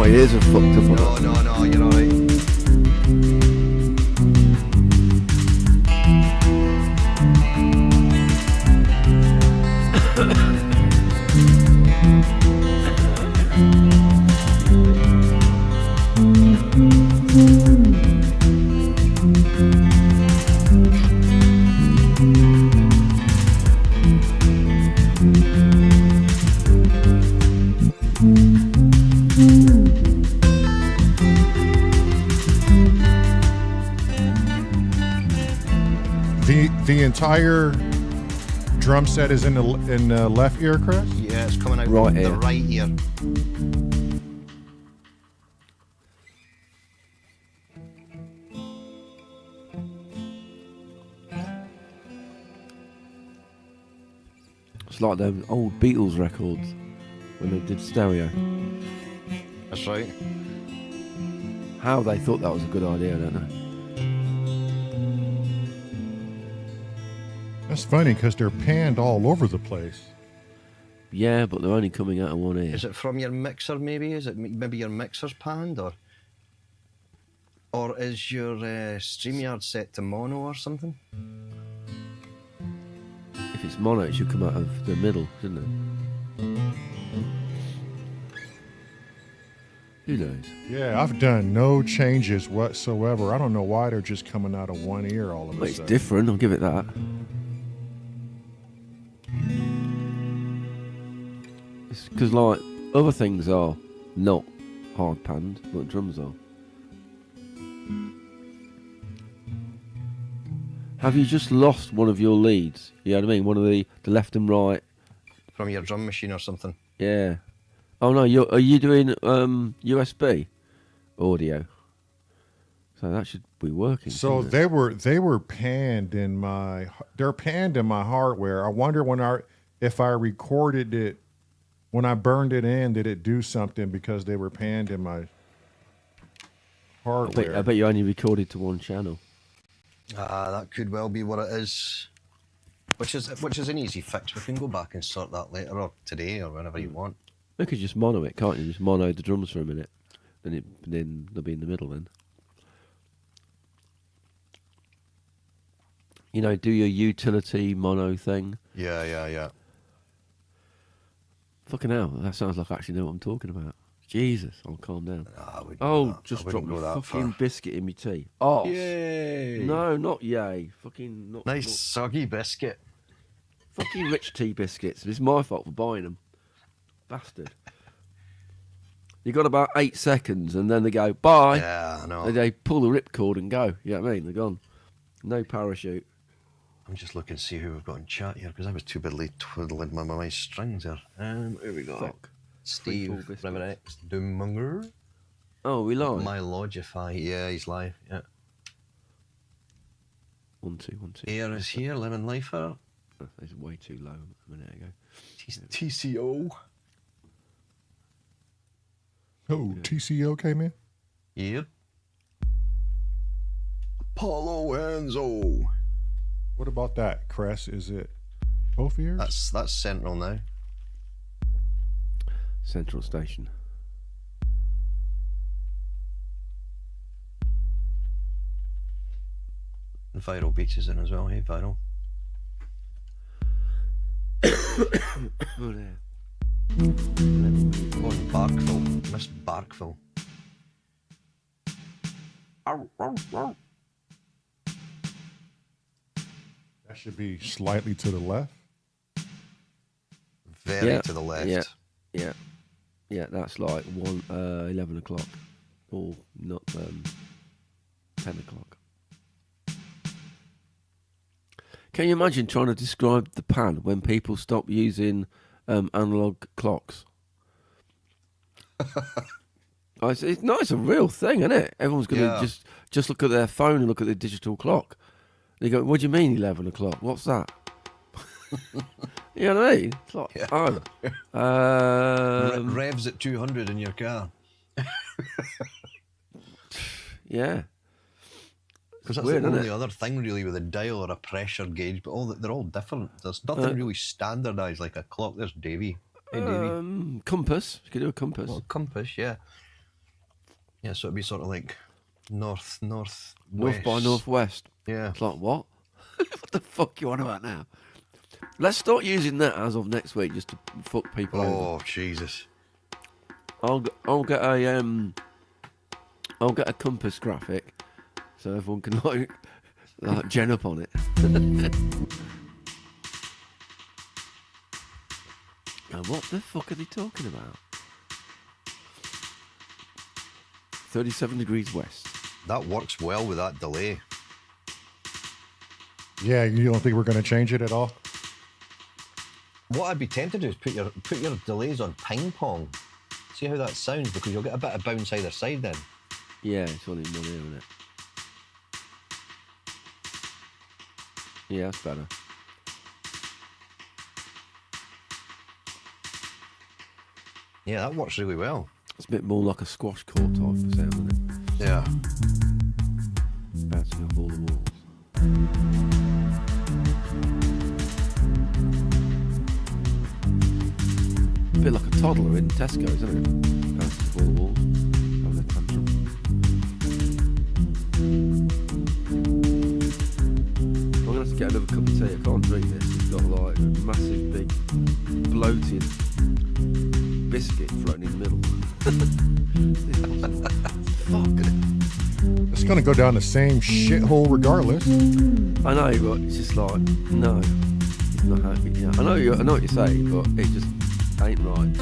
My ears are fucked up. No, you're alright. The entire drum set is in the left ear, Chris? Yeah, it's coming out Right the ear. right ear. It's like them old Beatles records when they did stereo. That's right. How they thought that was a good idea, I don't know. That's funny because they're panned all over the place. Yeah, but they're only coming out of one ear. Is it from your mixer, maybe? Is it maybe your mixer's panned, or is your Streamyard set to mono or something? If it's mono, it should come out of the middle, shouldn't it? Who knows? Yeah, I've done no changes whatsoever. I don't know why they're just coming out of one ear all of a Well, it's sudden. different, I'll give it that. It's because, like, other things are not hard panned, but drums are. Have you just lost one of your leads? You know what I mean? One of the left and right. From your drum machine or something? Yeah. Oh no, are you doing USB audio? So that should be working. So shouldn't it? they were panned in they're panned in my hardware. I wonder if I recorded it when I burned it in, did it do something because they were panned in my hardware? I bet you only recorded to one channel. That could well be what it is. Which is an easy fix. We can go back and sort that later, or today, or whenever you want. You could just mono it, can't you? Just mono the drums for a minute, then they'll be in the middle then. You know, do your utility mono thing. Yeah. Fucking hell, that sounds like I actually know what I'm talking about. Jesus, I'll calm down. Just drop my fucking biscuit in my tea. Oh, yay! No, not yay. Fucking not. Nice not, soggy biscuit. fucking rich tea biscuits. It's my fault for buying them. Bastard. You got about 8 seconds and then they go, bye. Yeah, I know. They pull the ripcord and go. You know what I mean? They're gone. No parachute. I'm just looking to see who we've got in chat here, because I was too busy twiddling my strings here. Here we go. Fuck. Steve, Biscuits. Reverend X, Doommonger. Oh, we live? My Logify, yeah, he's live, yeah. 1, 2, 1, 2. Air is here, Lemon Lifer. Oh, it's way too low a minute ago. TCO. Oh, TCO came in? Yep. Apollo Enzo. What about that, Cress? Is it both ears? That's central now. Central Station. And Viral Beats is in as well, hey Viral. Oh, there. Oh, and Barkville. Miss Barkville. That should be slightly to the left. Very to the left. Yeah, that's like 11 o'clock. Or not 10 o'clock. Can you imagine trying to describe the pan when people stop using analog clocks? It's a real thing, isn't it? Everyone's going to just look at their phone and look at the digital clock. They go, what do you mean 11 o'clock? What's that? You know what I mean? It's like, Revs at 200 in your car. Yeah. Because that's weird, the only isn't it? other thing really with a dial or a pressure gauge, but they're all different. There's nothing really standardised like a clock. There's Davey. Hey, Davey. Compass. You could do a compass. Well, compass, yeah. Yeah, so it'd be sort of like north North west. by northwest. Yeah. It's like, what? What the fuck you on about now? Let's start using that as of next week, just to fuck people over. Oh Jesus. I'll get a compass graphic, so everyone can like gen up on it. Now, what the fuck are they talking about? 37 degrees west. That works well with that delay. Yeah, you don't think we're going to change it at all? What I'd be tempted to do is put your delays on ping pong. See how that sounds, because you'll get a bit of bounce either side then. Yeah, it's only one ear, isn't it? Yeah, that's better. Yeah, that works really well. It's a bit more like a squash court type of sound, isn't it? Yeah. Bouncing off all the walls. A bit like a toddler in Tesco's, isn't it? Bouncing off all the walls. Having a tantrum. I'm going to have to get another cup of tea. I can't drink this. It's got like a massive, big, bloated biscuit floating in the middle. Fuck. It's going to go down the same shithole regardless. I know, but it's just like, no. It's not happy. Yeah. I know what you're saying, but it just ain't right.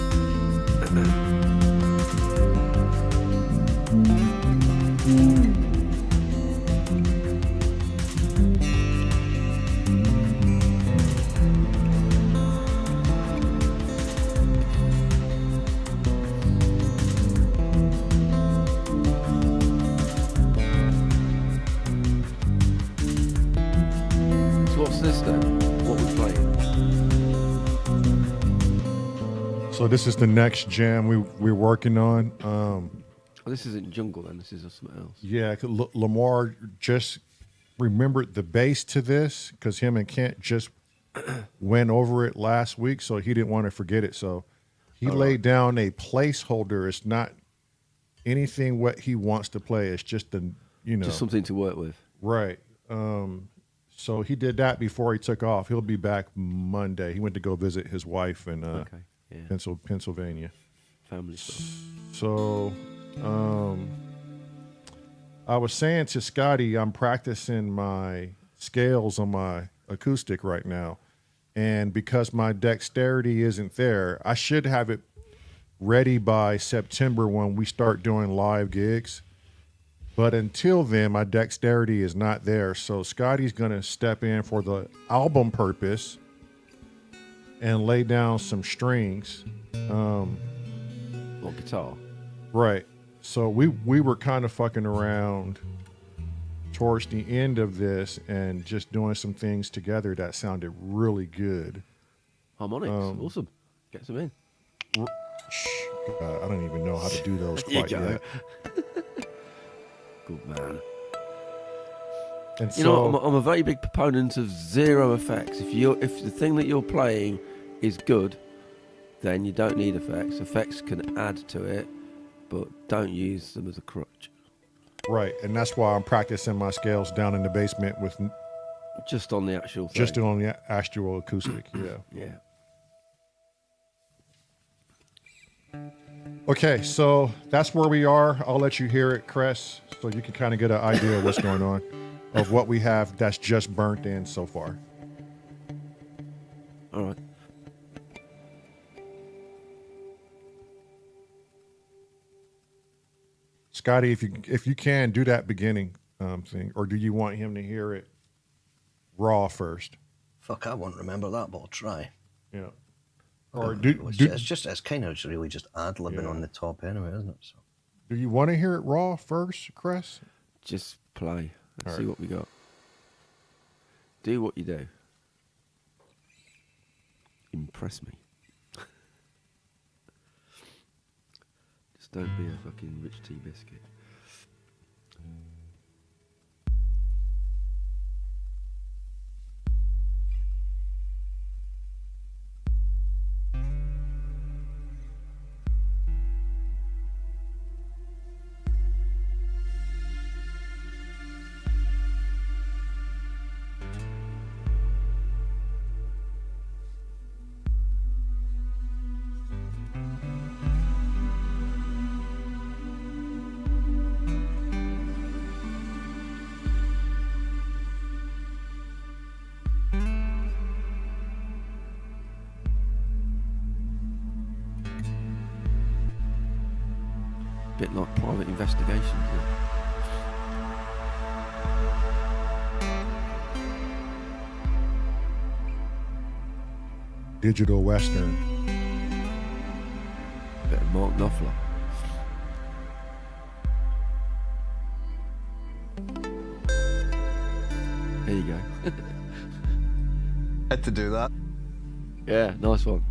What's this then? What we're playing? So this is the next jam we're working on. Oh, this isn't jungle then. This is something else. Yeah, Lamar just remembered the bass to this because him and Kent just went over it last week, so he didn't want to forget it. So he laid down a placeholder. It's not anything what he wants to play. It's just just something to work with. Right. So he did that before he took off. He'll be back Monday. He went to go visit his wife in Pennsylvania. Family stuff. So I was saying to Scotty, I'm practicing my scales on my acoustic right now. And because my dexterity isn't there, I should have it ready by September when we start doing live gigs. But until then, my dexterity is not there. So Scotty's going to step in for the album purpose and lay down some strings. Or guitar. Right. So we were kind of fucking around towards the end of this and just doing some things together that sounded really good. Harmonics. Awesome. Get some in. God, I don't even know how to do those quite yet. Good man. And you know, I'm a very big proponent of zero effects. If the thing that you're playing is good, then you don't need effects. Effects can add to it, but don't use them as a crutch. Right, and that's why I'm practicing my scales down in the basement with just on the actual thing. Just on the actual acoustic. Yeah. Okay, so that's where we are. I'll let you hear it, Cress, so you can kind of get an idea of what's going on, of what we have that's just burnt in so far. All right. Scotty, if you can do that beginning thing, or do you want him to hear it raw first? Fuck, I won't remember that, but I'll try. Yeah. Or it's kind of really just ad-libbing on the top anyway, isn't it? So. Do you want to hear it raw first, Chris? Just play. Let's see what we got. Do what you do. Impress me. Just don't be a fucking rich tea biscuit. bit like private investigation, isn't it? Digital Western. Bit of Mark Knopfler. There you go. Had to do that. Yeah, nice one.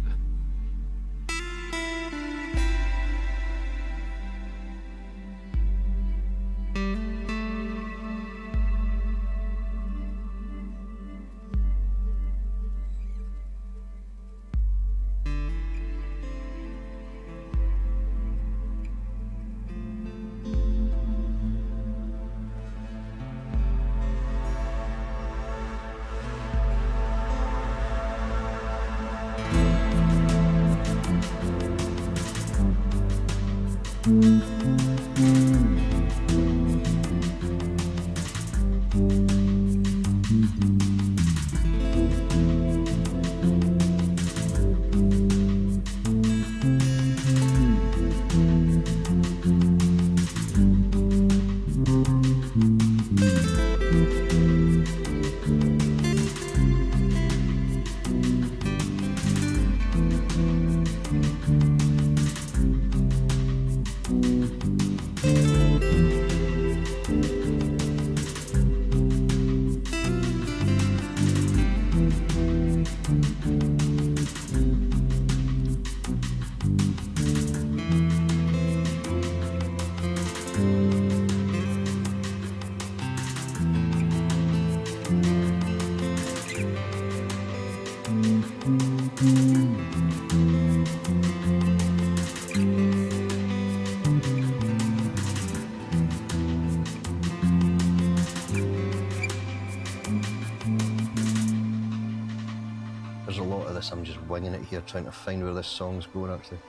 There's a lot of this. I'm just winging it here, trying to find where this song's going, actually.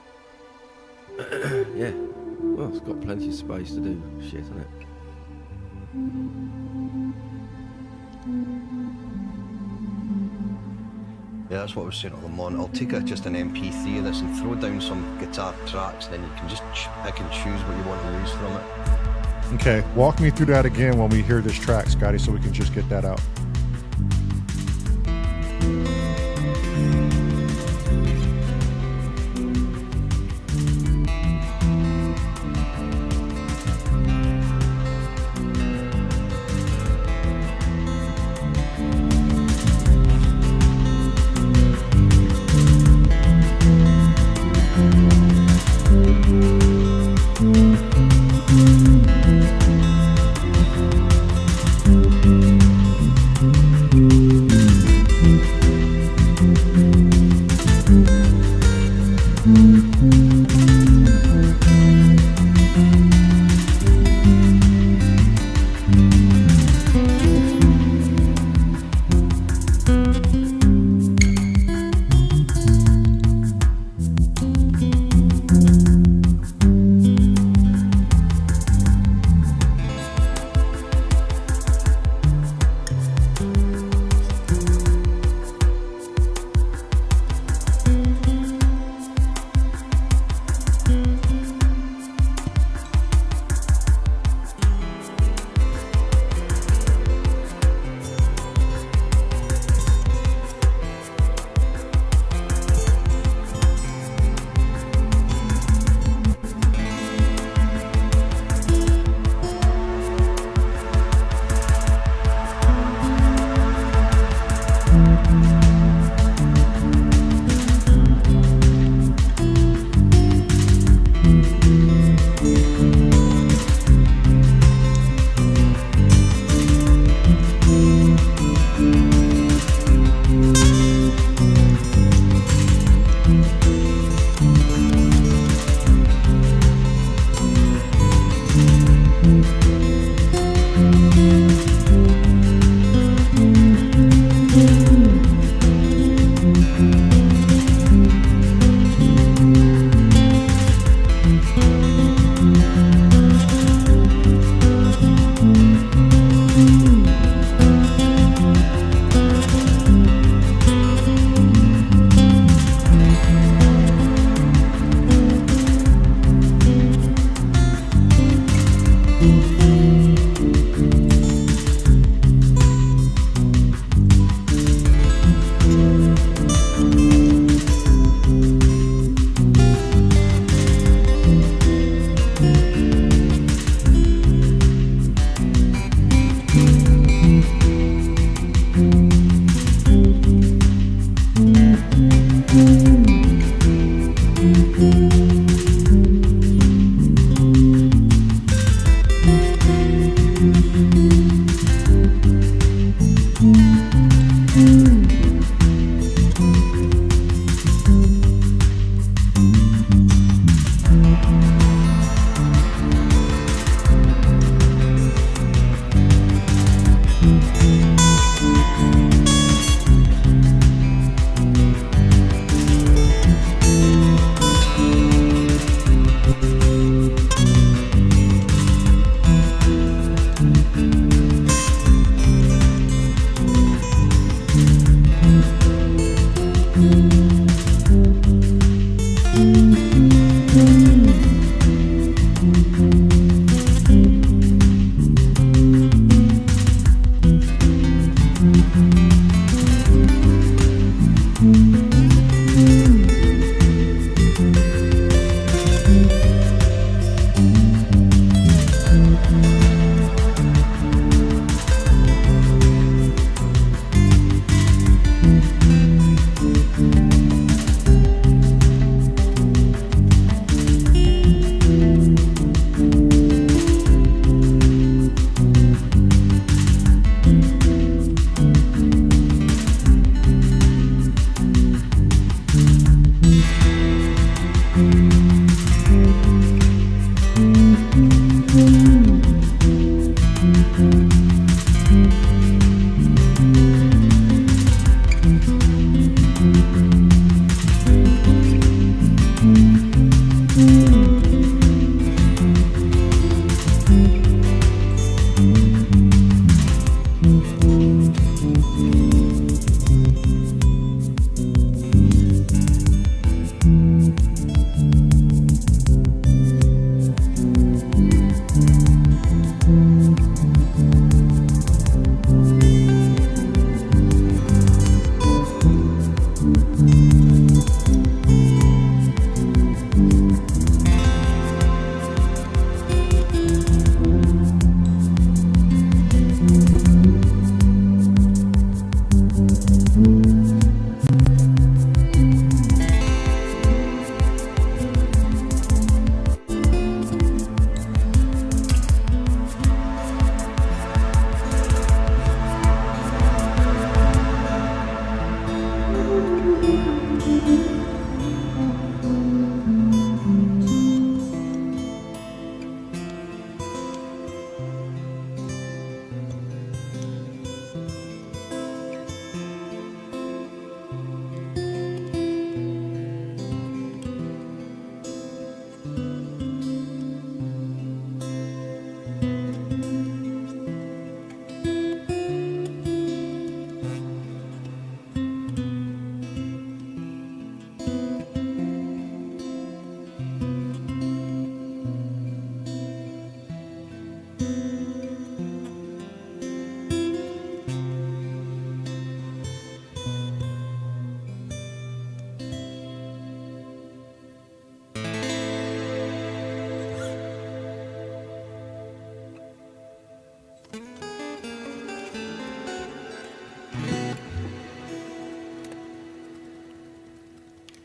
Yeah. Well, it's got plenty of space to do shit, hasn't it? Yeah, that's what I was saying to Lamont. I'll take just an MP3 of this and throw down some guitar tracks, and then you can just pick and choose what you want to use from it. Okay, walk me through that again when we hear this track, Scotty, so we can just get that out.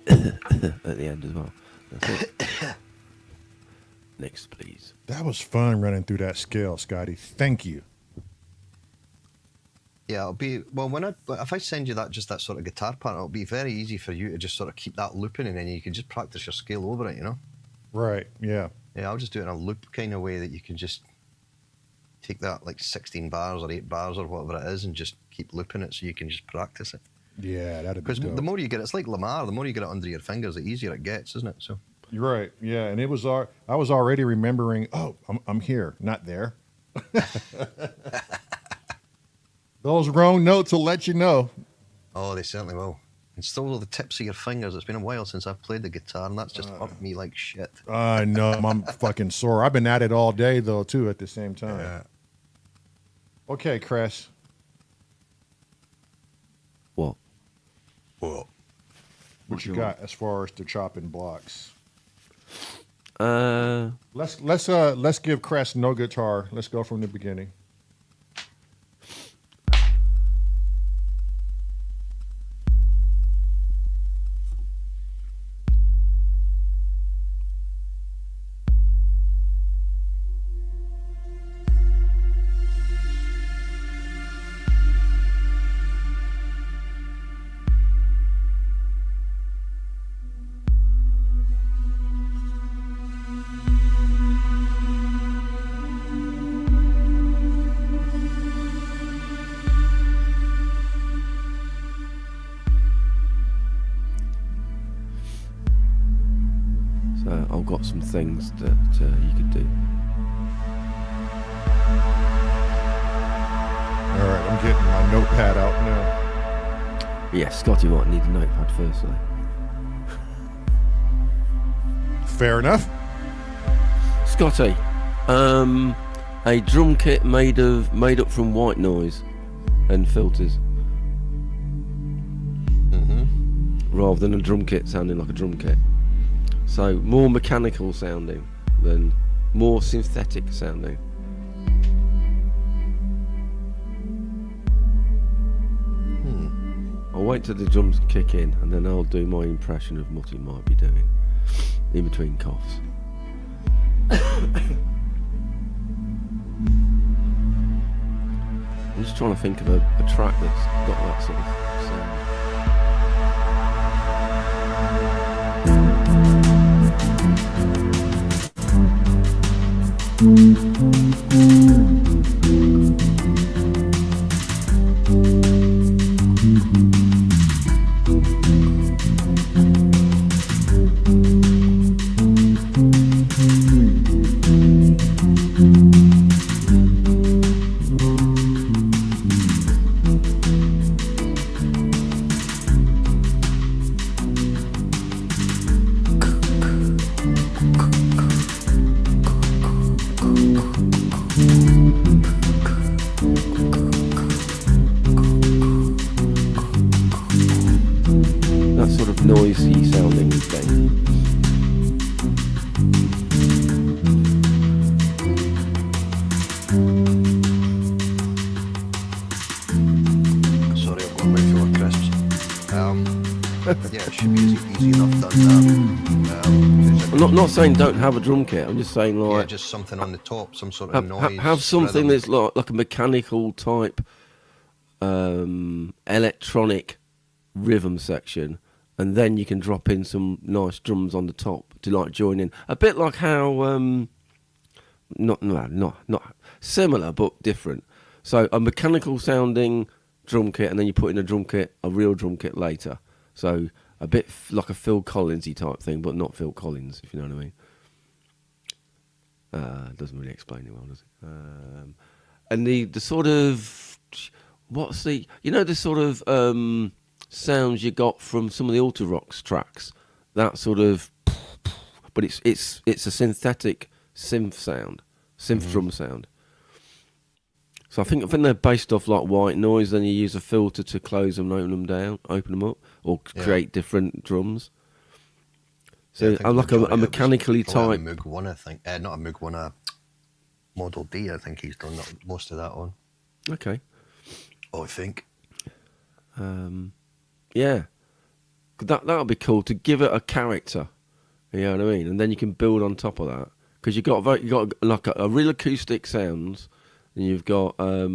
at the end as well. That's it. Next, please. That was fun running through that scale, Scotty. Thank you. Yeah, it'll be if I send you that sort of guitar part, it'll be very easy for you to just sort of keep that looping, and then you can just practice your scale over it, you know. Right. Yeah. Yeah, I'll just do it in a loop kind of way that you can just take that like 16 bars or 8 bars or whatever it is, and just keep looping it so you can just practice it. Yeah, that'd be Because dope. the more you get, it's like Lamar. The more you get it under your fingers, the easier it gets, isn't it? So. You're right. Yeah, and I was already remembering. Oh, I'm here, not there. Those wrong notes will let you know. Oh, they certainly will. And still the tips of your fingers. It's been a while since I've played the guitar, and that's just upped me like shit. I know. I'm fucking sore. I've been at it all day though, too. At the same time. Yeah. Okay, Cress. What? Well, What you got as far as the chopping blocks? Let's give Cress no guitar. Let's go from the beginning. So I've got some things that you could do. All right, I'm getting my notepad out now. Yeah, Scotty might need a notepad first, though. Fair enough. Scotty, a drum kit made up from white noise and filters, rather than a drum kit sounding like a drum kit. So more mechanical sounding than more synthetic sounding. I'll wait till the drums kick in, and then I'll do my impression of what he might be doing in between coughs. I'm just trying to think of a track that's got that sort of sound. That sort of noisy sounding thing. sorry, I've got a mouthful of crisps. Yeah, it should be easy enough done that. I'm not saying don't have a drum kit. I'm just saying Yeah, like just something on the top, some sort of noise. have something rhythm. that's like a mechanical type electronic rhythm section, and then you can drop in some nice drums on the top to like join in. A bit like how not similar but different. So a mechanical sounding drum kit, and then you put in a real drum kit later. So a bit like a Phil Collinsy type thing, but not Phil Collins, if you know what I mean. Doesn't really explain it well, does it? And the sort of the sort of sounds you got from some of the Auto Rocks tracks, that sort of, but it's a synthetic synth drum sound. So I think they're based off like white noise. Then you use a filter to close them and open them up, or create different drums. So Yeah, I think I'm like the majority a of mechanically it's probably type. a Moog 1, I think. Not a Moog 1, a Model D, I think he's done most of that on. Okay. Oh, I think. Yeah. That'll be cool to give it a character. You know what I mean? And then you can build on top of that because you got like a real acoustic sounds, and you've got a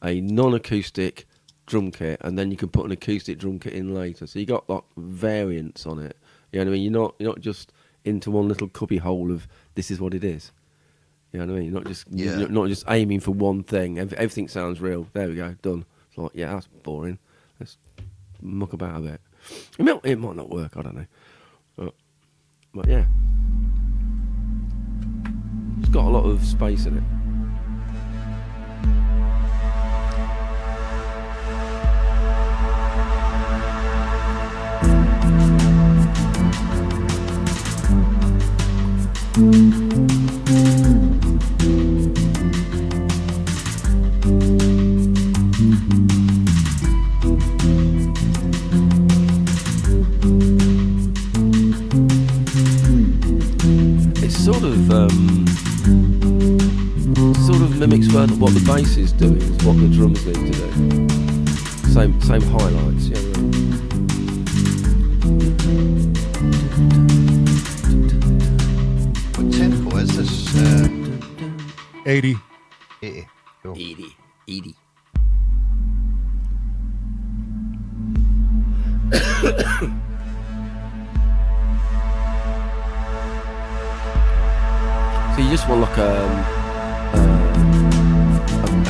non-acoustic drum kit, and then you can put an acoustic drum kit in later. So you got like variants on it. You know what I mean? You're not just into one little cubby hole of this is what it is. You know what I mean? You're not just aiming for one thing. Everything sounds real. There we go, done. It's like, yeah, that's boring. Let's muck about a bit. It might not work. I don't know. But yeah, it's got a lot of space in it. Sort of mimics what the bass is doing, is what the drums need to do. Same highlights, yeah. What tempo is this? 80. 80. Cool. 80. So you just want like a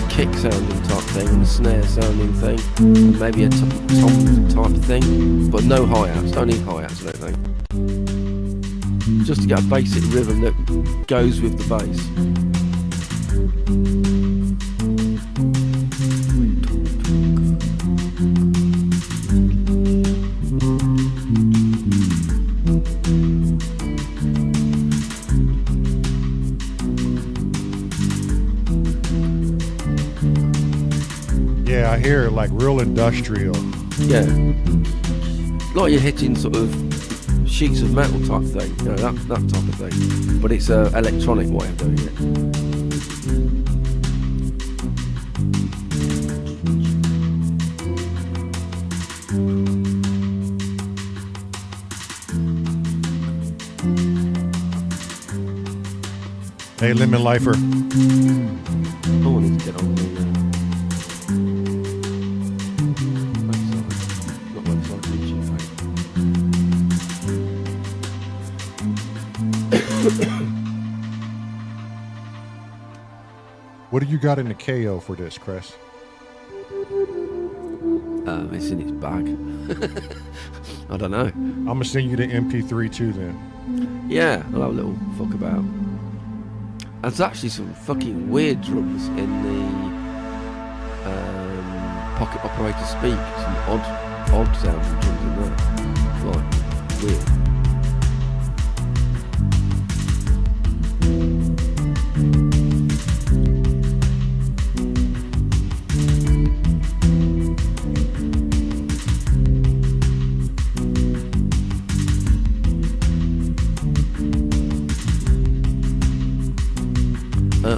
kick sounding type thing, and a snare sounding thing, and maybe a tom type thing, but no hi-hats. Don't need hi-hats, I don't think. Just to get a basic rhythm that goes with the bass. Yeah, I hear it like real industrial. Yeah. Like you're hitting sort of sheets of metal type thing, you know, that type of thing. But it's an electronic way of doing it. Hey, Lemon Lifer. Oh, I need to get on the website. Not website, YouTube page. What do you got in the KO for this, Chris? It's in its bag. I don't know. I'm going to send you the MP3 too then. Yeah, I'll have a little fuck about. There's actually some fucking weird drums in the pocket operator speak. Some odd sounding drums in there. Like, weird.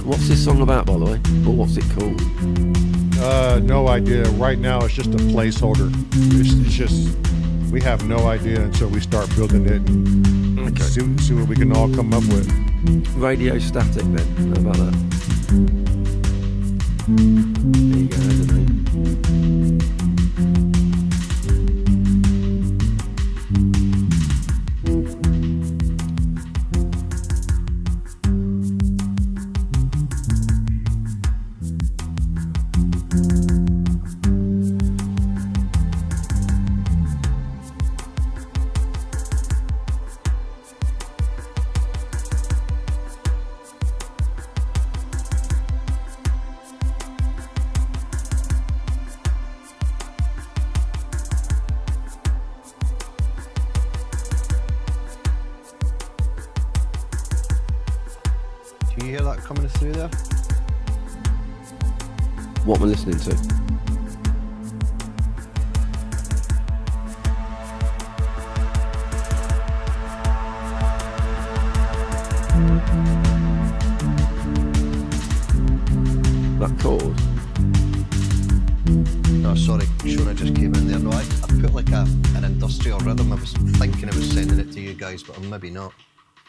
What's this song about, by the way? Or what's it called? No idea. Right now, it's just a placeholder. It's just, we have no idea until we start building it and Okay. see what we can all come up with. Radio Static then. How about that? There you go, there's a name. Do you hear that coming through there? What am I listening to? That chord? No, sorry, Shona just came in there. No, I put like an industrial rhythm in was thinking I was sending it to you guys, but I'm maybe not.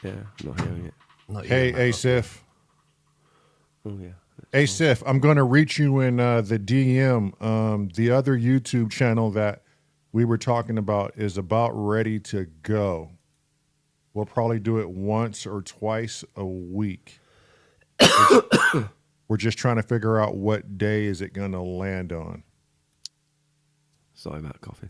Yeah, not hearing it. Not Hey, hearing it. Asif. Oh yeah. Asif, I'm going to reach you in the DM. The other YouTube channel that we were talking about is about ready to go. We'll probably do it once or twice a week. We're just trying to figure out what day is it going to land on. Sorry about coffee.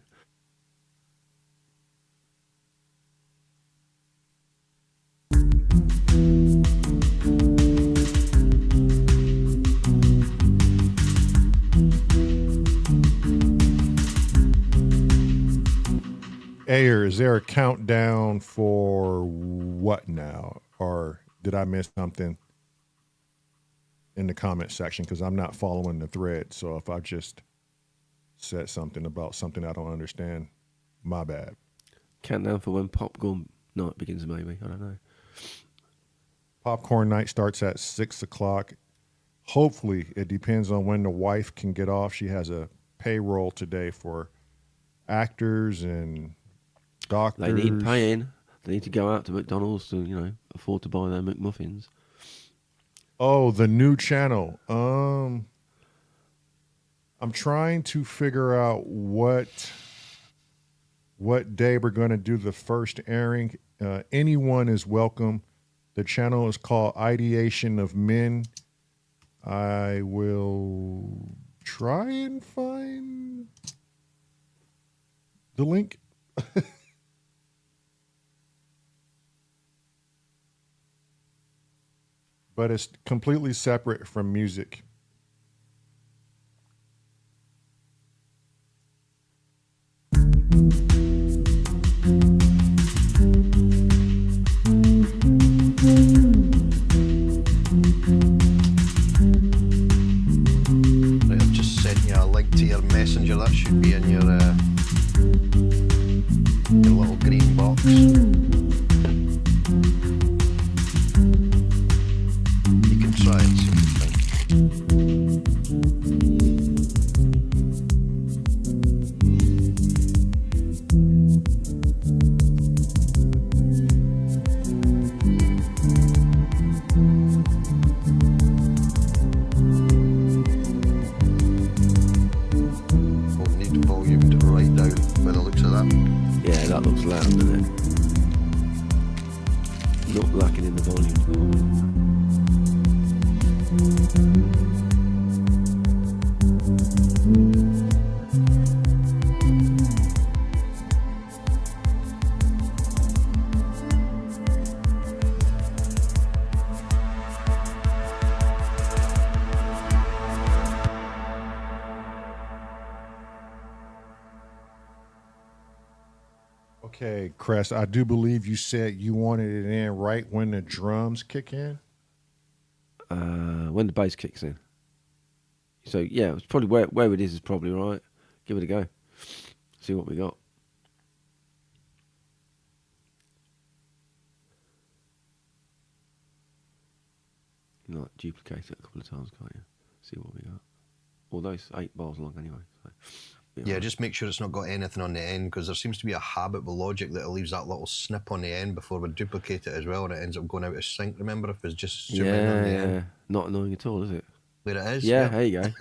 Ayer, is there a countdown for what now? Or did I miss something in the comment section? Because I'm not following the thread. So if I just said something about something I don't understand, my bad. Countdown for when popcorn night begins, maybe. I don't know. Popcorn night starts at 6 o'clock. Hopefully, it depends on when the wife can get off. She has a payroll today for actors and doctors. They need paying. They need to go out to McDonald's to, you know, afford to buy their McMuffins. Oh, the new channel. I'm trying to figure out what day we're going to do the first airing. Anyone is welcome. The channel is called Ideation of Men. I will try and find the link. But it's completely separate from music. Right, I've just sent you a link to your messenger. That should be in your little green box. You can try and see what you think. We'll need the volume to right down by the looks of that. Yeah, that looks loud, doesn't it? Not lacking in the volume. Okay, Crest, I do believe you said you wanted it in right when the drums kick in. When the bass kicks in. So yeah, it's probably where it is probably right. Give it a go. See what we got. You can like duplicate it a couple of times, can't you? See what we got. Although it's 8 bars long anyway. So, Yeah, just make sure it's not got anything on the end, because there seems to be a habit with Logic that it leaves that little snip on the end before we duplicate it as well, and it ends up going out of sync. Remember, if it's just zooming in on the end. Not annoying at all, is it? Where it is? Yeah, there you go.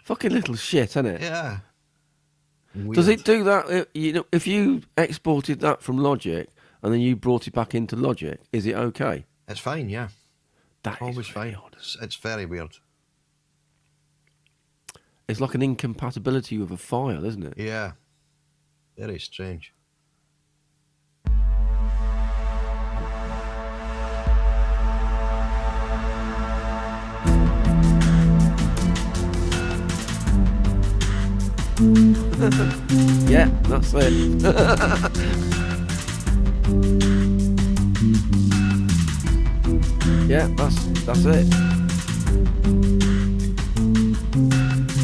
Fucking little shit, isn't it? Yeah. Weird. Does it do that? You know, if you exported that from Logic and then you brought it back into Logic, is it okay? It's fine, yeah. That Always is fine. odd. It's very weird. It's like an incompatibility with a file, isn't it? Yeah. Very strange. Yeah, that's it. Yeah, that's it.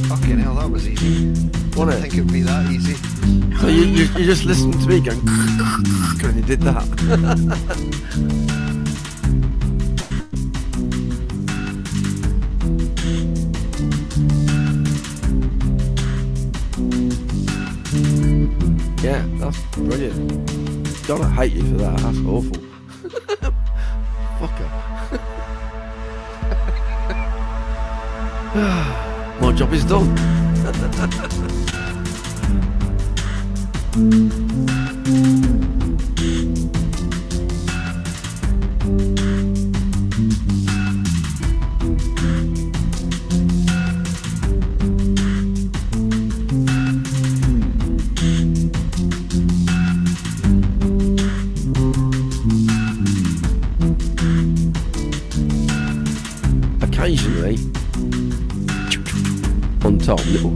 Fucking hell, that was easy. Wasn't I it? think it'd be that easy. So you just listened to me going when you did that. Yeah, That's brilliant. God, I hate you for that. That's awful. Fucker. My job is done. Occasionally, on top, little.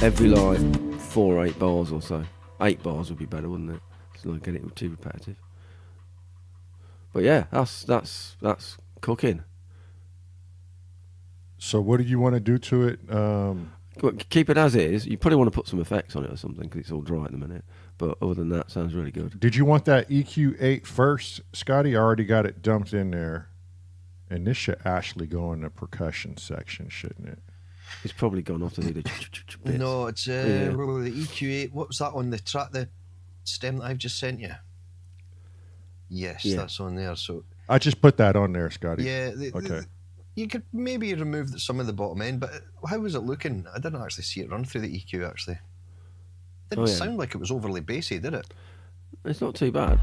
Every like 4 or 8 bars or so. 8 bars would be better, wouldn't it? It's not getting it too repetitive. But yeah, that's cooking. So what do you want to do to it? Keep it as is. You probably want to put some effects on it or something because it's all dry at the minute. But other than that, sounds really good. Did you want that EQ8 first, Scotty? I already got it dumped in there. And this should actually go in the percussion section, shouldn't it? It's probably gone off to do the bits. No, it's the EQ8. What was that on the track, the stem that I've just sent you? Yes, that's on there. So I just put that on there, Scotty. Yeah. Okay. You could maybe remove some of the bottom end, but how was it looking? I didn't actually see it run through the EQ, actually. It didn't sound like it was overly bassy, did it? It's not too bad.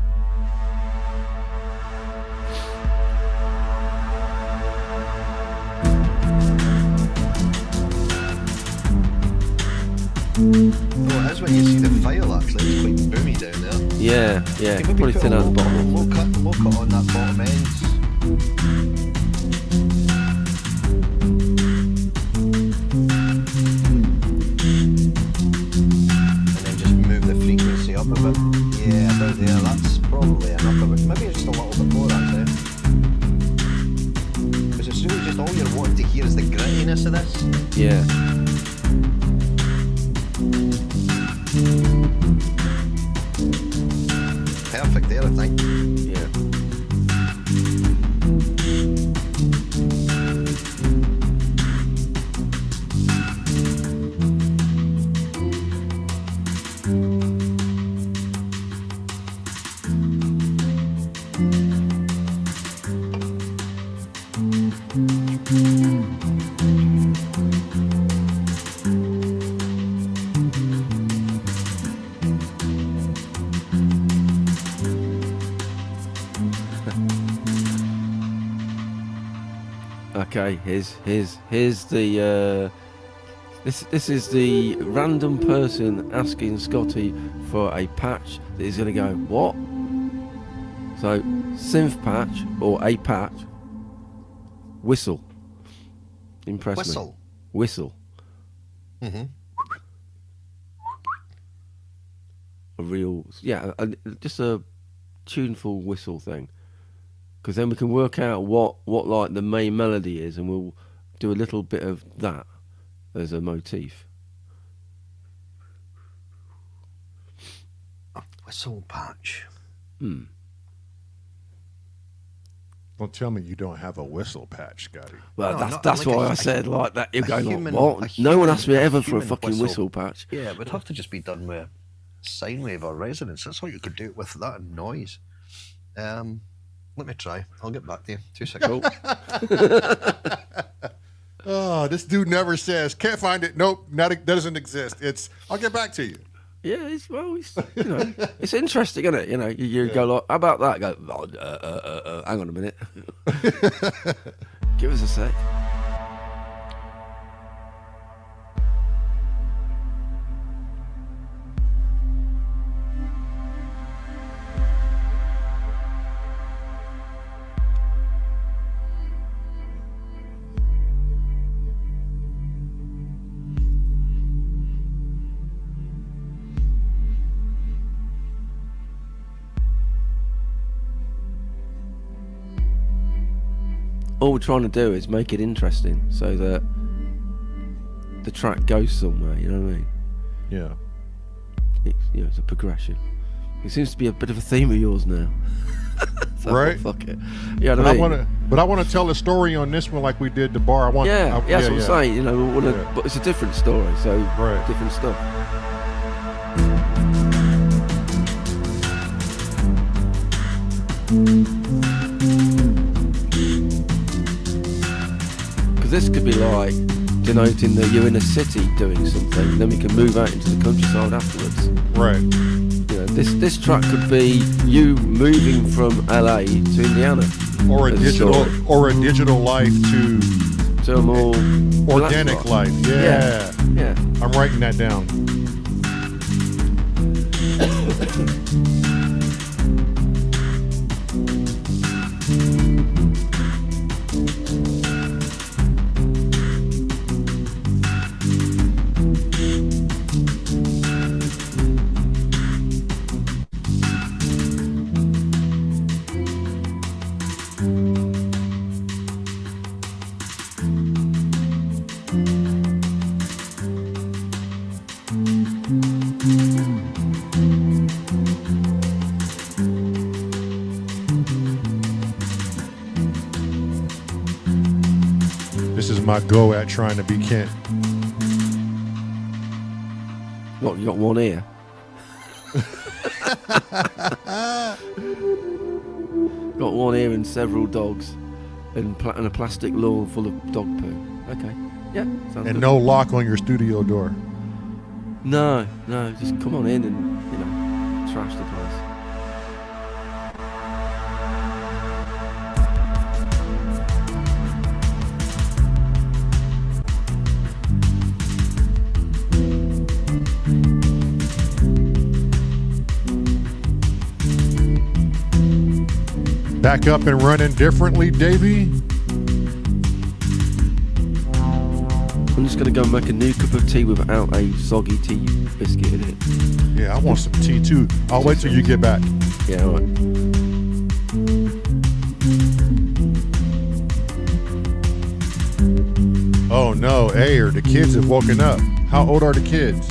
Oh, it is when you see the file, actually. It's quite boomy down there. Yeah. You can Probably thin out the bottom. Low cut on that bottom end. Up a bit. Yeah, about there. That's probably enough of it. Maybe just a little bit more, actually. Because it's really just all you're wanting to hear is the grittiness of this. Yeah. Perfect there, I think. Yeah. Okay, here's the this is the random person asking Scotty for a patch that is going to go what? So synth patch or a patch, whistle. Impress me. Whistle. Mm-hmm. A real just a tuneful whistle thing. Because then we can work out what like the main melody is, and we'll do a little bit of that as a motif. A whistle patch. Don't tell me you don't have a whistle patch, Scotty. Well, that's like why I said like that. You're going like, what? No one asked me ever for a fucking whistle patch. Yeah, it would have to just be done with sine wave or resonance. That's all you could do it with, that and noise. Let me try. I'll get back to you. 2 seconds. Oh, this dude never says, can't find it. Nope, that doesn't exist. It's, I'll get back to you. Yeah, it's it's interesting, isn't it? You go like, how about that? Go, hang on a minute. Give us a sec. All we're trying to do is make it interesting so that the track goes somewhere, you know what I mean? Yeah. It's a progression. It seems to be a bit of a theme of yours now. So right? Fuck it. Yeah, you know what I mean? But I want to tell a story on this one like we did the bar. That's what I'm saying. You know, but it's a different story, so different stuff. Because this could be like denoting that you're in a city doing something, and then we can move out into the countryside afterwards. Right. You know, this track could be you moving from LA to Indiana, or a digital life to a more organic life. Yeah. I'm writing that down. This is my go at trying to be Kent. What, you got one ear? Got one ear and several dogs, and a plastic lawn full of dog poo. Okay, yeah, sounds good. And no lock on your studio door. No, just come on in and, you know, trash the place. Back up and running differently, Davey. I'm just gonna go and make a new cup of tea without a soggy tea biscuit in it. Yeah, I want some tea too. I'll wait till you get back. Yeah, all right. Oh no, Ayer, the kids have woken up. How old are the kids?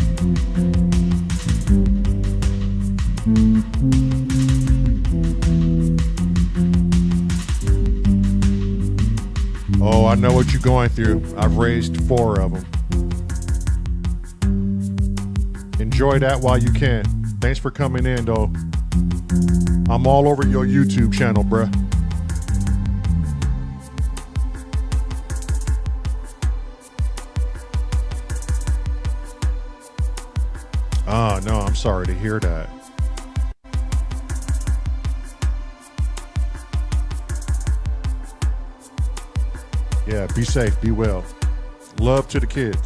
Oh, I know what you're going through. I've raised 4 of them. Enjoy that while you can. Thanks for coming in, though. I'm all over your YouTube channel, bruh. Oh, no, I'm sorry to hear that. Yeah, be safe, be well. Love to the kids.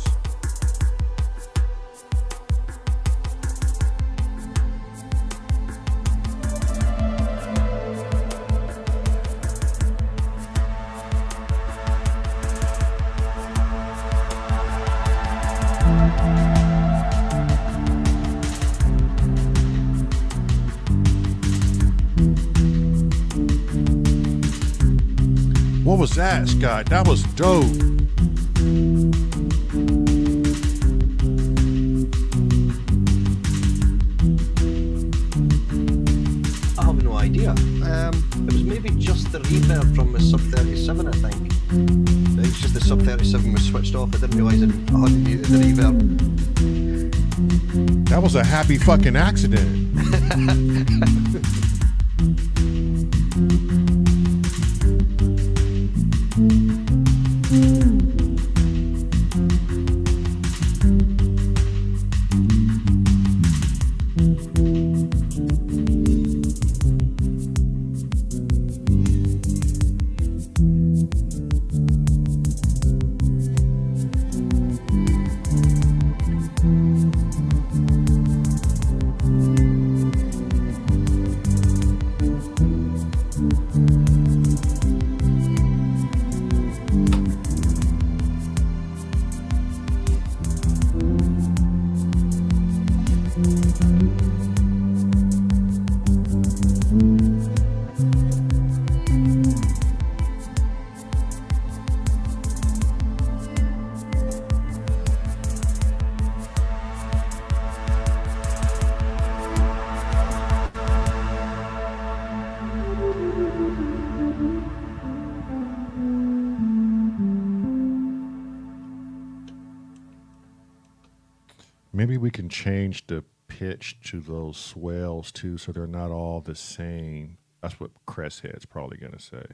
What was that, Scott? That was dope. I have no idea. It was maybe just the reverb from the Sub 37, I think. It's just the Sub 37 was switched off. I didn't realise I hadn't muted the reverb. That was a happy fucking accident. Maybe we can change the pitch to those swells too, so they're not all the same. That's what Cresthead's probably gonna say.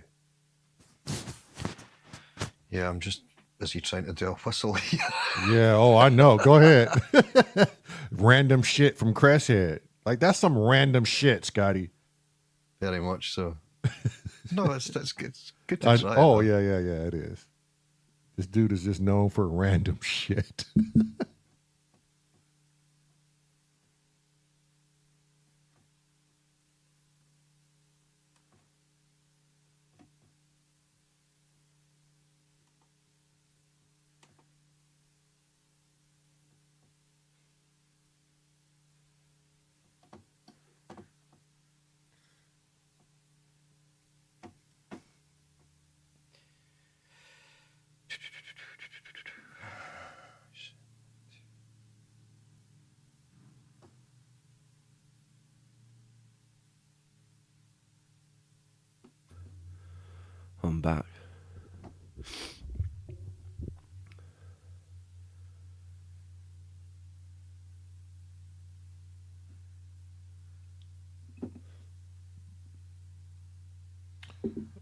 Yeah, I'm just busy trying to do a whistle here. Yeah. Oh, I know. Go ahead. Random shit from Cresthead. Like that's some random shit, Scotty. Very much so. No, it's good. It's good to try. Oh yeah, it is. This dude is just known for random shit. I'm back.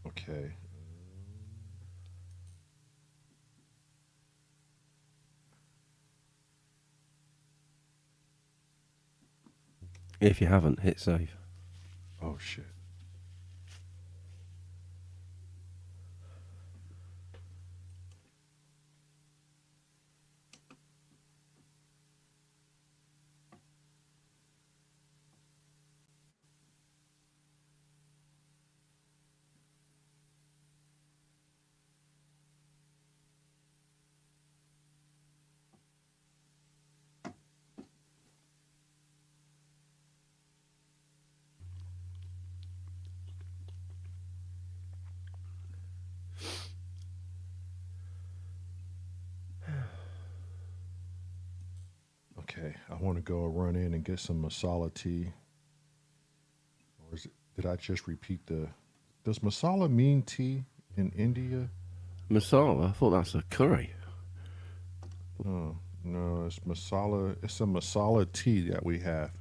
Okay. If you haven't, hit save. Oh shit. Okay, I want to go run in and get some masala tea. Or did I just repeat does masala mean tea in India? Masala? I thought that's a curry. Oh, no, it's masala. It's a masala tea that we have.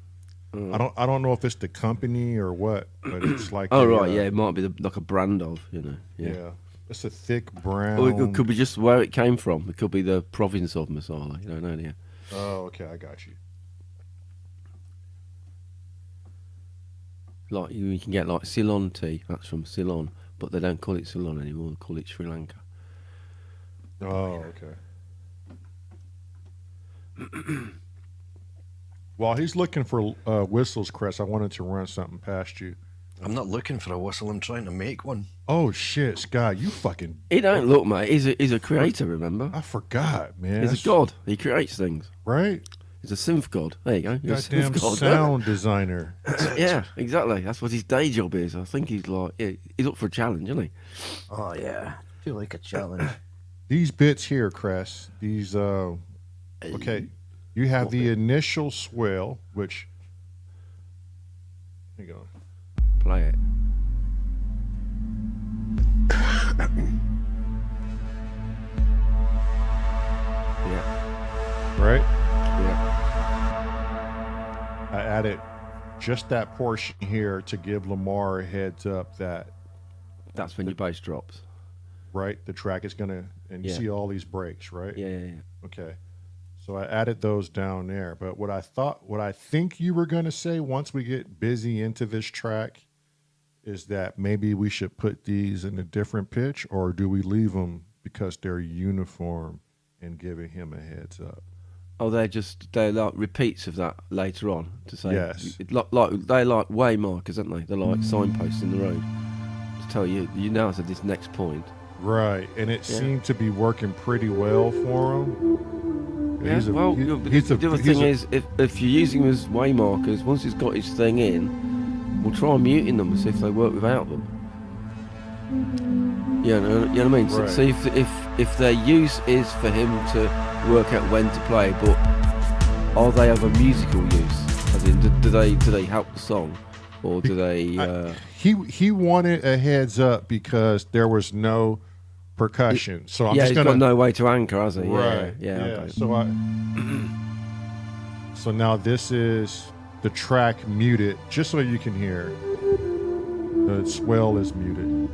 I don't know if it's the company or what, but it's like it might be like a brand of, Yeah. It's a thick brown. Or it could be just where it came from. It could be the province of masala. You don't know, do you? Oh, okay, I got you. Like you can get like Ceylon tea. That's from Ceylon, but they don't call it Ceylon anymore. They call it Sri Lanka. Oh, okay. While he's looking for whistles, Chris, I wanted to run something past you. I'm not looking for a whistle. I'm trying to make one. Oh shit, Scott, you fucking. He don't look, mate. He's a creator. Remember? I forgot, man. He's a god. He creates things. Right? He's a synth god. There you go. He's a Goddamn synth god. sound designer. Yeah, exactly. That's what his day job is. I think he's like, he's up for a challenge, isn't he? Oh yeah, I feel like a challenge. These bits here, Cress. These okay. You have the initial swell, which. Here you go. Play it. Yeah. Right? Yeah. I added just that portion here to give Lamar a heads up that. That's when your bass drops. Right? The track is gonna, and you see all these breaks, right? Yeah. Okay. So I added those down there. But what I think you were gonna say once we get busy into this track is that maybe we should put these in a different pitch, or do we leave them because they're uniform and giving him a heads up? Oh, they're like repeats of that later on to say. Yes. They're like way markers, aren't they? They're like signposts in the road to tell you now it's at this next point. Right, and it seemed to be working pretty well for him. Yeah, the other thing is, if you're using them as way markers, once he's got his thing in, we'll try muting them and see if they work without them. You know what I mean? Right. See if their use is for him to work out when to play, but are they of a musical use? As in, do they help the song, or do they? He wanted a heads up because there was no percussion. So I'm just he's gonna got no way to anchor, has he? Right. Yeah. Yeah. Okay. So So now this is the track muted, just so you can hear. The swell is muted.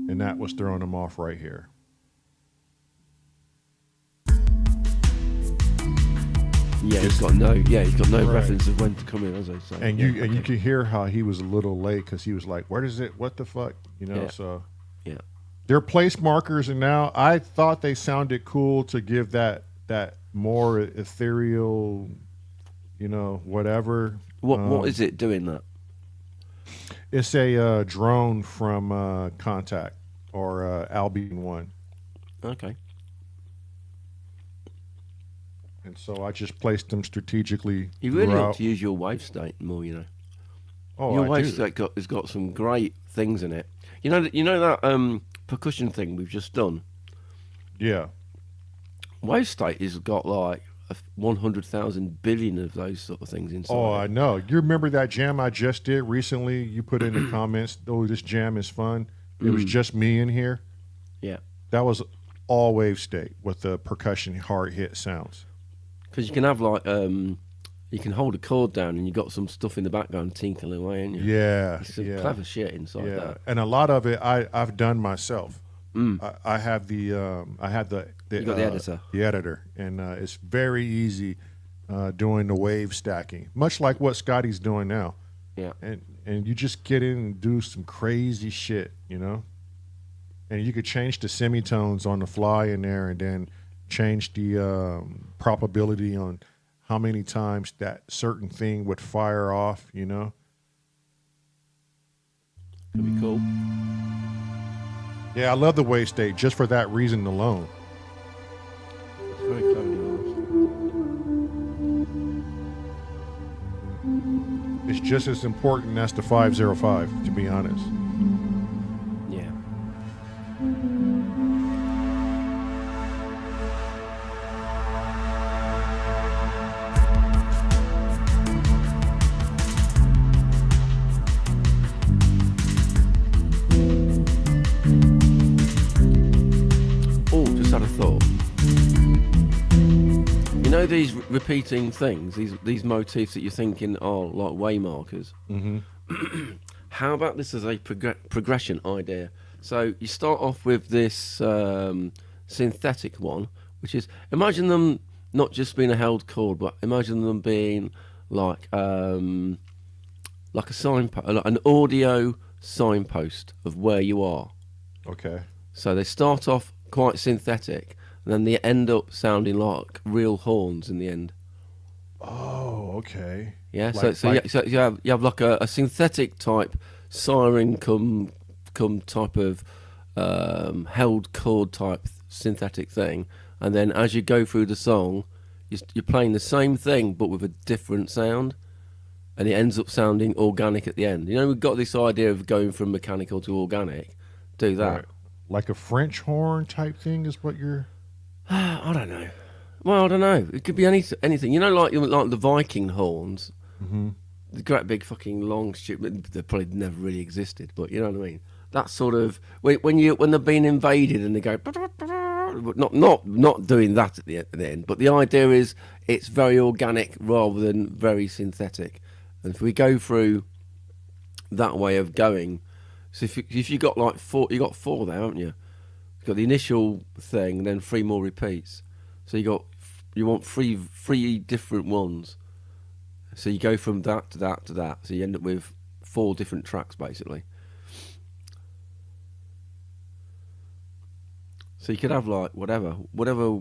And that was throwing them off right here. Yeah, he's got no Right. reference of when to come in, as I say. And you can hear how he was a little late because he was like, "Where does it? What the fuck?" You know. Yeah. So Yeah. they're place markers, and now I thought they sounded cool to give that more ethereal, you know, whatever. What is it doing that? It's a drone from Contact or Albion One, Okay. and so I just placed them strategically. You really throughout. ought to use your wave state more, you know. Oh, Your I wave do. state has got some great things in it. You know that percussion thing we've just done. Yeah. Wave state has got like 100,000 billion of those sort of things inside. Oh, I it. know. You remember that jam I just did recently? You put in the comments, "Oh, this jam is fun." It was just me in here. Yeah, That was all wave state with the percussion hard hit sounds. because you can have like you can hold a chord down and you got some stuff in the background tinkling away, and Yeah, it's some yeah, clever shit inside yeah. that. And a lot of it I've done myself. I have the I had the You got the editor. the editor, and it's very easy doing the wave stacking, much like what Scotty's doing now. Yeah, And you just get in and do some crazy shit, you know. And you could change the semitones on the fly in there, and then change the probability on how many times that certain thing would fire off, you know. could be cool. Yeah, I love the wave state just for that reason alone. It's very cleverly organised. It's just as important as the 505, to be honest. Yeah. Oh, just had a thought. You know these repeating things, these motifs that you're thinking are like way markers. Mm-hmm. How about this as a progression idea? So you start off with this synthetic one, which is, imagine them not just being a held chord, but imagine them being like a signpost, like an audio signpost of where you are. Okay. So they start off quite synthetic, and then they end up sounding like real horns in the end. Oh, okay. Yeah, Like- so you have like a synthetic type siren come type of held chord type synthetic thing, and then as you go through the song, you're playing the same thing but with a different sound, and it ends up sounding organic at the end. You know, we've got this idea of going from mechanical to organic. Do that. Right. Like a French horn type thing is what you're... I don't know. Well, I don't know. It could be anything. You know, like the Viking horns. Mm-hmm. The great big fucking long stupid. They probably never really existed, but you know what I mean. That sort of when they're being invaded and they go, not doing that at the end. But the idea is it's very organic rather than very synthetic. And if we go through that way of going, so if you got like you got four there, haven't you? You've got the initial thing, and then three more repeats. So you want three different ones. So you go from that to that to that. So you end up with 4 different tracks basically. So you could have like whatever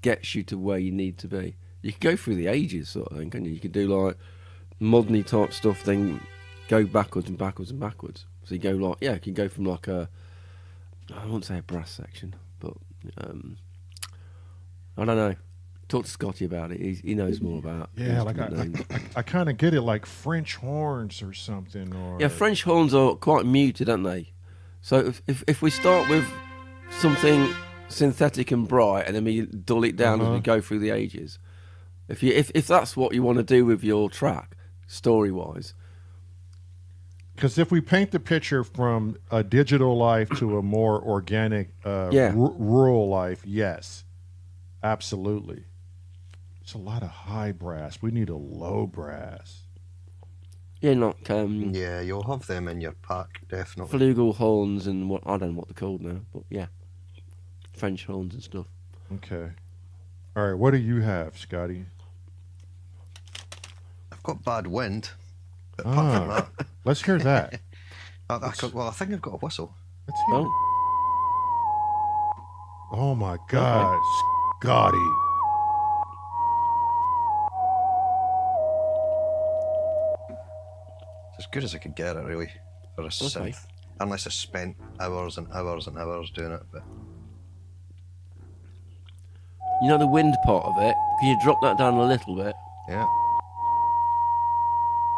gets you to where you need to be. You could go through the ages sort of thing, couldn't you? You could do like modern-y type stuff, then go backwards and backwards and backwards. So you go like, you can go from like I won't say a brass section, but I don't know. Talk to Scotty about it. He knows more about. Yeah, like instrument names. I kind of get it, like French horns or something. Or Yeah, French horns are quite muted, aren't they? So if we start with something synthetic and bright, and then we dull it down as we go through the ages, if that's what you want to do with your track, story wise, Because if we paint the picture from a digital life to a more organic, rural life, yes, absolutely. It's a lot of high brass. We need a low brass. Yeah, not yeah, you'll have them in your pack, definitely. flugelhorns and what I don't know what they're called now, but yeah, French horns and stuff. Okay. All right. What do you have, Scotty? I've got bad wind. But apart from that, let's hear that. I think I've got a whistle. Let's hear it. Oh my God, Scotty. It's as good as I could get it, really, for a synth. Unless I spent hours and hours and hours doing it. But you know the wind part of it? Can you drop that down a little bit? Yeah.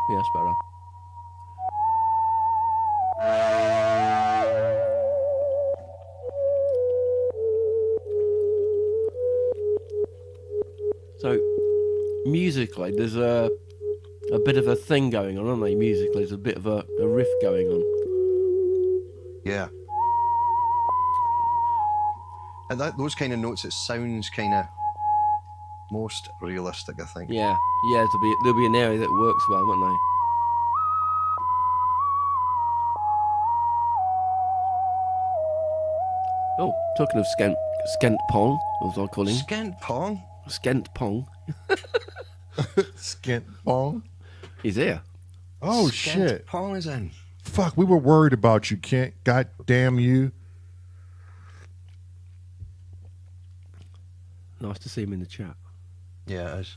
Yeah, that's better. So, musically, there's a bit of a thing going on, aren't they? Musically, there's a bit of a riff going on. Yeah. At those kind of notes, it sounds kind of most realistic, I think. Yeah, there'll be an area that works well, won't they? Oh, talking of skent pong, as I call him. Skent pong? Skent pong. Skent pong? He's here. Oh, Skent shit. pong is in. Fuck, we were worried about you, Kent. God damn you. Nice to see him in the chat. Yeah, it is.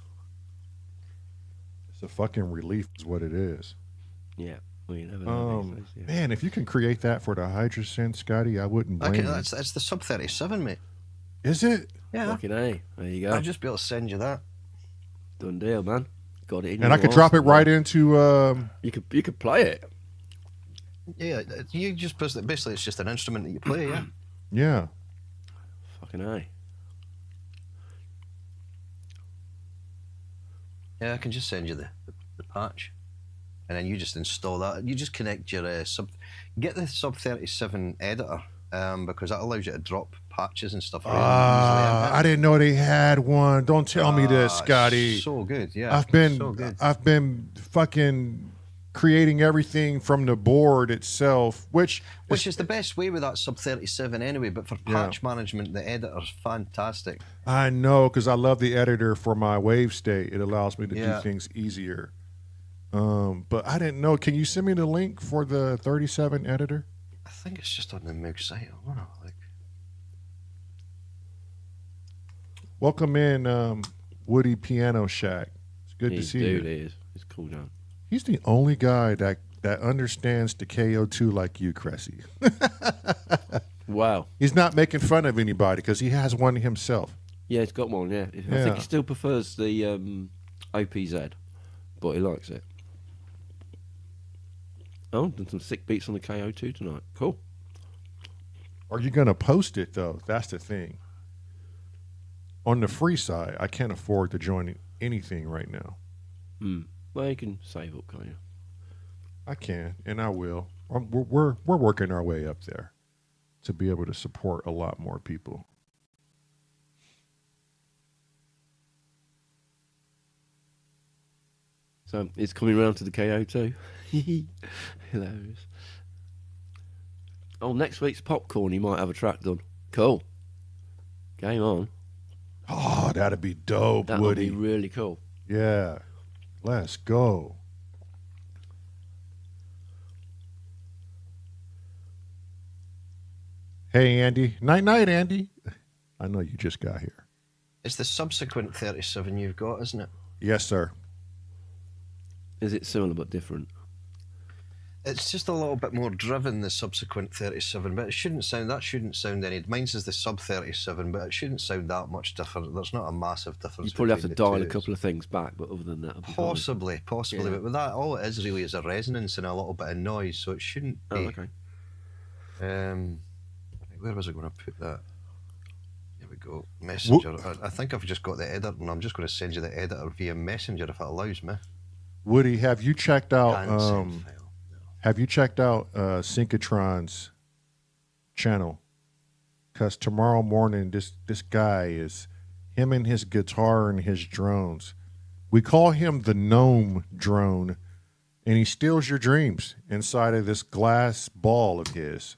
It's a fucking relief is what it is. Yeah. Well, you never know these days, yeah. Man, if you can create that for the Hydra synth, Scotty, I wouldn't blame you. That's the Sub 37, mate. Is it? Yeah. Fucking A. There you go. I'll just be able to send you that. Done deal, man. Got it in. And I could drop it right into... You could play it. Yeah, you just basically it's just an instrument that you play, yeah. Yeah. Fucking A. Yeah, I can just send you the patch, and then you just install that. You just connect your get the Sub 37 editor, because that allows you to drop patches and stuff. I didn't know they had one. Don't tell me this, Scotty. So good, yeah. I've been fucking creating everything from the board itself, which is the best way with that Sub 37 anyway. But for patch management, the editor's fantastic. I know, because I love the editor for my wave state. It allows me to do things easier. But I didn't know. Can you send me the link for the 37 editor? I think it's just on the Moog site. I don't know, Welcome in, Woody Piano Shack. It's good to see you. Dude, he is. He's cool down. He's the only guy that understands the KO2 like you, Cressy. Wow. He's not making fun of anybody because he has one himself. Yeah, he's got one, yeah. I think he still prefers the OPZ, but he likes it. Oh, done some sick beats on the KO2 tonight. Cool. Are you going to post it, though? That's the thing. On the free side, I can't afford to join anything right now. Well, you can save up, can't you? I can, and I will. We're working our way up there to be able to support a lot more people. So it's coming around to the KO2. Hilarious. Oh, next week's Popcorn, he might have a track done. Cool. Game on. Oh, that'd be dope, That would be really cool. Yeah. Let's go. Hey, Andy. Night, Andy. I know you just got here. It's the subsequent 37 you've got, isn't it? Yes, sir. Is it similar but different? It's just a little bit more driven, the subsequent 37, but it shouldn't sound any. Mine's is the Sub 37, but it shouldn't sound that much different. There's not a massive difference. You probably have to dial a two. couple of things back, but other than that, it'll be possibly. Yeah. But with that, all it is really is a resonance and a little bit of noise, so it shouldn't be. Oh, okay. Where was I going to put that? Here we go. Messenger. I think I've just got the editor, and I'm just going to send you the editor via Messenger if it allows me. Woody, have you checked out Have you checked out Synchrotron's channel? Because tomorrow morning, this guy is him and his guitar and his drones. We call him the gnome drone, and he steals your dreams inside of this glass ball of his.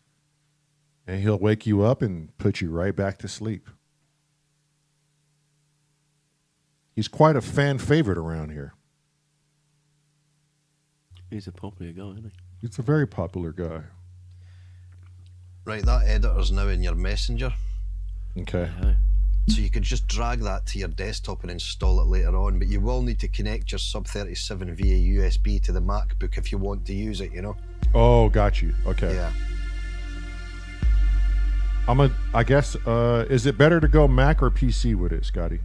And he'll wake you up and put you right back to sleep. He's quite a fan favorite around here. He's a popular guy, isn't he? He's a very popular guy. Right, that editor's now in your Messenger. Okay. Yeah. So you could just drag that to your desktop and install it later on, but you will need to connect your Sub-37 via USB to the MacBook if you want to use it, you know? Oh, got you. Okay. Yeah. I guess, is it better to go Mac or PC with it, Scotty?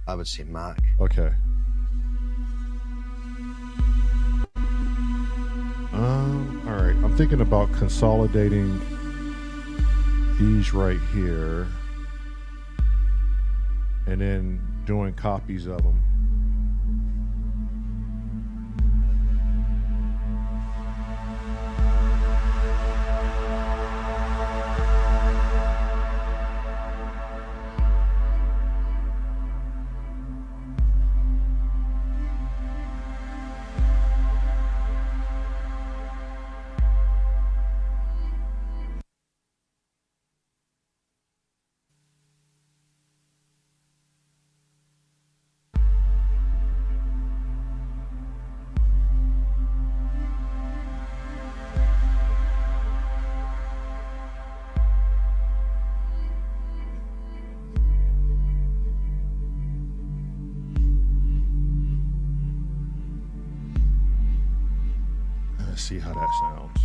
I would say Mac. Okay. All right. I'm thinking about consolidating these right here and then doing copies of them. Let's see how that sounds.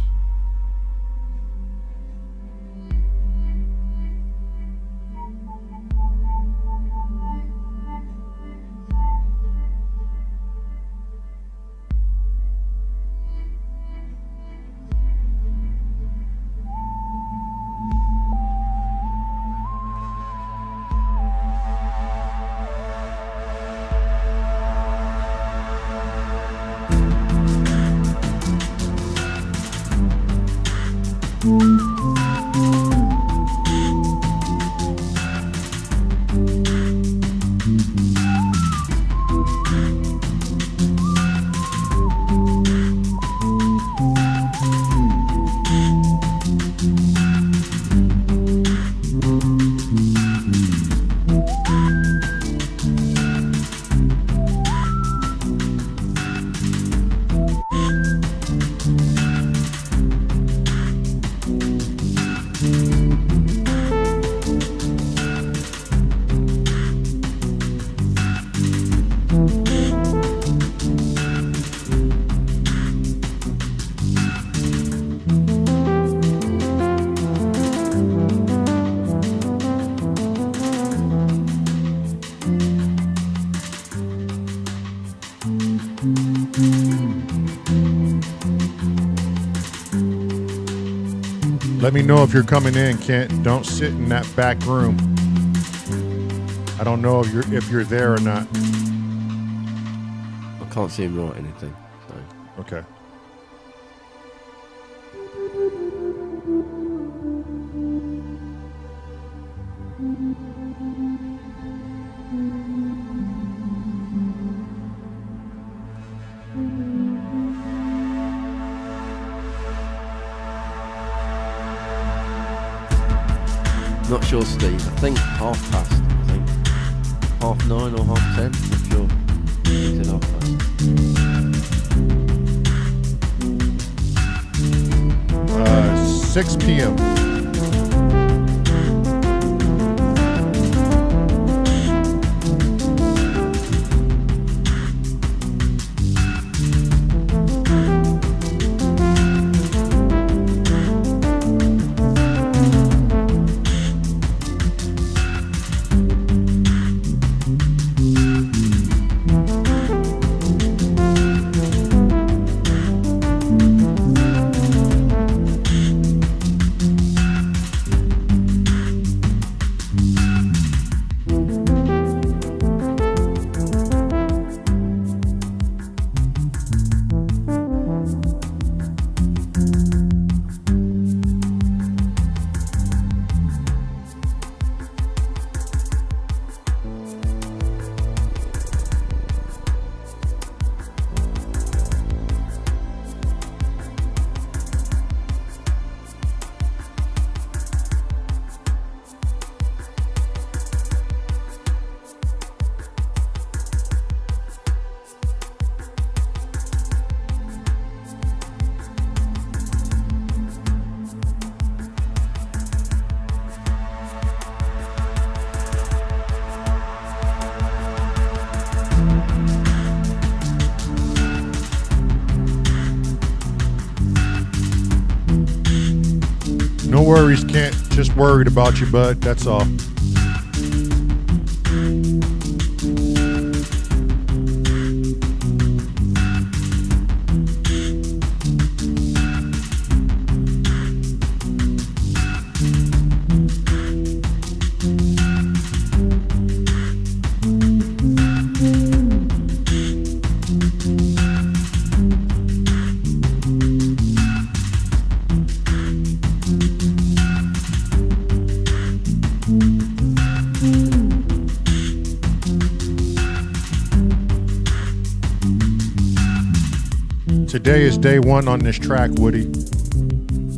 Let me know if you're coming in, Kent. Don't sit in that back room. I don't know if you're there or not. I can't see him write anything. So. Okay. Not sure, Steve. I think 9:30. I think 9:30 or 10:30. Not sure. It's in 9:30. 6 p.m. No worries, Kent. Just worried about you, bud. That's all. Today is day one on this track, Woody.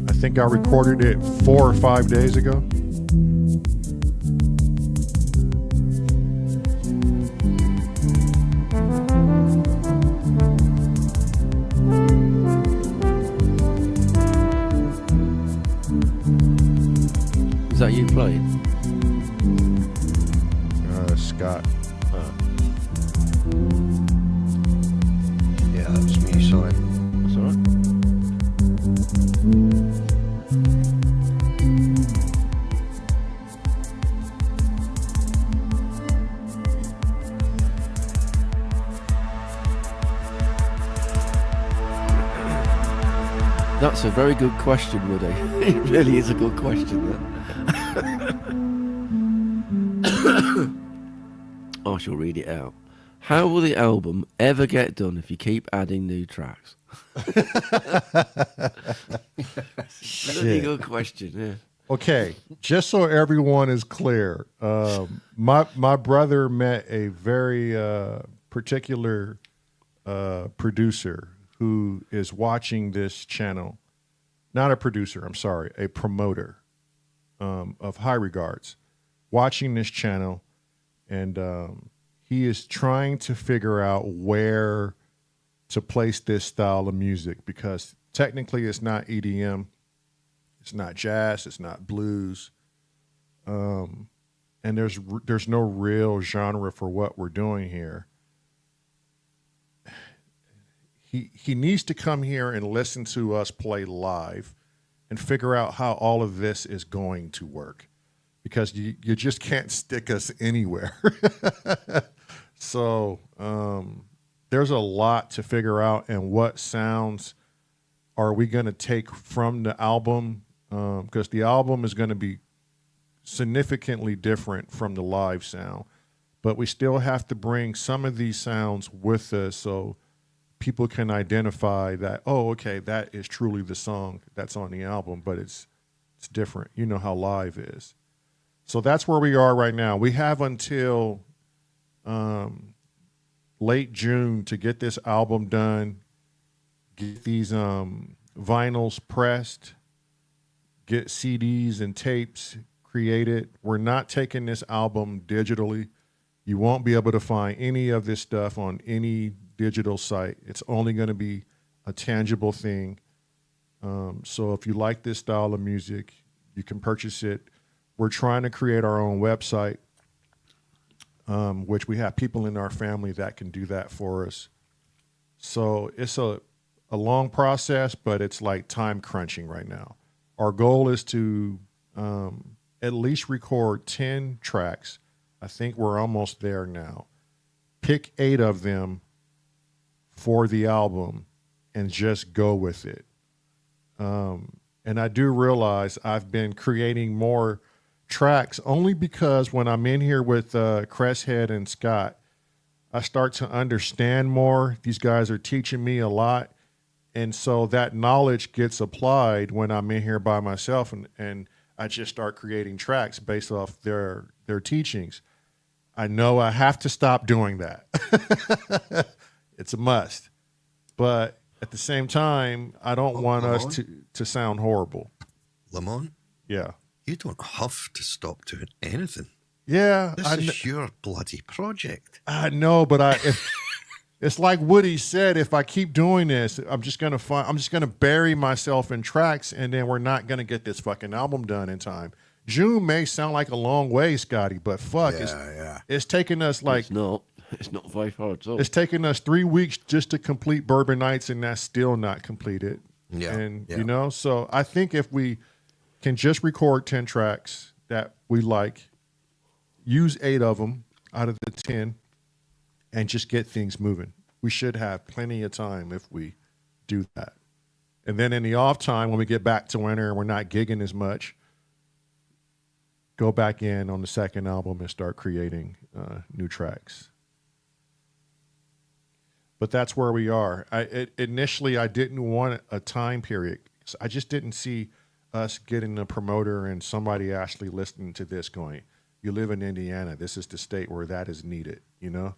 I think I recorded it 4 or 5 days ago. Is that you playing? Scott. Yeah, that's me, sorry. That's all right. That's a very good question, Woody. It really is a good question, that. I shall read it out. How will the album ever get done if you keep adding new tracks? Really good question, yeah. Okay, just so everyone is clear, my brother met a very particular producer who is watching this channel. Not a producer, I'm sorry, a promoter of high regards, watching this channel, and he is trying to figure out where to place this style of music, because technically it's not EDM, it's not jazz, it's not blues, and there's no real genre for what we're doing here. He needs to come here and listen to us play live and figure out how all of this is going to work, because you just can't stick us anywhere. So there's a lot to figure out, and what sounds are we going to take from the album, because the album is going to be significantly different from the live sound, but we still have to bring some of these sounds with us so people can identify that, oh, okay, that is truly the song that's on the album, but it's different. You know how live is. So that's where we are right now. We have until late June to get this album done, get these vinyls pressed, get CDs and tapes created. We're not taking this album digitally. You won't be able to find any of this stuff on any digital site. It's only going to be a tangible thing. So if you like this style of music, you can purchase it. We're trying to create our own website, which we have people in our family that can do that for us. So it's a long process, but it's like time crunching right now. Our goal is to at least record 10 tracks. I think we're almost there now. Pick 8 of them for the album and just go with it. And I do realize I've been creating more tracks only because when I'm in here with Cresshead and Scott, I start to understand more. These guys are teaching me a lot. And so that knowledge gets applied when I'm in here by myself, and I just start creating tracks based off their teachings. I know I have to stop doing that. It's a must. But at the same time, I don't want us to sound horrible. Lamont? Yeah. You don't have to stop doing anything. Yeah. This is your bloody project. I know, but it's like Woody said, if I keep doing this, I'm just gonna bury myself in tracks, and then we're not gonna get this fucking album done in time. June may sound like a long way, Scotty, but fuck, it's taking us like It's not very far at all. It's taken us 3 weeks just to complete Bourbon Nights, and that's still not completed. Yeah. And you know, so I think if we can just record 10 tracks that we like, use 8 of them out of the 10, and just get things moving. We should have plenty of time if we do that. And then in the off time, when we get back to winter and we're not gigging as much, go back in on the second album and start creating new tracks. But that's where we are. Initially, I didn't want a time period. I just didn't see us getting a promoter and somebody actually listening to this going, you live in Indiana. This is the state where that is needed, you know?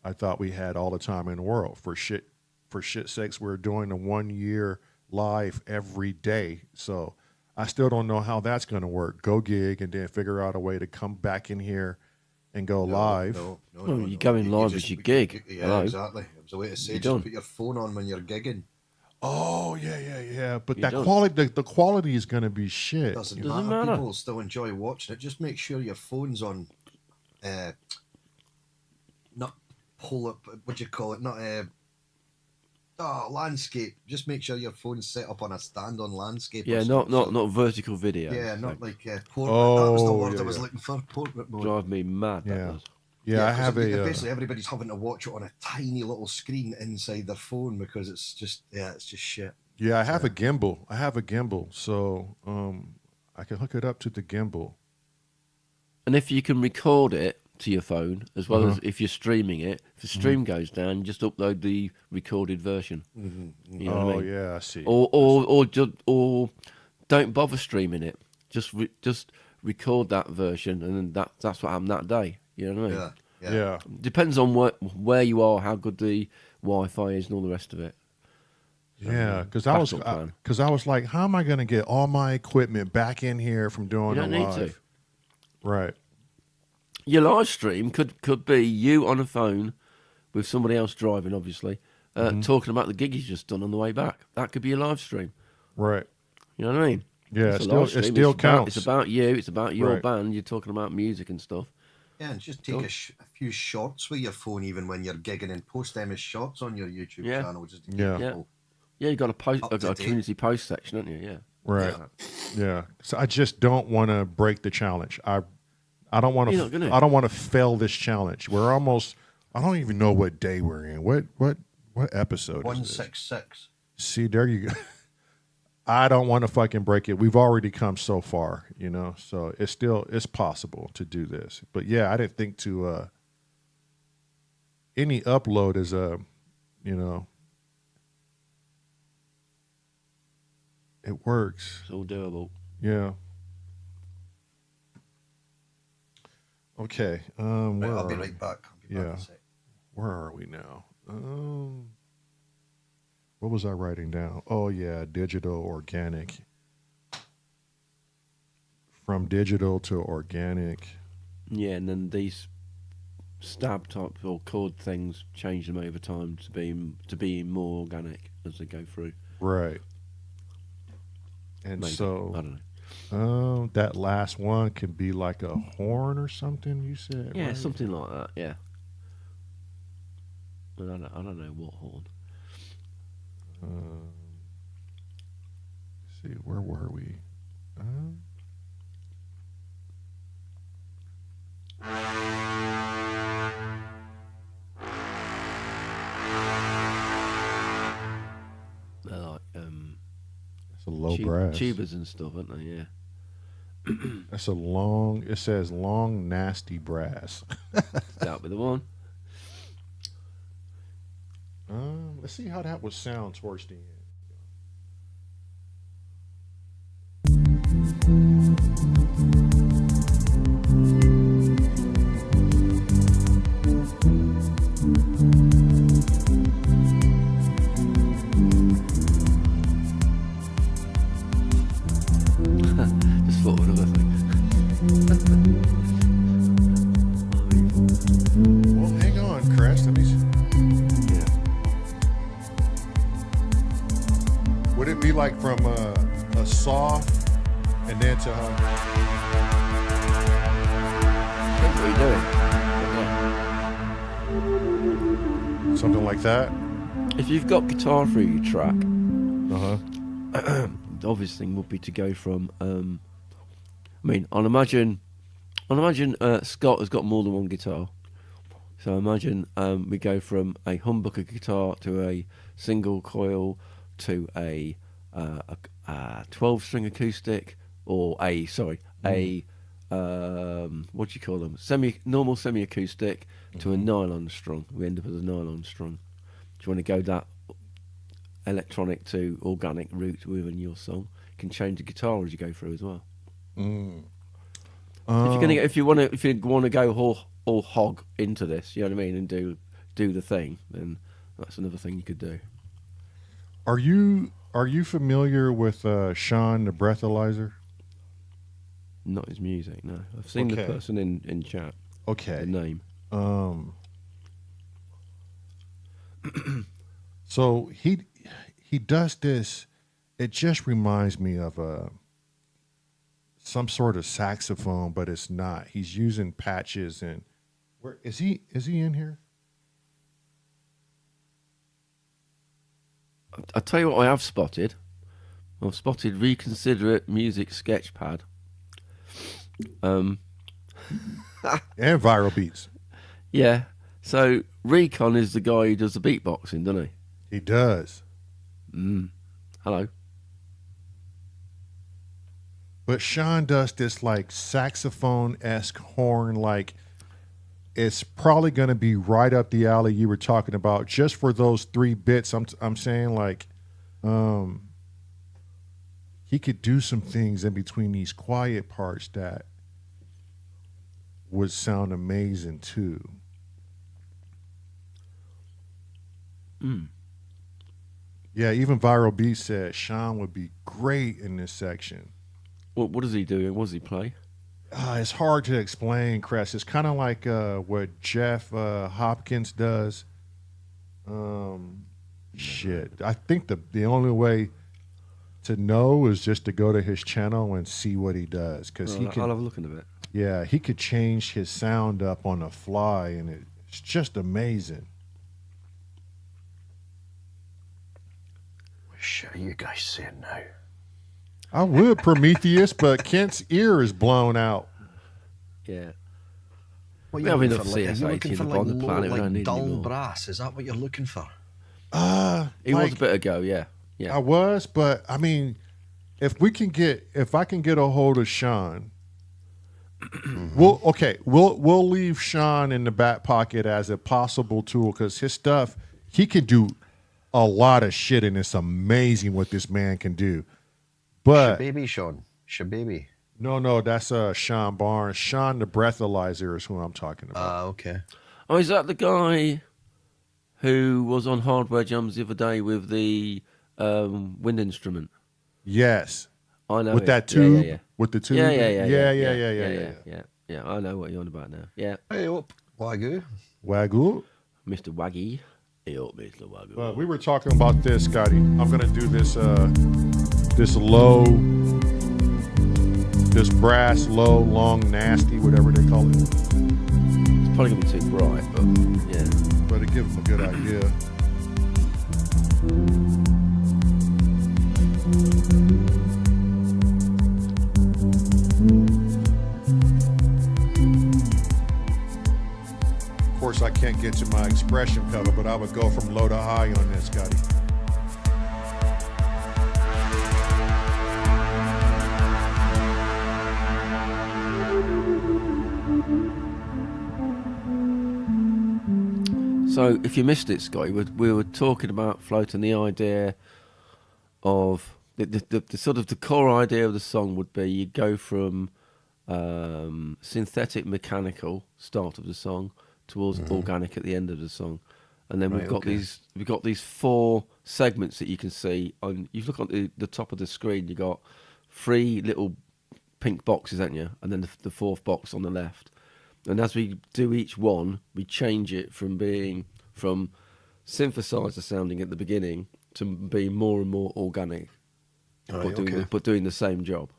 I thought we had all the time in the world. For shit's sakes, we're doing a 1 year live every day. So I still don't know how that's going to work. Go gig and then figure out a way to come back in here and go live. No, you're going live as you gig. Yeah, Hello. exactly. It was a way to say, You're just done. put your phone on when you're gigging. Oh, yeah. But You that don't. quality, the quality is going to be shit. Doesn't Doesn't matter. matter. People still enjoy watching it. Just make sure your phone's on, not pull up, what do you call it? Not landscape. Just make sure your phone's set up on a stand on landscape. Yeah, or not something. vertical video. Yeah, not like portrait. Oh, that was the word yeah, I was yeah. looking for. Portrait mode. Drive me mad. That Yeah. does. Yeah, I 'cause have basically everybody's having to watch it on a tiny little screen inside their phone because it's just shit. Yeah, I have a gimbal. So I can hook it up to the gimbal. And if you can record it to your phone, as well Uh-huh. as if you're streaming it, if the stream goes down, just upload the recorded version. You know what I mean? Yeah, I see. Or don't bother streaming it. Just record that version, and then that's what happened that day. You know what I mean? Yeah. Depends on where you are, how good the Wi-Fi is, and all the rest of it. Yeah, because backup plan. I was like, how am I going to get all my equipment back in here from doing You don't the need live? to. Right. Your live stream could be you on a phone with somebody else driving, obviously, talking about the gig you just done on the way back. That could be a live stream. Right. You know what I mean? Yeah, It's a it live still stream. counts. It's about you. It's about your Right. band. You're talking about music and stuff. Yeah, and just take a few shots with your phone even when you're gigging and post them as shots on your YouTube Yeah. channel. Just to keep Yeah. people- Yeah, you got a post, Up to a date. community post section, haven't you? Yeah. Right. Yeah. So I just don't want to break the challenge. I don't want You're not gonna. to. I don't want to fail this challenge. We're almost. I don't even know what day we're in. What episode is this? 166. See, there you go. I don't want to fucking break it. We've already come so far, you know. So it's possible to do this. But yeah, I didn't think to any upload is it works. It's all doable. Yeah. Okay. Right, I'll be right back. I'll be back in Yeah. a sec. Where are we now? What was I writing down? Oh yeah, digital organic. From digital to organic. Yeah, and then these stab type or chord things change them over time to be more organic as they go through. Right. And Maybe. so I don't know. that last one could be like a horn or something, you said? Yeah, right? something like that. Yeah. But I don't know what horn. Let's see, where were we? They're like It's a low brass. tubas and stuff, aren't they? Yeah. That's a long. It says long, nasty brass. That'll be the one. Let's see how that would sound towards the end. Just thought of another thing. Well, hang on, Chris. Let me see. Yeah. Would it be like from a soft and then to That's what you're doing. something like that? Yeah. If you've got guitar through your track, Uh huh. obvious thing would be to go from. I mean, I'll imagine Scott has got more than one guitar. So imagine we go from a humbucker guitar to a single coil to a 12-string acoustic, or what do you call them? Normal semi-acoustic to a nylon strung. We end up with a nylon strung. Do you want to go that electronic to organic route within your song? You can change the guitar as you go through as well. If you want to go all hog into this, you know what I mean, and do the thing, then that's another thing you could do. Are you familiar with Sean the Breathalyzer? Not his music, no. I've seen the person in chat. Okay. The name. So he does this. It just reminds me of some sort of saxophone, but it's not. He's using patches. And where is he in here? I'll tell you what I have spotted. I've spotted Reconsiderate Music Sketchpad. And Viral Beats. Yeah. So Recon is the guy who does the beatboxing, doesn't he? He does. Hello. But Sean does this like saxophone-esque horn, like it's probably going to be right up the alley you were talking about. Just for those 3 bits, I'm saying like, he could do some things in between these quiet parts that would sound amazing too. Yeah, even Viral B said Sean would be great in this section. What does he do? What does he play? It's hard to explain, Chris. It's kind of like what Jeff Hopkins does. Shit. I think the only way to know is just to go to his channel and see what he does. Because I'll have a look in a bit. Yeah, he could change his sound up on the fly, and it's just amazing. What shit are you guys saying now? I would, Prometheus, but Kent's ear is blown out. Yeah. What are you looking for? Are you looking for like dull brass? Is that what you're looking for? He was a bit ago, yeah. I was, but I mean, if I can get a hold of Sean, we'll leave Sean in the back pocket as a possible tool, because his stuff, he can do a lot of shit, and it's amazing what this man can do. But Shababy Sean. Shababy. No, that's Sean Barnes. Sean the Breathalyzer is who I'm talking about. Okay. Oh, is that the guy who was on Hardware Jams the other day with the wind instrument? Yes. I know. With that tube? Yeah. With the tube? Yeah, I know what you're on about now. Yeah. Hey up, Wagyu. Wagyu? Mr. Waggy. Hey up, Mr. Wagyu. We were talking about this, Scotty. I'm going to do this this low, this brass, low, long, nasty, whatever they call it. It's probably going to be too bright, but yeah. But it gives them a good idea. Of course, I can't get to my expression cover, but I would go from low to high on this, Scotty. So, if you missed it, Scotty, we were talking about floating the idea of the sort of the core idea of the song would be you go from synthetic mechanical start of the song towards organic at the end of the song, and then we've got these 4 segments that you can see on. You look at the top of the screen, you got 3 little pink boxes, haven't you? And then the 4th box on the left. And as we do each one, we change it from being from synthesizer sounding at the beginning to be more and more organic, but doing the same job.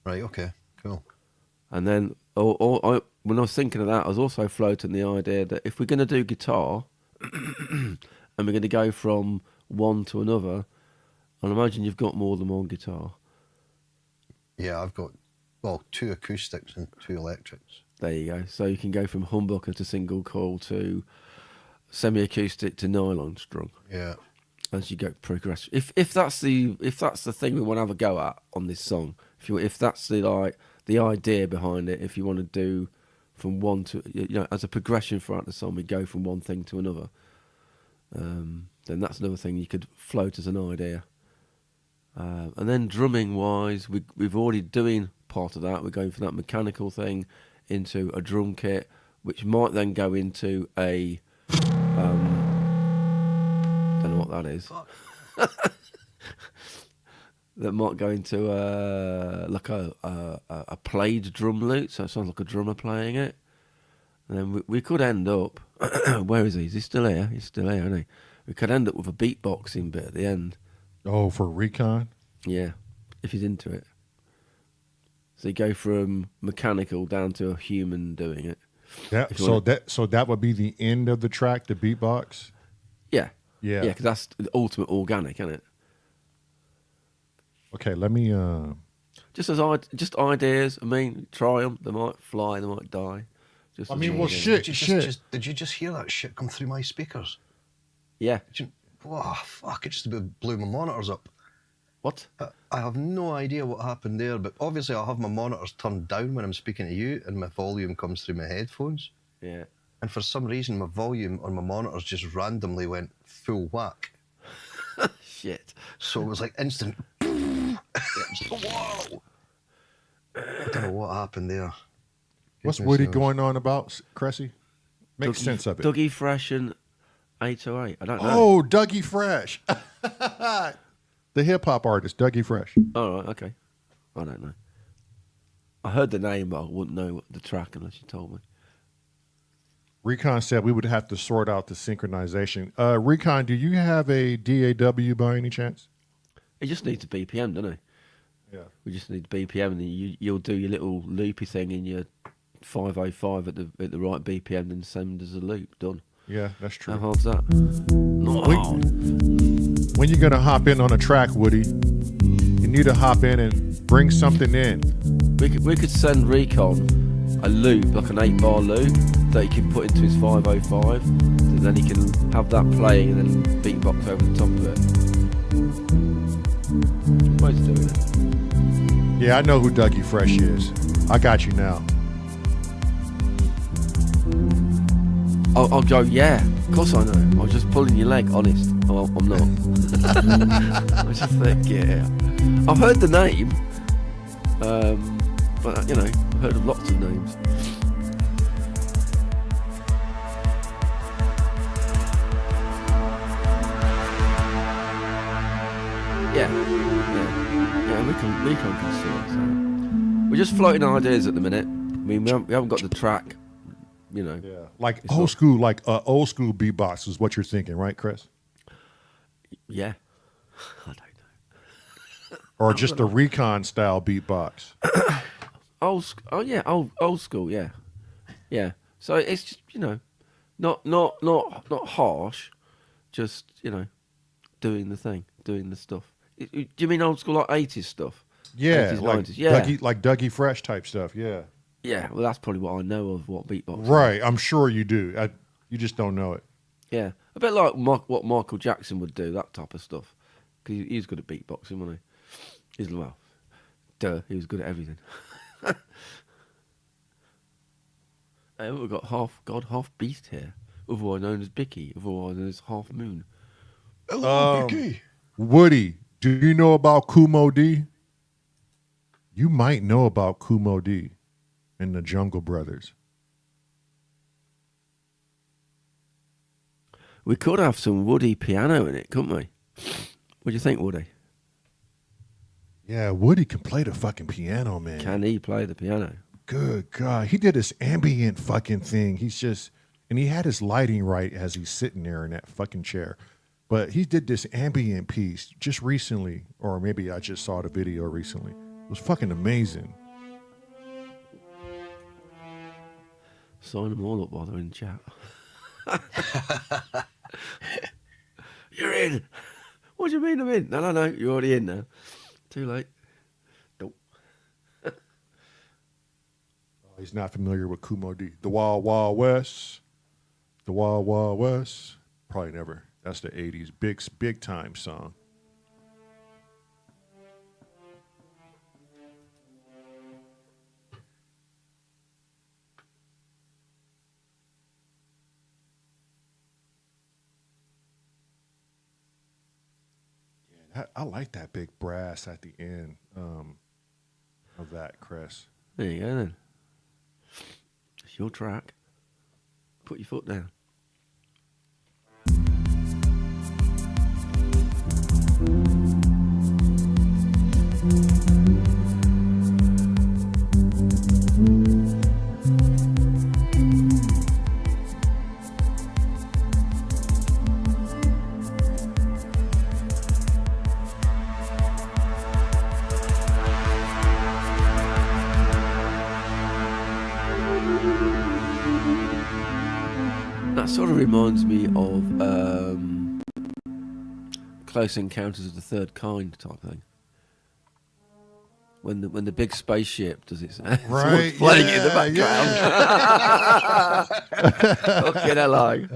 Right. Okay. Cool. And then, when I was thinking of that, I was also floating the idea that if we're going to do guitar, and we're going to go from one to another, I imagine you've got more than one guitar. Yeah, I've got, 2 acoustics and 2 electrics. There you go. So you can go from humbucker to single coil to semi-acoustic to nylon strung. Yeah. As you go progress. If that's the thing we want to have a go at on this song, if that's the idea behind it, if you want to do from one to, as a progression throughout the song, we go from one thing to another. Then that's another thing you could float as an idea. And then drumming wise, we've already doing part of that. We're going from that mechanical thing into a drum kit, which might then go into a don't know what that is. That might go into a played drum loop, so it sounds like a drummer playing it. And then we could end up where is he? Is he still here? He's still here, isn't he? We could end up with a beatboxing bit at the end. Oh, for Recon? Yeah, if he's into it. So you go from mechanical down to a human doing it. Yeah. So that would be the end of the track, the beatbox. Yeah. Yeah. Yeah, because that's the ultimate organic, isn't it? Okay, let me. Just ideas. I mean, try them. They might fly. They might die. Just I mean, well, ideas. shit. Did you just hear that shit come through my speakers? Yeah. Oh, fuck! It just about blew my monitors up. What? I have no idea what happened there, but obviously I have my monitors turned down when I'm speaking to you, and my volume comes through my headphones. Yeah. And for some reason, my volume on my monitors just randomly went full whack. Shit. So it was like instant. Whoa! I don't know what happened there. What's Goodness Woody knows. going on about, Cressy? Make sense of it. Dougie Fresh and 808. I don't know. Oh, Dougie Fresh. The hip-hop artist, Dougie Fresh. All right, okay. I don't know. I heard the name, but I wouldn't know the track unless you told me. Recon said we would have to sort out the synchronization. Recon, do you have a DAW by any chance? It just needs a BPM, doesn't it? Yeah. We just need BPM, and then you'll do your little loopy thing in your 505 at the right BPM, and send as a loop. Done. Yeah, that's true. How hard's that? Not hard. When you're gonna hop in on a track, Woody, you need to hop in and bring something in. We could send Recon a loop, like an 8-bar loop, that he can put into his 505, and then he can have that playing and then beatbox over the top of it. Ways of doing it. Yeah, I know who Dougie Fresh is. I got you now. I'll go, yeah, of course I know. I was just pulling your leg, honest. Oh, I'm not. I just think, yeah. I've heard the name, but, I've heard of lots of names. Yeah, we can see it. So. We're just floating ideas at the minute. I mean, we haven't got the track, Yeah, like old school beatbox is what you're thinking, right, Chris? Yeah, I don't know. Or just a Recon style beatbox. Old school, yeah. So it's just, not harsh, just doing the thing, doing the stuff. Do you mean old school like 80s stuff? Yeah, 80s, like 90s? Yeah. Dougie Fresh type stuff. Yeah. Yeah, well, that's probably what I know of what beatbox. Right, I'm sure you do. You just don't know it. Yeah, a bit like what Michael Jackson would do, that type of stuff. Because he's good at beatboxing, wasn't he? He was good at everything. Hey, we've got half God, half beast here. Otherwise known as Bicky, otherwise known as Half Moon. Hello, Bicky. Woody, do you know about Kumo D? You might know about Kumo D and the Jungle Brothers. We could have some Woody piano in it, couldn't we? What do you think, Woody? Yeah, Woody can play the fucking piano, man. Can he play the piano? Good God. He did this ambient fucking thing. And he had his lighting right as he's sitting there in that fucking chair. But he did this ambient piece just recently, or maybe I just saw the video recently. It was fucking amazing. Sign them all up while they're in chat. You're in. What do you mean I'm in? No, you're already in now. Too late. Nope. He's not familiar with Kumo D. The Wild Wild West. The Wild Wild West. Probably never. That's the 80s. Big time song. I like that big brass at the end of that, Chris. There you go then. It's your track. Put your foot down. That sort of reminds me of Close Encounters of the Third Kind type thing. When the big spaceship does its right, playing it in the background. Fucking hello.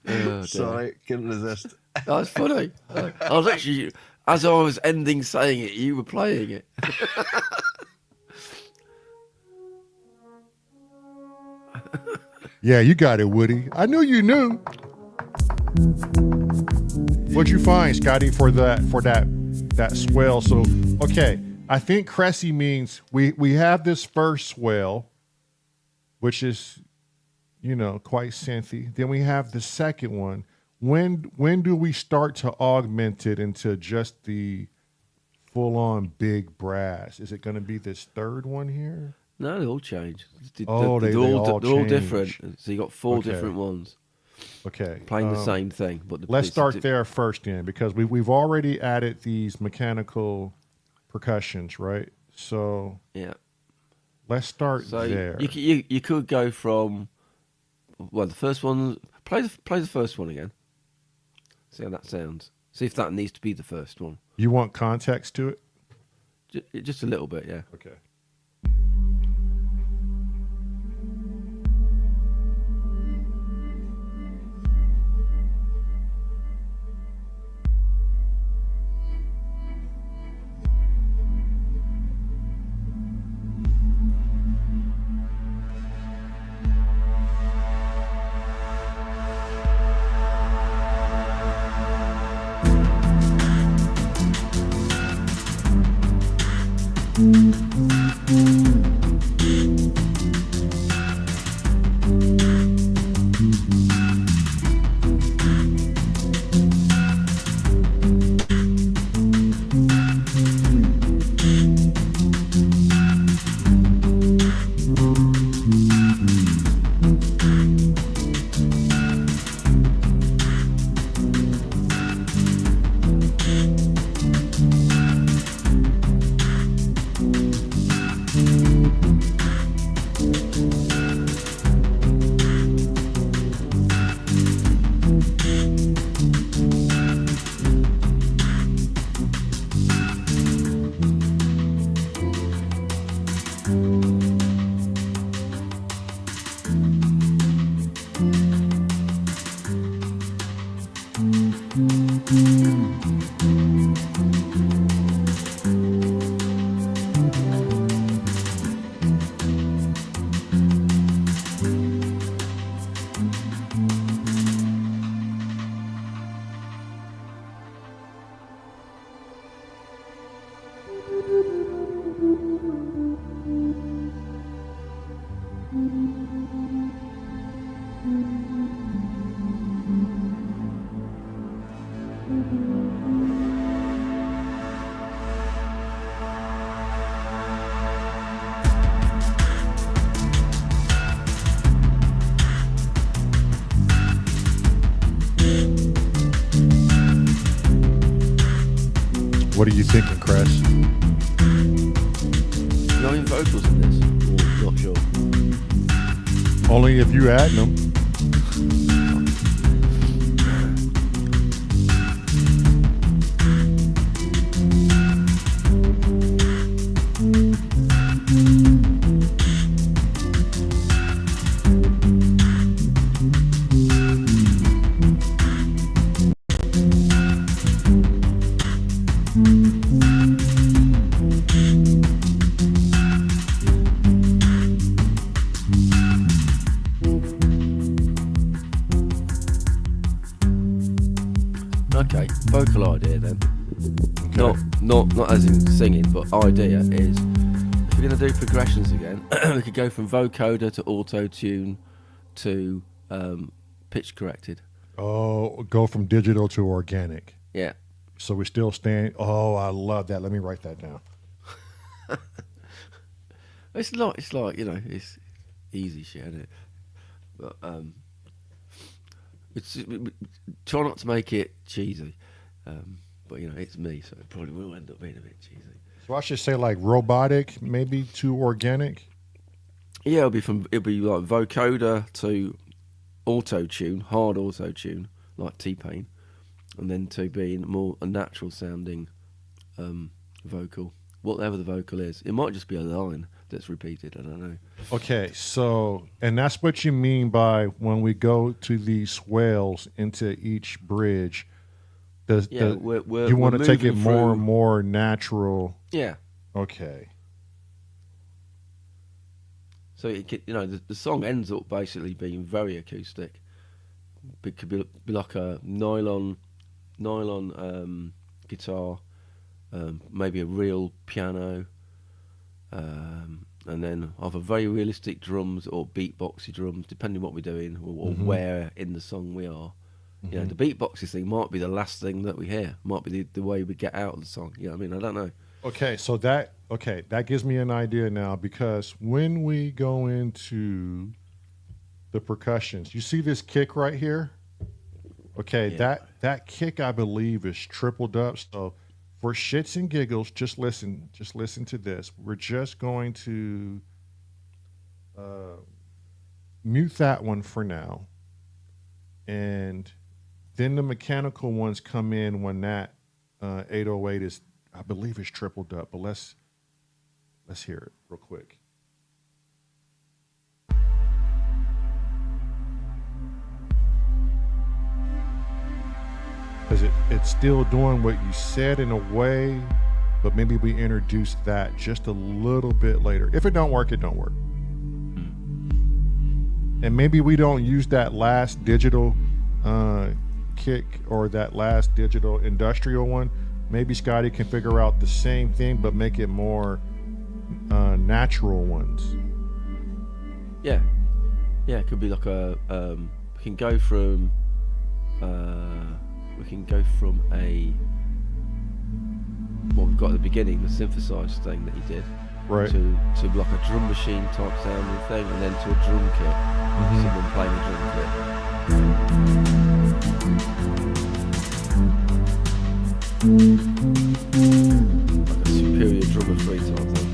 Oh, sorry, couldn't resist. That's funny. I was actually, as I was ending saying it, you were playing it. Yeah, you got it, Woody. I knew you knew. What'd you find, Scotty, for that swell? So, okay, I think Cressy means we have this first swell, which is, quite synthy. Then we have the second one. When do we start to augment it into just the full-on big brass? Is it going to be this third one here? No, they all change. They all different. So you got four different ones. Okay. Playing the same thing. But let's start there first then, because we've already added these mechanical percussions, right? So yeah. Let's start there. You could go from, well, the first one, play the first one again. See how that sounds. See if that needs to be the first one. You want context to it? Just a little bit, yeah. Okay. What are you thinking, Chris? No vocals in this? Or not sure. Only if you add them. vocal idea then. Okay. Not as in singing, but idea is if we're going to do progressions again, we could go from vocoder to auto-tune to pitch corrected. Oh, go from digital to organic. Yeah. So we still stand. Oh, I love that. Let me write that down. It's like it's easy shit, isn't it? But try not to make it cheesy. But it's me, so it probably will end up being a bit cheesy. So I should say like robotic, maybe to organic. Yeah, it'll be like vocoder to auto-tune, hard auto-tune, like T-Pain, and then to being more a natural sounding vocal, whatever the vocal is. It might just be a line that's repeated, I don't know. Okay, so, and that's what you mean by when we go to these swells into each bridge, you want to take it more and more natural. Yeah. Okay. So the song ends up basically being very acoustic. It could be like a nylon guitar, maybe a real piano, and then either very realistic drums or beatboxy drums, depending what we're doing or where in the song we are. Mm-hmm. The beatboxy thing might be the last thing that we hear. Might be the way we get out of the song. You know what I mean? I don't know. Okay, so that gives me an idea now, because when we go into the percussions, you see this kick right here? Okay, yeah. that kick I believe is tripled up. So for shits and giggles, just listen to this. We're just going to mute that one for now. And then the mechanical ones come in when that 808 is, I believe, is tripled up. But let's hear it real quick. Because it's still doing what you said in a way, but maybe we introduce that just a little bit later. If it don't work, it don't work. And maybe we don't use that last digital kick or that last digital industrial one. Maybe Scotty can figure out the same thing, but make it more natural ones. Yeah, it could be like we can go from what we've got at the beginning, the synthesized thing that he did, right, to like a drum machine type sounding thing, and then to a drum kit, someone playing a drum kit. Like a superior drummer free type thing.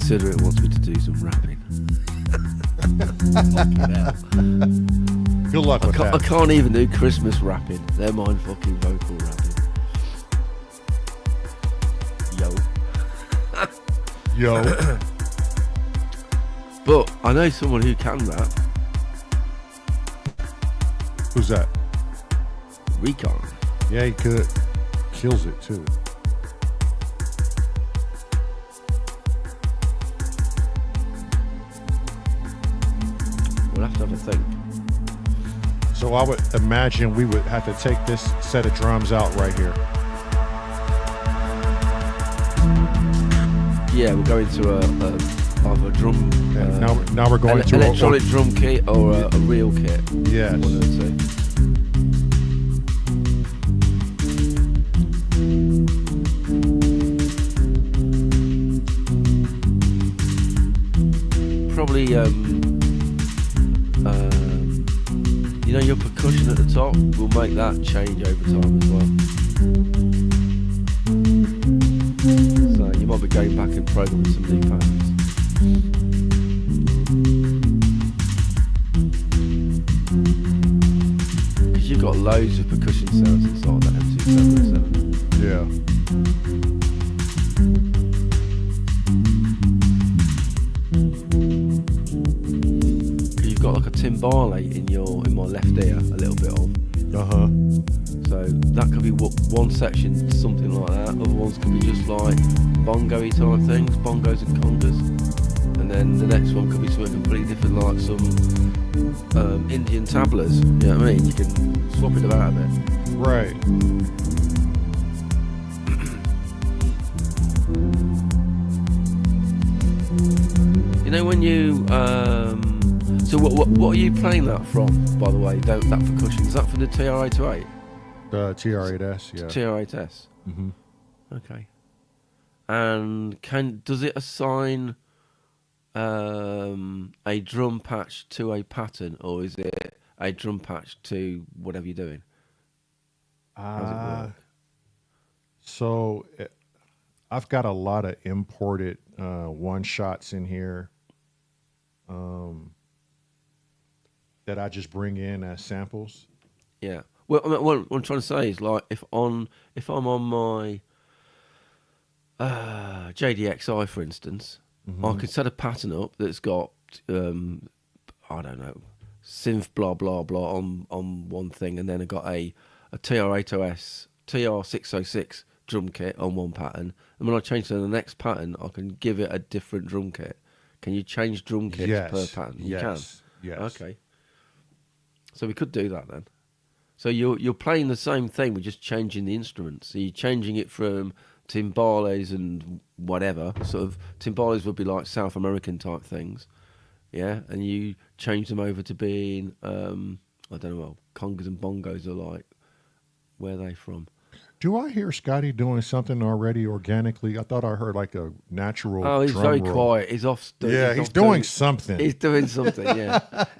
consider it wants me to do some rapping. Fucking hell. Good luck with that. I can't even do Christmas rapping. They're mine fucking vocal rapping. Yo. But I know someone who can rap. Who's that? Recon. Yeah, he could. Kills it too. We'll have to have a think. So I would imagine we would have to take this set of drums out right here. Yeah, we'll go into either a drum. Now we're going to electronic drum kit or a real kit. Yes. One of the two. Probably, you know, your percussion at the top, we'll make that change over time as well. So you might be going back and programming some new patterns. Because you've got loads of percussion sounds inside that M2707. Yeah. You've got like a timbale in my left ear, a little bit of. So that could be one section, something like that. Other ones could be just like bongo-y type things, bongos and congas. And then the next one could be something completely different, like some Indian tablas. You know what I mean? You can swap it about a bit. Right. You know when you so what are you playing that from, by the way? That percussion, is that from the TR-808? The TR-8S, yeah. TR-8S. Mm-hmm. Okay. And does it assign a drum patch to a pattern, or is it a drum patch to whatever you're doing? How does it work? So I've got a lot of imported one-shots in here that I just bring in as samples. Yeah. Well, I mean, what I'm trying to say is, like, if I'm on my JDXI, for instance, I could set a pattern up that's got I don't know, synth blah blah blah on one thing, and then I got a TR-808 TR-606 drum kit on one pattern, and when I change to the next pattern, I can give it a different drum kit. Can you change drum kits per pattern? You can. Yes. Okay. So we could do that then. So you're playing the same thing, we're just changing the instruments. So you're changing it from timbales and whatever, sort of timbales would be like South American type things, yeah, and you change them over to being I don't know, well, congas and bongos are like, where are they from? Do I hear Scotty doing something already organically? I thought I heard like a natural. Oh, he's drum very roll. quiet. He's off. He's doing something. He's doing something. Yeah.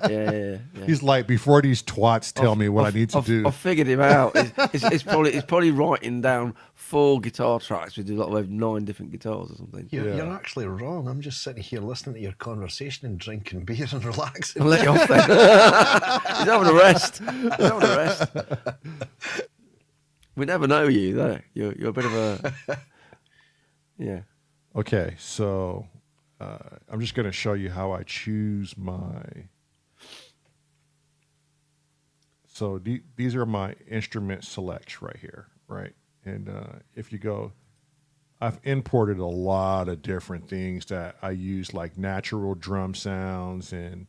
Yeah. He's like, before these twats tell me what I need to do. I figured him out. It's probably writing down 4 guitar tracks with a lot of 9 different guitars or something. You're actually wrong. I'm just sitting here listening to your conversation and drinking beer and relaxing. I'll let you off then. He's having a rest. We never know you, though. You're a bit of a... Yeah. Okay, so I'm just going to show you how I choose my... So these are my instrument selects right here, right? And if you go... I've imported a lot of different things that I use, like natural drum sounds and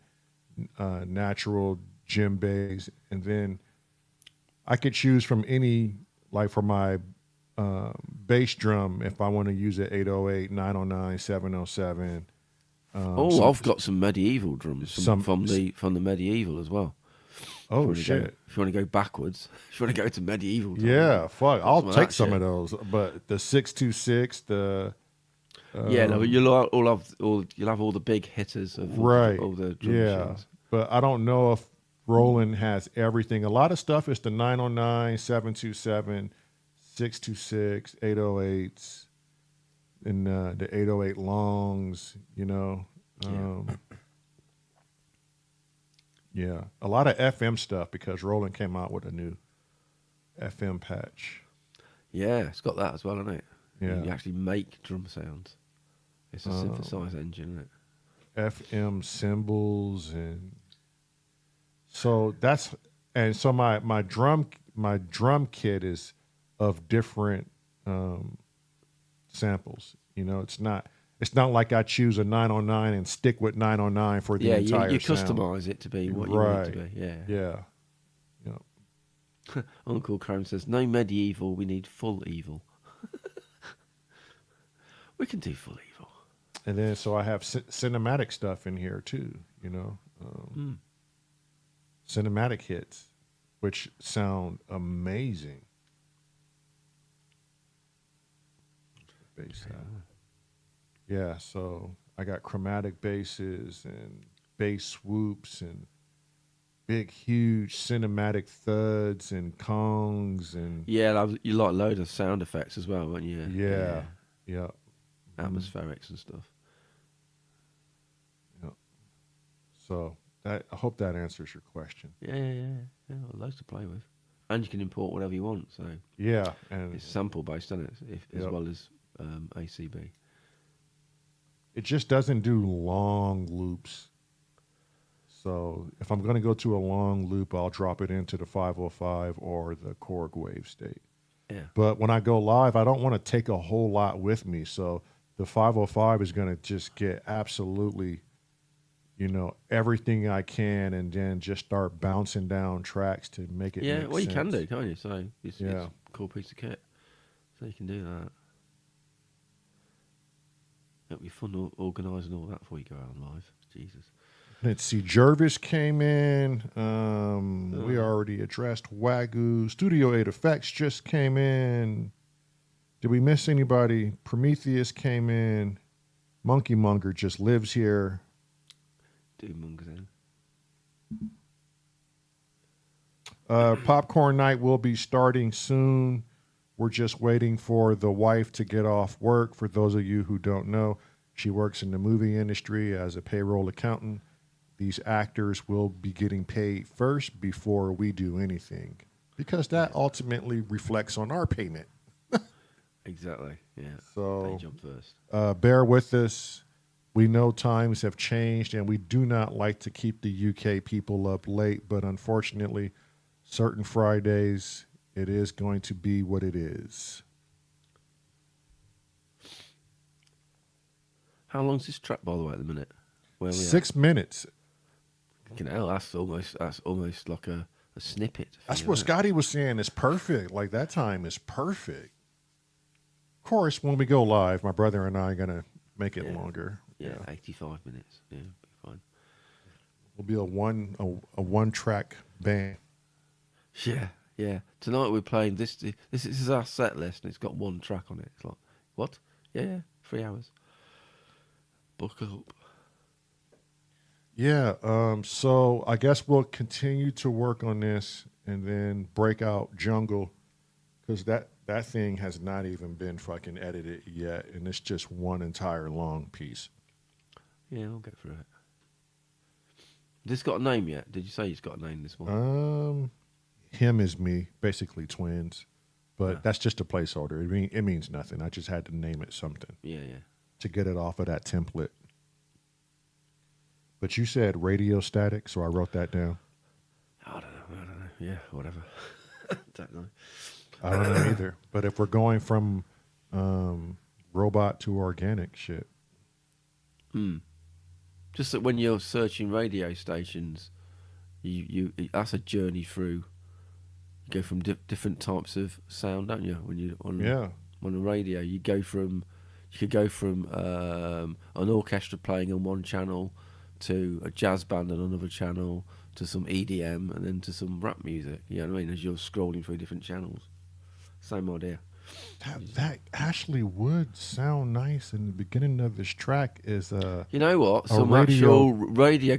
natural djembes. And then I could choose from any... Like for my bass drum, if I want to use it 808, 909, 707. I've got some medieval drums from the medieval as well. Oh, shit. If you want to go backwards, if you want to go to medieval drums. Yeah, fuck. I'll take some of those. But the 626, the... yeah, no, but you'll have all the big hitters of all the drum machines. But I don't know if Roland has everything. A lot of stuff is the 909, 727, 626, 808s. and the 808 longs, you know. Yeah, a lot of FM stuff because Roland came out with a new FM patch. Yeah, it's got that as well, isn't it? Yeah. You actually make drum sounds. It's a synthesizer engine, isn't it? FM cymbals and so my drum kit is of different samples. You know, it's not like I choose a 909 and stick with 909 for the entire you sound. customize it to be what you want it to be. Yeah. Uncle Chrome says, no medieval, we need full evil. We can do full evil. And then so I have cinematic stuff in here too, you know. Cinematic hits, which sound amazing. Bass sound. Yeah, so I got chromatic basses and bass swoops and big, huge cinematic thuds and congs and you like a load of sound effects as well, weren't you? Yeah. Atmospherics and stuff. Yeah. So I hope that answers your question. Yeah. Loads to play with, and you can import whatever you want. So yeah, and it's sample based, isn't it? As well as ACB. It just doesn't do long loops. So if I'm going to go to a long loop, I'll drop it into the 505 or the Korg wave state. Yeah. But when I go live, I don't want to take a whole lot with me. So the 505 is going to just get absolutely, you know, everything I can and then just start bouncing down tracks to make it make sense. You can do, can't you? So it's a cool piece of kit. So you can do that. It'll be fun organising all that before you go out on live. Jesus. Let's see. Jervis came in. We already addressed Wagyu. Studio 8 Effects just came in. Did we miss anybody? Prometheus came in. Monkey Monger just lives here. Dude, Monger's in. Popcorn Night will be starting soon. We're just waiting for the wife to get off work. For those of you who don't know, she works in the movie industry as a payroll accountant. These actors will be getting paid first before we do anything because that ultimately reflects on our payment. Exactly, yeah. So they jump first. Bear with us. We know times have changed and we do not like to keep the UK people up late, but unfortunately, certain Fridays, it is going to be what it is. How long's this track, by the way, at the minute? Where 6 minutes. Fucking hell, that's almost like a snippet. That's what Scotty was saying. It's perfect. Like that time is perfect. Of course, when we go live, my brother and I are gonna make it longer. Yeah, 85 minutes. Yeah, be fine. We'll be a one track band. Yeah. Tonight we're playing this. This is our set list, and it's got one track on it. It's like, what? Yeah, 3 hours. Buckle up. Yeah. So I guess we'll continue to work on this and then break out Jungle because that thing has not even been fucking edited yet, and it's just one entire long piece. Yeah, I'll get through it. This got a name yet? Did you say he's got a name this one? Him is me, basically twins, but that's just a placeholder. It means nothing. I just had to name it something. Yeah. To get it off of that template. But you said radio static, so I wrote that down. I don't know. Yeah, whatever. Don't know. I don't know either. But if we're going from robot to organic shit. Just that when you're searching radio stations, you that's a journey through. You go from different types of sound, don't you? When you on the radio, you could go from an orchestra playing on one channel to a jazz band on another channel to some EDM and then to some rap music. You know what I mean? As you're scrolling through different channels. Same idea. That actually would sound nice in the beginning of this track is you know what? Some radio, actual radio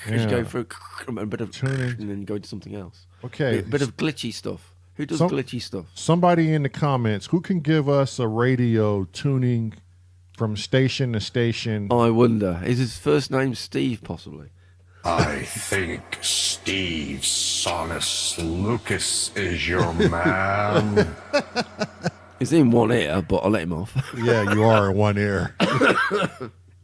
as you go through a bit of tuning and then you go to something else. Okay. Bit of glitchy stuff. Who does glitchy stuff? Somebody in the comments, who can give us a radio tuning from station to station? I wonder. Is his first name Steve, possibly? I think Steve Sonus Lucas is your man. He's in one ear, but I'll let him off. Yeah, you are in one ear.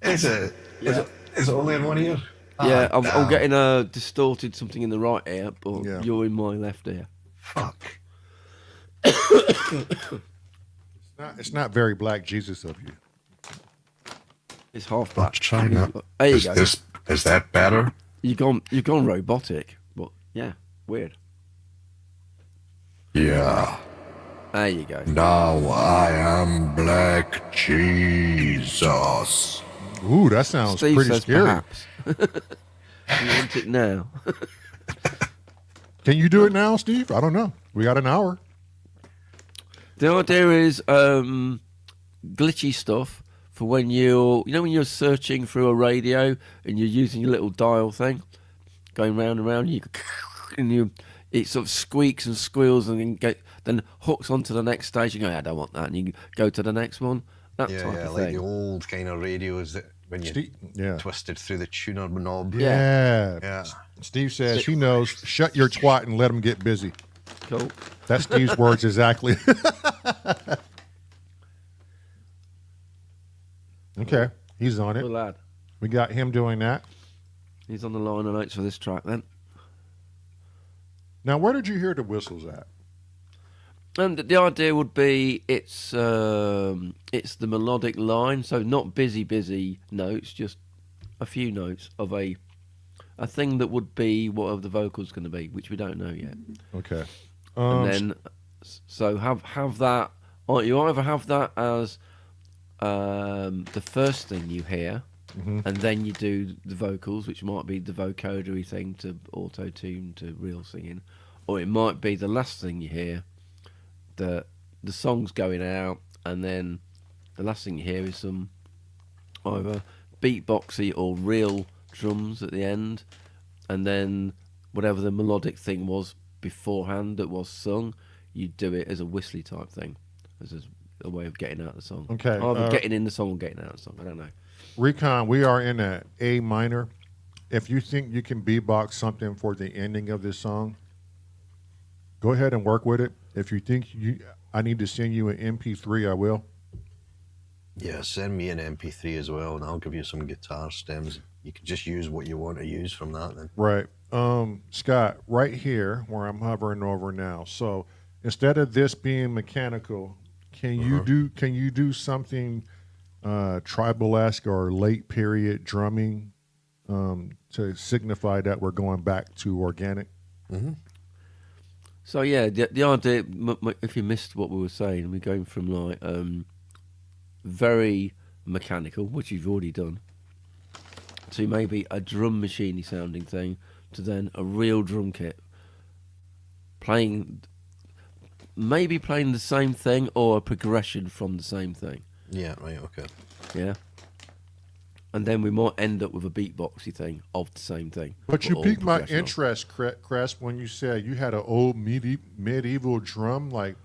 Is it? Yeah. Is it only in one ear? Yeah, I'm getting a distorted something in the right ear, but you're in my left ear. Fuck. It's not very Black Jesus of you. It's half black. Try that. There you go. Is that better? You've gone robotic, but yeah, weird. Yeah. There you go. Now I am Black Jesus. Ooh, that sounds Steve pretty says scary. perhaps. You want it now? Can you do it now, Steve? I don't know. We got an hour. The idea is glitchy stuff for when when you're searching through a radio and you're using your little dial thing, going round and round, it sort of squeaks and squeals and then hooks onto the next stage. You go, I don't want that, and you go to the next one. That type of like thing. the old kind of radios that when you twisted through the tuner knob. Yeah. Steve says he knows. Shut your twat and let him get busy. Cool. That's Steve's words exactly. Okay, he's on it. Good lad. We got him doing that. He's on the line of notes for this track then. Now, where did you hear the whistles at? And the idea would be it's the melodic line, so not busy notes, just a few notes of a thing that would be whatever the vocal's going to be, which we don't know yet. Okay. And then, so have that. Or you either have that as the first thing you hear, and then you do the vocals, which might be the vocodery thing to auto-tune to real singing, or it might be the last thing you hear, the song's going out, and then the last thing you hear is some either beatboxy or real drums at the end, and then whatever the melodic thing was beforehand that was sung, you do it as a whistly type thing, as a way of getting out the song. Okay. Either getting in the song or getting out of the song. I don't know. Recon, we are in a A minor. If you think you can beatbox something for the ending of this song, go ahead and work with it. If you think I need to send you an MP3, I will. Yeah, send me an MP3 as well, and I'll give you some guitar stems. You can just use what you want to use from that then. Right. Scott, right here where I'm hovering over now. So instead of this being mechanical, can you do something tribal-esque or late period drumming to signify that we're going back to organic? Mm-hmm. So yeah, the idea, if you missed what we were saying, we're going from like very mechanical, which you've already done, to maybe a drum machiney sounding thing, to then a real drum kit playing the same thing or a progression from the same thing. Yeah, right, okay. Yeah. And then we might end up with a beatboxy thing of the same thing. But you piqued my interest, Crest, when you said you had an old medieval drum. Like,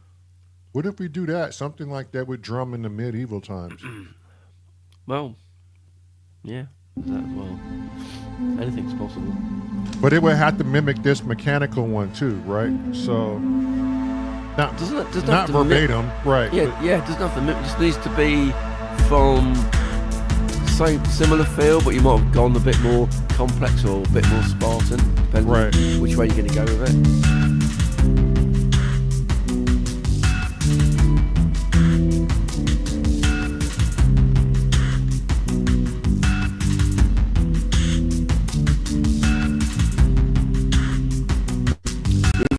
what if we do that? Something like that with drum in the medieval times. Well, yeah. Anything's possible. But it would have to mimic this mechanical one too, right? So, not verbatim, right? Yeah, it doesn't have to mimic. It just needs to be from similar feel, but you might have gone a bit more complex or a bit more Spartan, depending on which way you're going to go with it.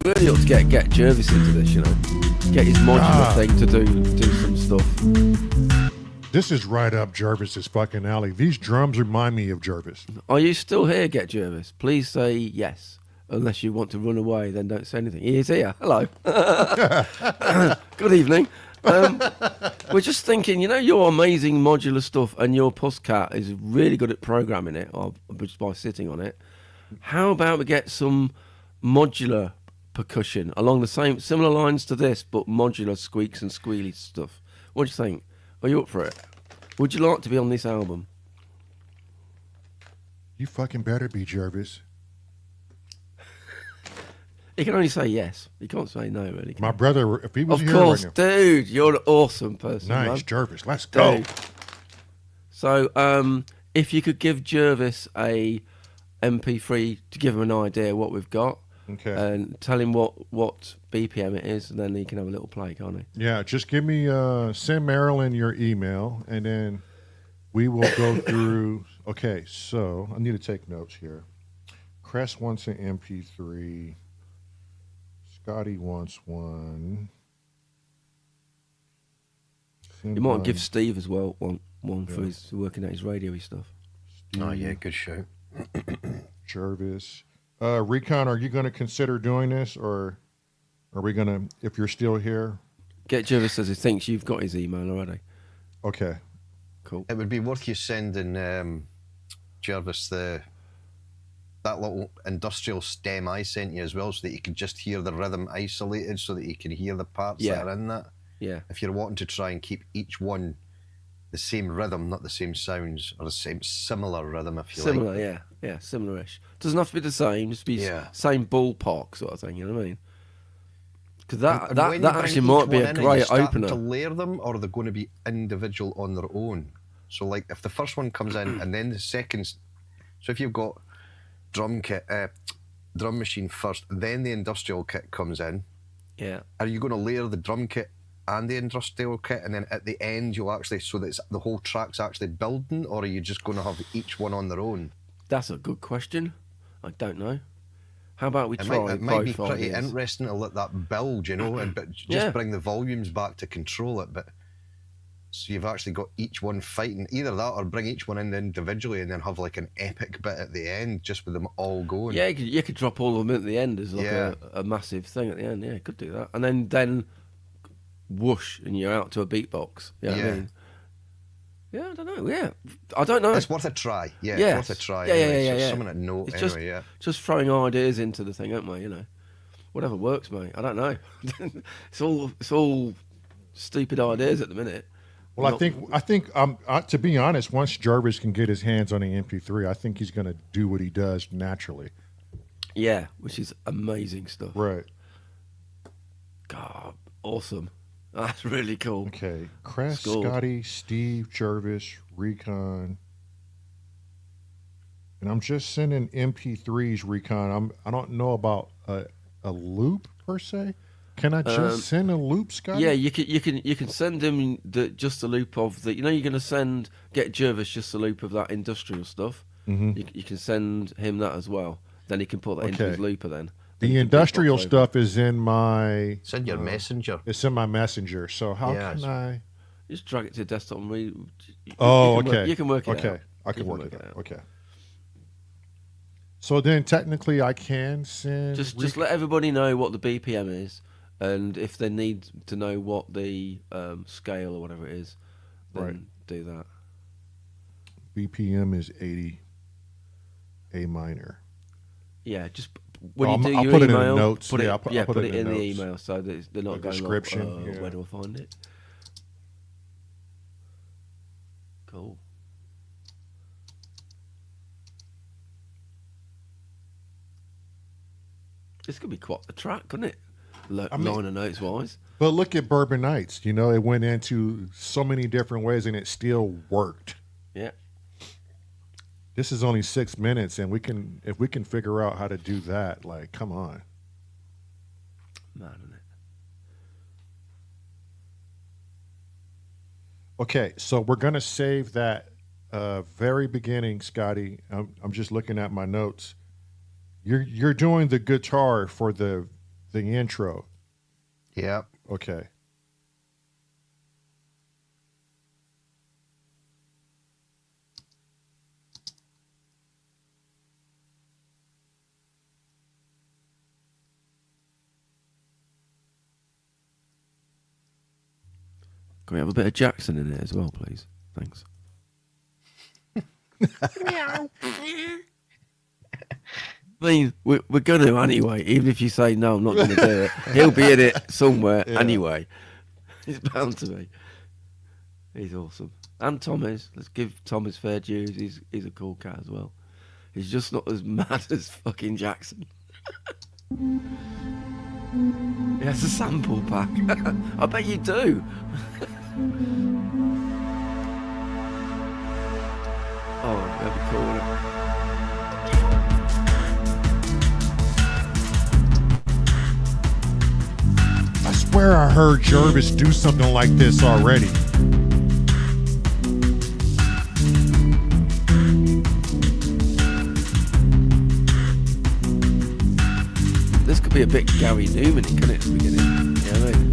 We really ought to get Jervis into this, get his modular thing to do some stuff. This is right up Jervis's fucking alley. These drums remind me of Jervis. Are you still here, Get Jervis? Please say yes. Unless you want to run away, then don't say anything. He is here. Hello. Good evening. We're just thinking, your amazing modular stuff, and your Puscat is really good at programming it, or just by sitting on it. How about we get some modular percussion along the same similar lines to this, but modular squeaks and squealy stuff. What do you think? Are you up for it? Would you like to be on this album? You fucking better be, Jervis. He can only say yes. He can't say no, really. My brother, if he was of here course, right now. dude, you're an awesome person. Nice, man. Jervis. Let's go. Dude. So, if you could give Jervis a MP3 to give him an idea what we've got, Okay. and tell him what BPM it is, and then he can have a little play, can't he? Yeah, just give me, send Marilyn your email, and then we will go through. Okay, so I need to take notes here. Crest wants an MP3. Scotty wants one. You might give Steve as well one for his working out his radio-y stuff. Oh, yeah, good show. Jervis. Recon, are you going to consider doing this, or are we going to, if you're still here? Get Jervis says he thinks you've got his email already. Okay. Cool. It would be worth you sending Jervis that little industrial stem I sent you as well, so that you could just hear the rhythm isolated, so that you can hear the parts that are in that. Yeah. If you're wanting to try and keep each one the same rhythm, not the same sounds, or the same similar rhythm, if you Similar, like. yeah, similar-ish. Doesn't have to be the same, just be same ballpark sort of thing, you know what I mean? Because that actually might be a great opener. To layer them, or are they going to be individual on their own? So, like, if the first one comes in and then the second, so if you've got drum machine first, then the industrial kit comes in. Yeah. Are you going to layer the drum kit and the industrial kit, and then at the end you'll actually, so that the whole track's actually building, or are you just going to have each one on their own? That's a good question. I don't know. How about we try It might be both pretty ideas? interesting to let that build, you know, but just bring the volumes back to control it. But so you've actually got each one fighting, either that or bring each one in individually and then have like an epic bit at the end, just with them all going. Yeah, you could drop all of them at the end as like a massive thing at the end. Yeah, you could do that, and then whoosh, and you're out to a beatbox. You know what I mean? Yeah, I don't know. Yeah, I don't know. It's worth a try. Yeah, Yes. it's worth a try. Yeah, anyway. yeah, So yeah. Something at note It's anyway. just throwing ideas into the thing, aren't we? You know, whatever works, mate. I don't know. it's all stupid ideas at the minute. Well, I think to be honest, once Jervis can get his hands on the MP3, I think he's going to do what he does naturally. Yeah, which is amazing stuff. Right. God, awesome. That's really cool. Okay. Crest, Scored. Scotty, Steve, Jervis, Recon. And I'm just sending MP3s, Recon. I don't know about a loop per se. Can I just send a loop, Scotty? Yeah, you can send him just a loop of the. You know, you're gonna get Jervis just a loop of that industrial stuff. Mm-hmm. You can send him that as well. Then he can put that into his looper. Then the industrial stuff is in my. It's in your messenger. It's in my messenger. So how can I? Just drag it to your desktop and read. Okay. You can work it out. Okay, I can work it out. Okay. So then, technically, I can send. Just let everybody know what the BPM is, and if they need to know what the scale or whatever it is, then do that. BPM is 80, A minor. Yeah, just when you do I'll your put it email, in the notes. put it, I'll put it in the notes. email so that they're not going description. like, where do I find it? Cool. This could be quite a track, couldn't it? Liner notes wise. But look at Bourbon Nights. You know, it went into so many different ways, and it still worked. Yeah. This is only 6 minutes, and if we can figure out how to do that, like, come on. Man, isn't it? Okay, so we're gonna save that very beginning, Scotty. I'm just looking at my notes. You're doing the guitar for the intro. Yeah. Okay. Can we have a bit of Jackson in it as well, please? Thanks. I mean, we're going to anyway. Even if you say no, I'm not going to do it. He'll be in it somewhere anyway. He's bound to be. He's awesome. And Tom is. Let's give Tom his fair dues. He's a cool cat as well. He's just not as mad as fucking Jackson. He has a sample pack. I bet you do. Oh, that'd be cool, wouldn't it? I swear I heard Jervis do something like this already. This could be a bit Gary Newman, couldn't it, at the beginning? You know what I mean?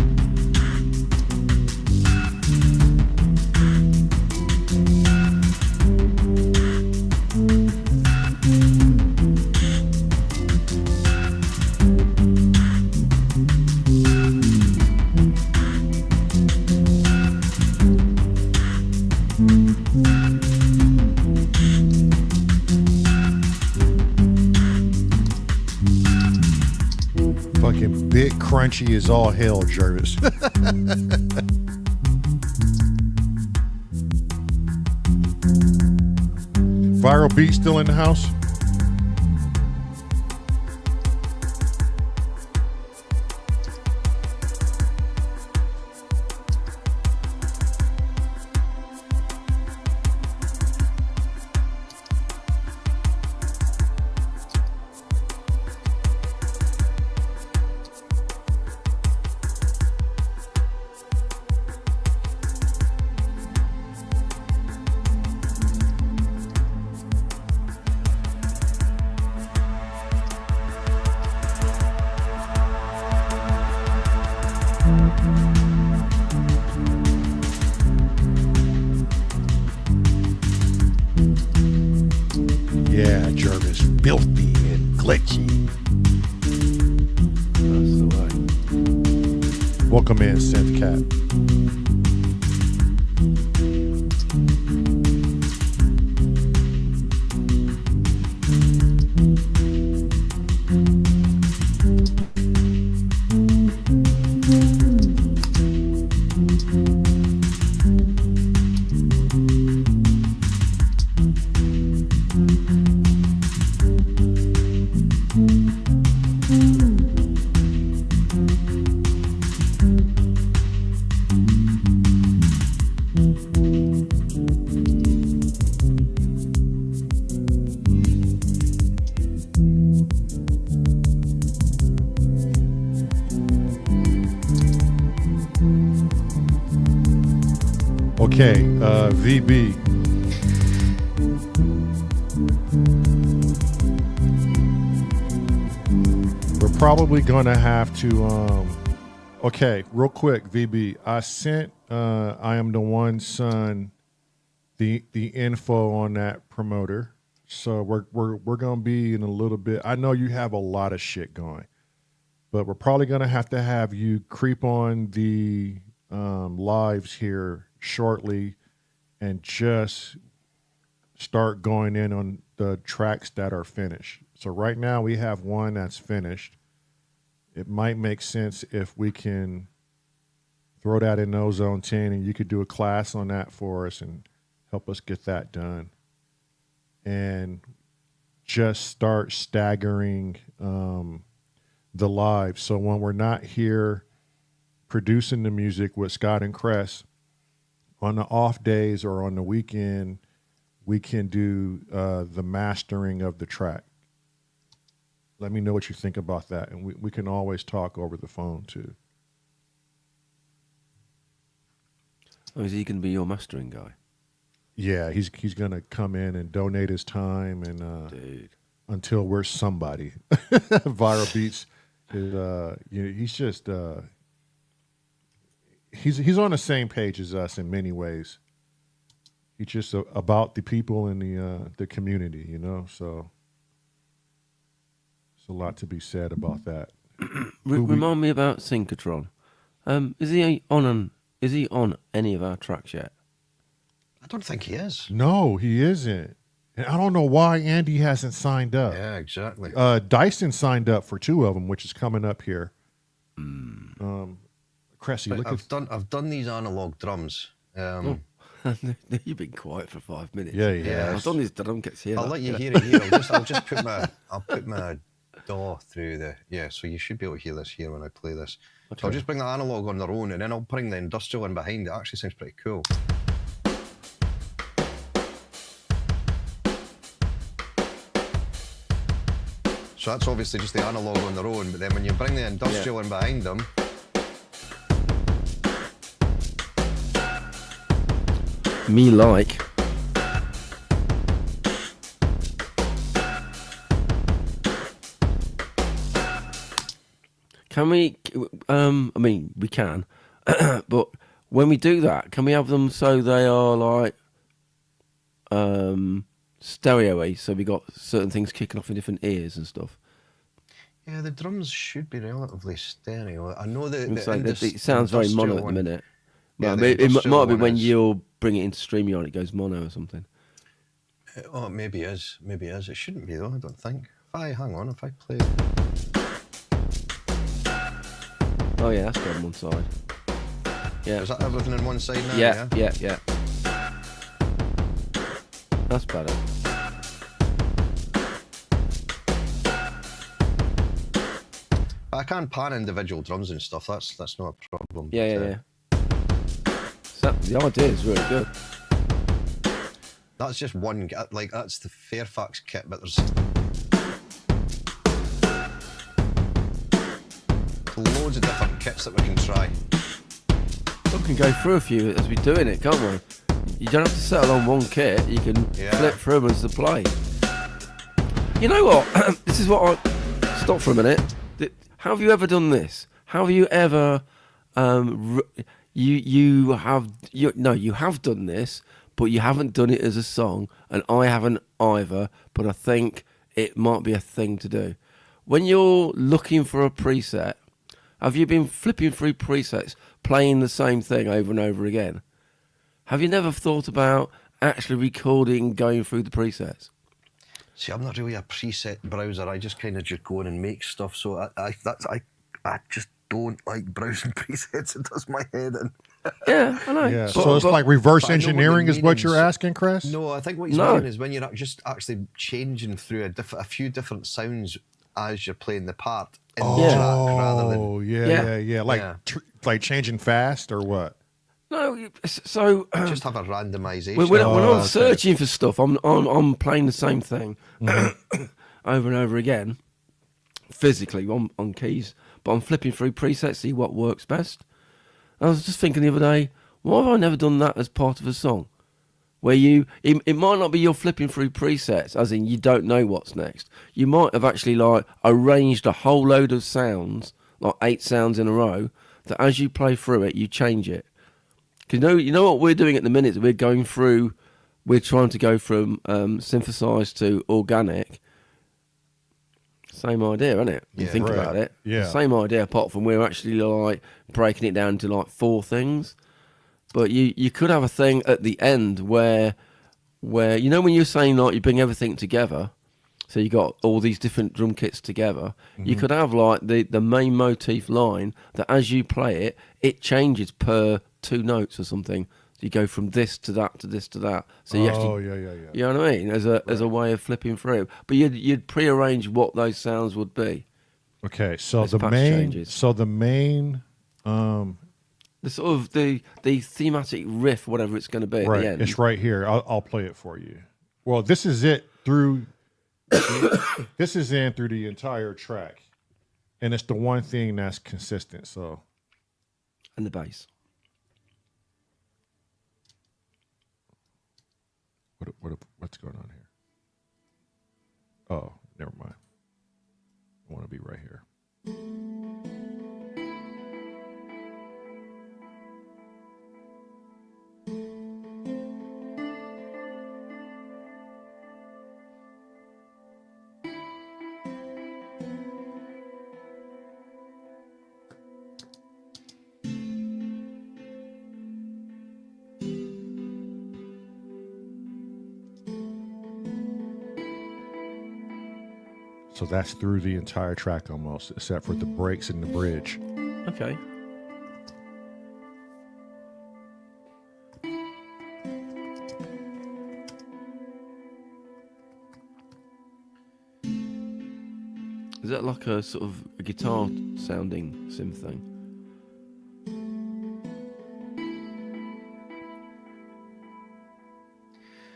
Fucking big crunchy as all hell, Jervis. Viral Beat still in the house? Yeah, Jervis, filthy and glitchy. That's the way. Welcome in, Synth Cat. Okay, VB. We're probably gonna have to. Okay, real quick, VB. I sent I Am the One Son the info on that promoter. So we're gonna be in a little bit. I know you have a lot of shit going, but we're probably gonna have you creep on the lives here shortly and just start going in on the tracks that are finished. So right now we have one that's finished. It might make sense if we can throw that in Ozone 10 and you could do a class on that for us and help us get that done. And just start staggering the live. So when we're not here producing the music with Scott and Cress, on the off days or on the weekend, we can do the mastering of the track. Let me know what you think about that. And we can always talk over the phone too. Oh, is he going to be your mastering guy? Yeah, he's going to come in and donate his time and Dude. Until we're somebody. Viral Beats is he's just he's on the same page as us in many ways. He's just about the people in the community, you know. So there's a lot to be said about that. Remind me about Synchrotron. Is he on any of our tracks yet? I don't think he is. No, he isn't. And I don't know why Andy hasn't signed up. Yeah, exactly. Dyson signed up for 2 of them, which is coming up here. Cressy, But look I've done these analog drums. You've been quiet for 5 minutes. Yeah. I've done these drum kits here. I'll let you hear it here. I'll just put my DAW through the so you should be able to hear this here when I play this. Okay. So I'll just bring the analog on their own, and then I'll bring the industrial in behind. It actually sounds pretty cool. So that's obviously just the analog on their own, but then when you bring the industrial in behind them, Me like. Can we? I mean, we can, but when we do that, can we have them so they are like stereo-y? So we got certain things kicking off in different ears and stuff. yeah, the drums should be relatively stereo. I know that It sounds very mono at the minute. Yeah, Well, the it industrial might be one when is- you'll bring it into Streamyard, it goes mono or something. Oh, maybe it is. Maybe it is. It shouldn't be though. I don't think. Hang on. If I play. Oh yeah, that's got on one side. Yeah. Is that everything on one side now? Yeah. That's better. I can pan individual drums and stuff. That's not a problem. Yeah. So the idea is really good. That's just one. Like that's the Fairfax kit, but there's loads of different kits that we can try. We can go through a few as we're doing it, can't we? You don't have to settle on one kit. You can flip through them as the play. You know what? This is what I... Stop for a minute. How have you ever done this? How have you ever... You have done this, but you haven't done it as a song, and I haven't either, but I think it might be a thing to do. When you're looking for a preset, have you been flipping through presets, playing the same thing over and over again? Have you never thought about actually recording, going through the presets? See, I'm not really a preset browser. I just kind of just go in and make stuff. So I just don't like browsing presets. It does my head in. Yeah, I know. Yeah, so it's like reverse engineering is what you're asking, Chris? No, I think what he's meaning is when you're just actually changing through a few different sounds as you're playing the part in the track rather than... Like changing fast or what? No, so just have a randomization. when I'm searching for stuff, I'm playing the same thing over and over again, physically on keys. But I'm flipping through presets, see what works best. I was just thinking the other day, why have I never done that as part of a song? Where it might not be you're flipping through presets, as in you don't know what's next. You might have actually like arranged a whole load of sounds, like 8 sounds in a row, that as you play through it, you change it. Because you know what we're doing at the minute? We're trying to go from synthesized to organic. Same idea, isn't it? You think about it. Yeah. Same idea, apart from we're actually like breaking it down into like 4 things. But you could have a thing at the end where you know when you're saying like you bring everything together, so you got all these different drum kits together. You could have like the main motif line that as you play it changes per 2 notes or something. So you go from this to that to this to that. So you actually, you know what I mean? As a way of flipping through. But you'd prearrange what those sounds would be. Okay, so As the patch main, changes. The sort of the thematic riff, whatever it's going to be at the end. It's right here. I'll play it for you. Well, this is it through. This is in through the entire track, and it's the one thing that's consistent. So, And the bass. what's going on here? Oh, never mind. I want to be right here. So that's through the entire track almost, except for the breaks and the bridge. Okay. Is that like a sort of a guitar sounding synth thing?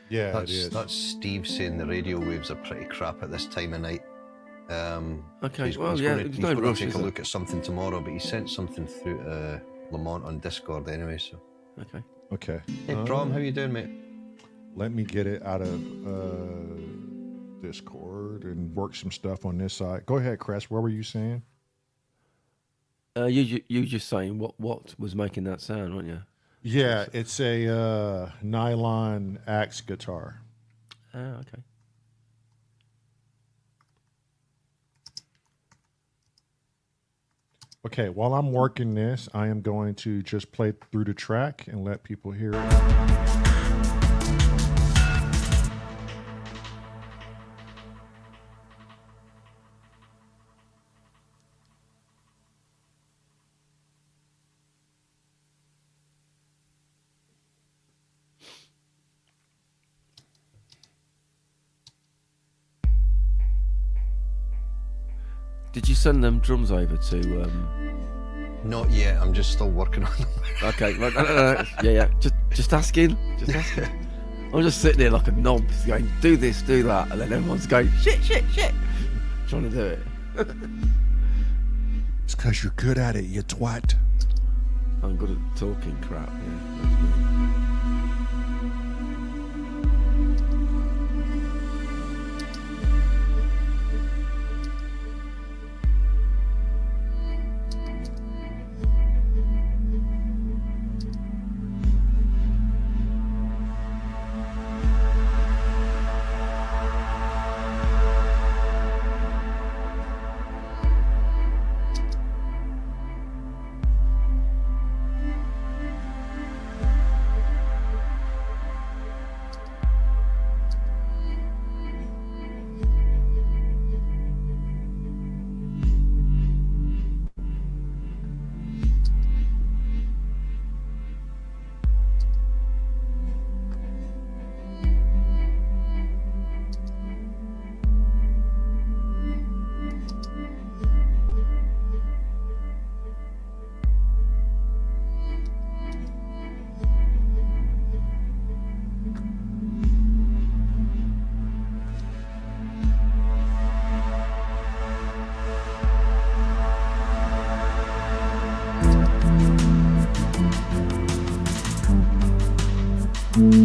Yeah, That's, it is. that's Steve saying the radio waves are pretty crap at this time of night. Okay, he's, well, he's yeah, gonna, there's he's no gonna rush, take is a there? look at something tomorrow, but he sent something through to Lamont on Discord anyway. So, Okay. Okay. hey, Prom, how you doing, mate? Let me get it out of Discord and work some stuff on this side. Go ahead, Crest. What were you saying? You just saying what was making that sound, weren't you? Yeah, it's a nylon axe guitar. Ah, okay. Okay, while I'm working this, I am going to just play through the track and let people hear it. Did you send them drums over to? Not yet. I'm just still working on them. Okay, right, no. Yeah. Just asking. Just asking. I'm just sitting there like a knob, going, do this, do that, and then everyone's going, shit, trying to do it. It's because you're good at it, you twat. I'm good at talking crap. Yeah, that's me.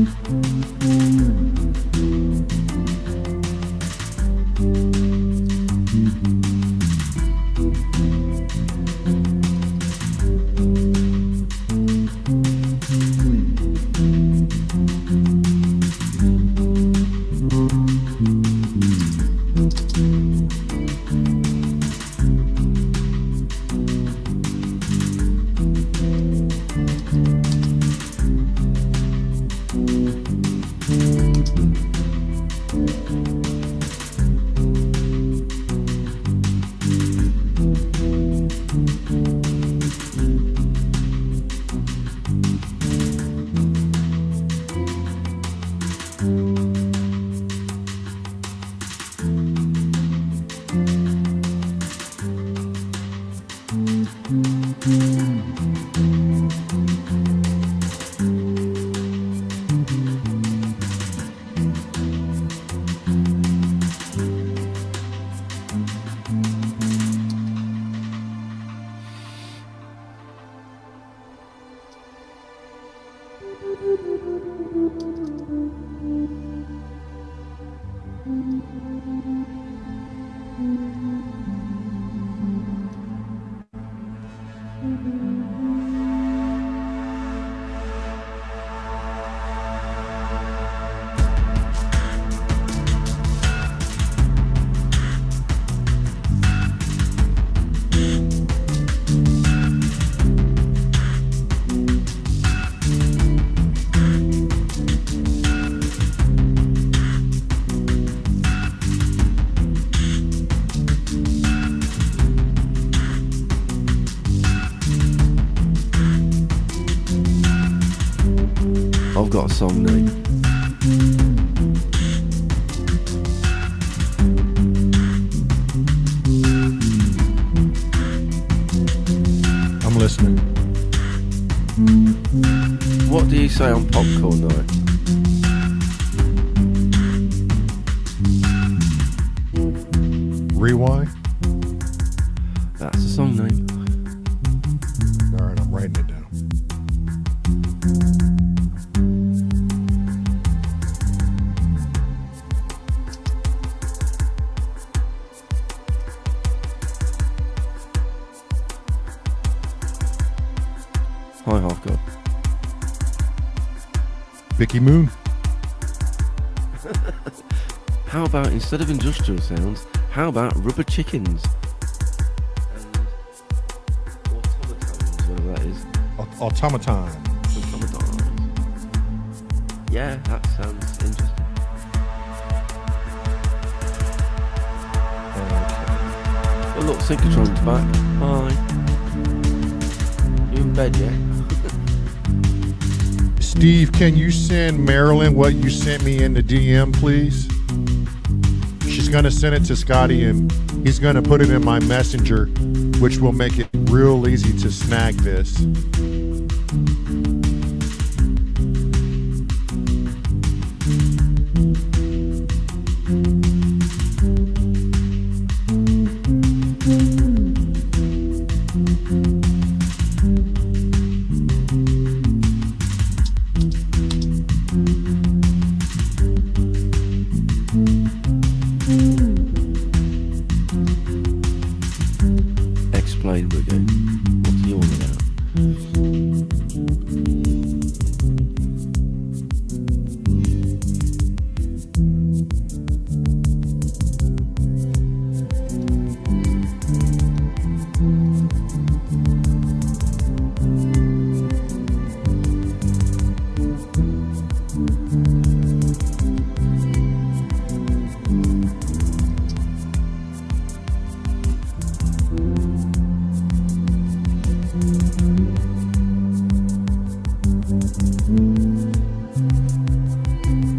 I've got a song name. I'm listening. What do you say on Popcorn Night? Rewind. That's the song name. All right, I'm writing it down. Hi, Half God. Vicky Moon. How about, instead of industrial sounds, how about rubber chickens? And automatons, whatever that is. Automaton. Automatons. Yeah, that sounds interesting. Oh, look, Synchrotron's back. Hi. You in bed yet? Steve, can you send Marilyn what you sent me in the DM, please? She's going to send it to Scotty, and he's going to put it in my messenger, which will make it real easy to snag this. Explain, Wigo. What's he all about?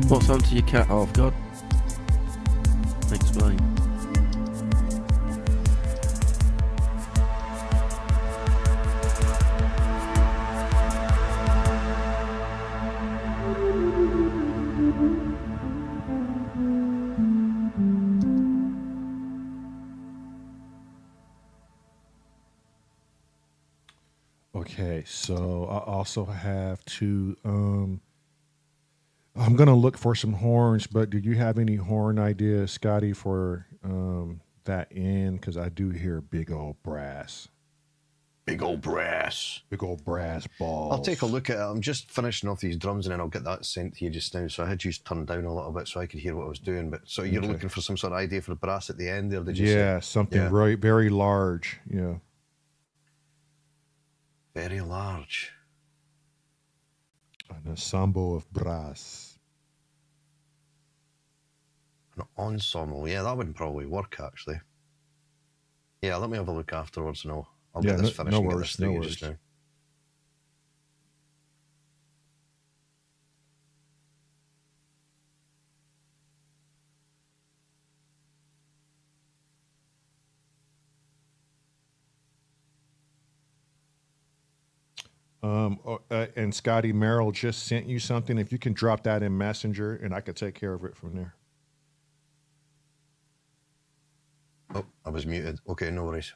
What's on to your cat, Half God? Explain. Okay, so I also have to I'm gonna look for some horns, but do you have any horn ideas, Scotty, for that end? Because I do hear big old brass. Big old brass. Big old brass balls. I'll take a look at it. I'm just finishing off these drums and then I'll get that sent to you just now. So I had you turned down a little bit so I could hear what I was doing. But so you're looking for some sort of idea for the brass at the end there, did you say? Yeah, something very, very large. Yeah. Very large. An ensemble of brass. An ensemble. Yeah, that would probably work actually. Yeah, let me have a look afterwards and I'll get this finished and get this to you just now. And Scotty, Merrill just sent you something. If you can drop that in Messenger, and I could take care of it from there. Oh, I was muted. Okay, no worries.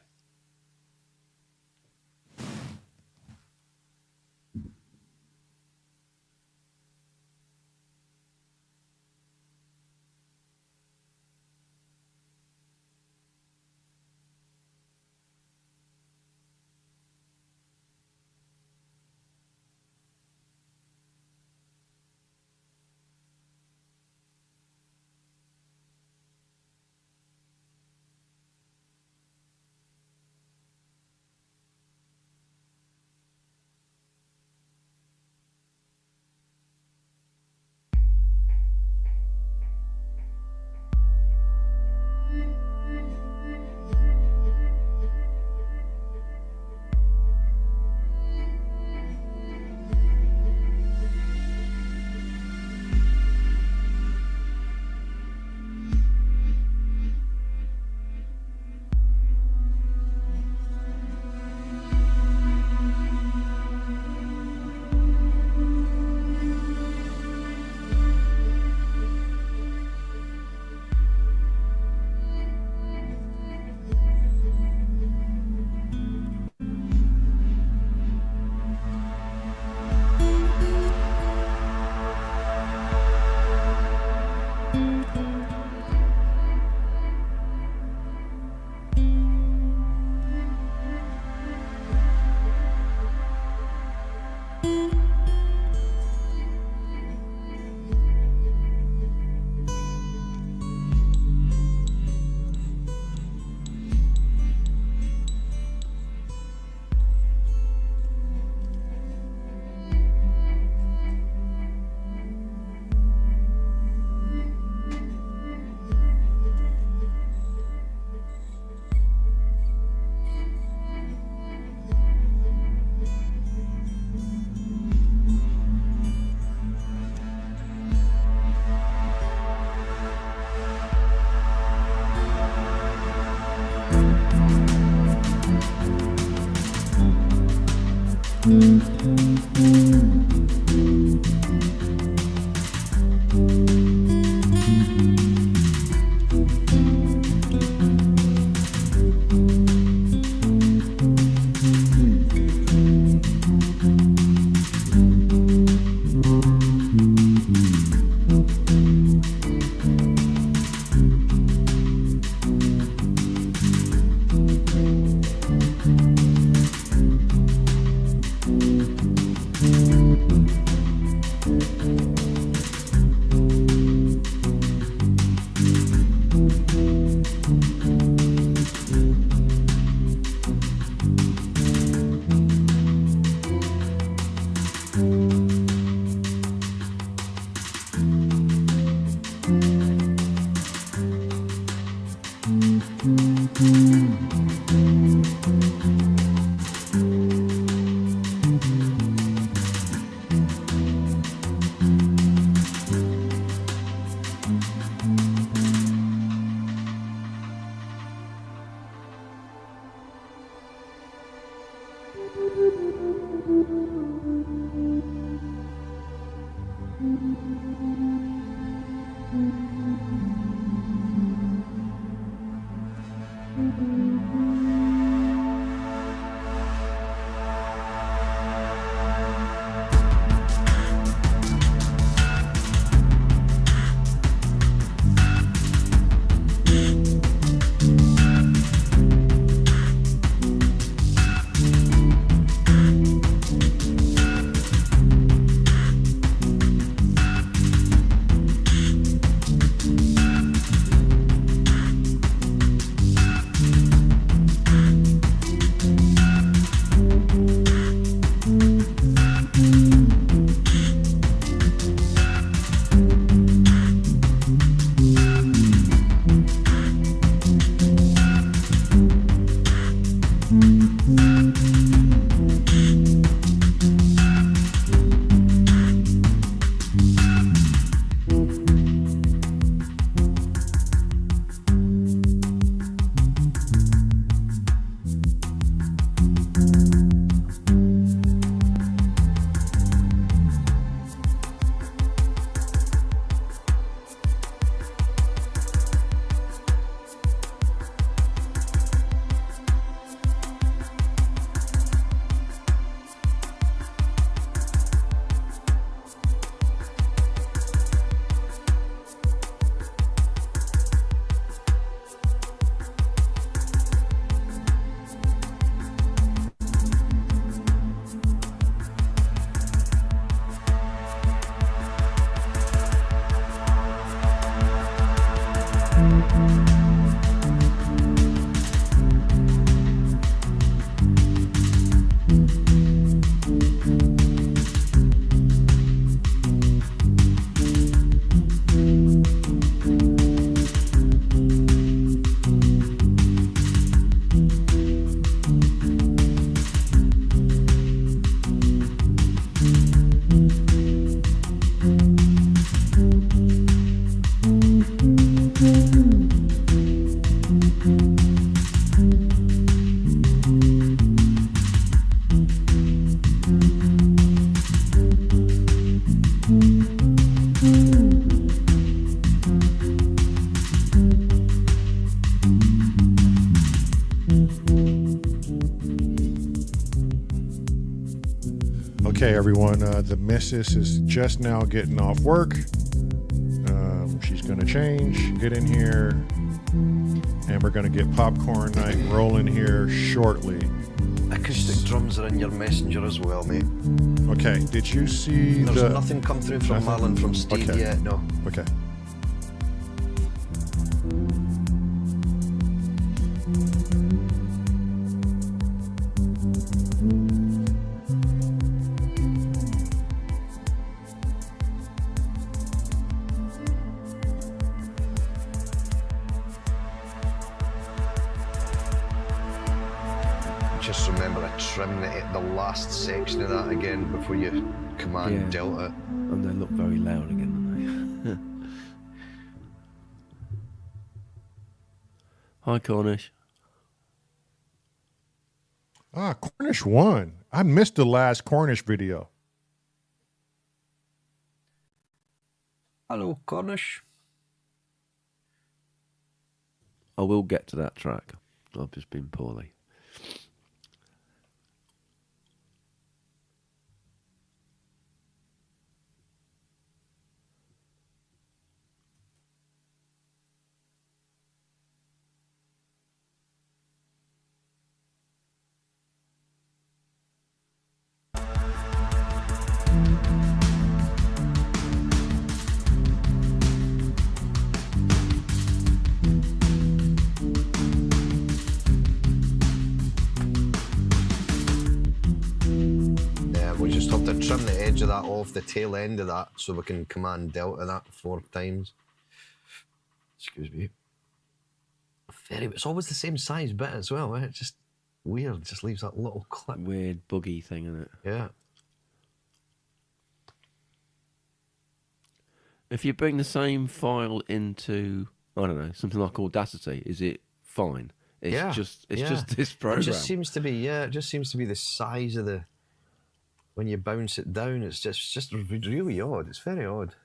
Okay, everyone, the missus is just now getting off work. She's going to change, get in here, and we're going to get popcorn night rolling here shortly. Acoustic drums are in your messenger as well, mate. Okay, did you see There's nothing come through from Marlon from Steve Okay. yet, no. Okay. Just remember to trim the last section of that again before you command delta. And they look very loud again, don't they? Hi, Cornish. Cornish won. I missed the last Cornish video. Hello, Cornish. I will get to that track. I've just been poorly. We just have to trim the edge of that off, the tail end of that, so we can command delta that 4 times. Excuse me. It's always the same size bit as well, eh? It's just weird. It just leaves that little clip. Weird buggy thing in it. Yeah. If you bring the same file into, I don't know, something like Audacity, is it fine? It's just this program. It just seems to be, it just seems to be the size of the, when you bounce it down, it's just really odd. It's very odd.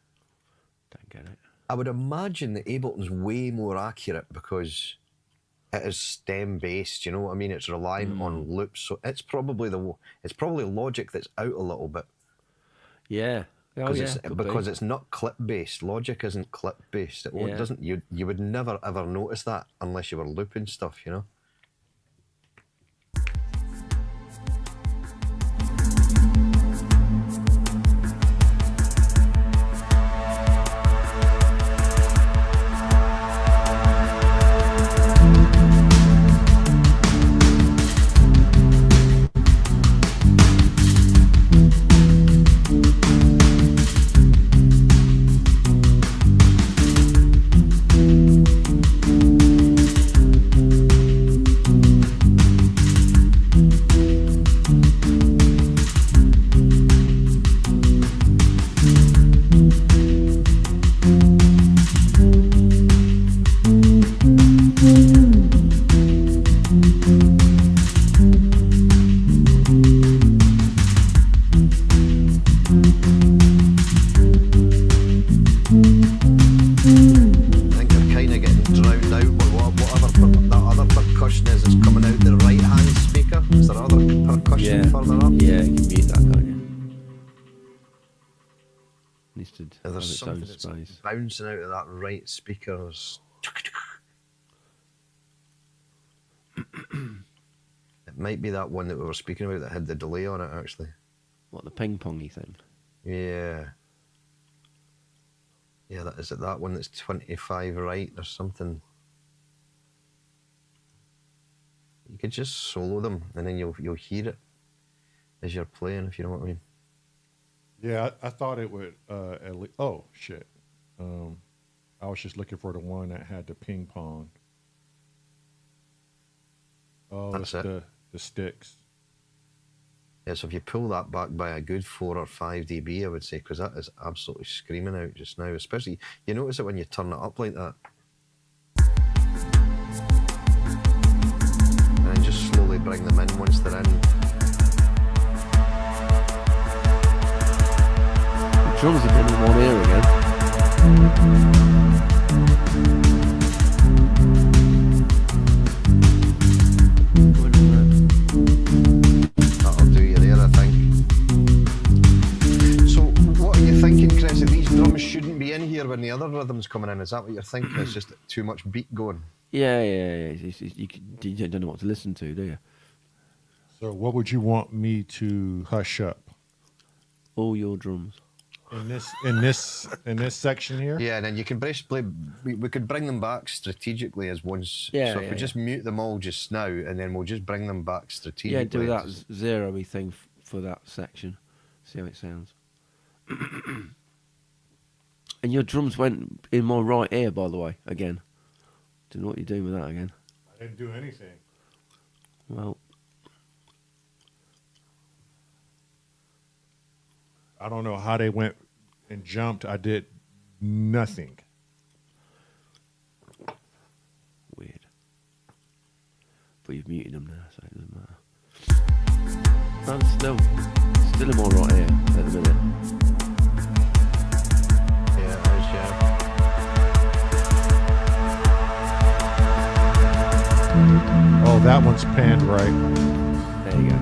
Don't get it. I would imagine that Ableton's way more accurate because it is stem based, you know what I mean? It's relying on loops, so it's probably Logic that's out a little bit. Yeah. Because it's not clip based. Logic isn't clip based. It doesn't. You would never ever notice that unless you were looping stuff, you know. There's something that's bouncing out of that right speaker. It might be that one that we were speaking about that had the delay on it, actually. What, the ping-pongy thing? Yeah. Yeah, is it that one that's 25 right or something? You could just solo them and then you'll hear it as you're playing, if you know what I mean. Yeah, I thought it would at least. Oh shit! I was just looking for the one that had the ping pong. Oh, that's it. The sticks. Yeah, so if you pull that back by a good 4 or 5 dB, I would say, because that is absolutely screaming out just now. Especially, you notice it when you turn it up like that. And then just slowly bring them in once they're in. Drums have been in one ear again. That'll do you there, I think. So, what are you thinking, Chris? That these drums shouldn't be in here when the other rhythm's coming in? Is that what you're thinking? It's just too much beat going? Yeah. You don't know what to listen to, do you? So, what would you want me to hush up? All your drums. In this section here? Yeah, and then you can basically, we could bring them back strategically as once. Yeah, so if we just mute them all just now, and then we'll just bring them back strategically. Yeah, do that zero-y thing for that section. See how it sounds. And your drums went in my right ear, by the way, again. Don't know what you're doing with that again. I didn't do anything. Well, I don't know how they went and jumped. I did nothing. Weird. But you've muted them now, so it doesn't matter. That's still in my right ear at the minute. Yeah, it is, yeah. Oh, that one's panned right. There you go.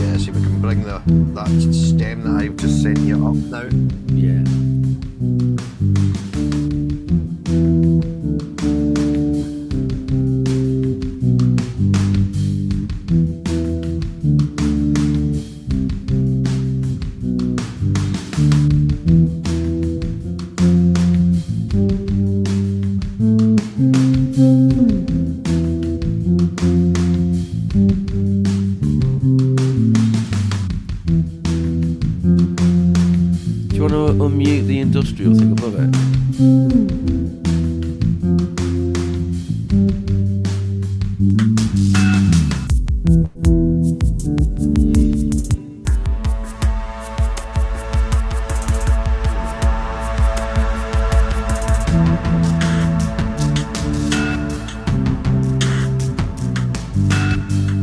Yeah, see, we can bring that stem that I've just sent you up now. Yeah. Do you want to unmute the industrial thing above it?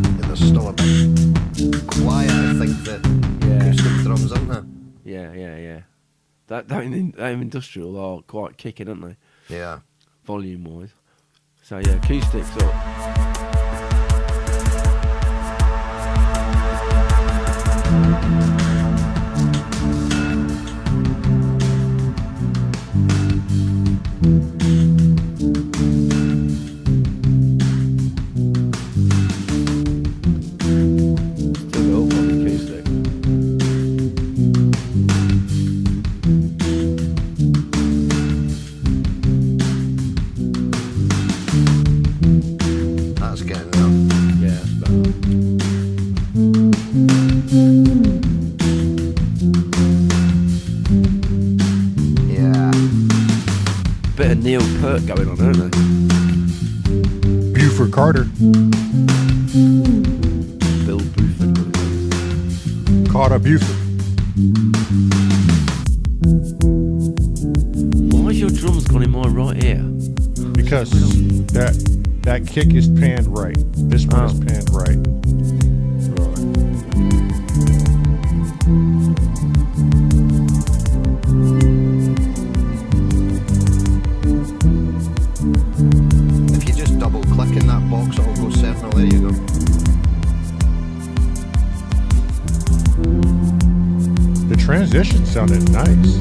Yeah, there's still a bit quiet, I think, the acoustic drums, aren't there? Yeah. That industrial are quite kicking, aren't they? Yeah. Volume wise. So yeah, acoustics up. Still go up on the acoustic. That's getting there. Yeah, that's better. Yeah. Bit of Neil Peart going on, isn't there? Buford Carter. Bill Buford. Carter Buford. Why has your drums gone in my right ear? Because that kick is panned right. This one is panned right. If you just double click in that box, it'll go central. There you go. The transition sounded nice.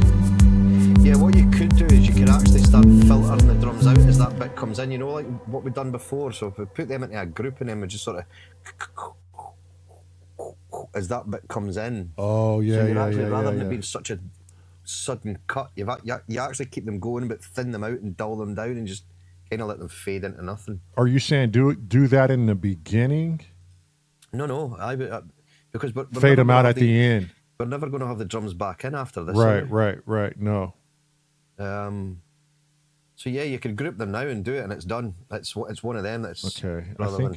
Yeah, what you could do is you could actually start filtering the drums out as that bit comes in, you know, like what we've done before. So if we put them into a group and then we just sort of as that bit comes in. Oh yeah, So you're yeah, actually, yeah, rather yeah, than it yeah. being such a sudden cut, you actually keep them going, but thin them out and dull them down and just kind of let them fade into nothing. Are you saying do that in the beginning? No, because we're Fade never them gonna out have at the end. We're never going to have the drums back in after this. are we? Right. No. So yeah, you can group them now and do it, and it's done. It's one of them that's Okay. rather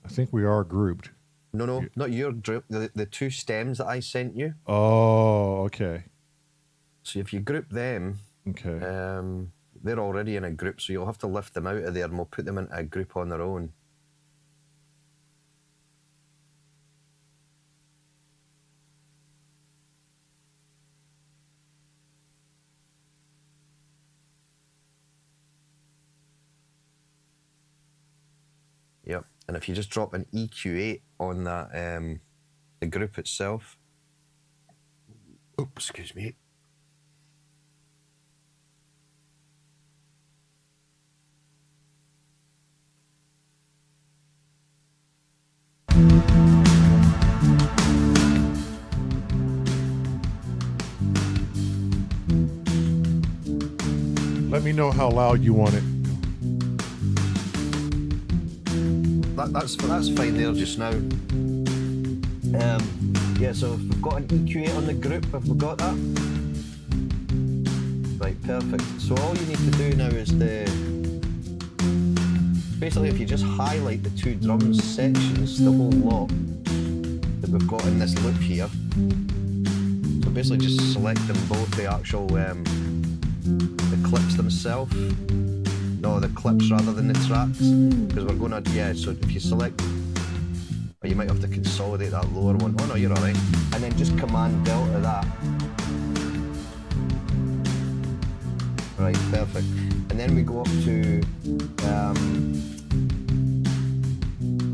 I think we are grouped. No, not your group. The two stems that I sent you. Oh, okay. So if you group them, Okay. they're already in a group, so you'll have to lift them out of there, and we'll put them into a group on their own. Yep, and if you just drop an EQ8 on that, the group itself. Oops, excuse me. Let me know how loud you want it. That's fine there just now. Yeah, so if we've got an EQ8 on the group, have we got that? Right, perfect. So all you need to do now is basically if you just highlight the two drums sections, the whole lot that we've got in this loop here. So basically just select them both, the actual the clips themselves. No, the clips rather than the tracks, because we're going to, yeah, so if you select, you might have to consolidate that lower one. Oh no, you're all right. And then just Command Delta that. Right, perfect. And then we go up to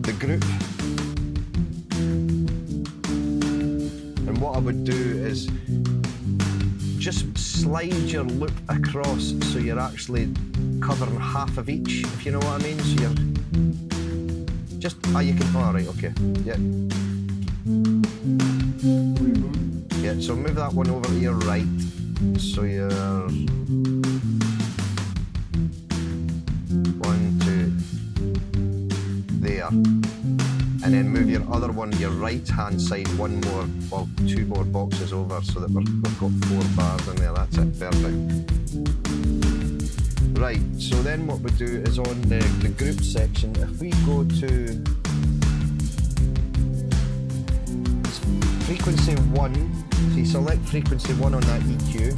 the group. And what I would do is just slide your loop across so you're actually covering half of each, if you know what I mean. So you're just, you can, all right, okay, yeah. Yeah, so move that one over to your right, so you're 1, 2, there. And then move your other one, your right-hand side, one more, well, 2 more boxes over so that we've got 4 bars in there. That's it, perfect. Right, so then what we do is on the group section, if we go to frequency 1, so you select frequency 1 on that EQ,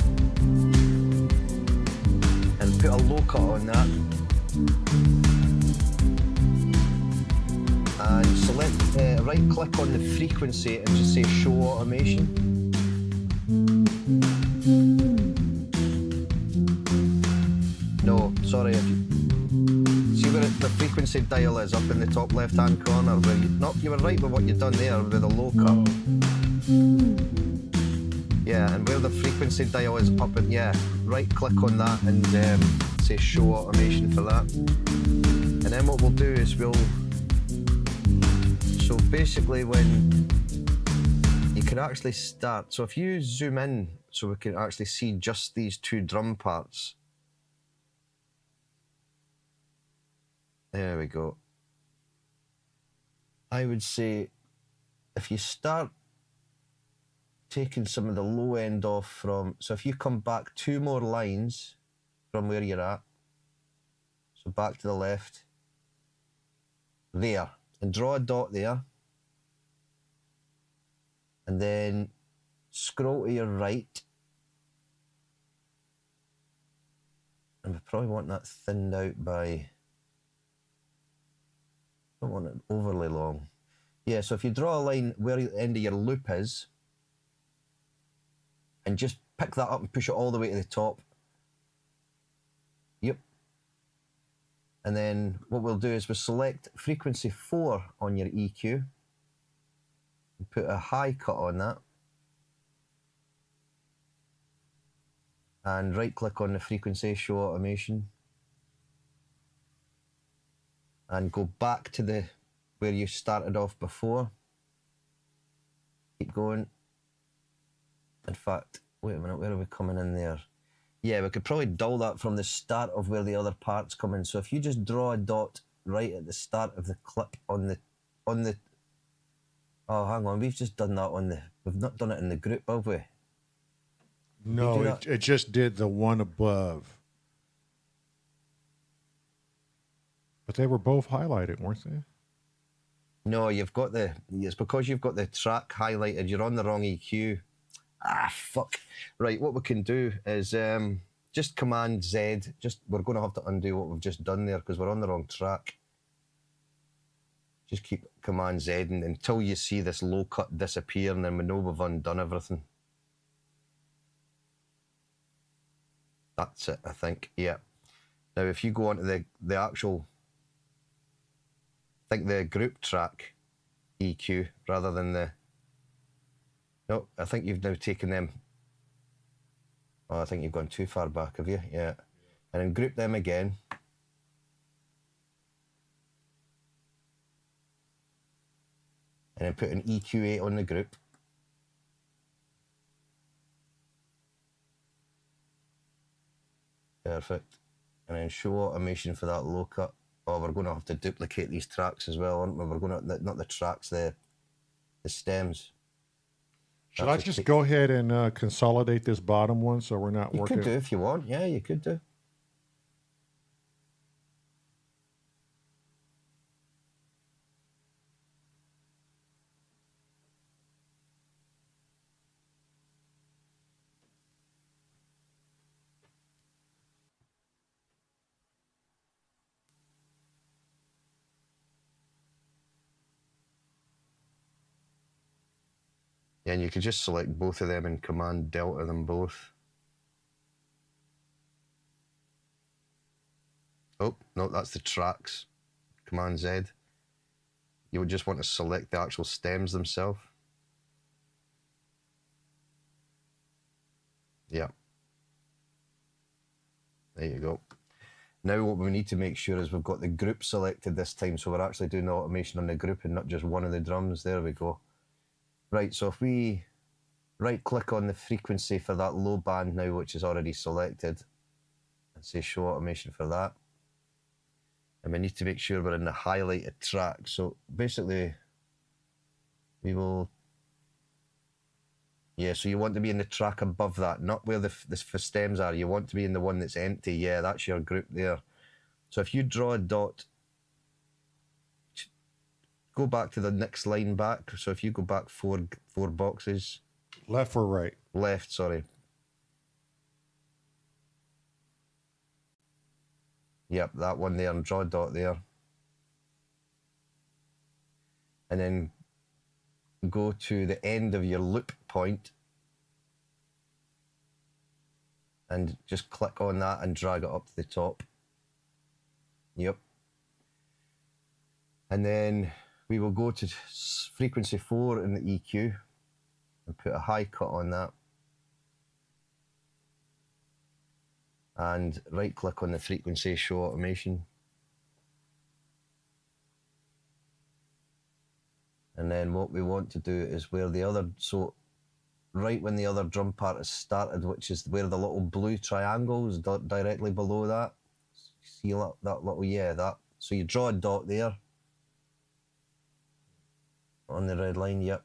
and put a low cut on that. And select, right click on the frequency and just say show automation. No, sorry, if you see where the frequency dial is up in the top left hand corner where you were right with what you've done there with the low cut. Yeah, and where the frequency dial is up and right click on that and say show automation for that. And then what we'll do is so basically when you can actually start, so if you zoom in so we can actually see just these 2 drum parts. There we go. I would say if you start taking some of the low end off from, so if you come back 2 more lines from where you're at, so back to the left, there. And draw a dot there, and then scroll to your right, and we probably want that thinned out by, don't want it overly long. Yeah, so if you draw a line where the end of your loop is, and just pick that up and push it all the way to the top. Yep. And then what we'll do is we'll select frequency 4 on your EQ and put a high cut on that. And right click on the frequency, show automation. And go back to where you started off before. Keep going. In fact, wait a minute, where are we coming in there? Yeah, we could probably dull that from the start of where the other parts come in. So if you just draw a dot right at the start of the clip on the, oh, hang on, we've just done that we've not done it in the group, have we? No, it just did the one above. But they were both highlighted, weren't they? No, it's because you've got the track highlighted, you're on the wrong EQ. Ah, fuck. Right, what we can do is just Command Z. We're going to have to undo what we've just done there because we're on the wrong track. Just keep Command Z until you see this low cut disappear, and then we know we've undone everything. That's it, I think. Yeah. Now, if you go onto the actual, I think the group track EQ rather than the. No, I think you've now taken them. Oh, I think you've gone too far back, have you? Yeah. And then group them again. And then put an EQ8 on the group. Perfect. And then show automation for that low cut. Oh, we're going to have to duplicate these tracks as well, aren't we? We're going to, not the tracks, the stems. Should I just go ahead and consolidate this bottom one so we're not working? You could do if you want. Yeah, you could do. Yeah, and you could just select both of them and Command Delta them both. Oh, no, that's the tracks. Command Z. You would just want to select the actual stems themselves. Yeah. There you go. Now what we need to make sure is we've got the group selected this time, so we're actually doing the automation on the group and not just one of the drums. There we go. Right, so if we right-click on the frequency for that low band now, which is already selected, and say show automation for that. And we need to make sure we're in the highlighted track. So basically, we will... Yeah, so you want to be in the track above that, not where the stems are. You want to be in the one that's empty. Yeah, that's your group there. So if you draw a dot, go back to the next line back. So if you go back four boxes. Left or right? Left, sorry. Yep, that one there, and draw a dot there. And then go to the end of your loop point and just click on that and drag it up to the top. Yep. And then we will go to frequency 4 in the EQ and put a high cut on that. And right click on the frequency, show automation. And then what we want to do is where the other, so right when the other drum part is started, which is where the little blue triangle is directly below that. See that little, yeah, that. So you draw a dot there on the red line, yep.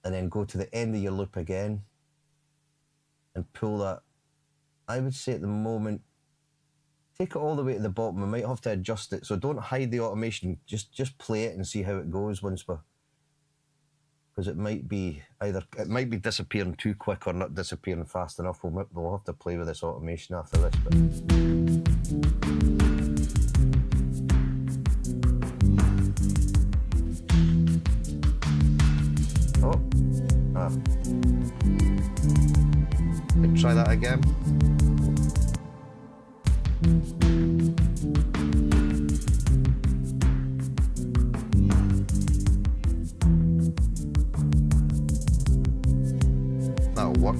And then go to the end of your loop again and pull that. I would say at the moment, take it all the way to the bottom. We might have to adjust it. So don't hide the automation. Just play it and see how it goes once we're, because it might be disappearing too quick or not disappearing fast enough. We'll have to play with this automation after this. Try that again. That'll work.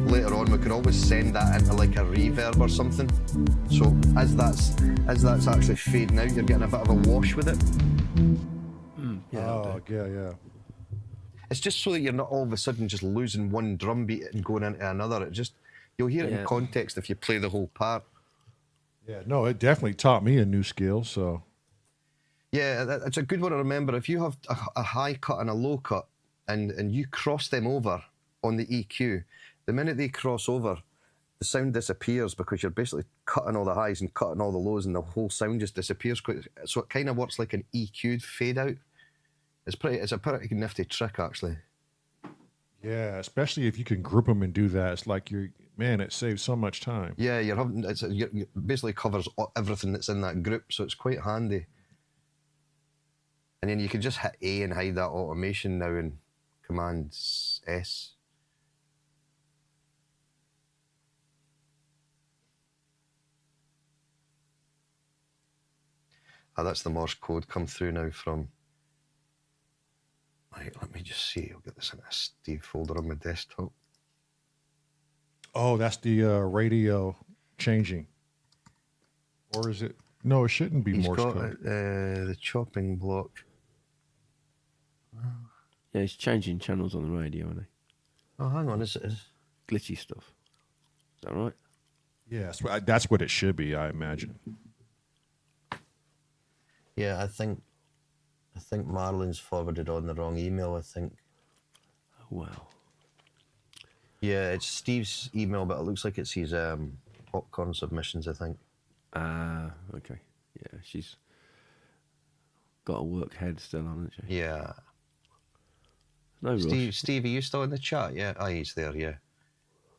Later on, we could always send that into like a reverb or something. So as that's actually fading out, you're getting a bit of a wash with it. Yeah. Oh, yeah. It's just so that you're not all of a sudden just losing one drum beat and going into another. You'll hear it in context if you play the whole part. Yeah, no, it definitely taught me a new skill, so. Yeah, it's a good one to remember. If you have a high cut and a low cut and you cross them over on the EQ, the minute they cross over, the sound disappears because you're basically cutting all the highs and cutting all the lows and the whole sound just disappears. So it kind of works like an EQ'd fade out. It's a pretty nifty trick, actually. Yeah, especially if you can group them and do that. It's like it saves so much time. Yeah, it basically covers everything that's in that group, so it's quite handy. And then you can just hit A and hide that automation now in Command S. That's the Morse code come through now from... Right, let me just see. I'll get this in a Steve folder on my desktop. Oh, that's the radio changing. Or is it? No, it shouldn't be Morse code. The chopping block. Yeah, he's changing channels on the radio, isn't he? Oh, hang on. Is glitchy stuff? Is that right? Yes, that's what it should be, I imagine. Yeah, I think Marlon's forwarded on the wrong email, I think. Oh, wow. Yeah, it's Steve's email, but it looks like it's his popcorn submissions, I think. Okay. Yeah, she's got a work head still on, hasn't she? Yeah. No rush. Steve, are you still in the chat? Yeah, he's there, yeah.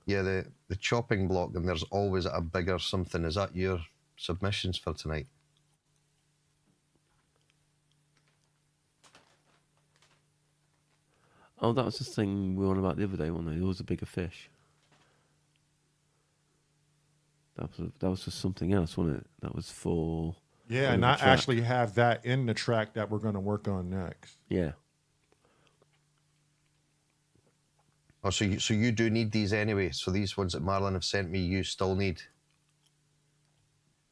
Yeah, the chopping block, and there's always a bigger something. Is that your submissions for tonight? Oh, that was the thing we were on about the other day, wasn't it? There was a bigger fish. That was for something else, wasn't it? That was for... Yeah, and I actually have that in the track that we're going to work on next. Yeah. Oh, so you do need these anyway. So these ones that Marlon have sent me, you still need.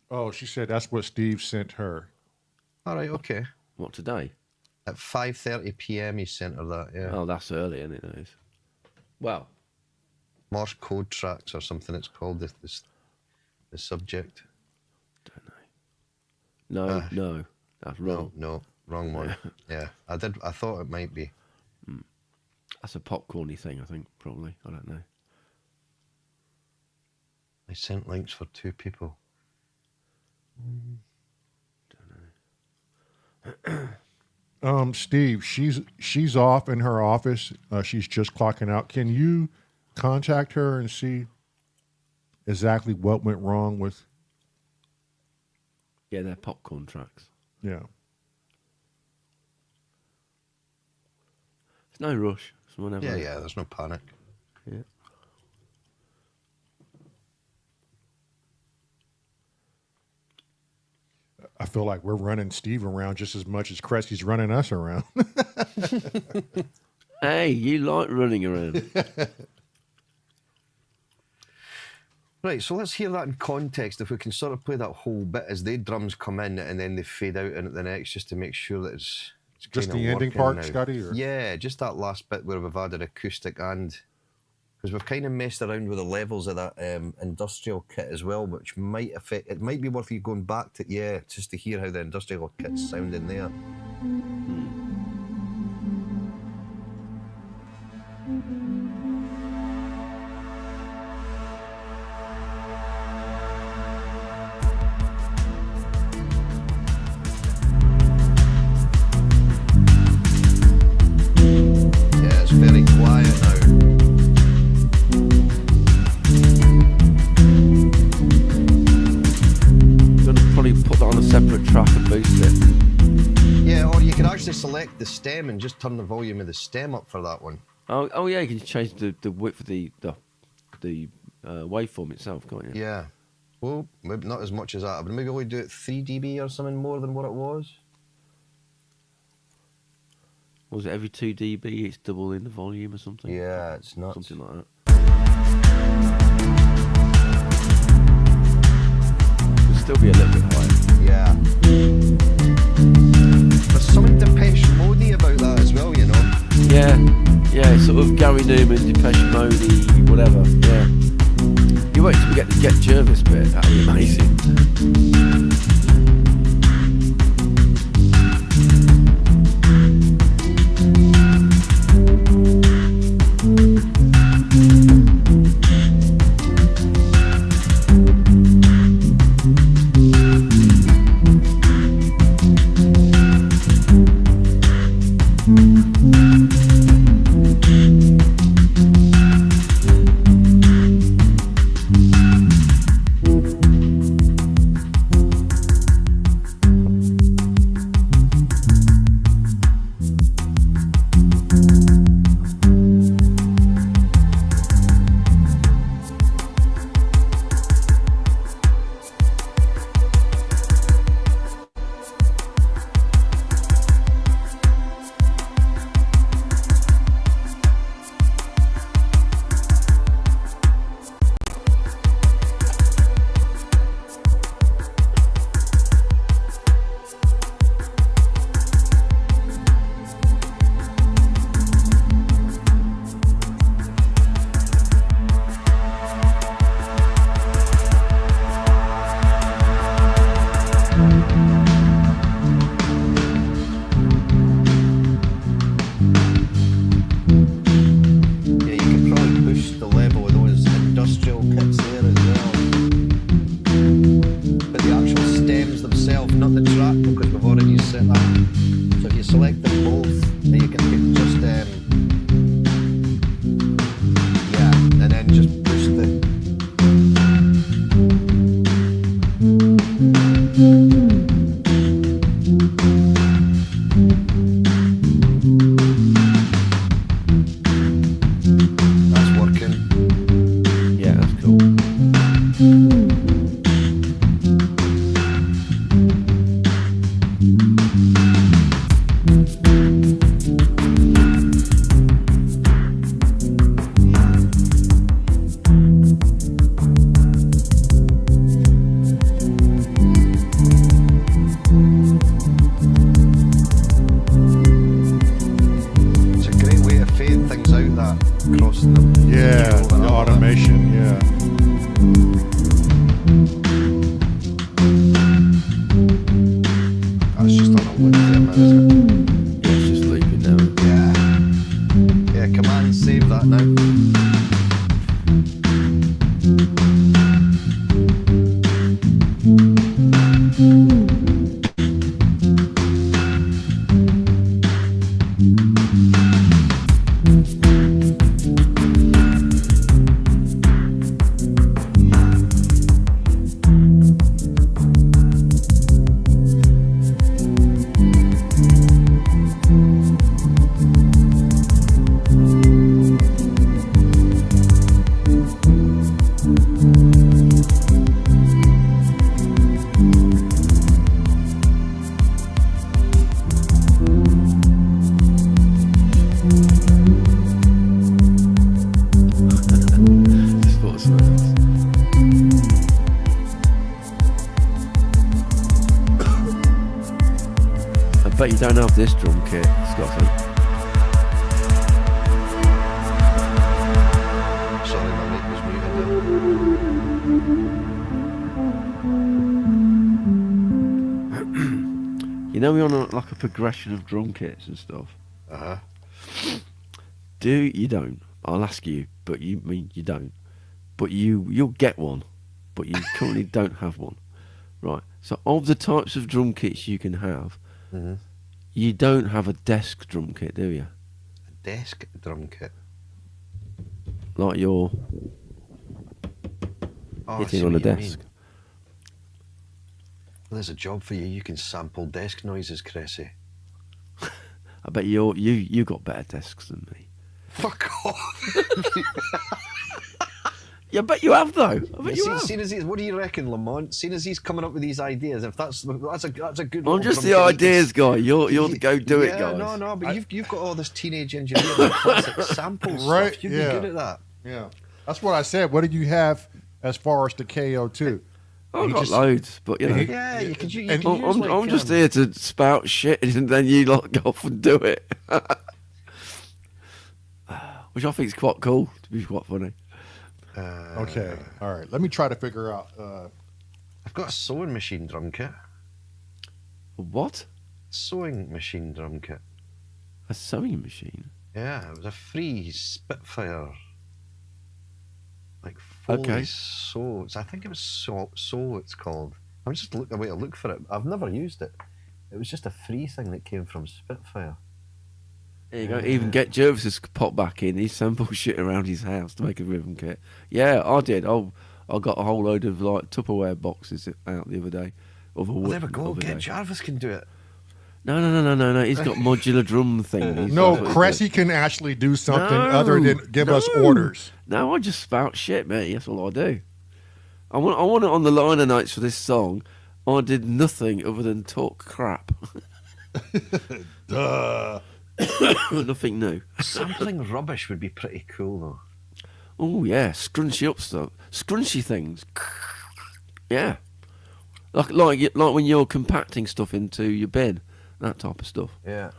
Oh, she said that's what Steve sent her. All right, okay. What, today? At 5:30 p.m. he sent her that. Yeah. Oh, that's early, isn't it? That is. Well, Morse code tracks or something. It's called the subject. don't know. No, that's wrong. No, wrong one. Yeah, I thought it might be. That's a popcorny thing, I think. Probably. I don't know. I sent links for 2 people. Steve, she's off in her office. She's just clocking out. Can you contact her and see exactly what went wrong with? Yeah, they're popcorn tracks. Yeah. There's no rush. It's whenever. Yeah. There's no panic. Yeah. I feel like we're running Steve around just as much as Cressy's running us around. Hey, you like running around. Right, so let's hear that in context. If we can sort of play that whole bit as the drums come in and then they fade out into the next, just to make sure that it's just kinda the ending working part, now. Scotty? Or? Yeah, just that last bit where we've added acoustic and... Because we've kind of messed around with the levels of that industrial kit as well, which might affect... It might be worth you going back to... Yeah, just to hear how the industrial kit's sounding there. Yeah, it's very quiet now. Probably put that on a separate track and boost it. Yeah, or you could actually select the stem and just turn the volume of the stem up for that one. Oh yeah, you can change the width of the waveform itself, can't you? Yeah. Well, maybe not as much as that, but maybe we'll do it 3 dB or something more than what it was. Was it every 2 dB it's double in the volume or something? Yeah, it's nuts. Something like that. It'll still be a little bit higher. Yeah. There's something Depeche Mode-y about that as well, you know? Yeah, sort of Gary Newman, Depeche Mode-y, whatever, yeah. You wait till we get the Get Jervis bit, that'll be amazing. it's just looping now. Yeah, command save that now. Just thought of something else. I bet you don't have this drum kit, Scotty. Sorry, my mic was muted You know we're on like a progression of drum kits and stuff. there. Uh-huh. Do you don't? I'll ask you, but you don't. But you'll get one, but you currently don't have one, right? So of the types of drum kits you can have, Mm-hmm. you don't have a desk drum kit, do you? A desk drum kit. Like you're Oh, I hitting see on a what you desk. mean. Well, there's a job for you. You can sample desk noises, Cressy. I bet you got better desks than me. Fuck off. Yeah, I bet you have though. I bet you See, have. seeing as he's, what do you reckon, Lamont? Seeing as he's coming up with these ideas, if that's a good. I'm little just drum the kit, ideas guy. You're the go do it yeah, guys. No, but you've got all this teenage engineering classic sample Right, stuff. You'd yeah. be good at that. Yeah, that's what I said. What did you have as far as the KO2? I've He got just- lods, but you know. Yeah, you could. You could use And I'm just here to spout shit, and then you like go off and do it, which I think is quite cool. To be quite funny. Okay, all right. Let me try to figure out. I've got a sewing machine drum kit. What? Sewing machine drum kit. A sewing machine? Yeah, it was a free Spitfire. Like Foley Okay. Sew. I think it was Sew. It's called. I'm just looking away to look for it. I've never used it. It was just a free thing that came from Spitfire. There you go. Even Get Jervis's pop back in. He sampled shit around his house to make a rhythm kit. Yeah, I did. I got a whole load of like Tupperware boxes out the other day. Well, there we go. Get Jarvis can do it. No. He's got modular drum thing. No, Cressy can actually do something other than give us orders. No, I just spout shit, mate. That's all I do. I want it on the liner notes for this song. I did nothing other than talk crap. Duh. Nothing new. Sampling rubbish would be pretty cool, though. Oh yeah, scrunchy up stuff, scrunchy things. Yeah, like when you're compacting stuff into your bin, that type of stuff. Yeah.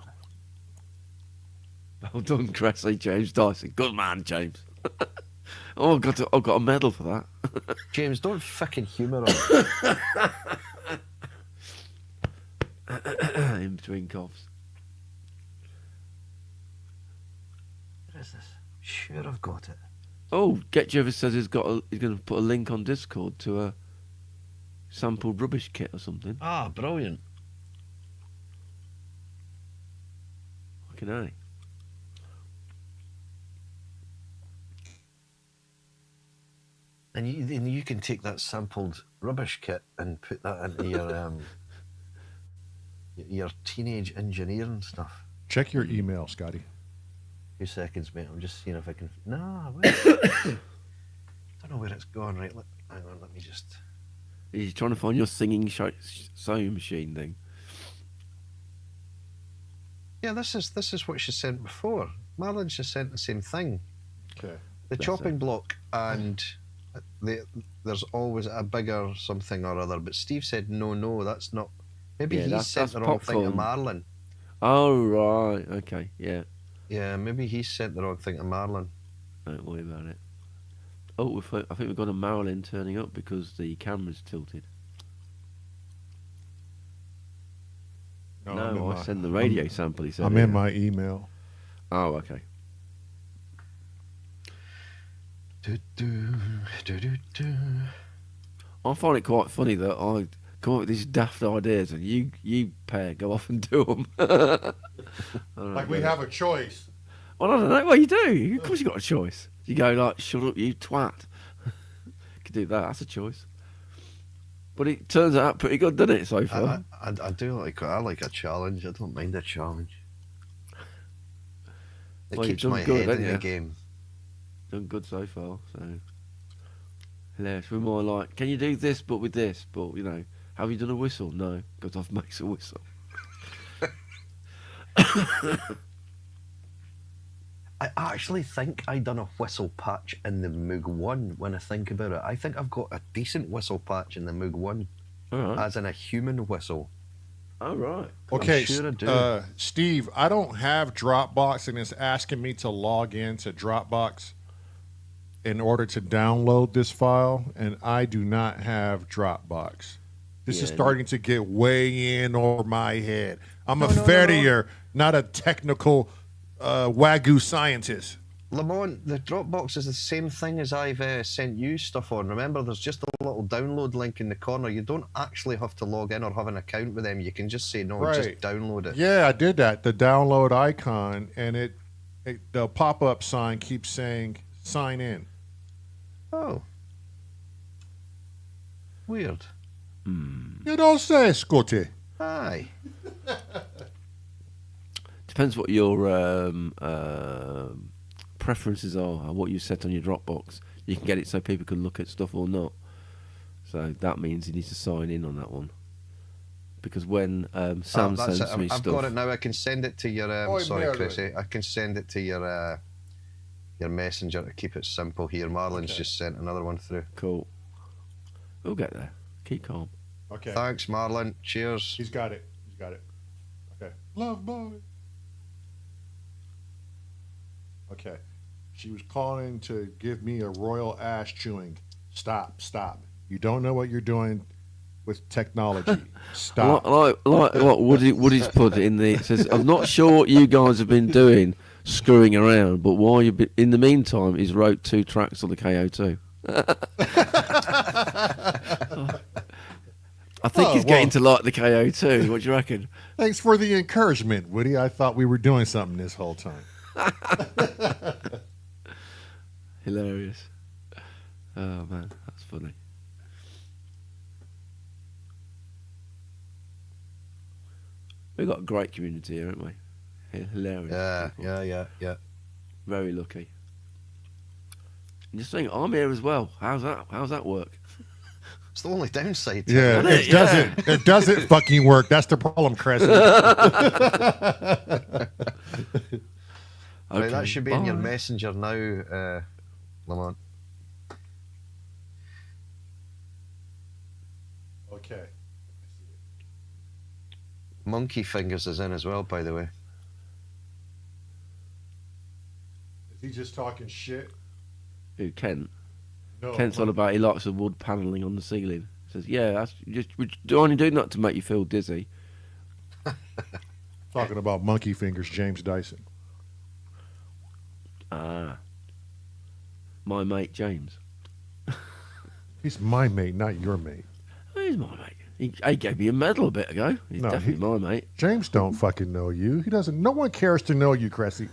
Well done, Cressy, James Dyson. Good man, James. Oh, I've got a medal for that. James, don't fucking humour him. In between coughs. What is this? Sure, I've got it. Oh, Get Jervis says he's going to put a link on Discord to a sampled rubbish kit or something. Ah, brilliant. Fucking A. And you can take that sampled rubbish kit and put that into your teenage engineering stuff. Check your email, Scotty. 2 seconds, mate. I'm just seeing if I can. No, wait. I don't know where it's gone. Right, hang on. Let me just. He's trying to find your singing sewing machine thing. Yeah, this is what she sent before. Marlon just sent the same thing. Okay. The Bless chopping block, and there's always a bigger something or other. But Steve said no, that's not. Maybe Yeah, he that's sent the wrong thing to popcorn. Marlon. Oh right, okay, yeah. Yeah, maybe he sent the wrong thing to Marlon. Don't worry about it. Oh, I think we've got a Marilyn turning up because the camera's tilted. No, I send the radio sample. He said. I'm in my email. Oh, okay. I find it quite funny that I come up with these daft ideas and you pair go off and do them. Like we have a choice. Well, I don't know. Well, you do. Of course you got a choice. You go like, shut up, you twat. You could do that. That's a choice. But it turns out pretty good, doesn't it, so far? I do like a challenge. I don't mind a challenge. It Well, keeps you've my done good, head in haven't the you? game. Done good so far, so hilarious. We're more like, can you do this but with this? But, you know, have you done a whistle? No, because I've makes a whistle. I actually think I done a whistle patch in the Moog 1 when I think about it. I think I've got a decent whistle patch in the Moog 1, All right. as in a human whistle. All right. Okay, I'm sure I do. Steve, I don't have Dropbox, and it's asking me to log into Dropbox in order to download this file, and I do not have Dropbox. This is Yeah. starting to get way in over my head. I'm a farrier, not a technical wagyu scientist. Lamont, the Dropbox is the same thing as I've sent you stuff on. Remember, there's just a little download link in the corner. You don't actually have to log in or have an account with them. You can just say, no, Right. just download it. Yeah, I did that. The download icon, and the pop-up sign keeps saying sign in. Oh. Weird. You don't say, Scotty. Aye. Depends what your preferences are and what you set on your Dropbox. You can get it so people can look at stuff or not. So that means you need to sign in on that one. Because when Sam that's sends it. me I've stuff, got it now. I can send it to your. Oi, Sorry, Merlin. Chrissy. I can send it to your messenger to keep it simple here. Marlon's Okay. just sent another one through. cool. We'll get there. Keep calm. Okay. Thanks, Marlon. Cheers. He's got it. He's got it. Okay. Love boy. Okay. She was calling to give me a royal ass chewing. Stop. You don't know what you're doing with technology. Stop. Like what Woody's put in the. It says, I'm not sure what you guys have been doing, screwing around, but while you've been, in the meantime, he's wrote 2 tracks on the KO2. I think he's getting to like the KO2. What do you reckon? Thanks for the encouragement, Woody. I thought we were doing something this whole time. Hilarious. Oh man, that's funny. We've got a great community here, haven't we? Hilarious. Yeah. Very lucky. And just think, I'm here as well. How's that work? It's the only downside. To Yeah, it. it doesn't. It doesn't fucking work. That's the problem, Cressy. Right, that should be in your bye. messenger now, Lamont. Okay. Monkey Fingers is in as well, by the way. Is he just talking shit? Who, Kent? No. Kent's on about he likes the wood panelling on the ceiling. Says, yeah, that's we're only doing that to make you feel dizzy. Talking about monkey fingers, James Dyson. Ah. My mate James. He's my mate, not your mate. He's my mate. He gave me a medal a bit ago. He's No, definitely my mate. James don't fucking know you. He doesn't. No one cares to know you, Cressy.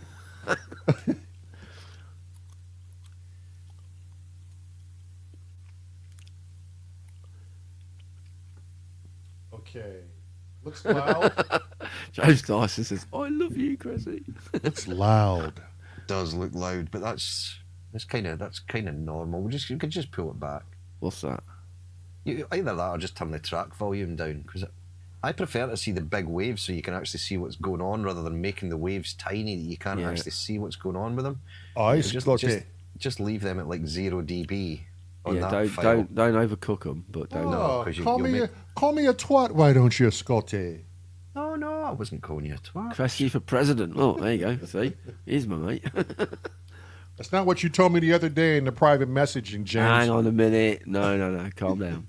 Okay. Looks loud. James Dyson says, I love you, Cressy. Looks loud. Does look loud, but that's kind of normal. You could just pull it back. What's that? Either that or just turn the track volume down, because I prefer to see the big waves so you can actually see what's going on rather than making the waves tiny that you can't Yeah. actually see what's going on with them. I Just leave them at like 0 dB on Yeah, that file. don't overcook them, but don't. No, 'cause call you'll me make- call me a twat, why don't you, Scotty? No, I wasn't calling you a twat. Cressy for president. Oh, there you go. See, he's my mate. That's not what you told me the other day in the private messaging, James. Hang on a minute. No. Calm down.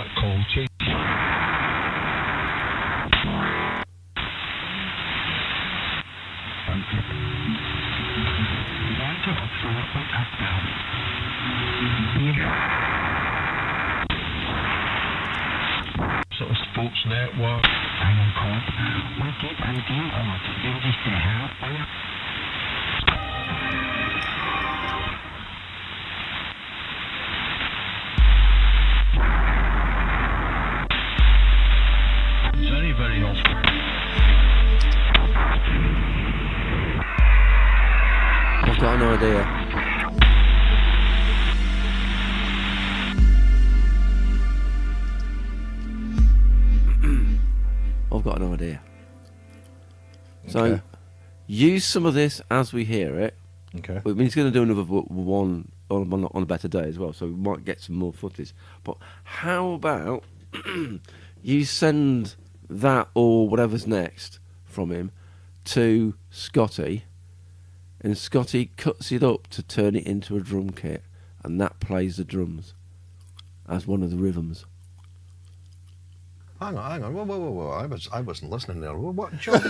that call, chase. Sort of sports network. I'm on call. We'll get an deal on it. You'll just help, will you? Very, very often. I've got an idea. I've got an idea. So, Okay. use some of this as we hear it. Okay. I mean, he's going to do another one on a better day as well, so we might get some more footage. But how about you send that or whatever's next from him to Scotty, and Scotty cuts it up to turn it into a drum kit, and that plays the drums as one of the rhythms. Hang on. Whoa. I wasn't listening there. What job?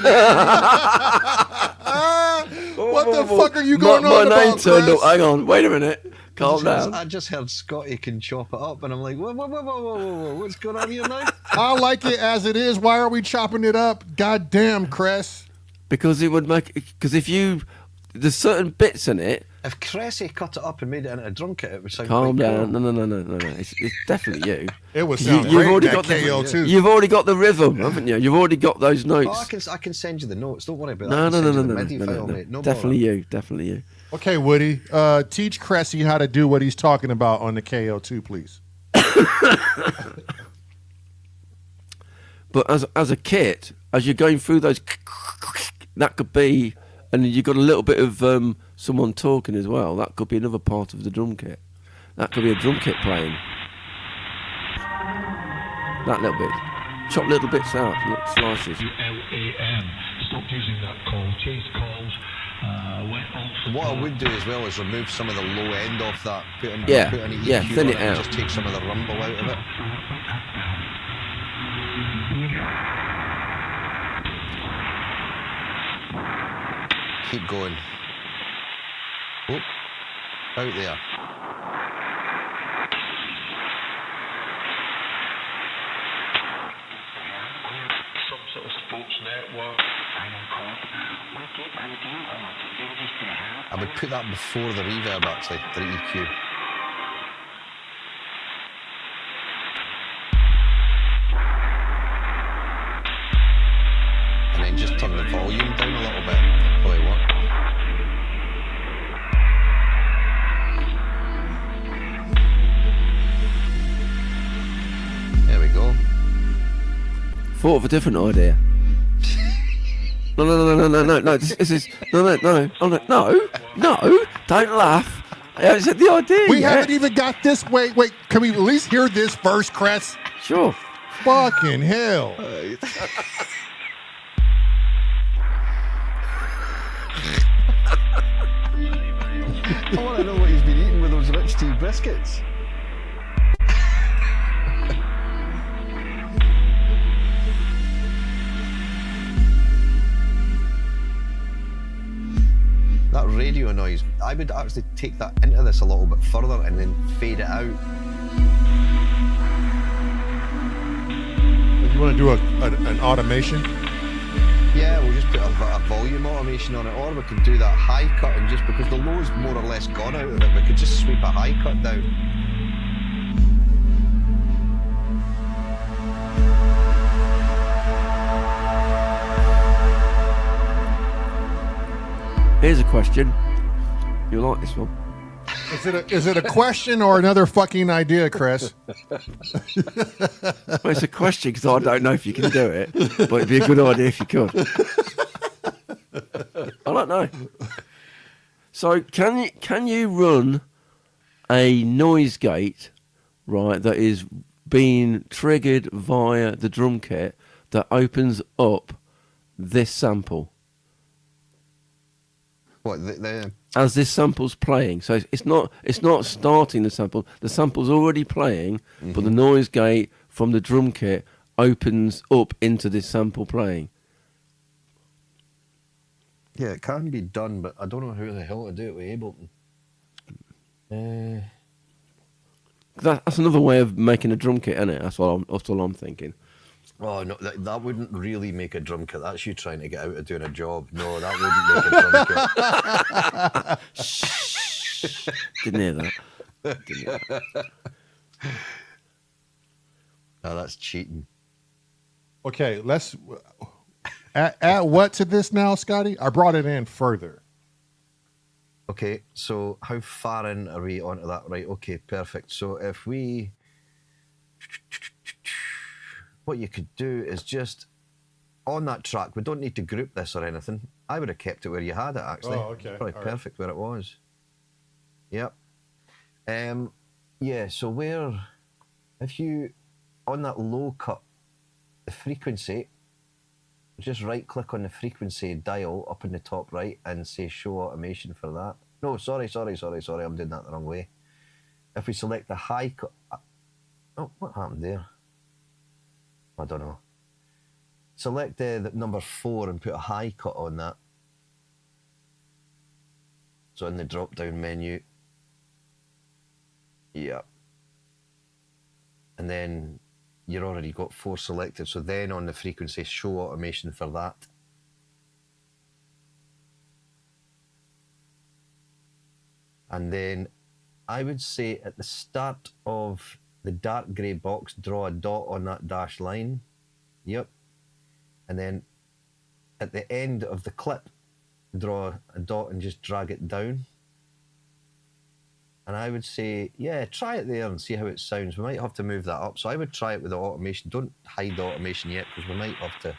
What the fuck are you going on my name about, turned Chris? up. Hang on, wait a minute. Calm down. I just heard Scotty can chop it up, and I'm like, whoa. What's going on here now? I like it as it is. Why are we chopping it up? God damn, Chris. Because it would make. Because if you. There's certain bits in it. If Cressy cut it up and made it into a drum kit, it would sound Calm quite down. cool. No. It's definitely you. It was You- sound you've great, already that got the- KO2. You've already got the rhythm, haven't you? You've already got those Oh, notes. I can send you the notes. Don't worry about No. that. I can send you the MIDI file, mate. No Definitely bother. you. Okay, Woody, teach Cressy how to do what he's talking about on the KO2, please. But as a kit, as you're going through those, that could be, and you've got a little bit of someone talking as well. That could be another part of the drum kit. That could be a drum kit playing. That little bit. Chop little bits out, little slices. ULAM. Stopped using that call. Chase calls. Went off. What I would do as well is remove some of the low end off that. Put an Yeah, EQ yeah, thin on it and out. just take some of the rumble out of it. Keep going. Oh, out there. Some sort of sports network. I'm on call. We'll get an deal on it. You'll just help. I would put that before the reverb actually, the EQ. And then just turn the volume down a little bit. Probably work. There we go. Thought of a different idea. No. This is no. Don't laugh. I haven't said the idea We yet. haven't even got this. Wait. Can we at least hear this first, Cress? Sure. Fucking hell. I want to know what he's been eating with those rich tea biscuits. That radio noise, I would actually take that into this a little bit further and then fade it out. You want to do an automation? Yeah, we'll just put a volume automation on it, or we could do that high cut, and just because the low's more or less gone out of it, we could just sweep a high cut down. Here's a question. You'll like this one. Is it a question or another fucking idea, Chris? Well, it's a question because I don't know if you can do it, but it'd be a good idea if you could. I don't know. So can you run a noise gate, right, that is being triggered via the drum kit that opens up this sample? What, the As this sample's playing, so it's not starting the sample. The sample's already playing, but the noise gate from the drum kit opens up into this sample playing. Yeah, it can be done, but I don't know how the hell to do it with Ableton. That's another way of making a drum kit, isn't it? That's all I'm thinking. Oh no, that wouldn't really make a drum kit. That's you trying to get out of doing a job. No, that wouldn't make a drum kit. Didn't hear that. No, that's cheating. Okay, let's add what to this now, Scotty? I brought it in further. Okay, so how far in are we onto that? Right, okay, perfect. So if we... What you could do is just, on that track, we don't need to group this or anything. I would have kept it where you had it, actually. Oh, okay. Probably All perfect where it was. Yep. Yeah, so where... If you... On that low cut, the frequency, just right-click on the frequency dial up in the top right and say show automation for that. No, sorry, I'm doing that the wrong way. If we select the high cut... Oh, what happened there? I don't know. Select the number 4 and put a high cut on that. So in the drop-down menu. Yeah. And then you've already got 4 selected. So then on the frequency, show automation for that. And then I would say at the start of the dark grey box, draw a dot on that dashed line. Yep. And then at the end of the clip, draw a dot and just drag it down. And I would say, yeah, try it there and see how it sounds. We might have to move that up. So I would try it with the automation. Don't hide the automation yet, because we might have to.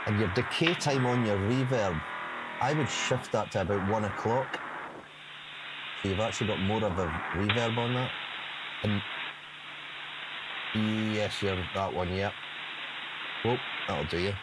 And your decay time on your reverb, I would shift that to about 1 o'clock. So you've actually got more of a reverb on that. And yes, you're that one, yeah. Oh, that'll do you.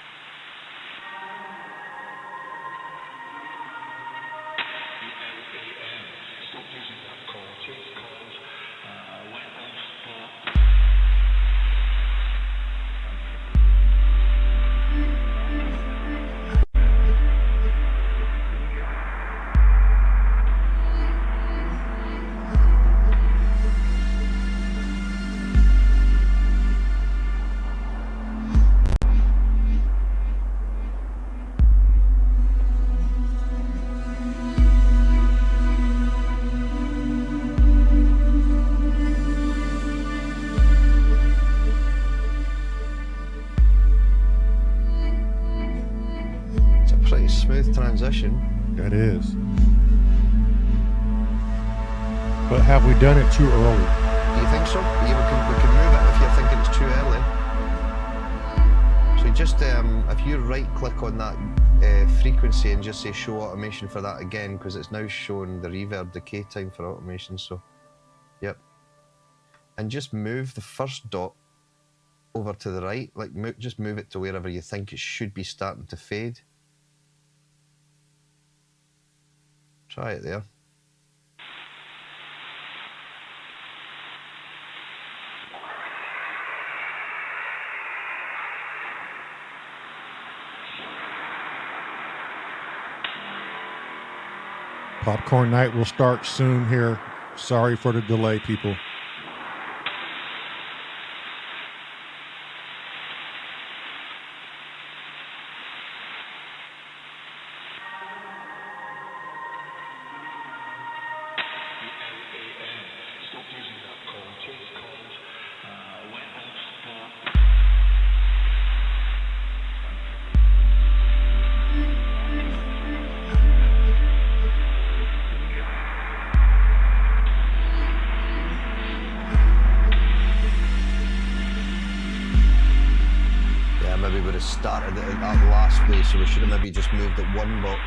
Transition. That is. But have we done it too early? Do you think so? Yeah, we can move it if you're thinking it's too early. So just if you right click on that frequency and just say show automation for that again, because it's now showing the reverb decay time for automation. So yep. And just move the first dot over to the right, like just move it to wherever you think it should be starting to fade. Try it there. Popcorn night will start soon here. Sorry for the delay, people. Started it at that last way, so we should have maybe just moved it 1 box.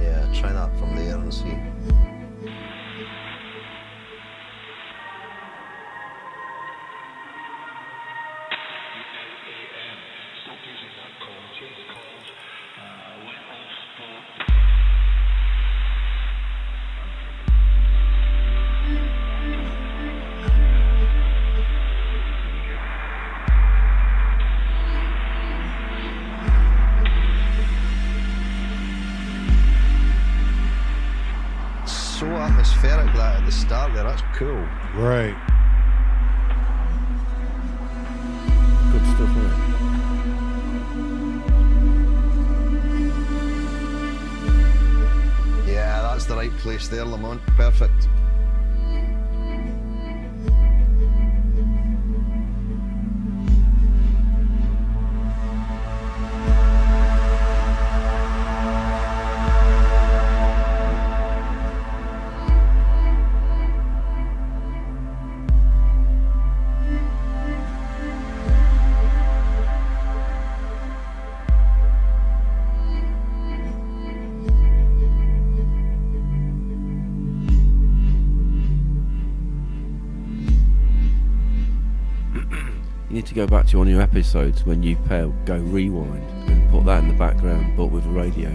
Yeah, try that from there and see. so atmospheric that at the start there. That's cool. Right. Good stuff, isn't it? Yeah, that's the right place there, Lamont. Perfect. You need to go back to one of your episodes when you go rewind and put that in the background, but with a radio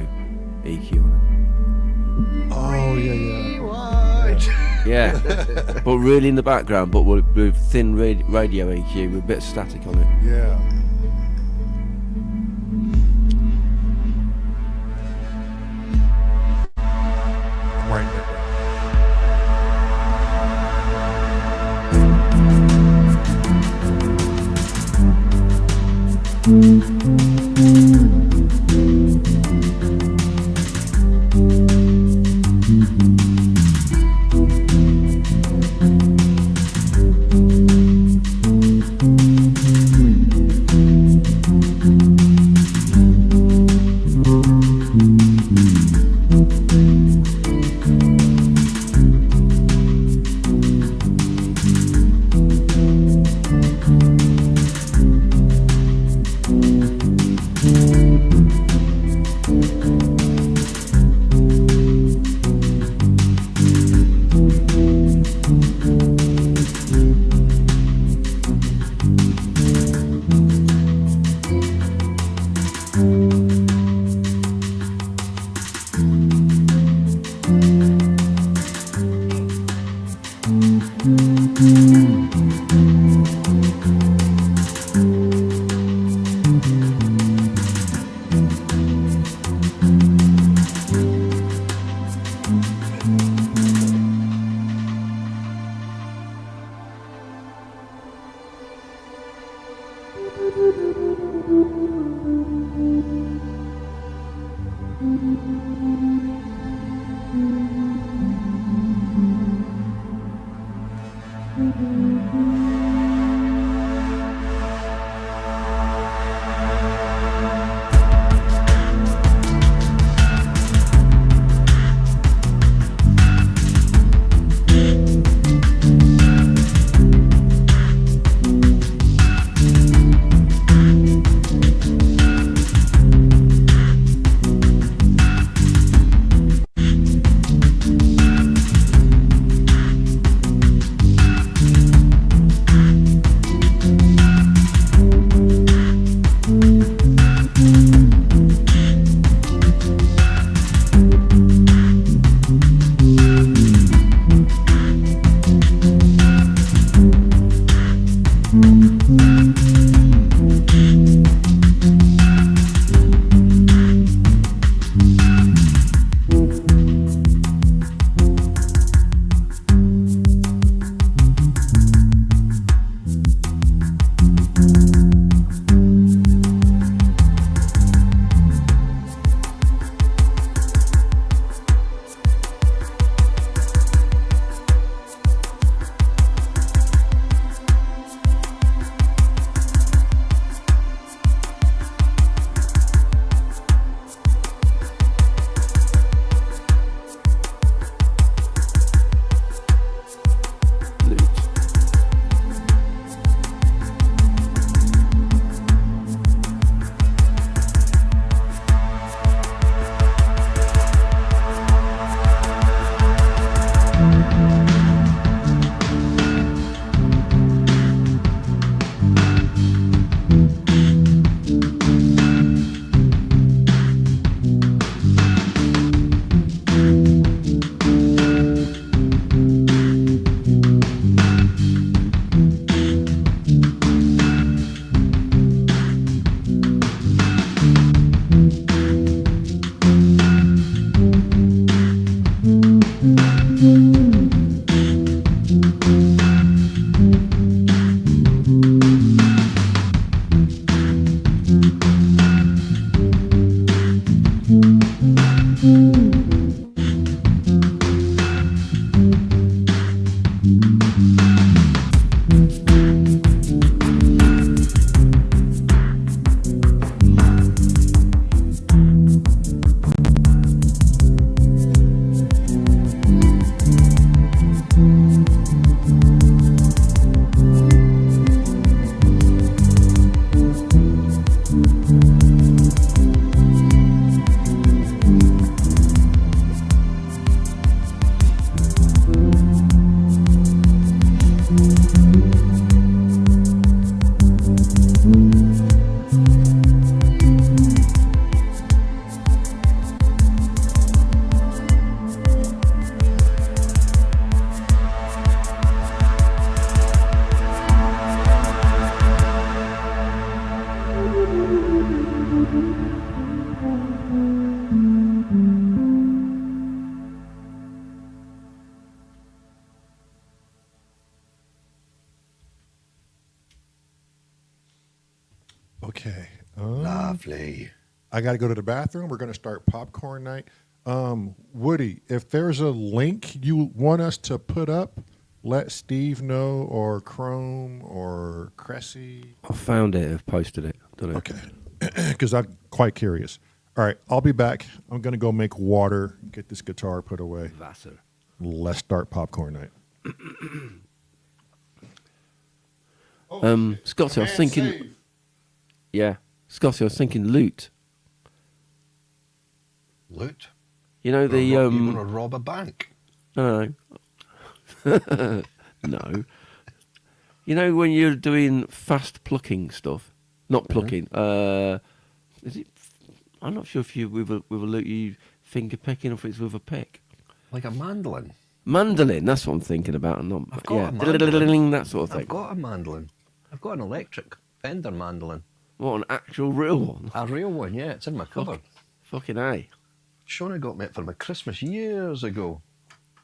EQ on Oh yeah. Rewind. it. Yeah, but really in the background, but with thin radio EQ with a bit of static on it. Yeah. I'm writing it down. Okay. Lovely. I got to go to the bathroom. We're going to start popcorn night. Woody, if there's a link you want us to put up, let Steve know, or Chrome or Cressy. I found it. I've posted it. Don't know. Okay. Because I'm quite curious. All right. I'll be back. I'm going to go make water, get this guitar put away. Vassar. Let's start popcorn night. Scotty, I was thinking. Yeah, Scotty, I was thinking loot. Loot? You know the You're going to rob a bank? No. No. You know when you're doing fast plucking stuff, not plucking. Is it? I'm not sure if you with a loot you finger picking or if it's with a pick. Like a mandolin? Mandolin. That's what I'm thinking about. Not, I've got yeah, a mandolin. that sort of thing. I've got a mandolin. I've got an electric Fender mandolin. What, an actual real one? A real one, yeah. It's in my cupboard. Fucking A. Shona got me it for my Christmas years ago.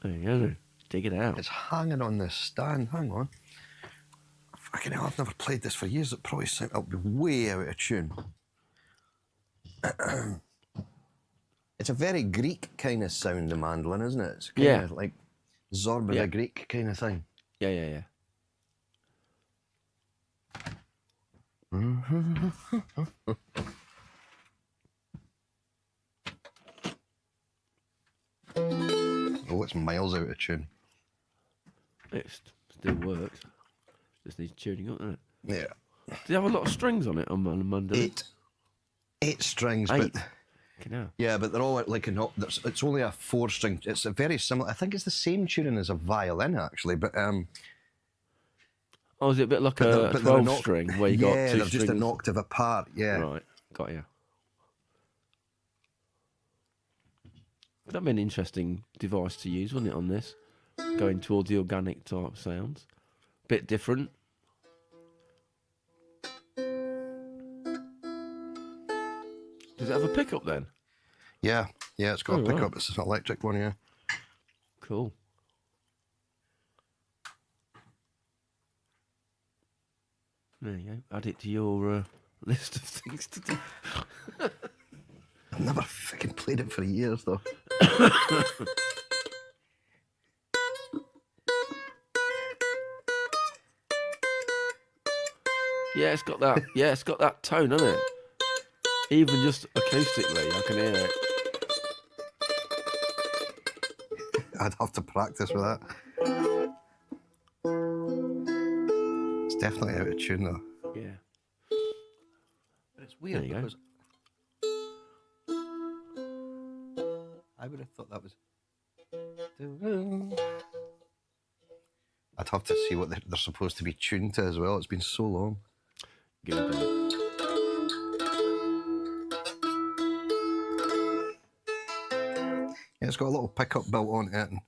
There you go. Dig it out. It's hanging on this stand. Hang on. Fucking hell, I've never played this for years. It probably sound it'll be way out of tune. It's a very Greek kind of sound, the mandolin, isn't it? It's kind of like Zorba the Greek kind of thing. Yeah. Oh, it's miles out of tune. It still works. Just needs tuning up, doesn't it? Yeah. Do you have a lot of strings on it on Monday? 8 strings, 8. but No. yeah, but they're all like it's only a 4-string. It's a very similar. I think it's the same tuning as a violin actually, but Oh, is it a bit like a 12-string where you got 2 they're strings? just an octave apart. Yeah. Right, got you. That'd be an interesting device to use, wouldn't it, on this? Going towards the organic type sounds. Bit different. Does it have a pickup then? Yeah, it's got a right. pickup. It's an electric one, yeah. Cool. There you go. Add it to your list of things to do. I've never fucking played it for years though. Yeah, it's got that. Yeah, it's got that tone, hasn't it? Even just acoustically, I can hear it. I'd have to practice with that. It's definitely out of tune though. Yeah. But it's weird There you go. because I would have thought that was. I'd have to see what they're supposed to be tuned to as well. It's been so long. Good. Yeah, it's got a little pickup built on it. And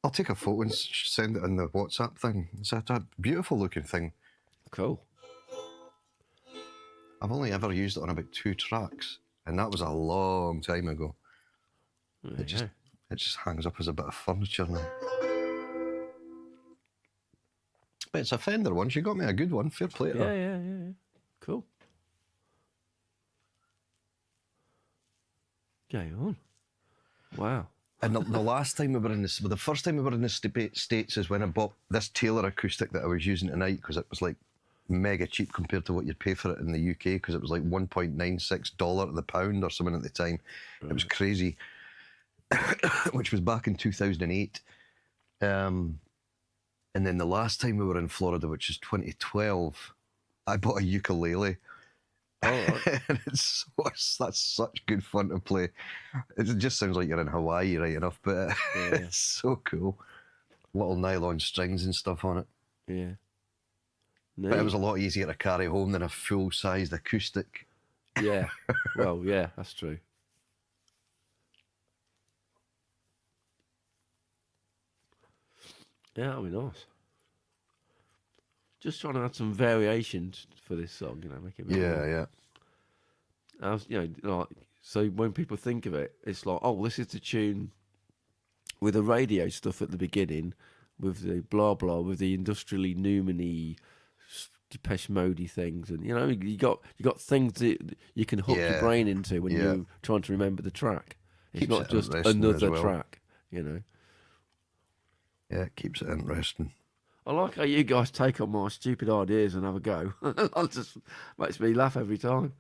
I'll take a photo and send it in the WhatsApp thing. It's a beautiful looking thing. Cool. I've only ever used it on about 2 tracks, and that was a long time ago. There you Just go. It just hangs up as a bit of furniture now. But it's a Fender one. She got me a good one. Fair play to her. Yeah. Cool. Going on. Wow. And the last time we were in this, well, the first time we were in the States is when I bought this Taylor acoustic that I was using tonight, because it was like mega cheap compared to what you'd pay for it in the UK, because it was like $1.96 to the pound or something at the time. Right. It was crazy, which was back in 2008. And then the last time we were in Florida, which is 2012, I bought a ukulele. Oh, and that's such good fun to play. It just sounds like you're in Hawaii, right enough, but it's so cool. Little nylon strings and stuff on it. Yeah. Neat. But it was a lot easier to carry home than a full-sized acoustic. Yeah. Well, yeah, that's true. Yeah, that'll be nice. Just trying to add some variations for this song, make it. Yeah. I was, like, so when people think of it, it's like, oh, this is the tune with the radio stuff at the beginning, with the blah blah, with the industrially Newman-y, Depeche Mode-y things, and you got things that you can hook your brain into when you're trying to remember the track. It's keeps not just another track, Yeah, it keeps it interesting. I like how you guys take on my stupid ideas and have a go. It just makes me laugh every time.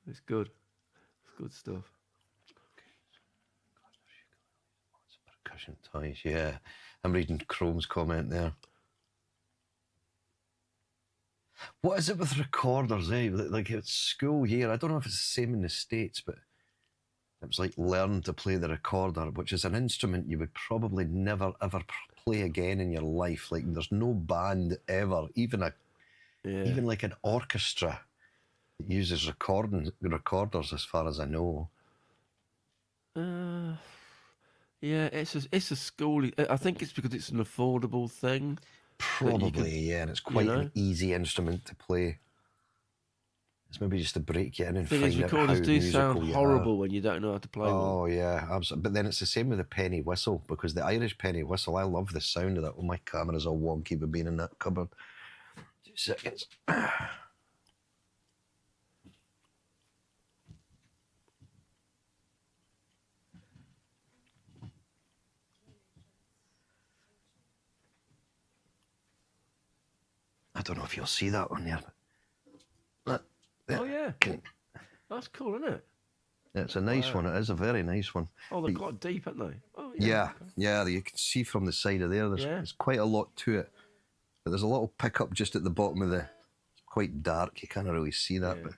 It's good. It's good stuff. Percussion toys, yeah. I'm reading Chrome's comment there. What is it with recorders, eh? Like at school here, I don't know if it's the same in the States, but it was like learn to play the recorder, which is an instrument you would probably never ever play again in your life. Like there's no band ever, even like an orchestra that uses recorders, as far as I know. Yeah, it's a school. I think it's because it's an affordable thing. Probably, and it's quite an easy instrument to play. It's maybe just to break you in and find out how musical you are. Recorders do sound horrible when you don't know how to play one. Yeah, absolutely. But then it's the same with the penny whistle, because the Irish penny whistle, I love the sound of that. Oh, my camera's all wonky with being in that cupboard. 2 seconds. I don't know if you'll see that one there. Oh, yeah. That's cool, isn't it? Yeah, it's a nice one. It is a very nice one. Oh, they're quite deep, aren't they? Oh, yeah. You can see from the side of there, there's quite a lot to it. But there's a little pickup just at the bottom of it's quite dark. You can't really see that. But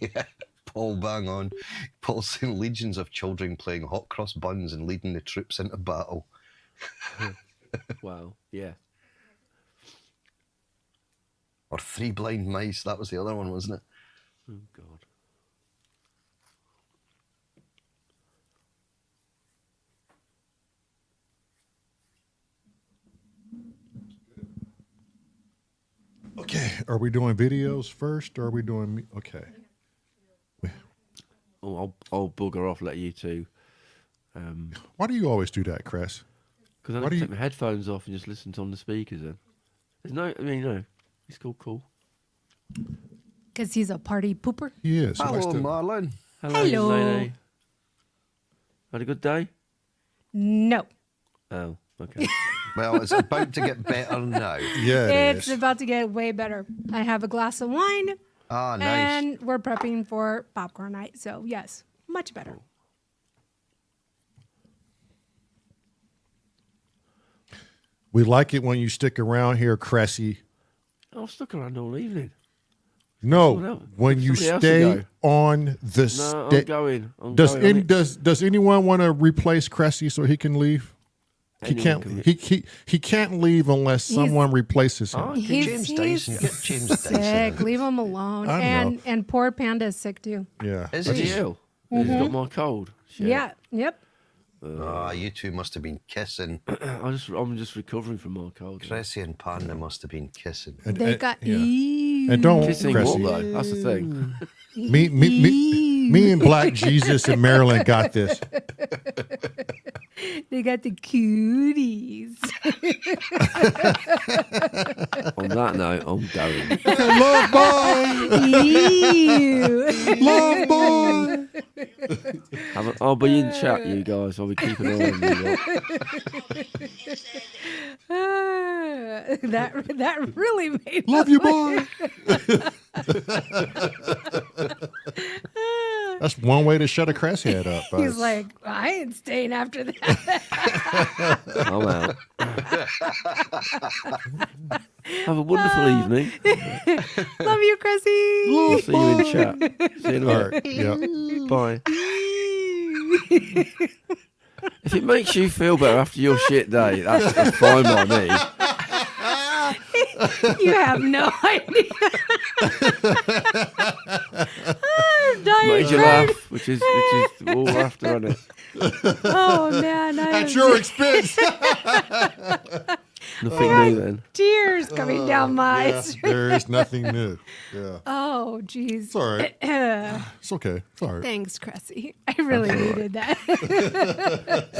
yeah, Paul, bang on. Paul's saying legions of children playing hot cross buns and leading the troops into battle. Wow, yeah. Or Three Blind Mice, that was the other one, wasn't it? Oh, God. Okay, are we doing videos first, or are we doing... Okay. Oh, I'll bugger off, let you two. Why do you always do that, Chris? Because I take my headphones off and just listen to on the speakers then. He's cool. Because he's a party pooper? He is. Hello, Marlon. Hello. Lady. Had a good day? No. Oh, okay. Well, it's about to get better now. Yeah, it's about to get way better. I have a glass of wine. Ah, nice. And we're prepping for popcorn night. So, yes, much better. We like it when you stick around here, Cressy. I've stuck around all evening. No, when you stay on the stage. I'm going. Does anyone want to replace Cressy so he can leave? He can't leave unless someone replaces him. Oh, James Dyson. Get James Dyson. Sick. Leave him alone. And poor Panda is sick too. Yeah. Is Is he? he ill? He's got my cold. Shit. Yeah. Yep. You two must have been kissing. I'm just recovering from my cold. Cressy and Panda must have been kissing. They got And don't, Kissing what Cressy, though? That's the thing. me and Black Jesus and Marilyn got this. They got the cuties. On that note, I'm going. Love boy. Ew. Love boy. I'll be in chat, you guys. I'll be keeping an eye on you. That really made Love you, boy. That's one way to shut a Cressy head up. He's like, I ain't staying after that. I'm out. Have a wonderful evening. Love you, Cressy. I'll see you in chat. See you in a All minute. right. Yeah. Bye. If it makes you feel better after your shit day, that's fine by me. You have no idea. I'm dying. Made you laugh, which is all we're after, isn't it? Oh man, At your expense. Nothing new then. tears coming down my eyes. There is nothing new. Yeah. Oh, geez. It's all right. It's okay. It's all right. Thanks, Cressy. I really needed that.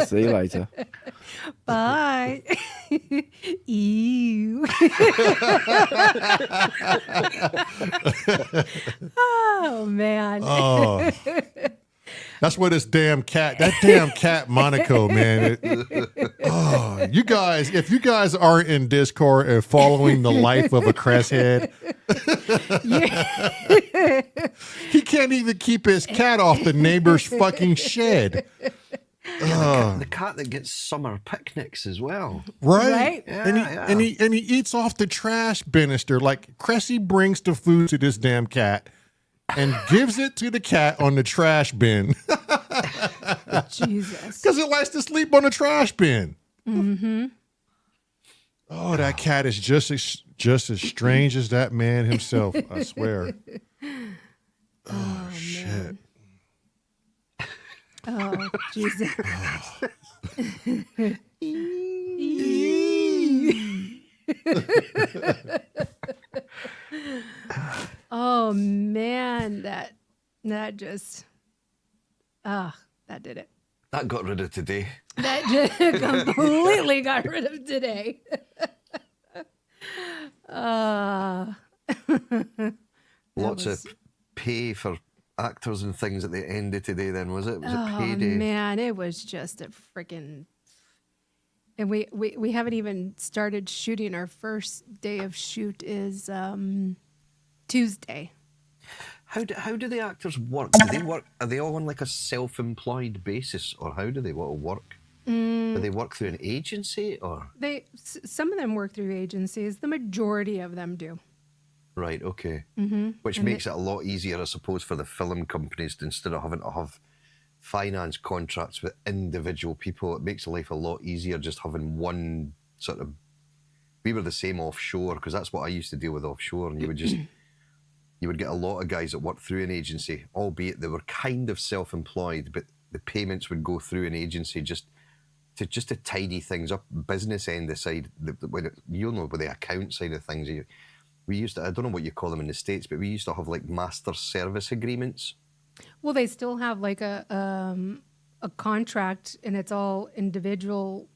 See you later. Bye. Ew. Oh man. Oh. That's what that damn cat Monaco, man. You guys, if you guys aren't in Discord and following the life of a Cresshead, he can't even keep his cat off the neighbor's fucking shed. The cat that gets summer picnics as well. Right? Right? And he eats off the trash banister. Like Cressy brings the food to this damn cat and gives it to the cat on the trash bin. Jesus. Because it likes to sleep on the trash bin. Mm-hmm. Oh, that cat is just as strange as that man himself, I swear. Oh, shit. Man. Oh, Jesus. Oh man, that just that did it. That got rid of today. That just completely got rid of today. Lots of pay for actors and things at the end of today then, was it? Was it payday? Man, it was just a freaking. And we haven't even started shooting. Our first day of shoot is Tuesday. How do the actors work? Do they work? Are they all on like a self-employed basis, or how do they work? Do they work through an agency, or? Some of them work through agencies. The majority of them do. Right. Okay. Mm-hmm. Which makes it a lot easier, I suppose, for the film companies instead of having to have finance contracts with individual people. It makes life a lot easier just having one sort of. We were the same offshore because that's what I used to deal with offshore, and you would get a lot of guys that worked through an agency, albeit they were kind of self-employed, but the payments would go through an agency just to tidy things up, business end aside. You'll know with the account side of things. We used to, I don't know what you call them in the States, but we used to have like master service agreements. Well, they still have like a contract, and it's all individual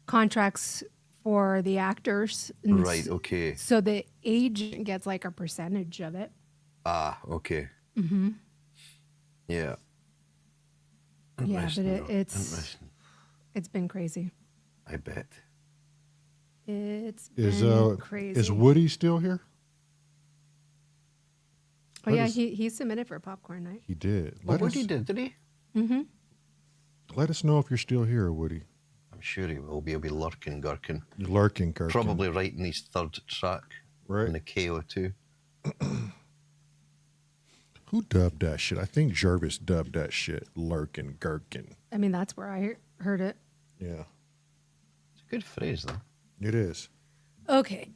contracts for the actors. And Right, okay. So the agent gets like a percentage of it. Ah, okay. Mm-hmm. Yeah. Yeah, but Interesting. it's been crazy. I bet. It's been crazy. Is Woody still here? Oh yeah, he submitted for popcorn night. He did. Woody did he? Mm-hmm. Let us know if you're still here, Woody. I'm sure he will be. He'll be lurking, gurking. You're lurking, Kirk. Probably writing his third track Right. in the KO2. Who dubbed that shit? I think Jervis dubbed that shit. Lurking, gherkin. I mean, that's where I heard it. Yeah. It's a good phrase, though. It is. Okay,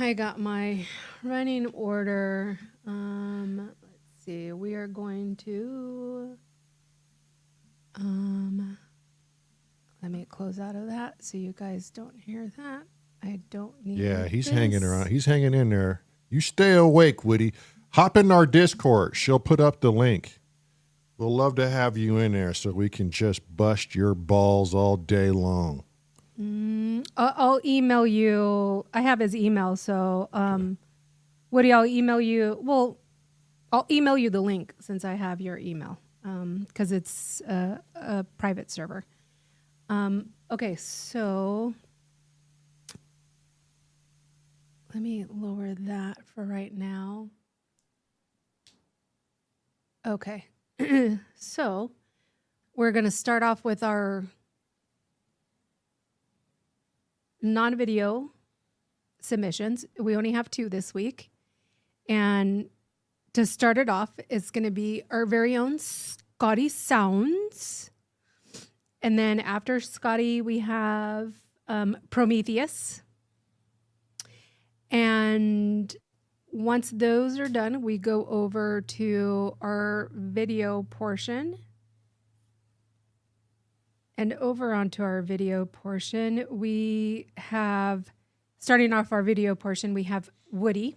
I got my running order. Let's see. We are going to. Let me close out of that so you guys don't hear that. I don't need. Yeah, he's this. hanging around. He's hanging in there. You stay awake, Woody. Hop in our Discord. She'll put up the link. We'll love to have you in there so we can just bust your balls all day long. I'll email you. I have his email, so Woody, I'll email you. Well, I'll email you the link since I have your email because it's a private server. Okay, so let me lower that for right now. Okay, so we're going to start off with our non-video submissions. We only have 2 this week. And to start it off, it's going to be our very own Scotty Sounds. And then after Scotty, we have Prometheus. And once those are done, we go over to our video portion. And over onto our video portion, we have, starting off our video portion, we have Woody.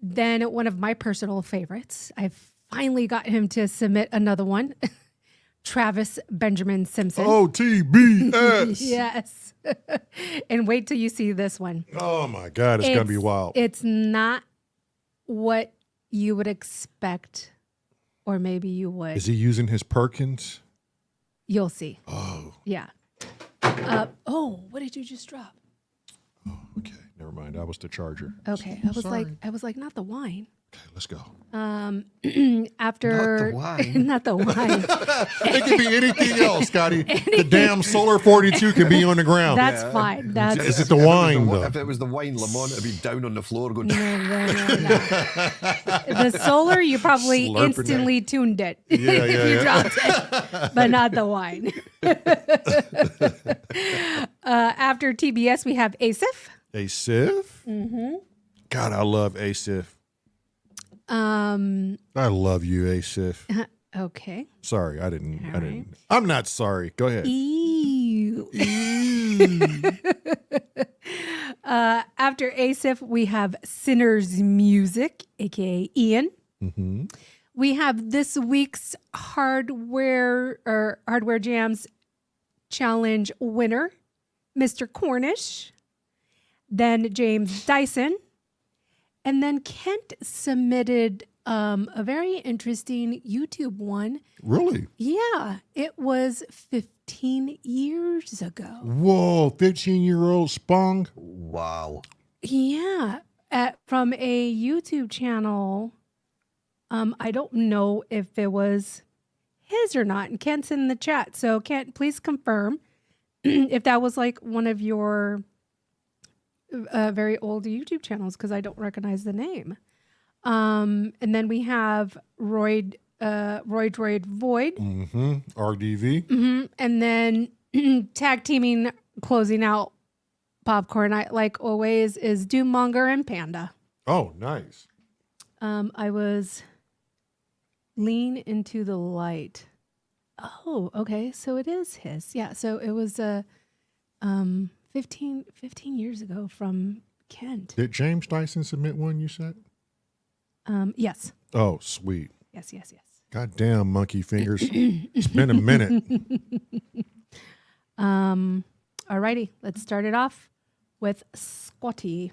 Then one of my personal favorites, I've finally got him to submit another one, Travis Benjamin Simpson. OTBS. Yes. And wait till you see this one. Oh, my God. It's going to be wild. It's not what you would expect, or maybe you would. Is he using his Perkins? You'll see. Oh. Yeah. What did you just drop? Oh, okay. Never mind. That was the charger. Okay. I was like, not the wine. Okay, let's go. After Not the wine. not the wine. It could be anything else, Scotty. The damn Solar 42 can be on the ground. That's fine. That's Is it the wine, though? If it was the wine, Lamont would be down on the floor going. no. The Solar, you probably Slurping instantly tuned it Yeah, if you yeah. dropped it, but not the wine. After TBS, we have Asif. Asif? Mm-hmm. God, I love Asif. I love you, Asif. Okay. Sorry, I didn't. All I right. didn't. I'm not sorry. Go ahead. Ew. After Asif, we have Sinners Music, aka Ian. Mm-hmm. We have this week's Hardware Jams Challenge winner, Mr. Cornish. Then James Dyson. And then Kent submitted a very interesting YouTube one. Really? Yeah, it was 15 years ago. Whoa, 15-year-old Spong? Wow. Yeah, from a YouTube channel. I don't know if it was his or not. And Kent's in the chat. So Kent, please confirm if that was like one of your very old YouTube channels, because I don't recognize the name. And then we have Royd Void. Mm-hmm. RDV? Mm-hmm. And then tag teaming, closing out Popcorn, like always, is Doommonger and Panda. Oh, nice. I was Lean Into the Light. Oh, okay. So it is his. Yeah. So it was 15 years ago from Kent. Did James Dyson submit one, you said? Yes. Oh, sweet. Yes. Goddamn monkey fingers. It's been a minute. Alrighty. Let's start it off with Scotty.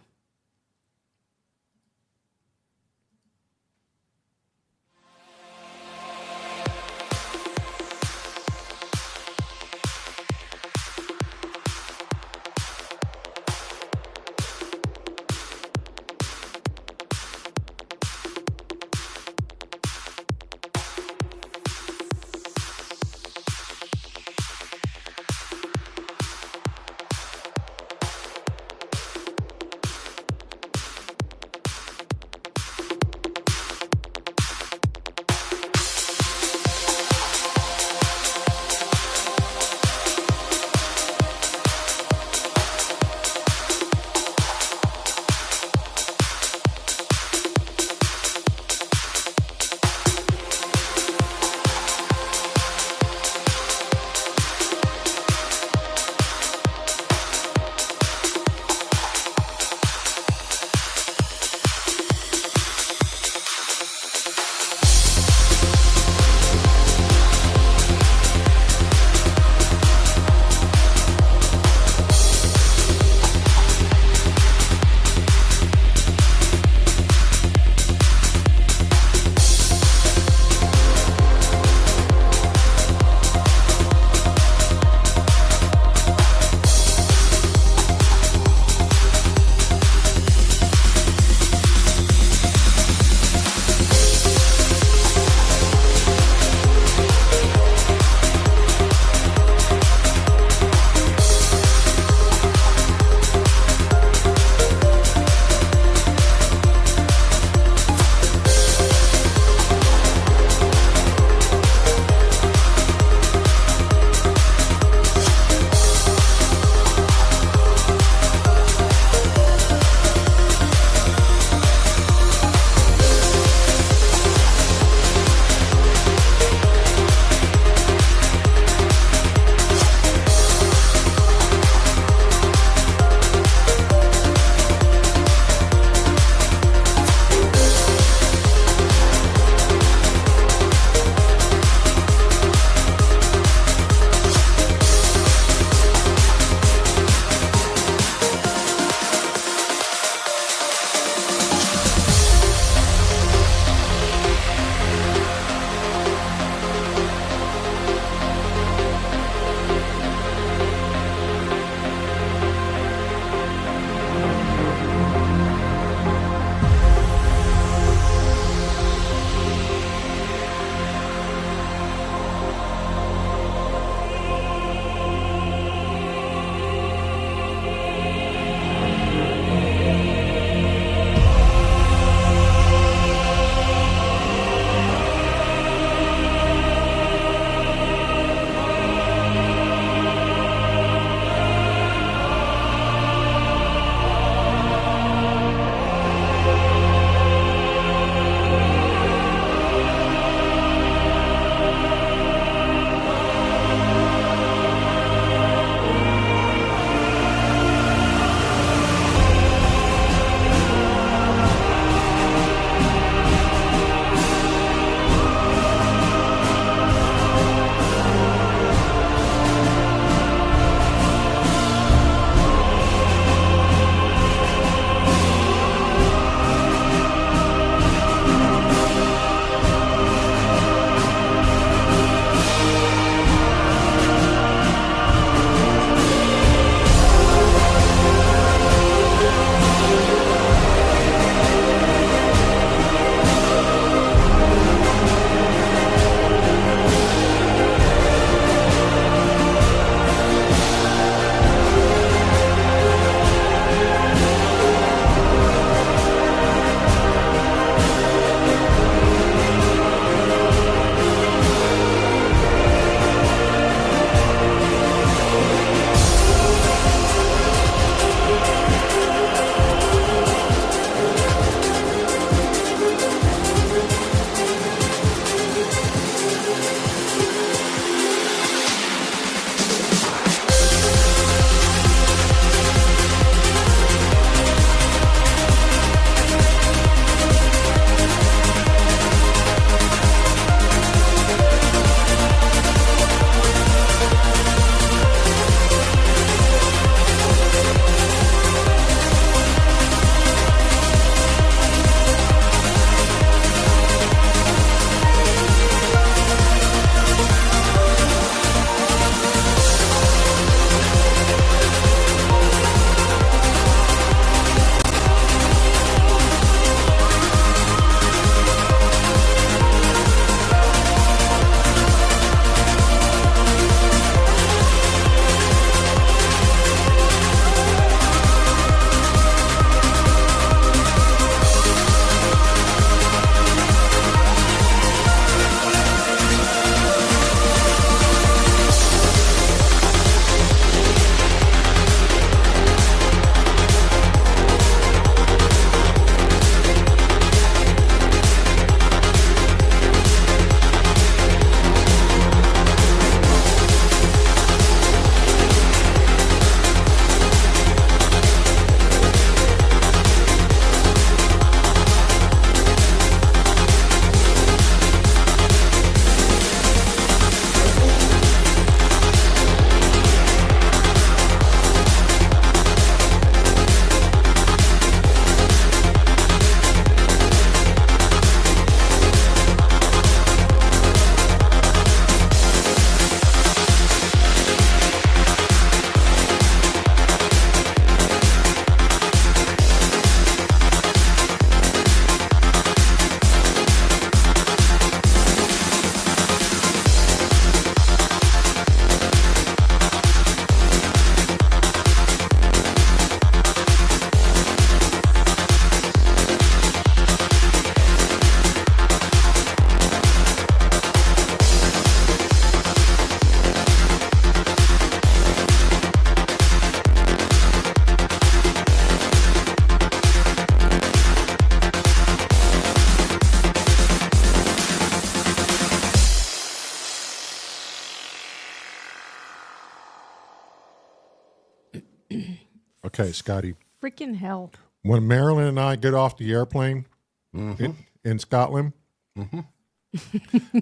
Okay, Scotty. Freaking hell. When Marilyn and I get off the airplane in Scotland,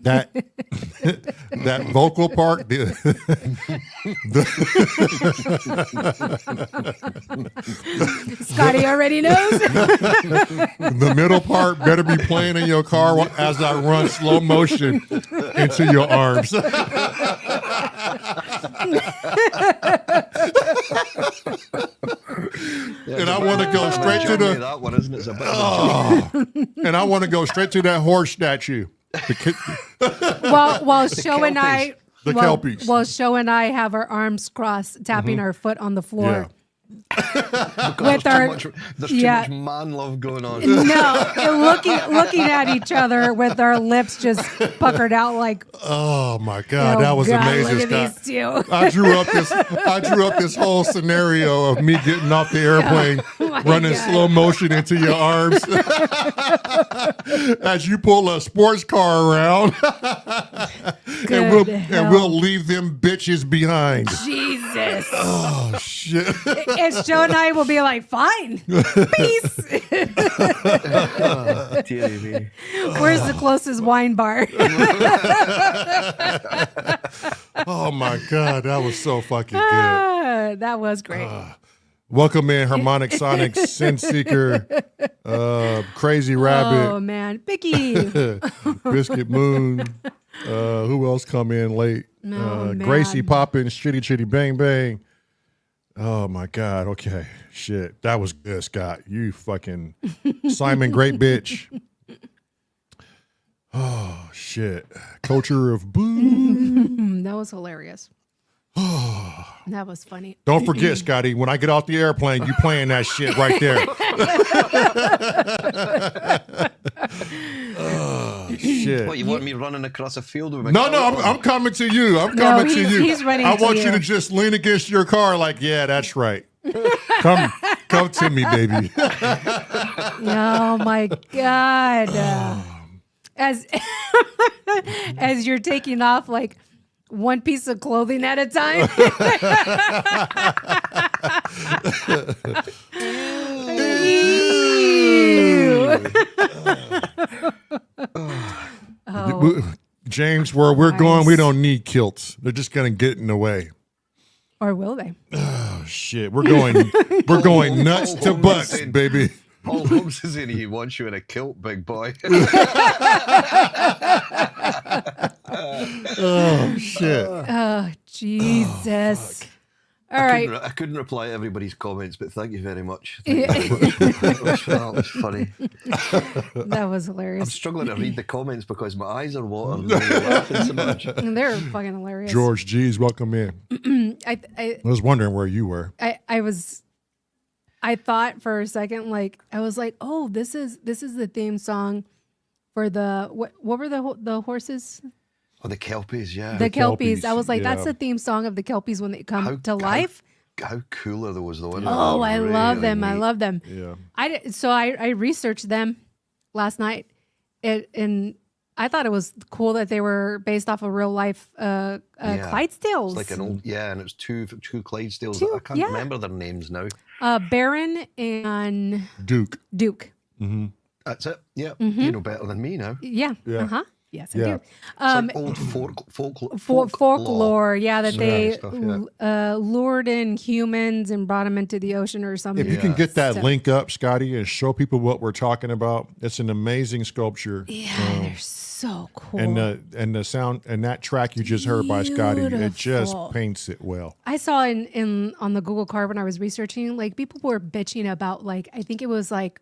that that vocal part, Scotty already knows. the middle part better be playing in your car as I run slow motion into your arms. And I want to go straight to the that one, isn't it? It's a bit of a and I want to go straight to that horse statue. While Show and I, The Kelpies. while Show and I have our arms crossed, tapping our foot on the floor. With our, there's too much man love going on. No, looking at each other with our lips just puckered out like. Oh my God, that was amazing, look at Scott. these two. I drew up this whole scenario of me getting off the airplane, running slow motion into your arms as you pull a sports car around, and we'll leave them bitches behind. Jesus. Oh shit. And Joe and I will be like, fine, peace. Dearie me. Where's the closest wine bar? Oh my God, that was so fucking good. That was great. Welcome in Harmonic Sonic, Sin Seeker, Crazy Rabbit. Oh man, Vicky. Biscuit Moon. Who else come in late? Oh, Gracie man. Poppins, Shitty Chitty Bang Bang. Oh my God. Okay. Shit. That was good, Scott. You fucking Simon Great Bitch. Oh shit. Culture of Boo. That was hilarious. That was funny. Don't forget, Scotty, when I get off the airplane, you playing that shit right there. Oh, shit. What, you want me running across a field with my No, coat on? I'm coming to you. I'm coming to you. he's running I to want you you. to just lean against your car like, yeah, that's right. Come to me, baby. Oh my God. As you're taking off like one piece of clothing at a time. James, where we're going, we don't need kilts. They're just gonna get in the way. Or will they? Oh shit. We're going nuts to butts, baby. Paul Holmes is in. He wants you in a kilt, big boy. Oh shit. Oh, Jesus. All right. I couldn't reply to everybody's comments, but thank you very much. That was funny. That was I'm hilarious. struggling to read the comments because my eyes are watering. You're laughing so much. They're fucking hilarious. George G's, welcome in. I was wondering where you were. I thought for a second, like, I was like, oh, this is the theme song for the, what were the horses? Oh, the Kelpies, yeah. The Kelpies. Kelpies, I was like, yeah. that's the theme song of the Kelpies when they come to life. How cool are those, though? Oh, I love them. I love them. Yeah. I researched them last night, and I thought it was cool that they were based off of real life Clydesdales. It's like an old, and it was two Clydesdales. Two, I can't yeah. remember their names now. Baron and Duke. Mm-hmm. That's it. Yeah, you know better than me now. Yeah. Yeah. Uh-huh. Yes, I Yeah. do. It's like old Folklore, yeah, that Sort of they stuff, lured in humans and brought them into the ocean or something. If you can get that stuff. link up, Scotty, and show people what we're talking about, it's an amazing sculpture. Yeah, they're so cool. And the sound and that track you just heard by Scotty, it just Beautiful. paints it well. I saw in on the Google card when I was researching, like people were bitching about like I think it was like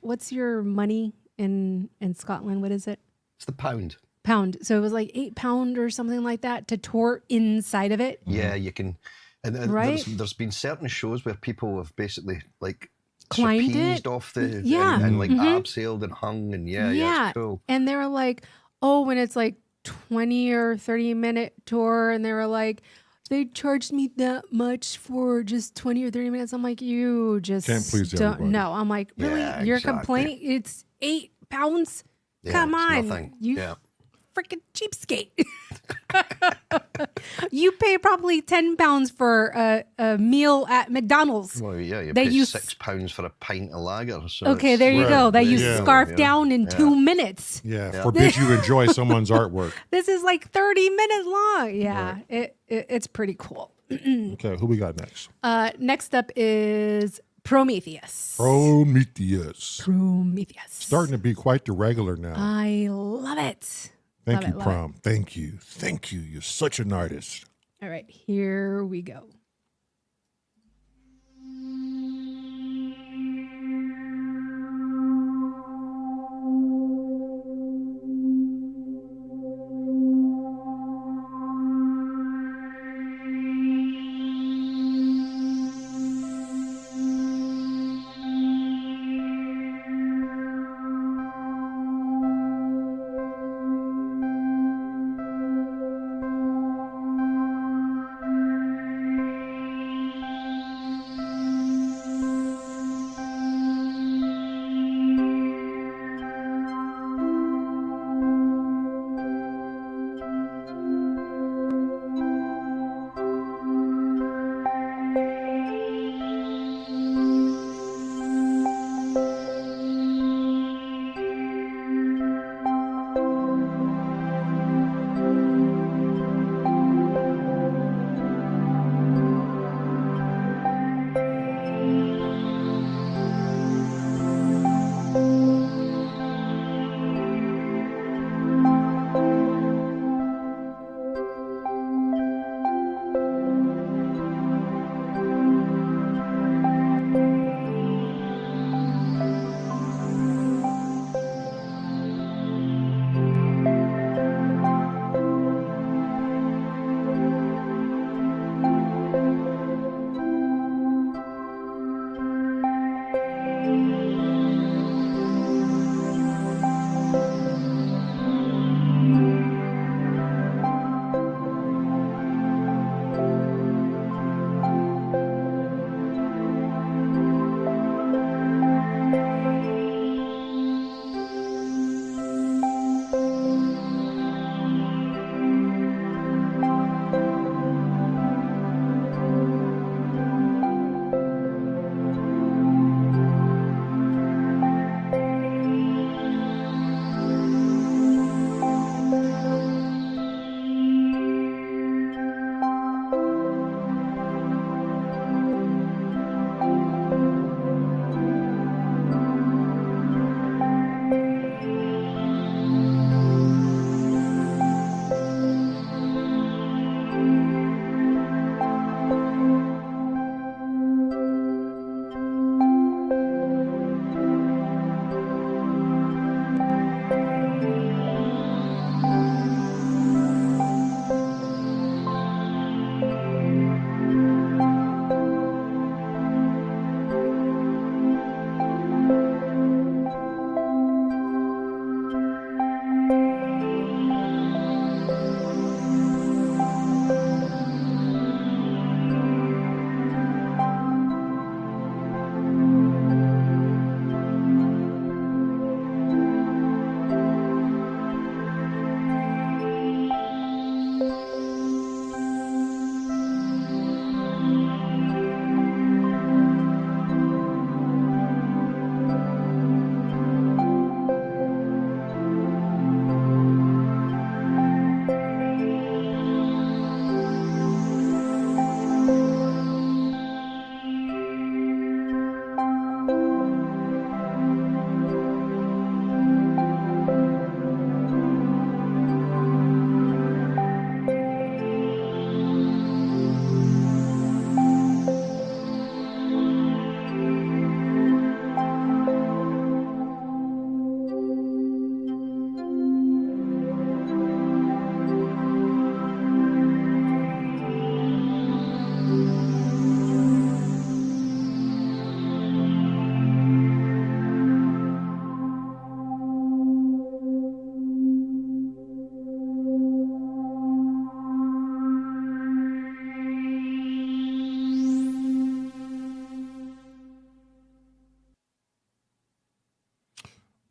what's your money in Scotland? What is it? It's the pound. Pound. So it was like £8 or something like that to tour inside of it. Yeah, you can. And Right? there's been certain shows where people have basically like Climbed trapezed it? off the Yeah. and like abseiled and hung and yeah, it's cool. And they were like, oh, when it's like 20 or 30-minute tour, and they were like, they charged me that much for just 20 or 30 minutes. I'm like, you just Can't please don't everybody. know. I'm like, really? Yeah, Your exactly. complaint? It's £8? Yeah, Come it's on. nothing. You Yeah. freaking cheapskate. You pay probably £10 for a meal at McDonald's. Well, yeah, you They pay use- £6 for a pint of lager. So Okay, there you Right. go. That you Yeah. scarf Yeah. down in Yeah. 2 minutes. Yeah, forbid you enjoy someone's artwork. This is like 30 minutes long. Yeah, it's pretty cool. Okay, who we got next? Next up is Prometheus. Prometheus. Prometheus. Starting to be quite the regular now. I love it. Thank love you, it, love Prom. Thank you. Thank you. You're such an artist. All right, here we go.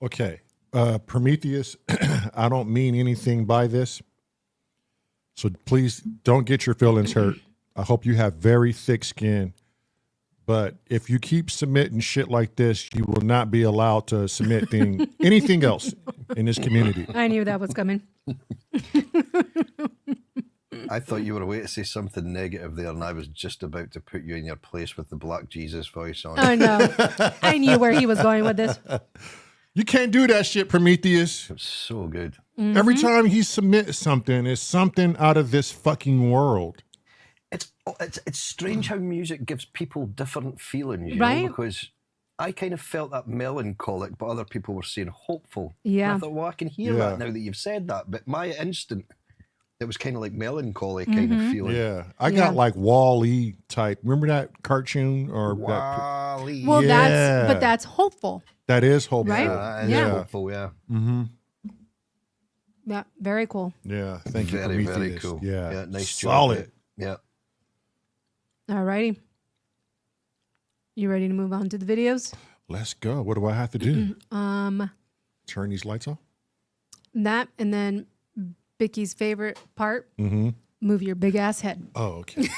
Okay. Prometheus, I don't mean anything by this. So please don't get your feelings hurt. I hope you have very thick skin. But if you keep submitting shit like this, you will not be allowed to submit anything else in this community. I knew that was coming. I thought you were away to say something negative there, and I was just about to put you in your place with the Black Jesus voice on. I know. I knew where he was going with this. You can't do that shit, Prometheus. It's so good. Every time he submits something, it's something out of this fucking world. It's strange how music gives people different feelings, you Right? know, because I kind of felt that melancholic, but other people were saying hopeful. Yeah. And I thought, well, I can hear that now that you've said that, but my instant, it was kind of like melancholy kind of feeling. Yeah. I got like Wall-E type. Remember that cartoon? Or Wall-E. Well, that's hopeful. that is hopeful. Right? And Yeah. hopeful, yeah. Mm-hmm. Yeah, very cool. Yeah. Thank you, Very, Prometheus. very cool. Yeah. Nice Solid. job. Yeah. All righty. You ready to move on to the videos? Let's go. What do I have to do? Turn these lights off? That and then Vicky's favorite part, Mm-hmm. move your big ass head. Oh, okay.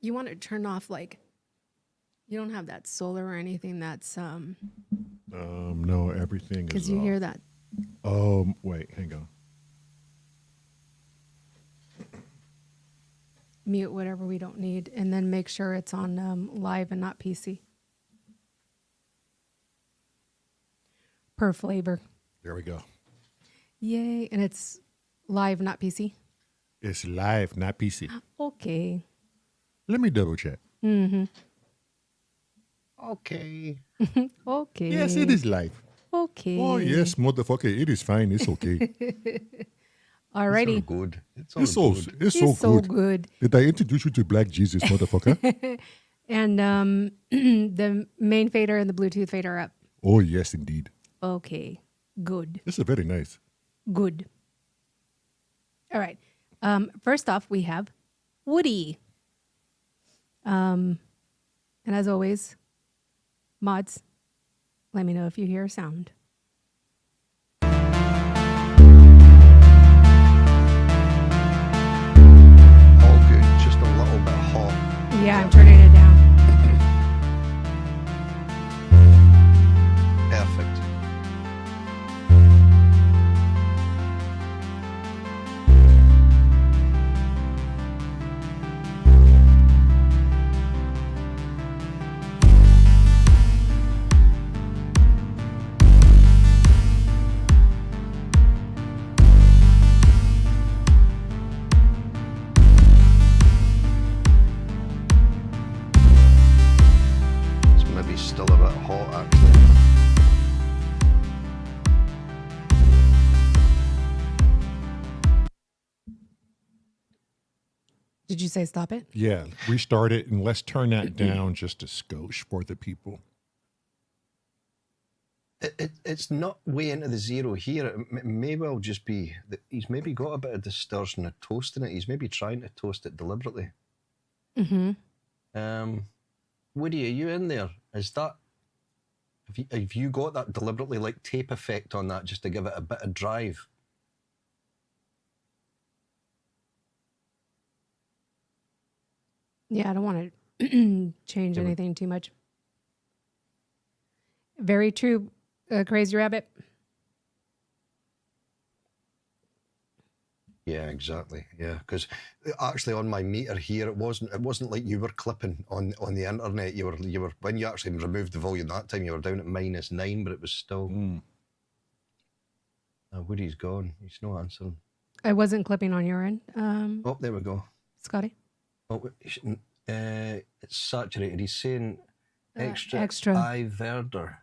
You want to turn off you don't have that solar or anything that's No, everything is because you off. hear that. Wait, hang on. Mute whatever we don't need, and then make sure it's on live and not PC. Per flavor. There we go. Yay. And it's live, not PC. It's live, not PC. Okay. Let me double check. Mm-hmm. Okay. Okay. Yes, it is live. Okay. Oh, yes, motherfucker. It is fine. It's okay. Alrighty. It's all good. It's so good. it's It's so good. Did I introduce you to Black Jesus, motherfucker? And the main fader and the Bluetooth fader are up. Oh, yes, indeed. Okay. Good. This is very nice. Good. All right. First off, we have Woody. And as always, mods, let me know if you hear a sound. All good. Just a little bit hot. Yeah, I'm turning it down. Perfect. It's maybe still a bit hot actually. Did you say stop it? Yeah, restart it and let's turn that down just a skosh for the people. It's not way into the zero here. It may well just be that he's maybe got a bit of distortion of toast in it. He's maybe trying to toast it deliberately. Mm-hmm. Woody, are you in there? Is that have you got that deliberately like tape effect on that just to give it a bit of drive? Yeah, I don't want to change anything too much. Very true, Crazy Rabbit. Yeah, exactly. Yeah, because actually on my meter here, it wasn't like you were clipping on the internet. You were when you actually removed the volume that time, you were down at -9, but it was still. Woody's gone. He's not answering. I wasn't clipping on your end, Oh, there we go. Scotty. Oh, it's saturated. He's saying extra. extra. I verder.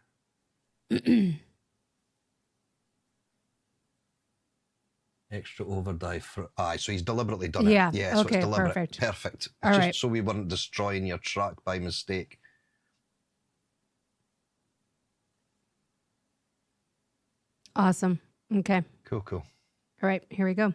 Extra overdrive for so he's deliberately done it. Yeah, Yeah, so okay, it's deliberate. perfect. Perfect. All Just right. so we weren't destroying your track by mistake. Awesome. Okay. Cool. All right, here we go.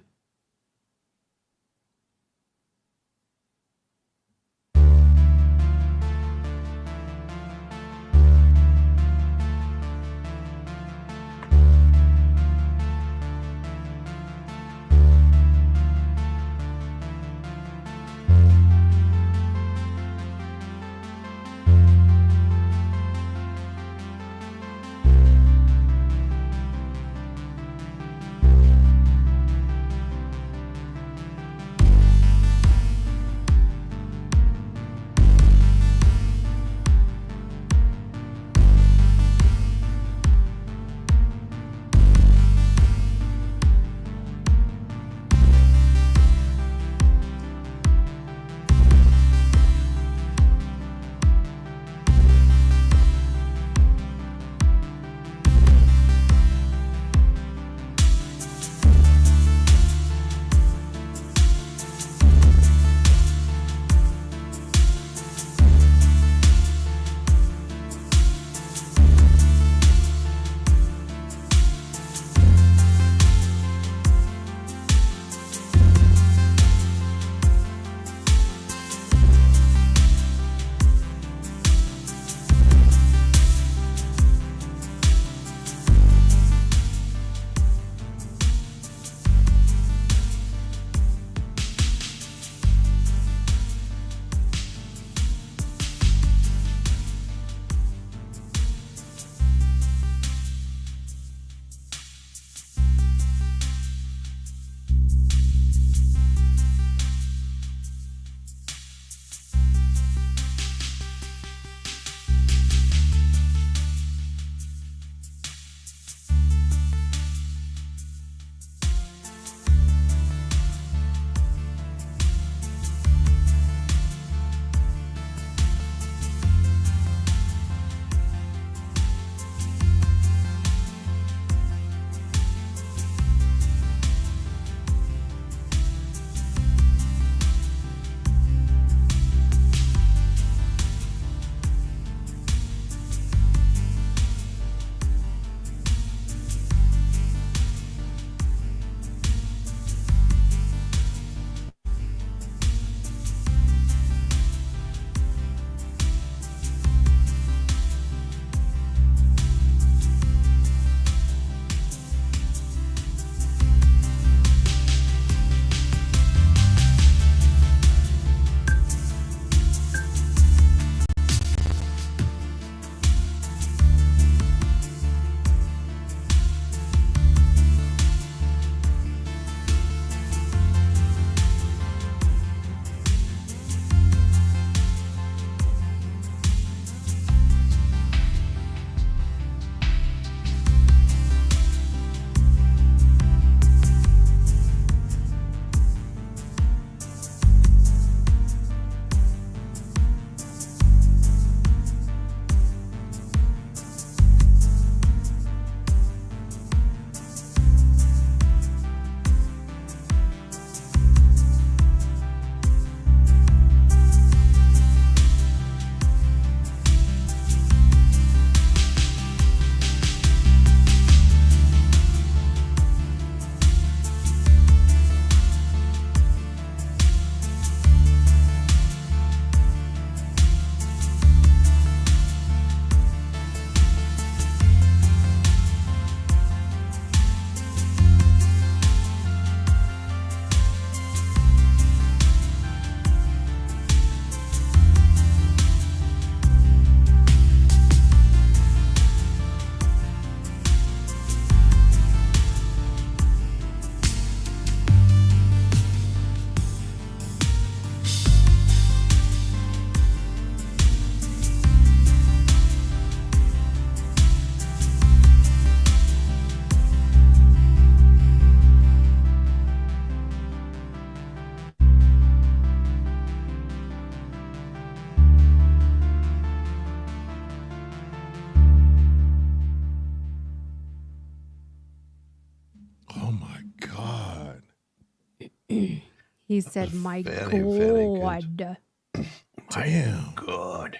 He said, "My Very, very God." good. Damn. God.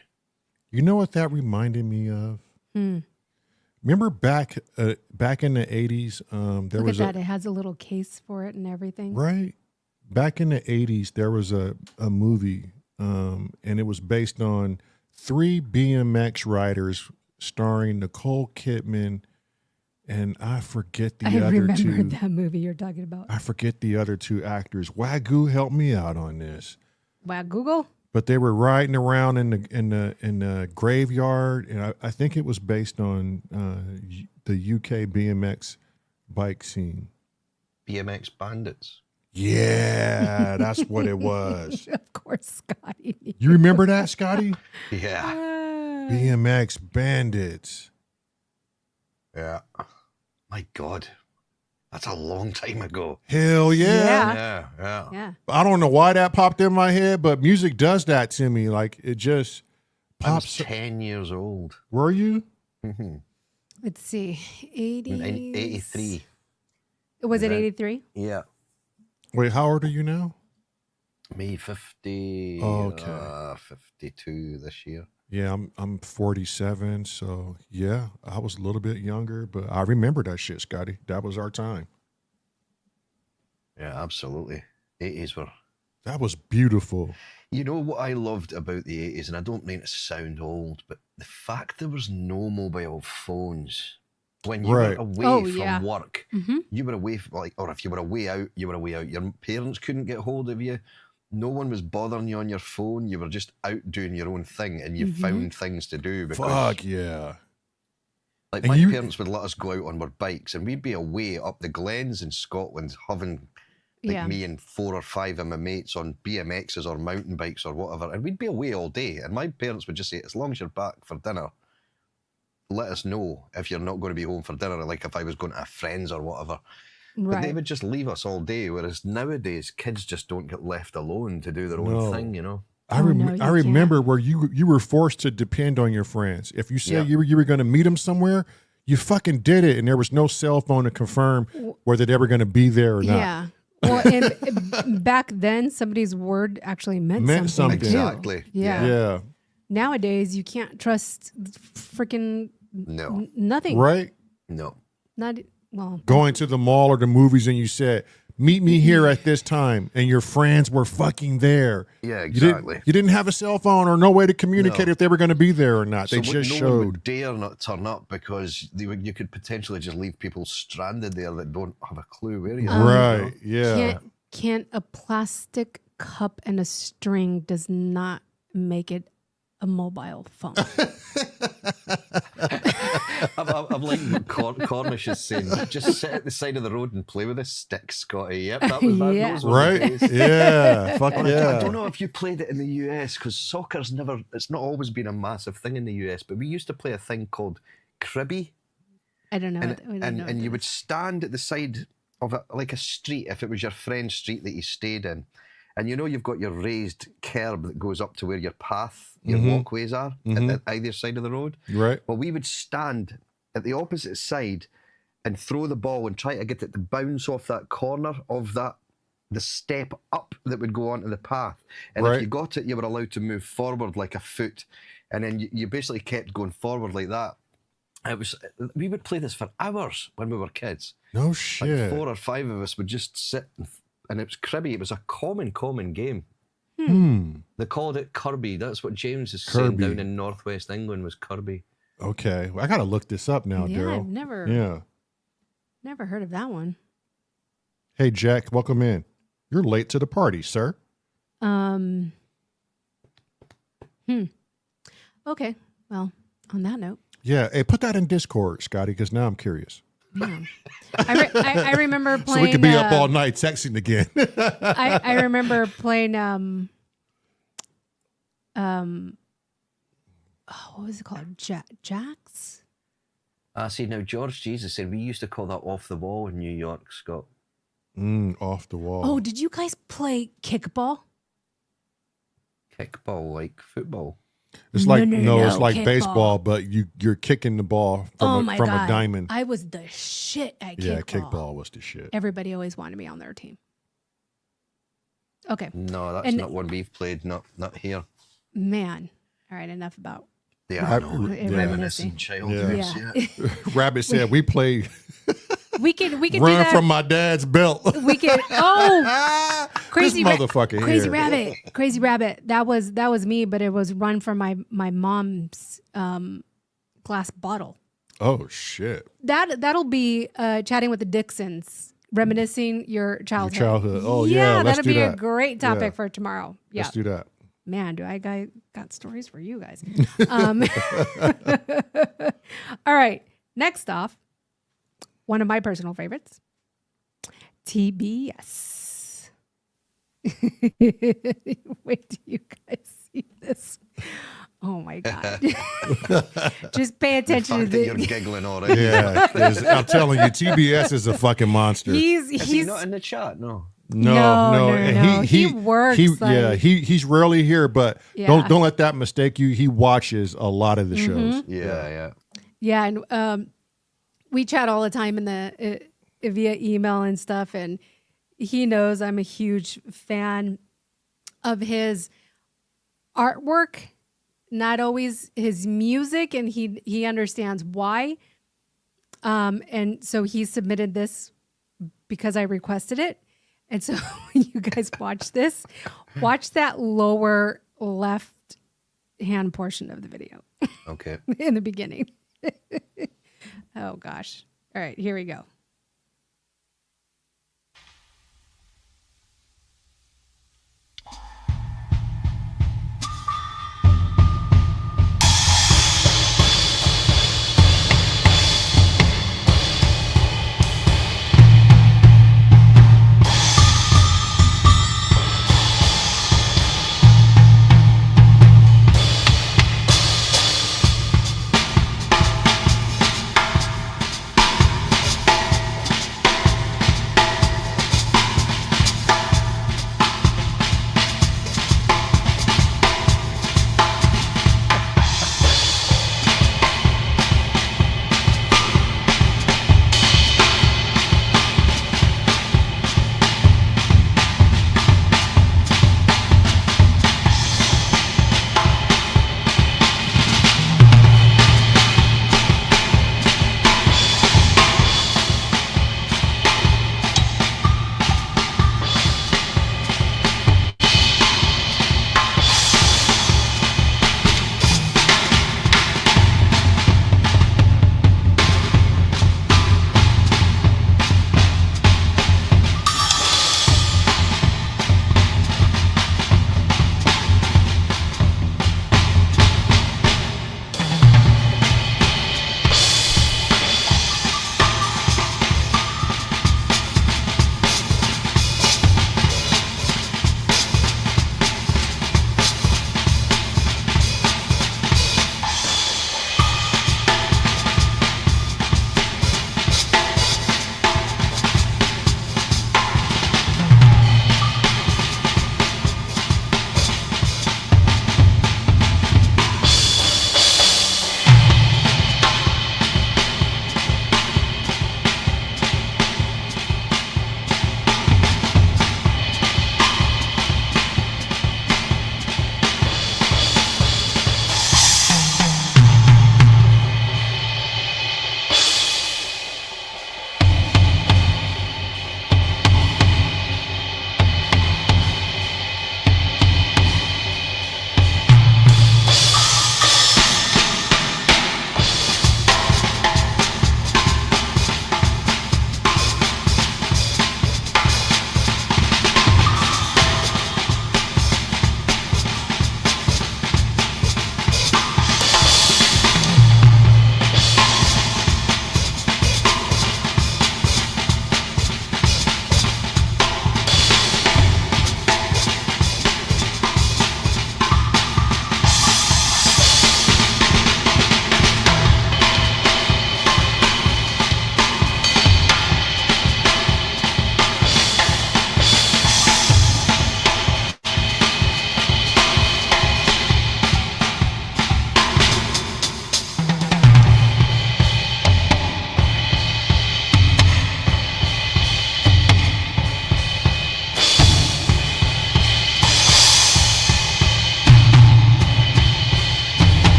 You know what that reminded me of? Hmm. Remember back in the 80s, there Look was at that. It has a little case for it and everything. right? Back in the 80s, there was a movie, and it was based on 3 BMX riders starring Nicole Kidman, and I forget the I other remember two. that movie you're talking about. I forget the other 2 actors. Wagyu, help me out on this. Wow, Google? But they were riding around in the graveyard, and I think it was based on the UK BMX bike scene. BMX Bandits. Yeah, that's what it was. Of course, Scotty. You remember that, Scotty? Yeah. BMX Bandits. Yeah. My God. That's a long time ago. Hell yeah. Yeah. Yeah. I don't know why that popped in my head, but music does that to me. Like it just I was pops. 10 years old. Were you? Mm-hmm. Let's see. 80. 83. Was it 83? Yeah. Wait, how old are you now? Me 50. Oh, okay. 52 this year. Yeah, I'm 47, so yeah, I was a little bit younger, but I remember that shit, Scotty. That was our time. Yeah, absolutely. 80s were. That was beautiful. You know what I loved about the 80s, and I don't mean to sound old, but the fact there was no mobile phones. When you Right. were away from work, Mm-hmm. you were away, or if you were away out, you were away out. Your parents couldn't get hold of you. No one was bothering you on your phone. You were just out doing your own thing, and you found things to do. Because, Fuck yeah. like And my you- parents would let us go out on our bikes, and we'd be away up the glens in Scotland, having me and 4 or 5 of my mates on BMXs or mountain bikes or whatever, and we'd be away all day. And my parents would just say, as long as you're back for dinner, let us know if you're not going to be home for dinner, like if I was going to have friends or whatever. But they Right. would just leave us all day, whereas nowadays kids just don't get left alone to do their own thing, you know? I Oh, no, you I remember can't. where you were forced to depend on your friends. If you said Yeah. you were going to meet them somewhere, you fucking did it, and there was no cell phone to confirm whether they were going to be there or not. Yeah. Well, and back then, somebody's word actually meant something. too. Exactly. Yeah. Yeah. Nowadays, you can't trust freaking No, nothing. Right? no. Not well. Going to the mall or the movies, and you said, meet me here at this time, and your friends were fucking there. Yeah, You exactly. didn't have a cell phone or no way to communicate No. if they were going to be there or not. They So just no one showed. would dare not turn up because you could potentially just leave people stranded there that don't have a clue where you are. Right. Yeah. Can't a plastic cup and a string does not make it a mobile phone. I'm like what Cornish is saying. Just sit at the side of the road and play with a stick, Scotty. Yep, that was that. Yeah. Those were the Right? days. Yeah. Fuck I don't yeah. know if you played it in the US because soccer's never. It's not always been a massive thing in the US. But we used to play a thing called cribby, I don't know. and you would stand at the side of like a street if it was your friend's street that you stayed in, and you know you've got your raised curb that goes up to where your path, your walkways are at either side of the road. Right. Well, we would stand at the opposite side and throw the ball and try to get it to bounce off that corner of the step up that would go onto the path. And Right. if you got it, you were allowed to move forward like a foot. And then you basically kept going forward like that. We would play this for hours when we were kids. No Like shit. 4 or 5 of us would just sit and it was cribby. It was a common game. They called it Kirby. That's what James is saying Kirby. down in northwest England was Kirby. Okay. Well, I got to look this up now, Yeah, Daryl. I've never heard of that one. Hey, Jack, welcome in. You're late to the party, sir. Okay. Well, on that note, Yeah. Hey, put that in Discord, Scotty, because now I'm curious. yeah. I remember playing. So we could be up all night texting again. I remember playing. What was it called? Jacks. See, now George Jesus said we used to call that off the wall in New York, Scott. Off the wall. Oh, did you guys play kickball? Kickball like football. It's like No, it's like kickball. baseball, but you're kicking the ball from a God. diamond. I was the shit at kickball. Yeah, kickball was the shit. Everybody always wanted me on their team. Okay. No, that's And- not one we've played. Not here. Man. All right, enough about Yeah, I know. Reminiscing childhoods. Yeah. Yeah. Rabbit said we play we could do Run that. from My Dad's Belt. We could crazy This motherfucker crazy here. crazy rabbit. That was me, but it was Run from my mom's glass bottle. Oh shit. That'll be chatting with the Dixons, reminiscing your childhood. childhood. Oh, yeah, let's that'll do be a that. great topic Yeah. for tomorrow. Yeah, Let's do that. man, do I got stories for you guys? All right, next off, one of my personal favorites, TBS. Wait till you guys see this. Oh my God. Just pay The attention to fact that you're the. giggling already. Yeah, 'cause I'm telling you, TBS is a fucking monster. Is he He's not in the chat? No. No. And He works, like- he's rarely here, but Yeah. don't let that mistake you. He watches a lot of the shows. Yeah. Yeah, and we chat all the time in the via email and stuff, and he knows I'm a huge fan of his artwork, not always his music, and he understands why. And so he submitted this because I requested it. And so when you guys watch this, watch that lower left hand portion of the video Okay. in the beginning. Oh gosh. All right, here we go.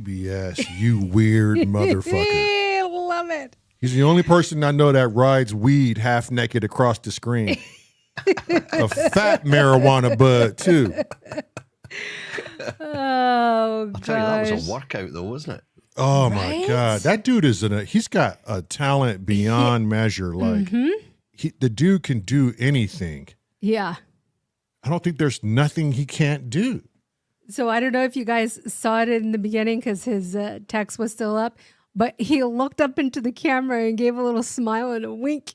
TBS, you weird motherfucker. Love it. He's the only person I know that rides weed half naked across the screen. A fat marijuana bud, too. Oh, I'll tell you, that was gosh. a workout, though, wasn't it? Oh, my Right? God. That dude is he's got a talent beyond measure. Like, the dude can do anything. Yeah. I don't think there's nothing he can't do. So I don't know if you guys saw it in the beginning because his text was still up, but he looked up into the camera and gave a little smile and a wink.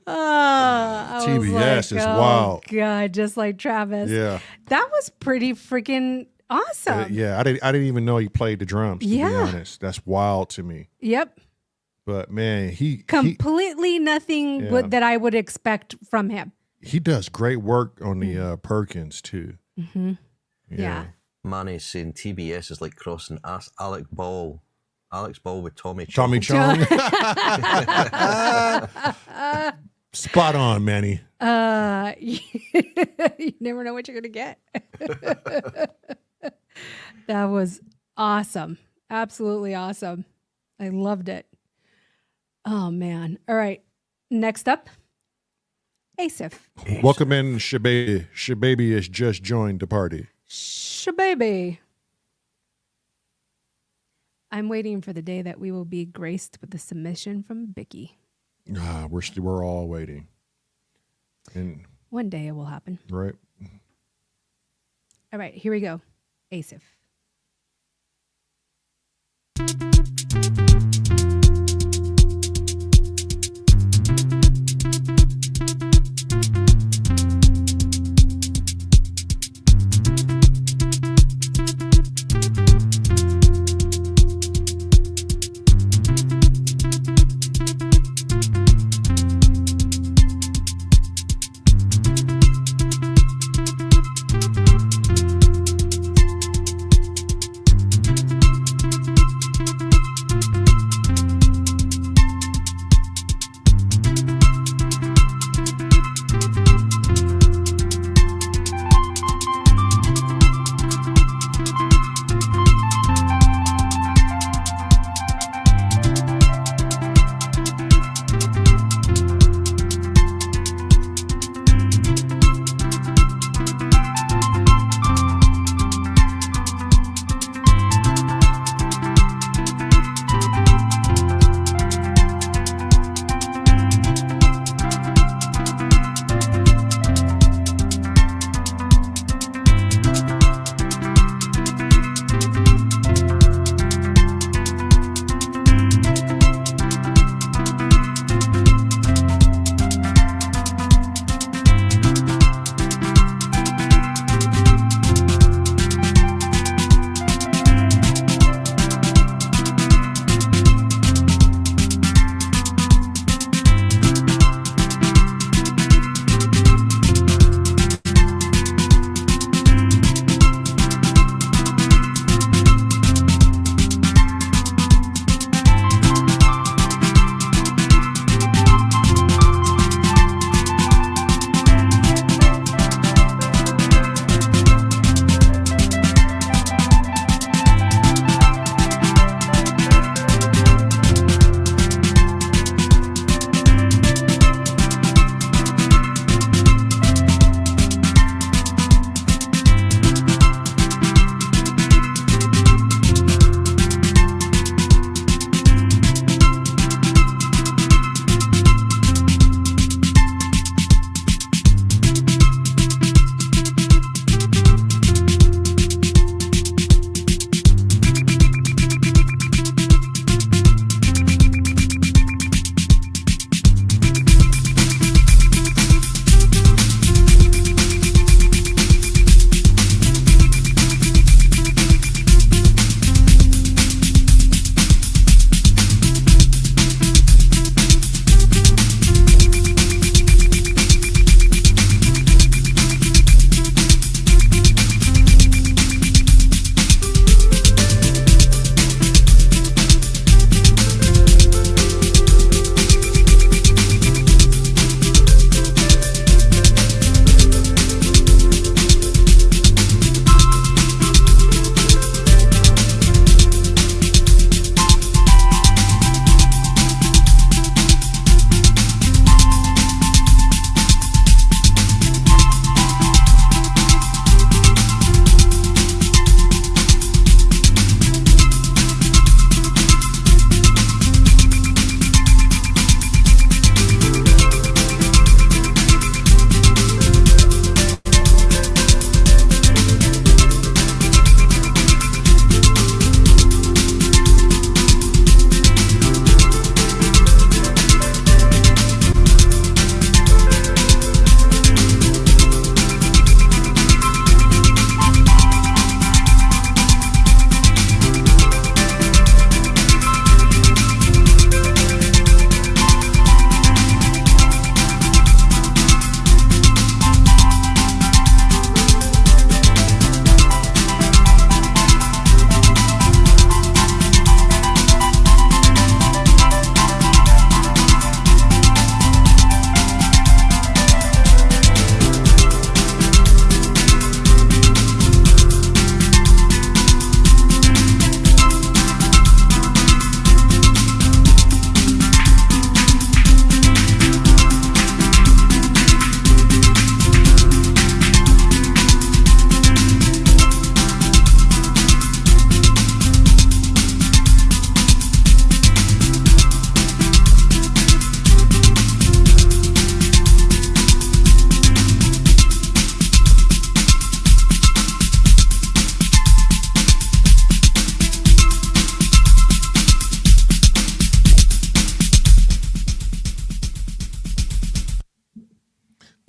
I was TBS like, is oh, wild. God, just like Travis. Yeah. That was pretty freaking awesome. Yeah, I didn't even know he played the drums, to be Yeah. honest. That's wild to me. Yep. But, man, he Completely nothing Yeah. that I would expect from him. he does great work on the Perkins, too. Mm-hmm. Yeah. Manny's saying TBS is like crossing Alex Ball with Tommy Chong. Tommy Chong. Spot on, Manny. You never know what you're going to get. That was awesome. Absolutely awesome. I loved it. Oh, man. All right. Next up, Asif. Welcome in, Shababy. Shababy has just joined the party. Shababy. I'm waiting for the day that we will be graced with a submission from Bicky. We're all waiting. And One day it will happen. right. All right, here we go. Asif.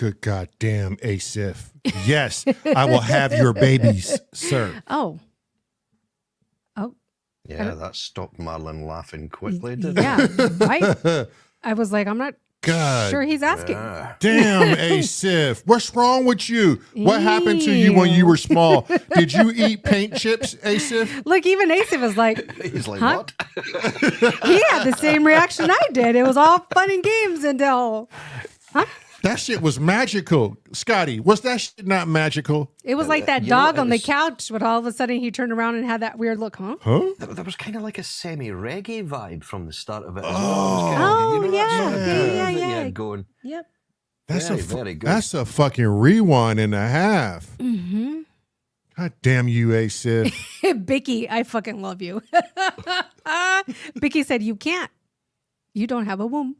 Good goddamn Asif. Yes, I will have your babies, sir. Oh. Yeah, that stopped Marlon laughing quickly, didn't Yeah, right? I was like, I'm not God. sure he's asking. Damn, Asif. What's wrong with you? What happened to you when you were small? Did you eat paint chips, Asif? Look, even Asif was like, He's like, huh? what? He had the same reaction I did. It was all fun and games until, That shit was magical. Scotty, was that shit not magical? it was like that you know, dog it on the was- couch, but all of a sudden he turned around and had that weird look, huh? Huh? There was kind of like a semi-reggae vibe from the start of it. Oh, yeah, yeah. Going, Yep. That's very good. That's a fucking rewind and a half. Mm-hmm. God damn you, Asif. Bicky, I fucking love you. Bicky said, you can't. You don't have a womb.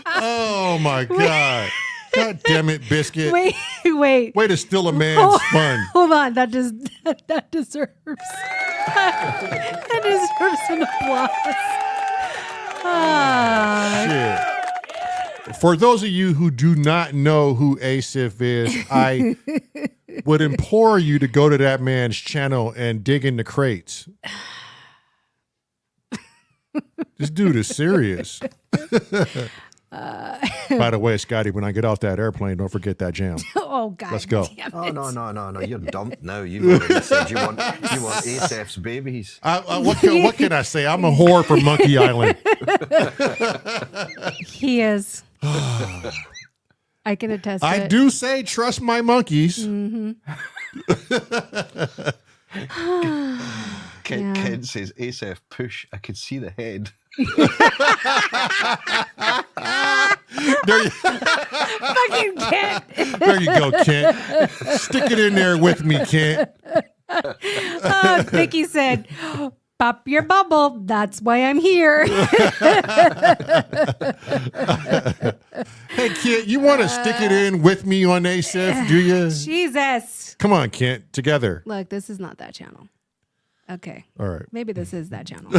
Oh my God. God damn it, Biscuit. Wait. Way to steal a man's fun. Hold on, that deserves that deserves an applause. Ah, Shit. For those of you who do not know who Asif is, I would implore you to go to that man's channel and dig in the crates. This dude is serious. By the way, Scotty, when I get off that airplane, don't forget that jam. oh God. Let's go. damn oh it. no! You're dumped now. You've already said you want Asif's babies. What can I say? I'm a whore for Monkey Island. He is. I can attest to I it. do say trust my monkeys. Kent says Asif push. I could see the head. There you, Fucking Kent. there you go, Kent. Stick it in there with me, Kent. Vicky said, pop your bubble. That's why I'm here. Hey, Kent, you want to stick it in with me on Asif, do you? Jesus. Come on, Kent, together. Look, this is not that channel. Okay. All right. Maybe this is that channel.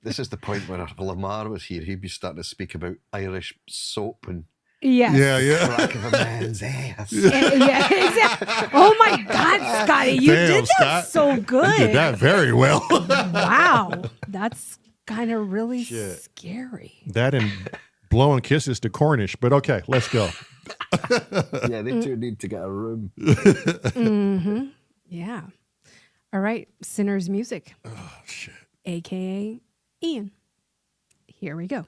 This is the point where if Lamar was here, he'd be starting to speak about Irish soap and Yes. Yeah. crack of a man's ass. Yeah, exactly. Oh my God, Scotty, you Damn, did that Scott. so good. You did that very well. Wow. That's kind of really Shit. scary. That and blowing kisses to Cornish, but okay, let's go. Yeah, they two need to get a room. Mm-hmm. Yeah. All right. Sinner's Music. Oh, shit. AKA Ian. Here we go.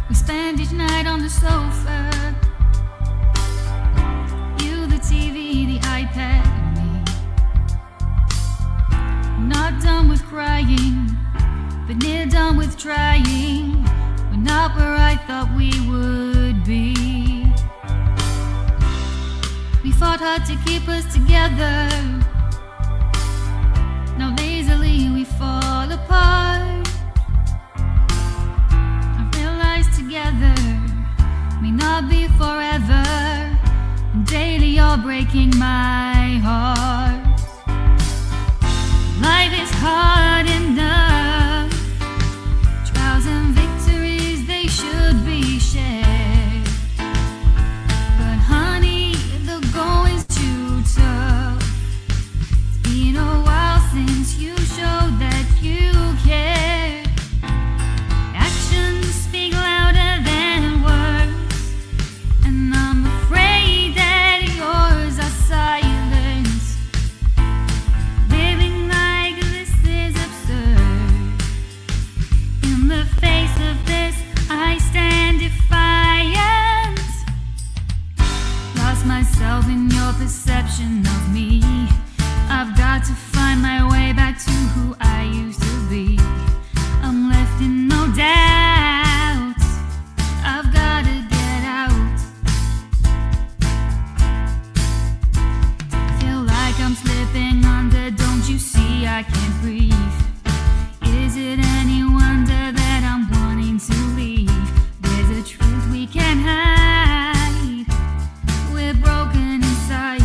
We spend each night on the sofa. You, the TV, the iPad, and me. Not done with crying, but near done with trying. We're not where I thought we would be. We fought hard to keep us together. Now lazily we fall apart. Together may not be forever, and daily you're breaking my heart. Life is hard enough. Trials and victories, they should be shared, but honey, the going's too tough. It's been a while since you showed that you care. Actions speak louder than words, and I'm afraid that yours are silent. Living like this is grief. Is it any wonder that I'm wanting to leave? There's a truth we can't hide. We're broken inside.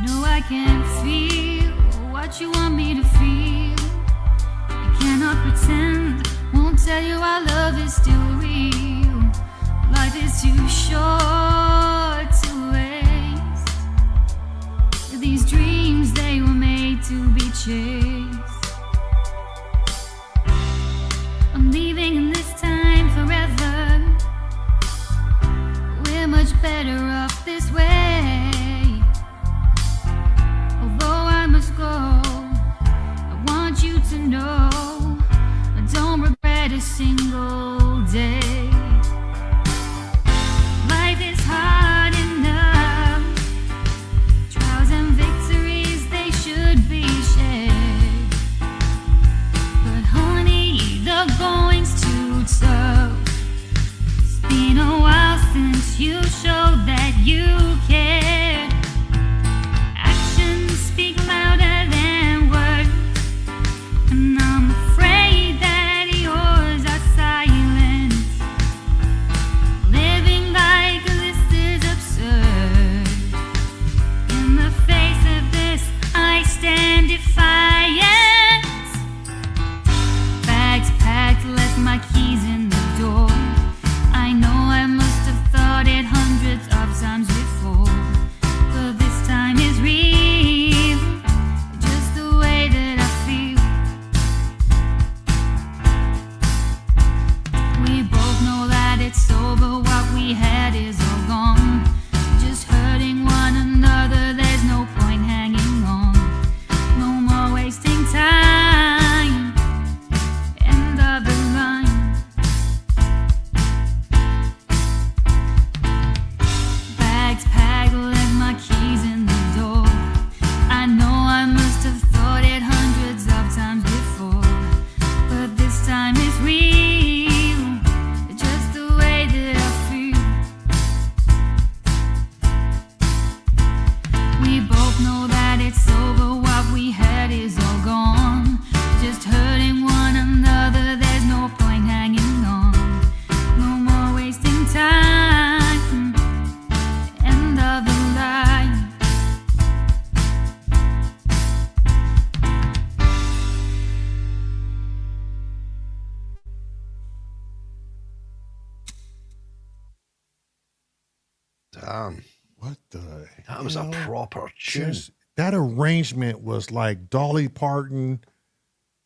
No, I can't feel what you want me to feel. I cannot pretend, won't tell you our love is still real. Life is too short to waste. These dreams, they were made to be chased. I'm leaving in this time forever. We're much better off this way. Although I must go, I want you to know I don't regret a single day. Life is hard enough. Trials and victories, they should be shared. But honey, the going's too tough. It's been a while since you showed that you cared. Actions speak louder than words, and I'm afraid that yours are silent. Living like this is absurd. In the face of this, I stand defiant. Bags packed, left my keys in the door. I know I must have thought it hundreds of times before, but this time is real, just the way that I feel. We both know that it's over, what we had is all gone. Just hurting one another, there's no point hanging on. No more wasting time, end of the line. Bags packed, left my keys in the door. I know I must have thought it hundreds of times before, but this time it's real, just the way that I feel. We both know that it's over, what we had is all gone. Just hurting one another, there's no point hanging on. No more wasting time, end of the line. Damn, What the? that was a hell? proper tune. That arrangement was like Dolly Parton.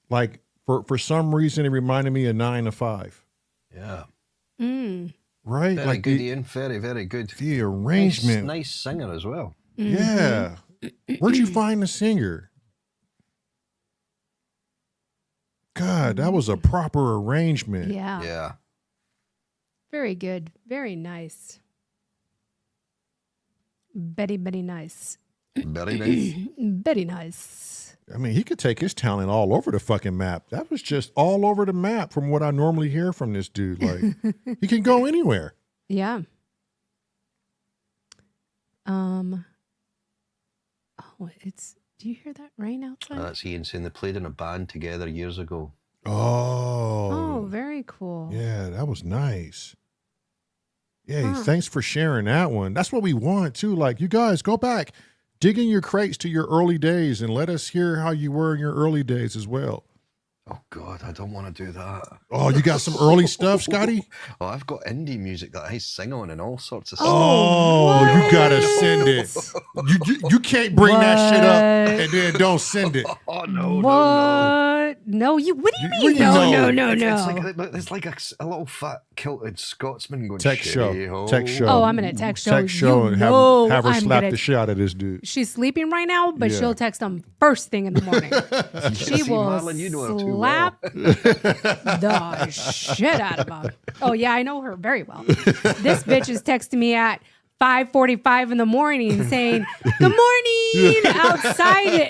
Like for some reason, it reminded me of 9 to 5. Yeah, Right? very like good, the, Ian. Very, very good. the arrangement. Nice singer as well. Yeah. Where'd you find the singer? God, that was a proper arrangement. Yeah. Yeah. Very good. Very nice. Betty nice. Very nice. Betty nice. I mean, he could take his talent all over the fucking map. That was just all over the map from what I normally hear from this dude. Like, he can go anywhere. Yeah. Oh, it's. Do you hear that rain outside? That's Ian saying they played in a band together years ago. Oh, very cool. Yeah, that was nice. Yeah, thanks for sharing that one. That's what we want too. Like, you guys go back, dig in your crates to your early days and let us hear how you were in your early days as well. Oh God, I don't want to do that. Oh, you got some early stuff, Scotty? Oh, I've got indie music that I sing on and all sorts of stuff. Oh, you gotta send it. You can't bring that shit up and then don't send it. Oh no, What? no, you. What do you What mean? do you know? No. It's like a little fat kilted Scotsman going. Text show. "Shitty-ho." Text show. Oh, I'm gonna text show. Text show and have her I'm slap gonna- the shit out of this dude. She's sleeping right now, but Yeah. she'll text him first thing in the morning. She See, will Marlon, you know her too well. slap the shit out of him. Oh yeah, I know her very well. This bitch is texting me at 5:45 in the morning saying, "Good morning,"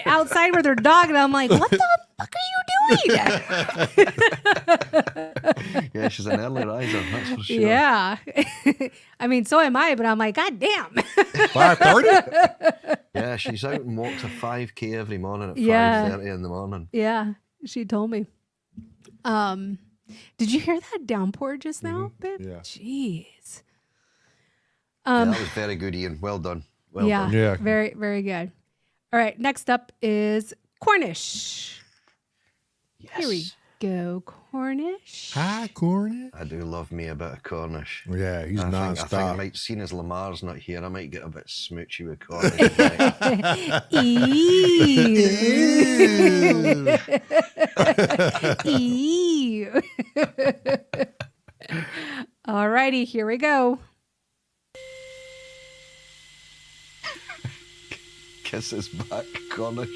outside with her dog, and I'm like, "What the fuck are you doing?" Yeah, she's an early riser, that's for sure. Yeah, I mean, so am I, but I'm like, God damn. 5:30. Yeah, she's out and walks a 5K every morning at Yeah. 5:30 in the morning. Yeah, she told me. Did you hear that downpour just now, babe? Yeah. Jeez. Yeah, that was very good, Ian. Well done. Well Yeah, done. Yeah. very, very good. All right, next up is Cornish. Yes. Here we go, Cornish. Hi, Cornish. I do love me a bit of Cornish. Yeah, he's I think I nonstop. might, seeing as Lamar's not here, I might get a bit smoochy with Cornish. Ew. All righty, here we go. Kisses back, Cornish.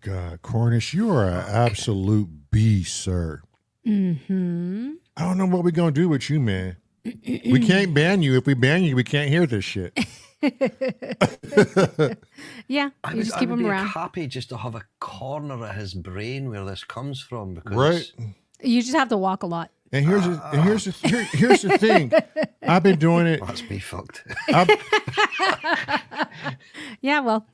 God, Cornish, you are an absolute beast, sir. Mm-hmm. I don't know what we're going to do with you, man. We can't ban you. If we ban you, we can't hear this shit. Yeah, you just keep I would him be around. happy just to have a corner of his brain where this comes from. Because Right. You just have to walk a lot. And here's the thing. I've been doing it. That's me fucked. Yeah, well.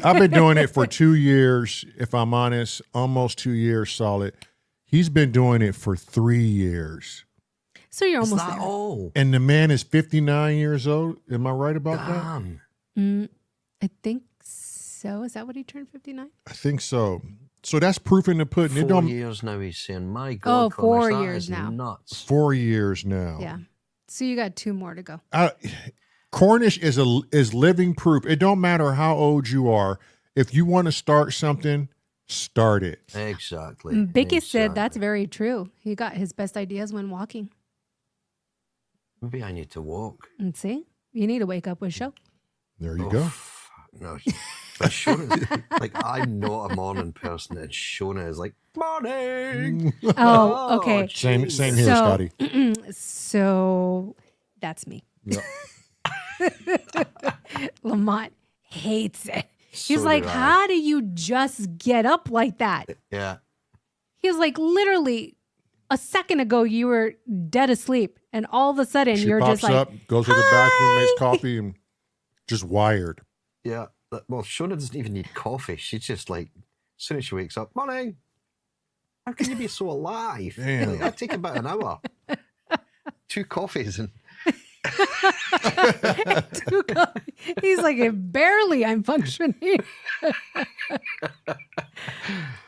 I've been doing it for 2 years, if I'm honest, almost 2 years solid. He's been doing it for 3 years. So you're Is almost that there. all? And the man is 59 years old. Am I right about that? Damn. I think so. Is that what he turned 59? I think so. So that's proof in the pudding. It 4 don't years now, he's saying, my Oh, God, 4 Cornish, that years is now. nuts. 4 years now. Yeah. So you got 2 more to go. Cornish is living proof. It don't matter how old you are. If you want to start something, start it. Exactly. Bicky said exactly. that's very true. He got his best ideas when walking. Maybe I need to walk. And see, you need to wake up with show. There you go. No, but Shona, like, I'm not a morning person, and Shona is like, morning. Oh, okay. Same here, So- Scotty. So that's me. Lamont hates it. He's So like, do I. how do you just get up like that? Yeah. He's like, literally, a second ago you were dead asleep, and all of a sudden She you're pops just like, up, goes to the bathroom, makes "Hi." coffee, and just wired. Yeah. Well, Shona doesn't even need coffee. She's just like, as soon as she wakes up, morning. How can you be so alive? Damn. Like, that take about an hour. 2 coffees and He's like, barely I'm functioning.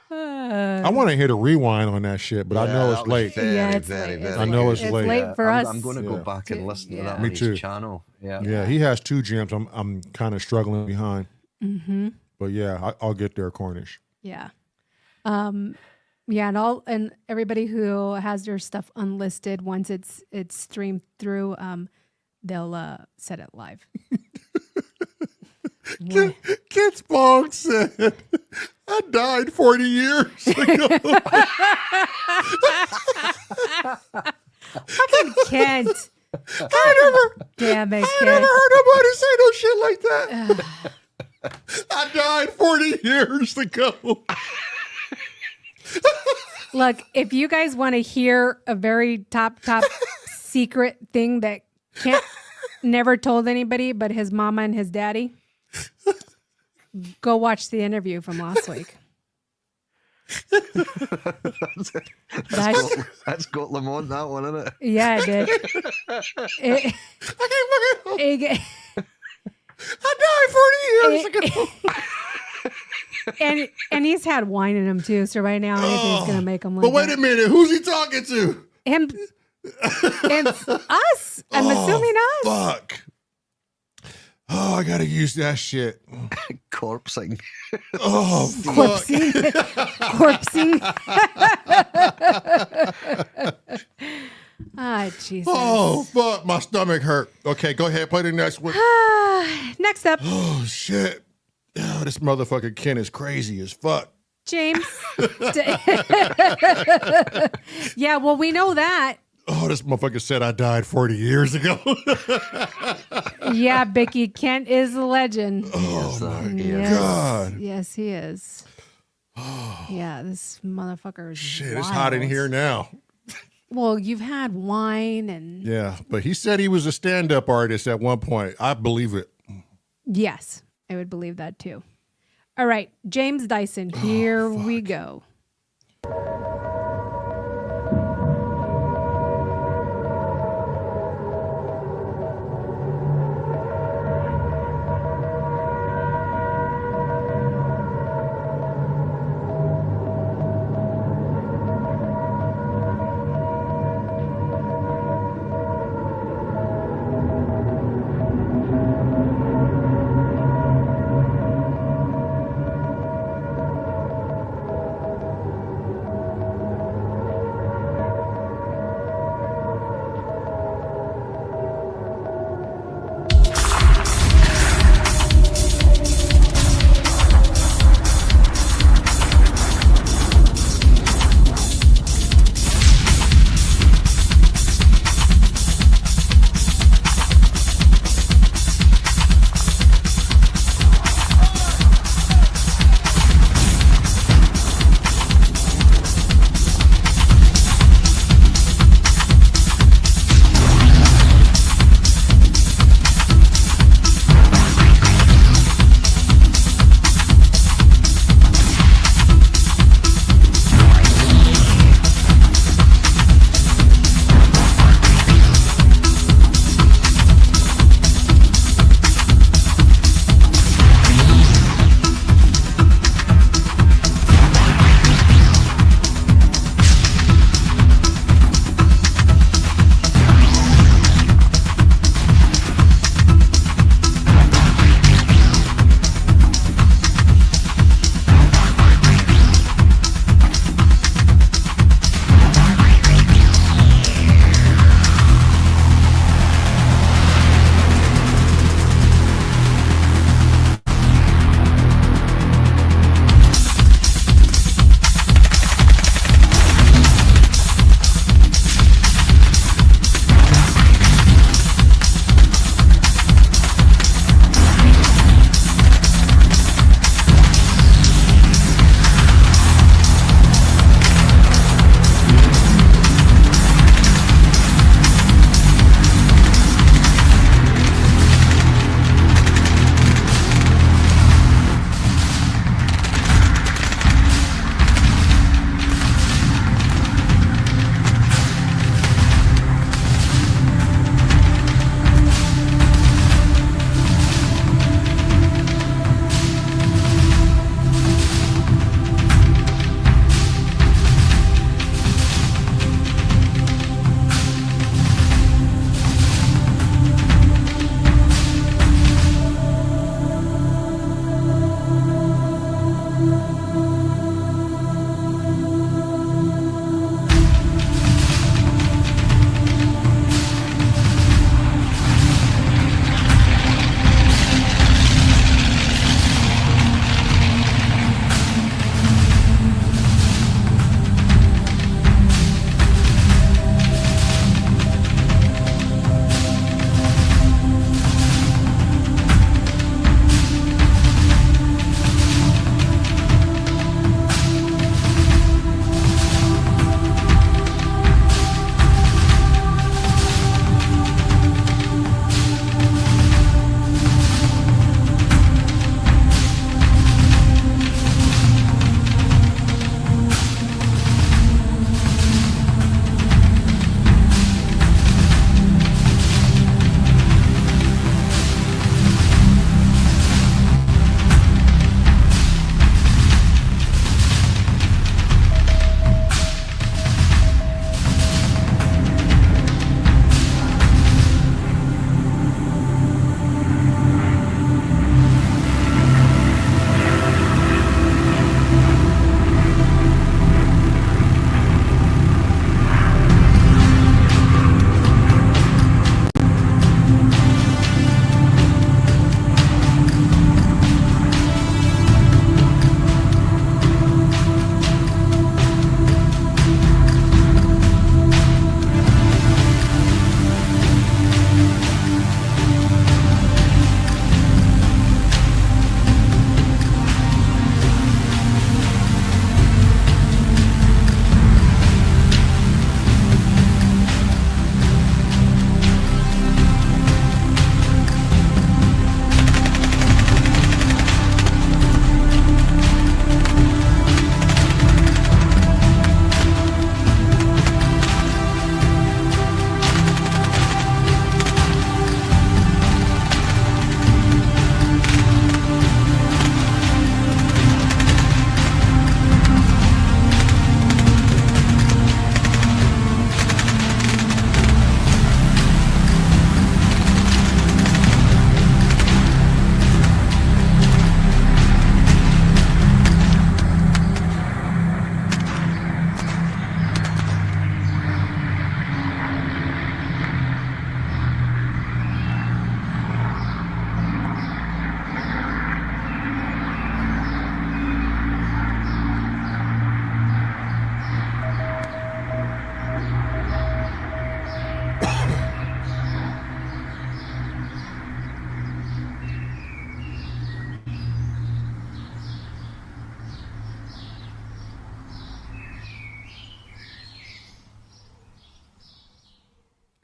I want to hit a rewind on that shit, but I know it's late. Yeah, it's late. I know it's late. late for us. I'm going to go Yeah. back and listen to Yeah. that Me on his too. channel. Yeah. Yeah, he has 2 gems. I'm kind of struggling behind. Mm-hmm. But yeah, I'll get there, Cornish. Yeah. Yeah, and everybody who has their stuff unlisted, once it's streamed through, they'll set it live. Kids Bong said, I died 40 years ago. Fucking Kent. Damn it, I Kent. never heard nobody say no shit like that. I died 40 years ago. Look, if you guys want to hear a very top secret thing that Kent never told anybody but his mama and his daddy, go watch the interview from last week. That's got Lamont, that one, isn't it? Yeah, it did. I died 40 years ago. And he's had wine in him too, so right now anything's gonna make him like But wait a minute, who's he talking to? him. It's us. I'm assuming us. Fuck. Oh, I gotta use that shit. Corpsing. Oh, fuck. Corpsing. Ah, Jesus. Oh, fuck. My stomach hurt. Okay, go ahead. Play the next one. Next up, Oh, shit. Oh, this motherfucker Ken is crazy as fuck. James. Yeah, well, we know that. Oh, this motherfucker said I died 40 years ago. Yeah, Bicky, Kent is a legend. Oh, my Yes. God. Yes, he is. Yeah, this motherfucker is Shit, it's hot in wild. here now. Well, you've had wine and Yeah, but he said he was a stand-up artist at one point. I believe it. yes, I would believe that too. All right, James Dyson, here we go.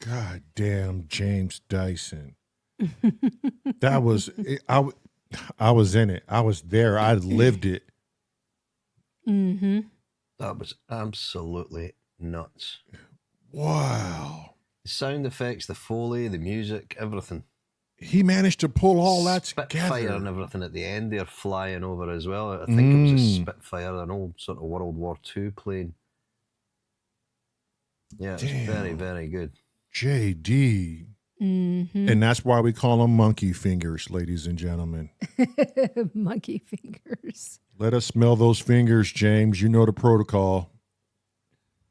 God damn, James Dyson. That was I was in it. I was there. I lived it. Mm-hmm. That was absolutely nuts. Wow. The sound effects, the Foley, the music, everything. He managed to pull all that Spitfire together. and everything at the end there flying over as well. I think it was a Spitfire, an old sort of World War II plane. Yeah, it's very, very good. JD. Mm-hmm. And that's why we call them monkey fingers, ladies and gentlemen. Monkey fingers. Let us smell those fingers, James. You know the protocol.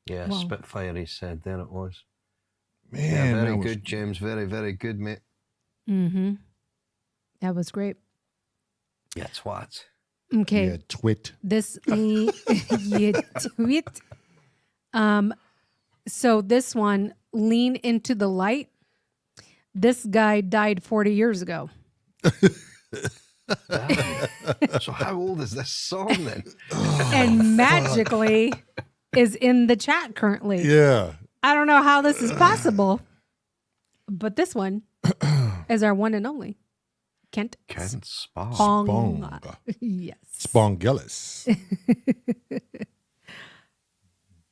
Yeah, Wow. Spitfire, he said. There it was. Man, yeah, very that was- good, James. Very, very good, mate. Mm-hmm. That was great. Yeah, twat. Okay. Yeah, twit. This you tweet. So this one, Lean Into the Light. This guy died 40 years ago. So how old is this song then? And magically is in the chat currently. Yeah. I don't know how this is possible, but this one is our one and only. Kent Spong. Spong. Yes. Spongellis.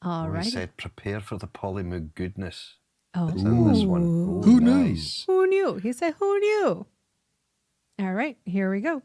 All We right. said prepare for the polymoog goodness. Oh. That's in this one. Oh, Who knew? nice. Who knew? He said, who knew? All right, here we go.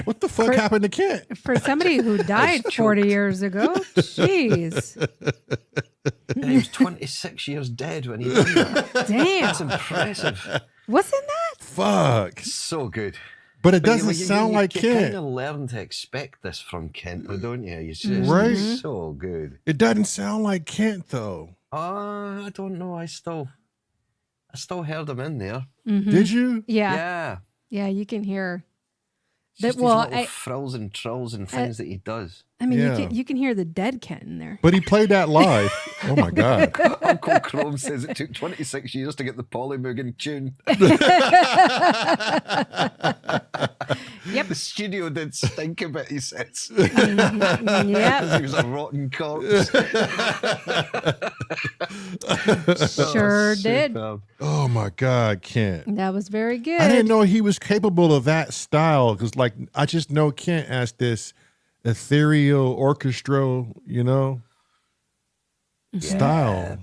What the fuck happened to Kent? For somebody who died 40 years ago, jeez. He was 26 years dead when he did that. Damn. That's impressive. Wasn't that? Fuck. So good. But it doesn't sound like you Kent. kind of learn to expect this from Kent, though, don't you? He's just Right. so good. It doesn't sound like Kent, though. I don't know. I still heard him in there. Did you? Yeah. Yeah. Yeah, you can hear. Just That, well, these little frills and trills and things that he does. I mean, Yeah. you can hear the dead Kent in there. But he played that live. Oh my God. Uncle Chrome says it took 26 years to get the Polymoog in tune. Yep. The studio did stink a bit, he says. Yep. He was a rotten corpse. Sure did. Superb. Oh my God, Kent. That was very good. I didn't know he was capable of that style because, like, I just know Kent as this ethereal orchestral, style.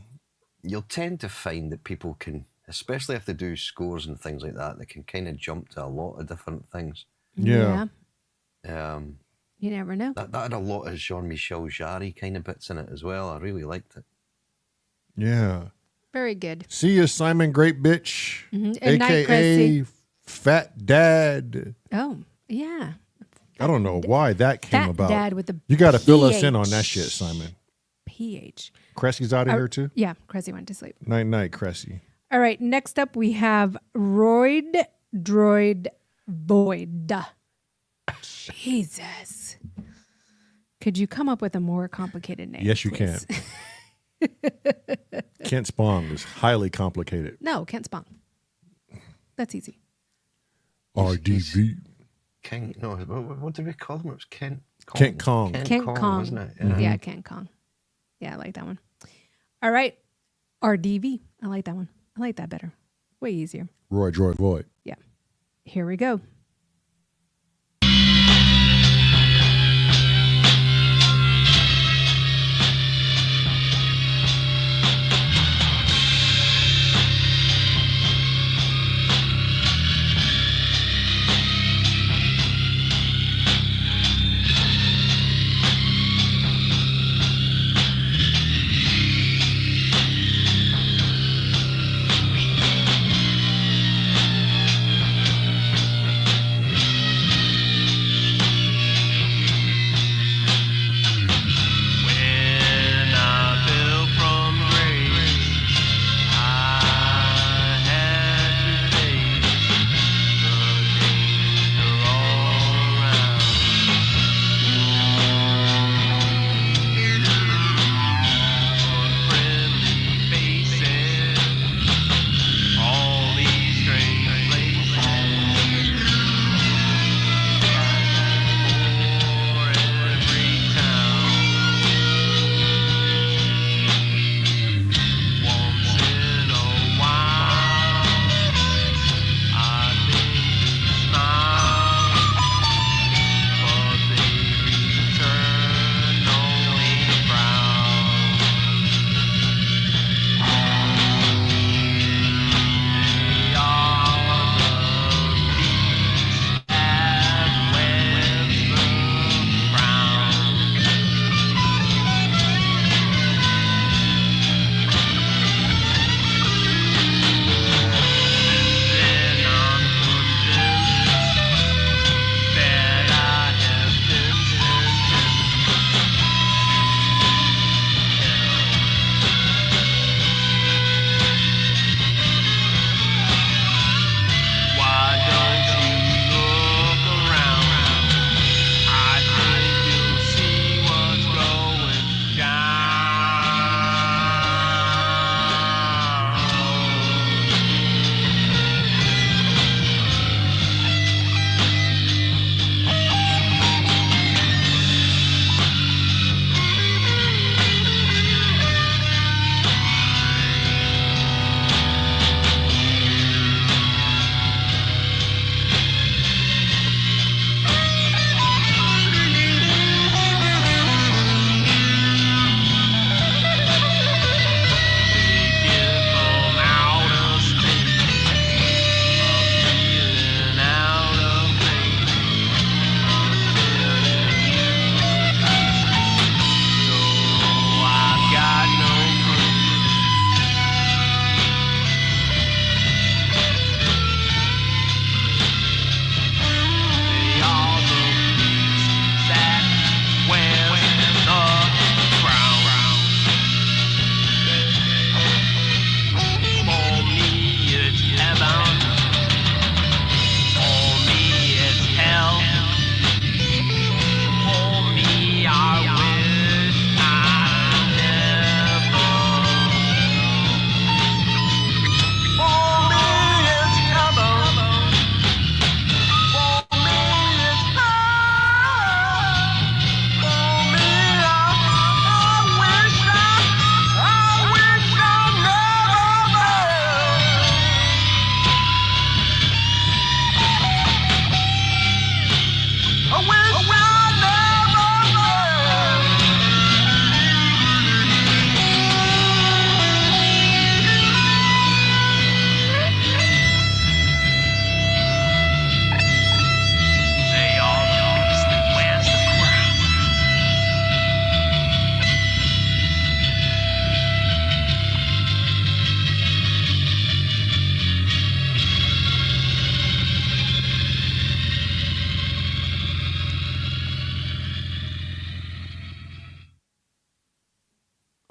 You'll tend to find that people can, especially if they do scores and things like that, they can kind of jump to a lot of different things. Yeah. You never know. That had a lot of Jean-Michel Jarre kind of bits in it as well. I really liked it. Yeah. Very good. See you, Simon Great Bitch, And Night aka Cressy. Fat Dad. Oh, yeah. I don't know why that came Fat about. Dad with the You got to fill us in on PH. that shit, Simon. PH. Cressy's out of here too. Yeah, Cressy went to sleep. Night, night, Cressy. All right, next up we have Roid Droid Void. Jesus. Could you come up with a more complicated name? Yes, you please? can. Kent Spong is highly complicated. No, Kent Spong. That's easy. RDV. King, no, what did we call him? It was Kent Kong. Kent Kong. Kent Kong. Wasn't it? Yeah, Kent Kong. Yeah, I like that one. All right. RDV. I like that one. I like that better. Way easier. Roy Droid Void. Yeah. Here we go.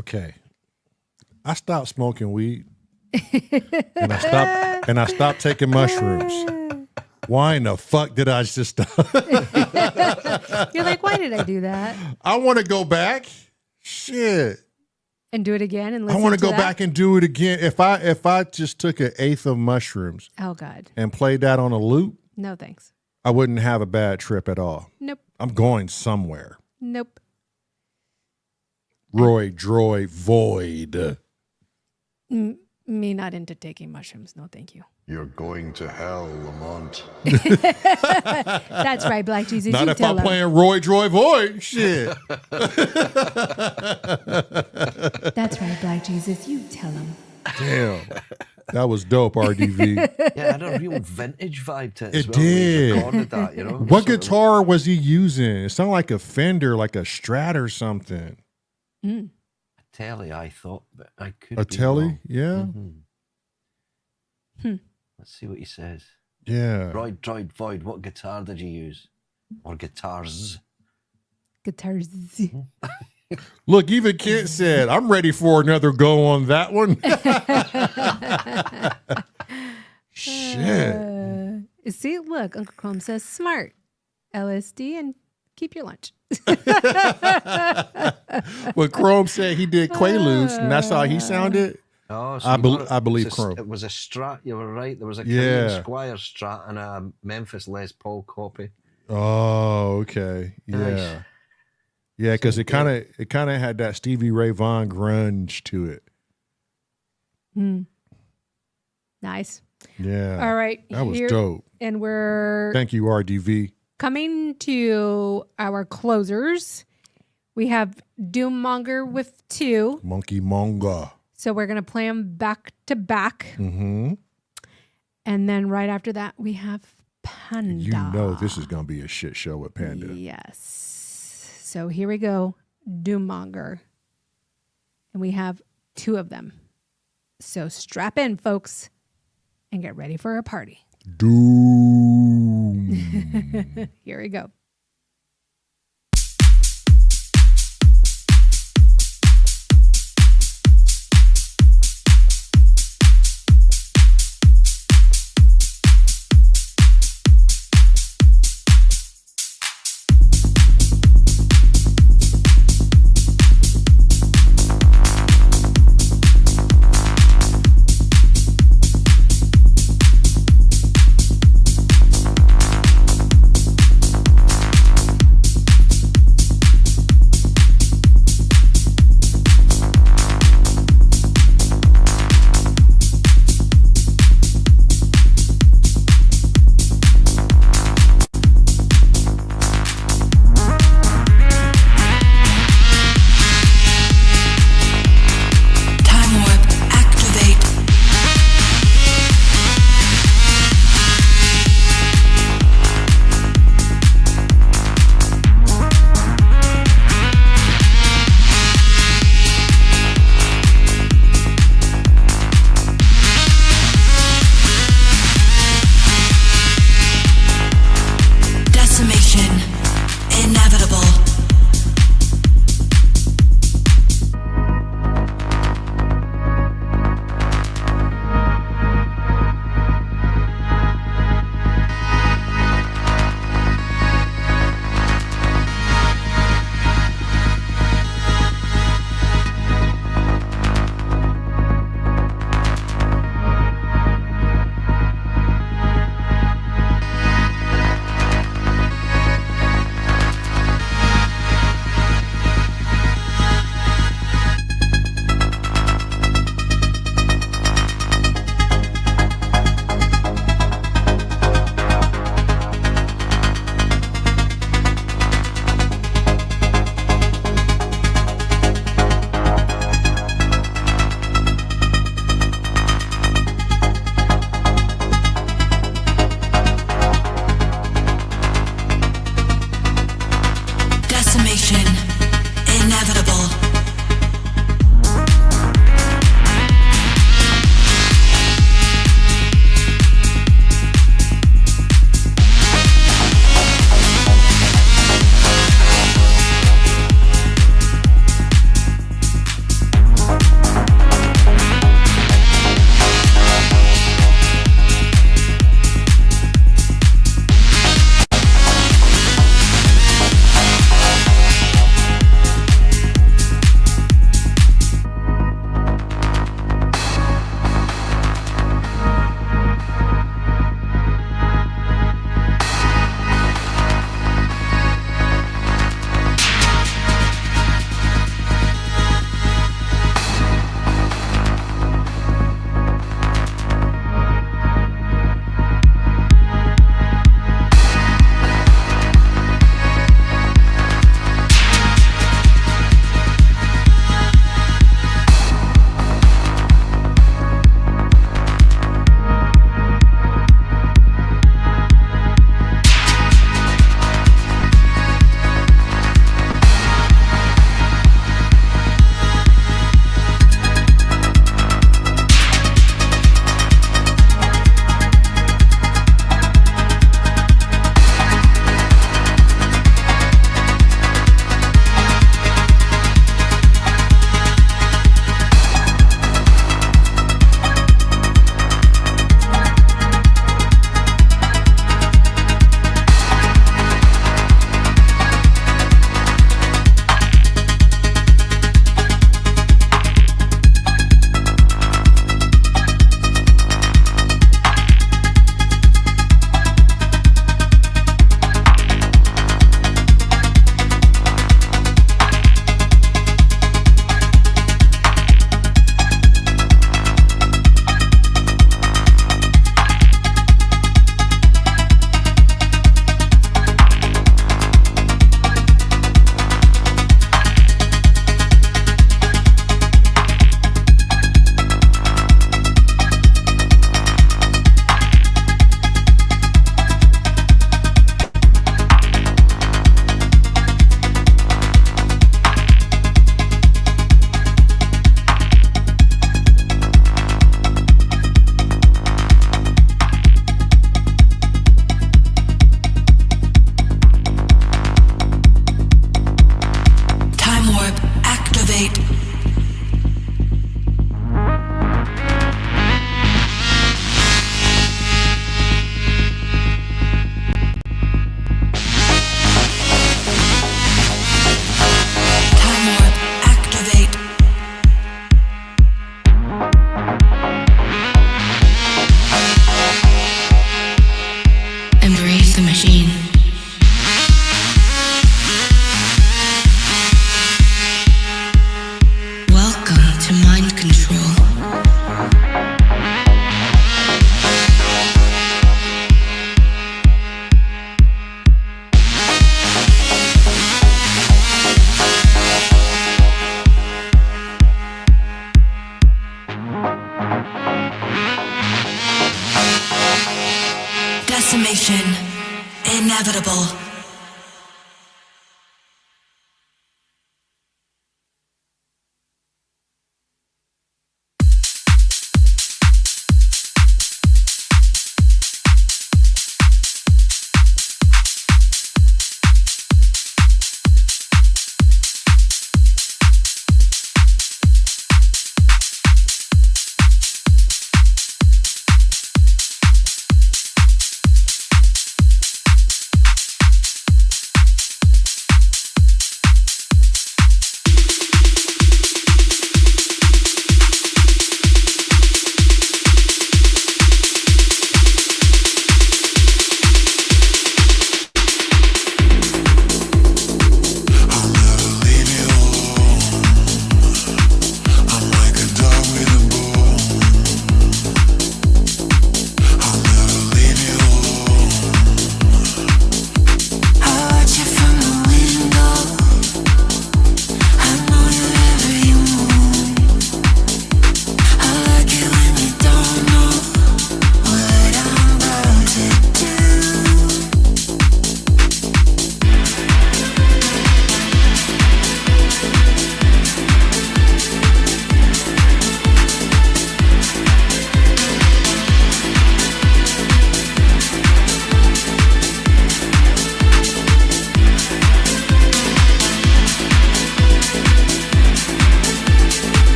Okay. I stopped smoking weed. and I stopped taking mushrooms. Why in the fuck did I just stop? You're like, why did I do that? I want to go back. Shit. And do it again and I listen want to go that? back and do it again. If I just took an eighth of mushrooms Oh, God. and played that on a loop, No, thanks. I wouldn't have a bad trip at all. Nope. I'm going somewhere. Nope. Roy, droid, void. Me not into taking mushrooms. No, thank you. You're going to hell, Lamont. That's right, Black Jesus. Not you if tell I'm him. playing Roy, droid, void. Shit. That's right, Black Jesus. You tell him. Damn. That was dope, RDV. Yeah, it had a real vintage vibe to it. As It well, when he did. recorded that, you know. What Sort of- guitar was he using? It sounded like a Fender, like a Strat or something. A Telly, I thought, but I could. A be Telly? wrong. Yeah. Let's see what he says. Yeah. Droid, Void, what guitar did you use? Or guitars? Guitars. Look, even Kent said, I'm ready for another go on that one. Shit. See, look, Uncle Chrome says smart. LSD and keep your lunch. When Chrome said he did Quaaludes, and that's how he sounded. Oh, so I you bel- got it. I believe It's a- Chrome. It was a Strat, you were right. There was a Yeah. Canadian Squire Strat and a Memphis Les Paul copy. Oh, okay. Yeah. Nice. Yeah, because it kind of had that Stevie Ray Vaughan grunge to it. Nice. Yeah. All right. That was here- dope. And we're Thank you, RDV. coming to our closers. We have Doommonger with 2. Monkey Monga. So we're going to play them back to back. Mm-hmm. And then right after that, we have Panda. You know this is going to be a shit show with Panda. Yes. So here we go. Doommonger. And we have 2 of them. So strap in, folks, and get ready for a party. Doom. Here we go.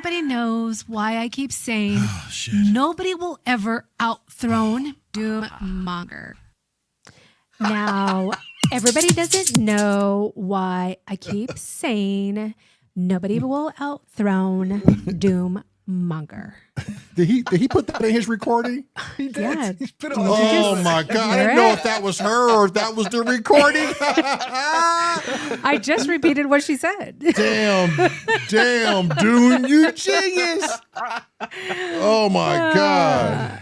everybody knows why I keep saying nobody will ever outthrone Doommonger. Now, everybody doesn't know why I keep saying nobody will outthrone Doommonger. Did he put that in his recording? He did. Yeah. He's put it on Oh my God. I didn't know if that was her or if that was the recording. I just repeated what she said. Damn, Dune, you genius. Oh my God.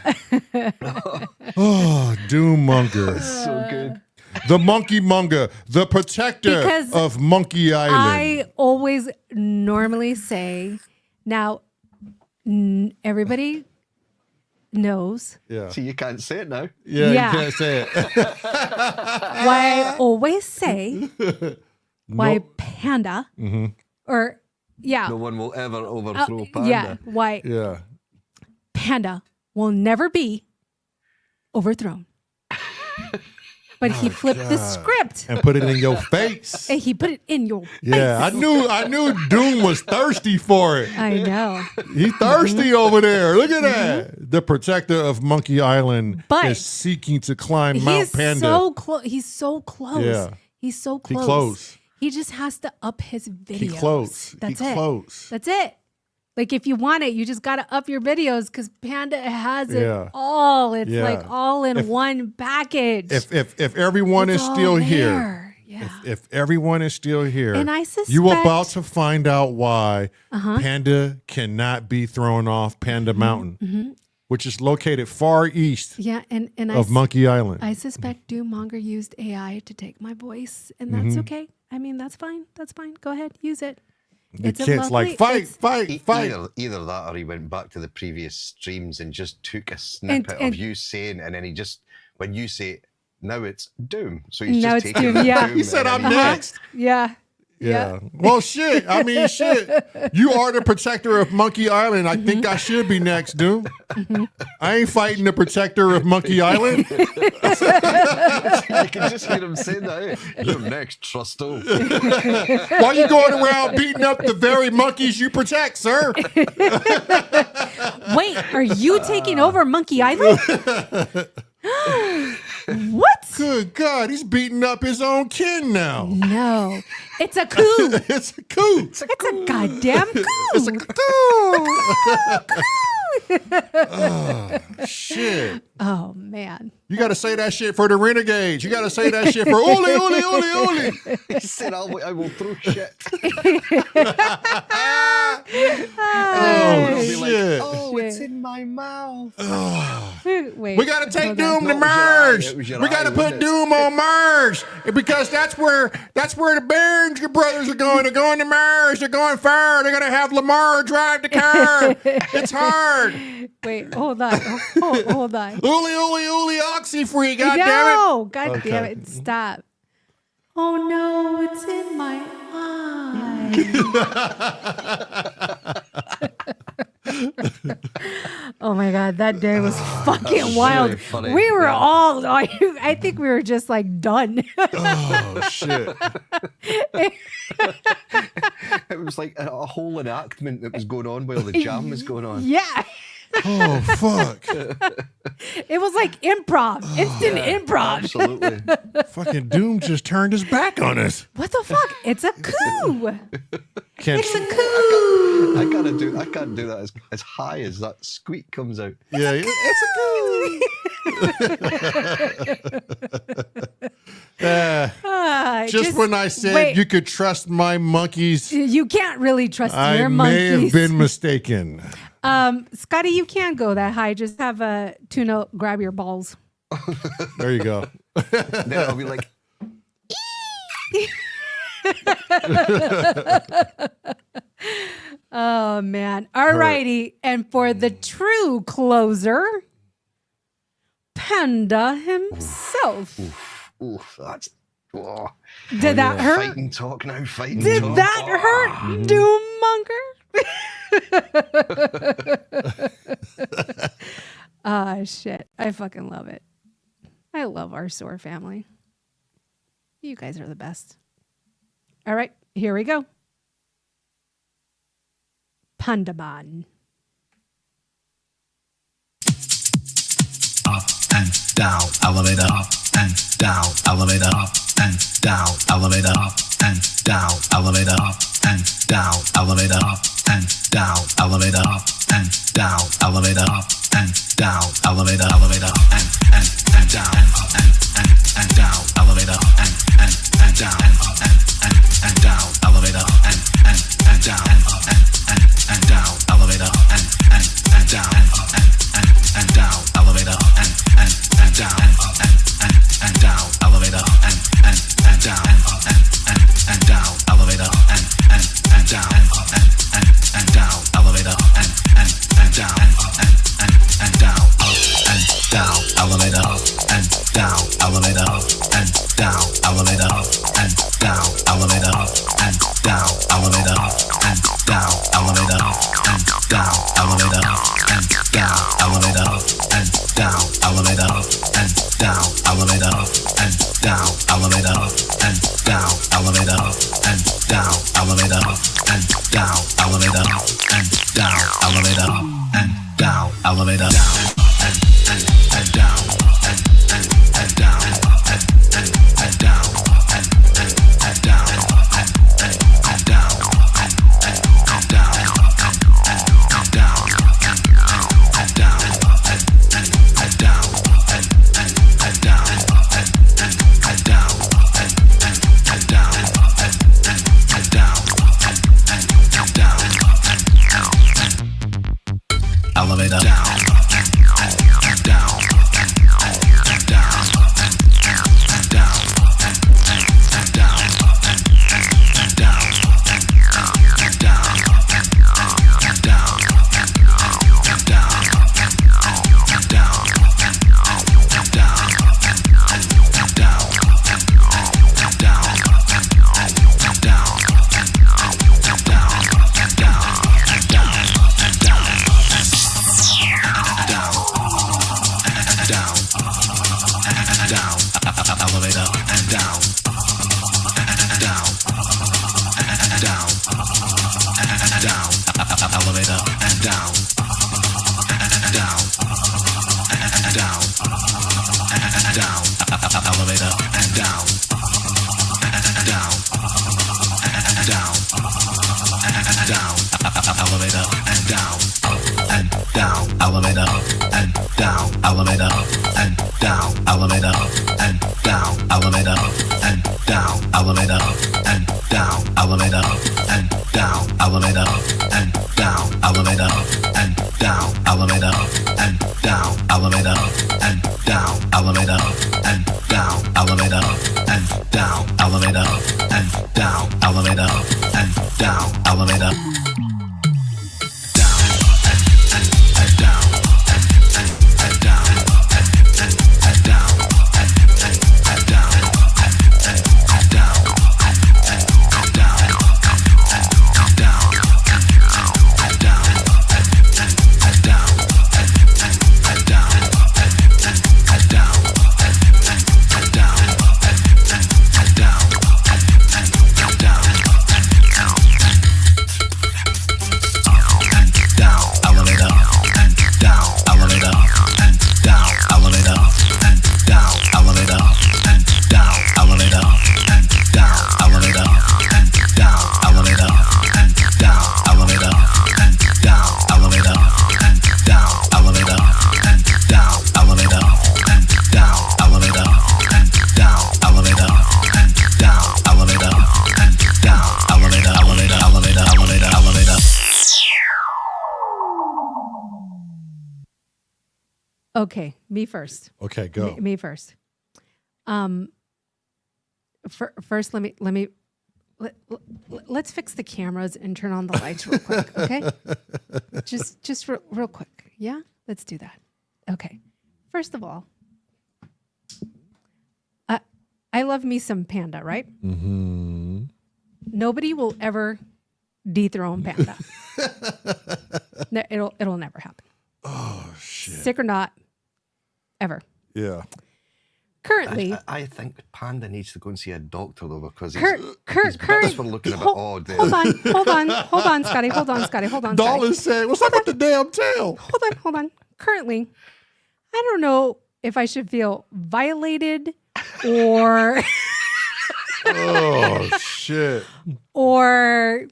Oh, Doommonger. so good. The Monkey Monger, the protector Because of Monkey Island. I always normally say, now, everybody knows Yeah. See, you can't say it now. Yeah, Yeah. you can't say it. why I always say why Panda or No one will ever overthrow Panda. yeah, why Yeah. Panda will never be overthrown. But he flipped the script And put it in your face. and he put it in your Yeah, I knew Doom was thirsty for it. I know. He's thirsty over there. Look at that. The protector of Monkey Island But is seeking to climb Mount He's Panda. so close. He's so close. Yeah. He's so He close. close. He just has to up his videos. He close. That's he it. close. That's it. Like if you want it, you just got to up your videos because Panda has it Yeah. all. It's Yeah. like all in one package. If everyone It's is all still here, there. Yeah. if everyone is still here, And I suspect you about to find out why Panda cannot be thrown off Panda Mountain, which is located far east yeah, and of Monkey Island. I suspect Doommonger used AI to take my voice, and that's okay. I mean, that's fine. That's fine. Go ahead, use it. The It's a kid's like, lovely- fight. Either that or he went back to the previous streams and just took a snippet and- of you saying, and then he just, when you say, now it's Doom. So he's Now just it's taking Doom, the yeah. Doom He said, and I'm then next. Yeah. Yeah. Well, shit. I mean, shit. You are the protector of Monkey Island. I think I should be next, Doom. I ain't fighting the protector of Monkey Island. You can just hear him saying that. Hey, you're next, Trusto. Why you going around beating up the very monkeys you protect, sir? Wait, are you taking over Monkey Island? What? Good God, he's beating up his own kin now. No, it's a coup. It's a coup. It's a goddamn coup. It's a coup. Oh, shit. Oh man. You got to say that shit for the renegades. You got to say that shit for Uli. He said, I will throw shit. Oh, He'll be like, shit. oh, it's in my mouth. Wait. We got to take hold on. Doom to No, it was your eye. merge. It was your We got to eye, put wasn't it? Doom on merge because that's where the Barringer brothers are going. They're going to merge. They're going far. They're going to have Lamar drive the car. It's hard. Wait, hold on. Hold on. Uli, oxy free. God damn it. No, God Okay. damn it. Stop. Oh no, it's in my eye. Oh my God, that day was fucking wild. really funny. We were Yeah. all, I think we were just like done. Oh shit. It was like a whole enactment that was going on while the jam was going on. Yeah. Oh fuck. It was like improv, instant improv. Absolutely. Fucking Doom just turned his back on us. What the fuck? It's a coup. Can't It's a coup. I can't do that as high as that squeak comes out. Yeah, it's a coup. Just when I said wait. you could trust my monkeys, You can't really trust I your may have monkeys. been mistaken. Scotty, you can't go that high. Just have a tuna grab your balls. There you go. Then I'll be like, Oh man. All righty. And for the true closer, Panda himself. ooh, that's Did that hurt? fighting talk now. Fighting Did talk. that hurt, Doommonger? Ah, shit. I fucking love it. I love our S.O.R family. You guys are the best. All right, here we go. Pandaman. Up and down, elevator up and down, elevator up and down, elevator up and down, elevator up and down, elevator up and down, elevator up and down, elevator up and down, elevator, elevator up and down, and down, elevator up and down, and down, elevator up and down, and down, elevator up and down, and down, elevator up and down, and down, elevator up and down, and down, elevator up and down, and down, elevator up and down, and down, up and down, elevator up and down, elevator up and down, elevator up and down, elevator up and down, elevator up and down, elevator up and down, elevator up and down, elevator up and down, elevator up and down, elevator up and down, elevator up and down, elevator up and down, elevator up and down, elevator up and down, elevator up and down, elevator down and down and down and down and down and down and down elevator down and down and down and down and down and down and down and down and down and down and down and down and down and down elevator and down, down, down, down, elevator and down, down, down, down, elevator and down, down, down, down, elevator and down, and down, elevator and down, elevator and down, elevator and down, elevator and down, elevator and down, elevator and down, elevator and down, elevator and down, elevator and down, elevator and down, elevator and down, elevator and down, elevator and down, elevator and down, elevator. Okay, me first. Okay, go. Me first. First, let's fix the cameras and turn on the lights real quick. Okay, just real quick. Yeah, let's do that. Okay. First of all, I love me some Panda, right? Mm-hmm. Nobody will ever dethrone Panda. No, it'll never happen. Oh shit. Sick or not, ever. Yeah. currently. I think Panda needs to go and see a doctor though, because his Current. bits were looking a bit odd there. Hold on, Scotty. Hold on, Scotty. Dollars said, "What's up with the damn tail?" Hold on. Currently, I don't know if I should feel violated or Oh shit! or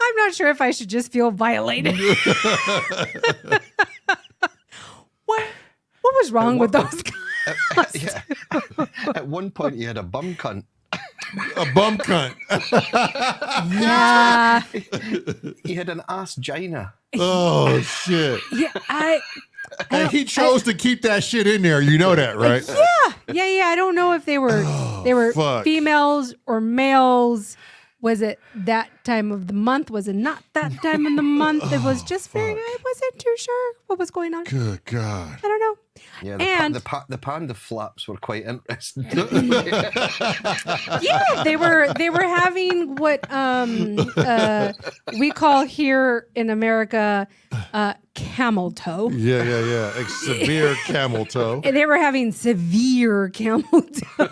I'm not sure if I should just feel violated. What was wrong with those guys? Yeah. At one point, he had a bum cunt. A bum cunt. Yeah. He had an ass gina. Oh shit! Yeah, And he chose to keep that shit in there. You know that, right? Yeah. I don't know if they were fuck. females or males. Was it that time of the month? Was it not that time of the month? It was just very. I wasn't too sure what was going on. Good God. I don't know. Yeah, And- the panda flaps were quite interesting. Yeah, they were having what we call here in America camel toe. Yeah. Severe camel toe. And they were having severe camel toe.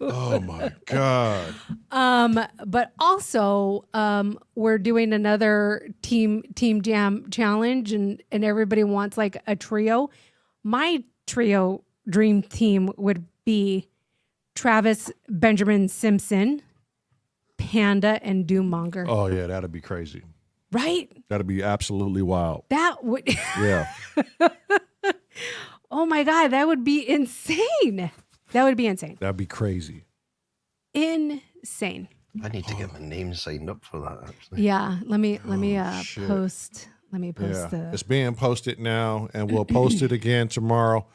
Oh my God. But also, we're doing another team jam challenge, and everybody wants like a trio. My trio dream team would be Travis, Benjamin Simpson, Panda, and Doommonger. Oh yeah, that'd be crazy. Right? That'd be absolutely wild. That would. Yeah. Oh my God, that would be insane. That would be insane. That'd be crazy. Insane. I need to get my name signed up for that. Actually, Yeah. Let me shit. post. Let me post Yeah. It's being posted now, and we'll post it again tomorrow.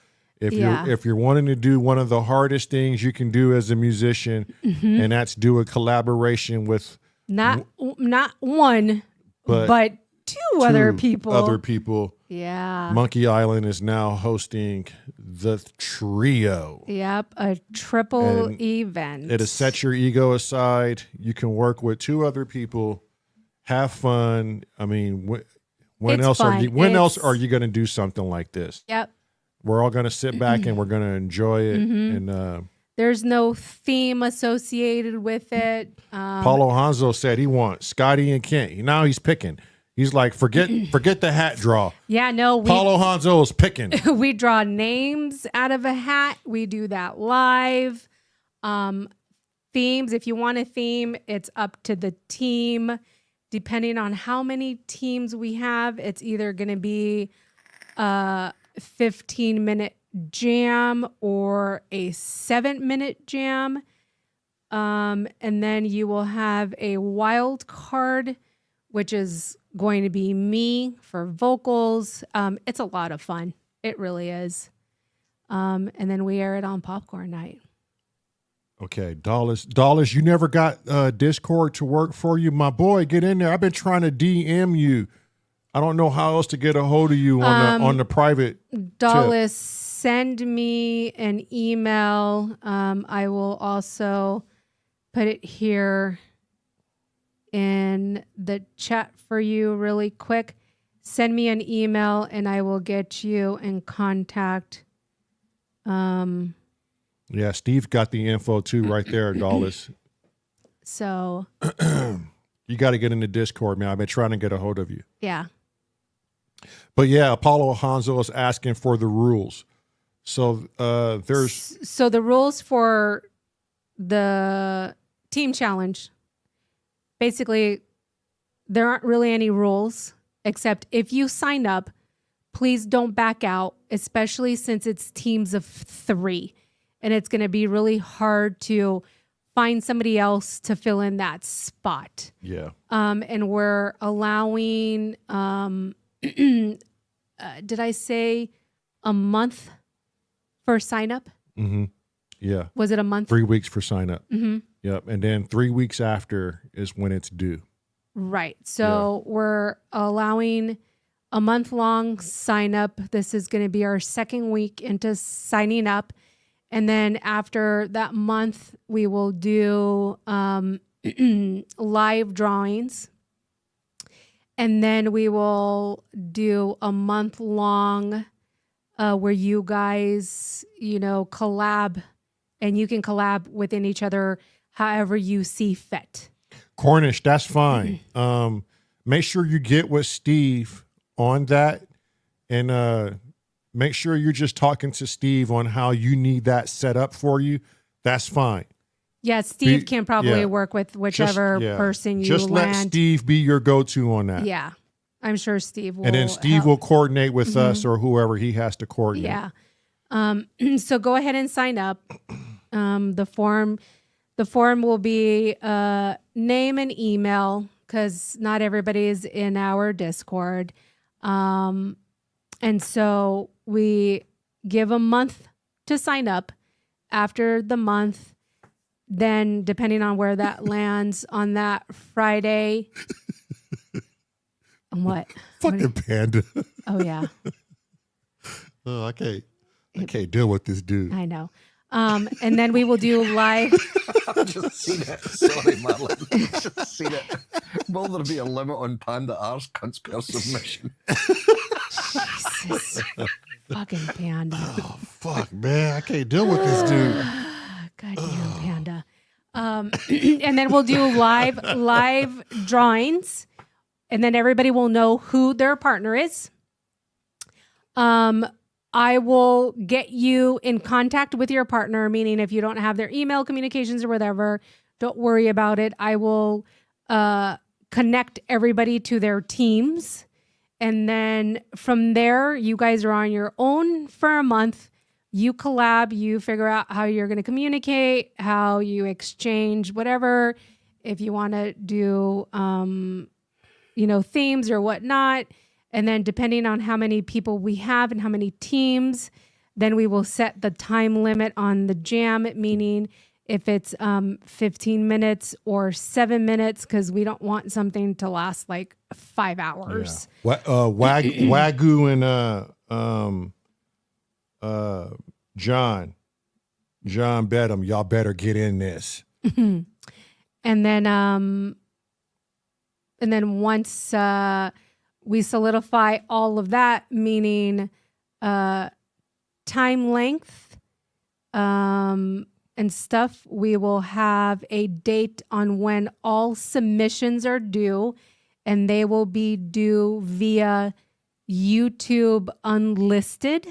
Yeah. If you're wanting to do one of the hardest things you can do as a musician, and that's do a collaboration with not one, But but two other people. Other people. Yeah. Monkey Island is now hosting the trio. Yep. A triple And event. It'll set your ego aside. You can work with two other people, have fun. I mean, when It's else fun. are you going to do something like this? Yep. We're all going to sit back and we're going to enjoy it. And There's no theme associated with it. Paulo Hanzo said he wants Scotty and Kent. Now he's picking. He's like, forget the hat draw. Yeah, no, Paulo Hanzo is picking. we draw names out of a hat. We do that live. Themes, if you want a theme, it's up to the team. Depending on how many teams we have, it's either going to be a 15-minute jam or a 7-minute jam. And then you will have a wild card, which is going to be me for vocals. It's a lot of fun. It really is. And then we air it on Popcorn Night. Okay, Dollars, you never got Discord to work for you? My boy, get in there. I've been trying to DM you. I don't know how else to get a hold of you on the private Dallas, send me an email. I will also put it here in the chat for you really quick. Send me an email and I will get you in contact. Yeah, Steve got the info too right there, Dollars. So You got to get in the Discord, man. I've been trying to get a hold of you. yeah. But yeah, Apollo Hanzo is asking for the rules. So there's So the rules for the team challenge, basically, there aren't really any rules, except if you sign up, please don't back out, especially since it's teams of 3. And it's going to be really hard to find somebody else to fill in that spot. yeah. And we're allowing, did I say a month for sign up? Mm-hmm. Yeah. Was it a month? 3 weeks for sign up. Mm-hmm. Yep. And then 3 weeks after is when it's due. Right. So we're allowing a month-long sign up. This is going to be our second week into signing up. And then after that month, we will do live drawings. And then we will do a month-long where you guys, collab, and you can collab within each other however you see fit. Cornish, that's fine. Make sure you get with Steve on that, and make sure you're just talking to Steve on how you need that set up for you. That's fine. Yeah, Steve can probably work with whichever person you just land. let Steve be your go-to on that. Yeah, I'm sure Steve will. And then Steve will coordinate with us or whoever he has to coordinate. Yeah. So go ahead and sign up. The form will be name and email, because not everybody is in our Discord. And so we give a month to sign up. After the month, then depending on where that lands on that Friday. What? Fucking Panda. Oh yeah. Oh, I can't deal with this dude. I know. And then we will do live. I've just seen it. Sorry, Madeline. Just seen it. Will there be a limit on Panda R's cunts per submission? Jesus. Fucking Panda. Oh, fuck, man. I can't deal with this dude. Goddamn Panda. And then we'll do live drawings, and then everybody will know who their partner is. I will get you in contact with your partner, meaning if you don't have their email communications or whatever, don't worry about it. I will connect everybody to their teams. And then from there, you guys are on your own for a month. You collab, you figure out how you're going to communicate, how you exchange, whatever. If you want to do, themes or whatnot. And then depending on how many people we have and how many teams, then we will set the time limit on the jam, meaning if it's 15 minutes or 7 minutes, because we don't want something to last like 5 hours. Yeah. Wagyu and John Bedham, y'all better get in this. And then once we solidify all of that, meaning time length and stuff, we will have a date on when all submissions are due, and they will be due via YouTube Unlisted.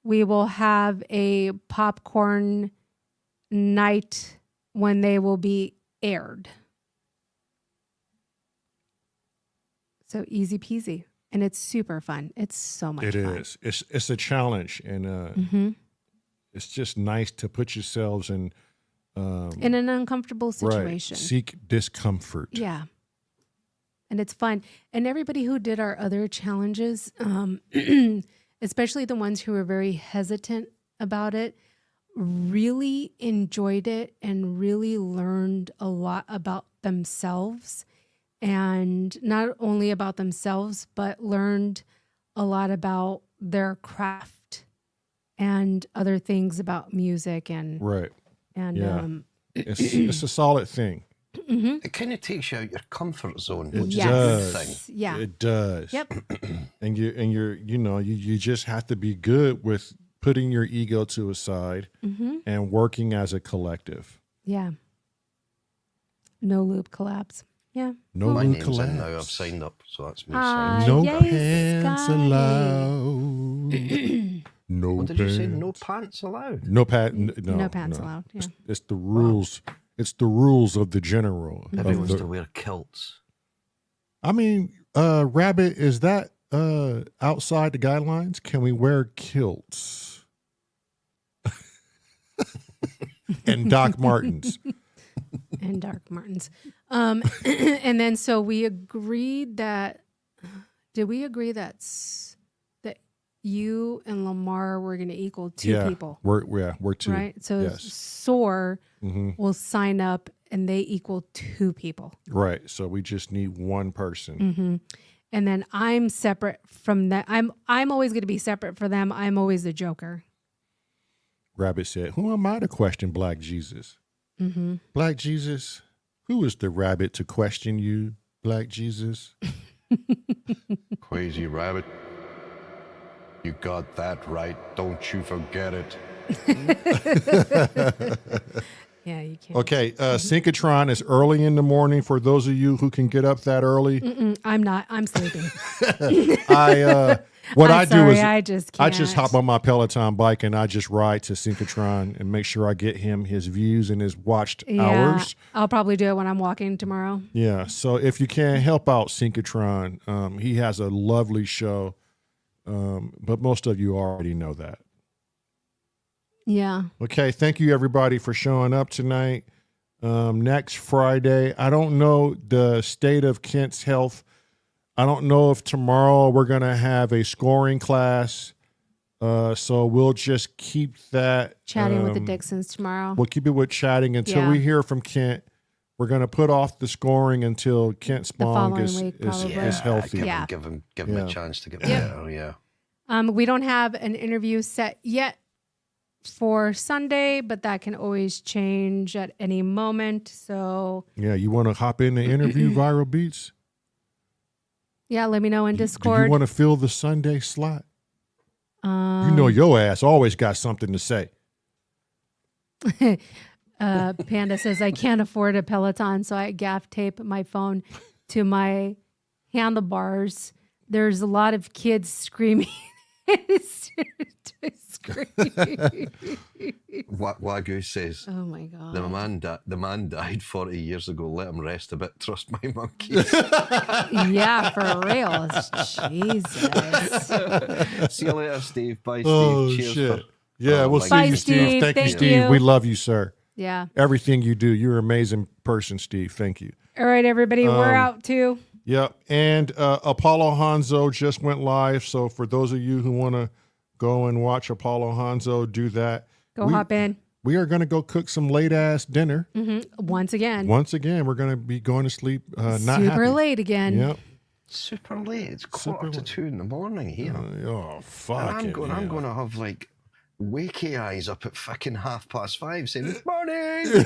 We will have a popcorn night when they will be aired. So easy peasy. And it's super fun. It's so much fun. It is. It's a challenge. And it's just nice to put yourselves in an uncomfortable situation. Right. Seek discomfort. Yeah. And it's fun. And everybody who did our other challenges, especially the ones who were very hesitant about it, really enjoyed it and really learned a lot about themselves. And not only about themselves, but learned a lot about their craft and other things about music and right. And yeah. It's a solid thing. Mm-hmm. It kind of takes you out your comfort zone. It which Yes. is a good thing. Yeah. It does. Yep. And you just have to be good with putting your ego to a side and working as a collective. Yeah. No loop collapse. Yeah. No My loop name's in collapse. now. I've signed up, so that's me Ah, signed. No Yay, pants Scotty. allowed. No What did pants. you say? No pants allowed? No pants. No, No pants allowed, yeah. It's the rules. It's the rules of the general. of Everyone's the- to wear kilts. I mean, Rabbit, is that outside the guidelines? Can we wear kilts? And Doc Martens. And Dark Martens. And then so we agreed that, did we agree that you and Lamar were going to equal two people? We're two. Right? So yes. SOAR will sign up and they equal two people. Right. So we just need one person. And then I'm separate from that. I'm always going to be separate for them. I'm always the joker. Rabbit said, "Who am I to question Black Jesus? Black Jesus, who is the rabbit to question you, Black Jesus?" Crazy rabbit. You got that right. Don't you forget it. Yeah, you can't. Okay, Synchrotron is early in the morning for those of you who can get up that early. I'm not. I'm sleeping. What I'm I do sorry, is I just I can't. just hop on my Peloton bike and I just ride to Synchrotron and make sure I get him his views and his watched hours. I'll probably do it when I'm walking tomorrow. Yeah. So if you can help out Synchrotron, he has a lovely show. But most of you already know that. Yeah. Okay. Thank you everybody for showing up tonight. Next Friday, I don't know the state of Kent's health. I don't know if tomorrow we're going to have a scoring class. So we'll just keep that. Chatting with the Dixons tomorrow. We'll keep it with chatting until we hear from Kent. We're going to put off the scoring until Kent Spong is healthy. Give him a chance to get better. Yeah. We don't have an interview set yet for Sunday, but that can always change at any moment. So yeah, you want to hop in the interview Viral Beats? Yeah, let me know in Do Discord. you want to fill the Sunday slot? You know your ass always got something to say. Panda says, I can't afford a Peloton, so I gaff tape my phone to my handlebars. There's a lot of kids screaming. Wagyu says, oh my God. The man died 40 years ago. Let him rest a bit. Trust my monkeys. Yeah, for real. Jesus. See you later, Steve. Bye, Steve. Oh, Cheers. shit. Yeah, we'll see Bye, you, Steve. Thank you, Steve. We love you, sir. Yeah. Everything you do. You're an amazing person, Steve. Thank you. All right, everybody. We're out too. Yep. And Apollo Hanzo just went live. So for those of you who want to go and watch Apollo Hanzo, do that. Hop in. We are going to go cook some late ass dinner. Mm-hmm. Once again, we're going to be going to sleep. Not super happy. late again. Yep. Super late. It's 1:45 in the morning here. Oh fuck! I'm going to have like wakey eyes up at fucking 5:30 saying, "Good morning."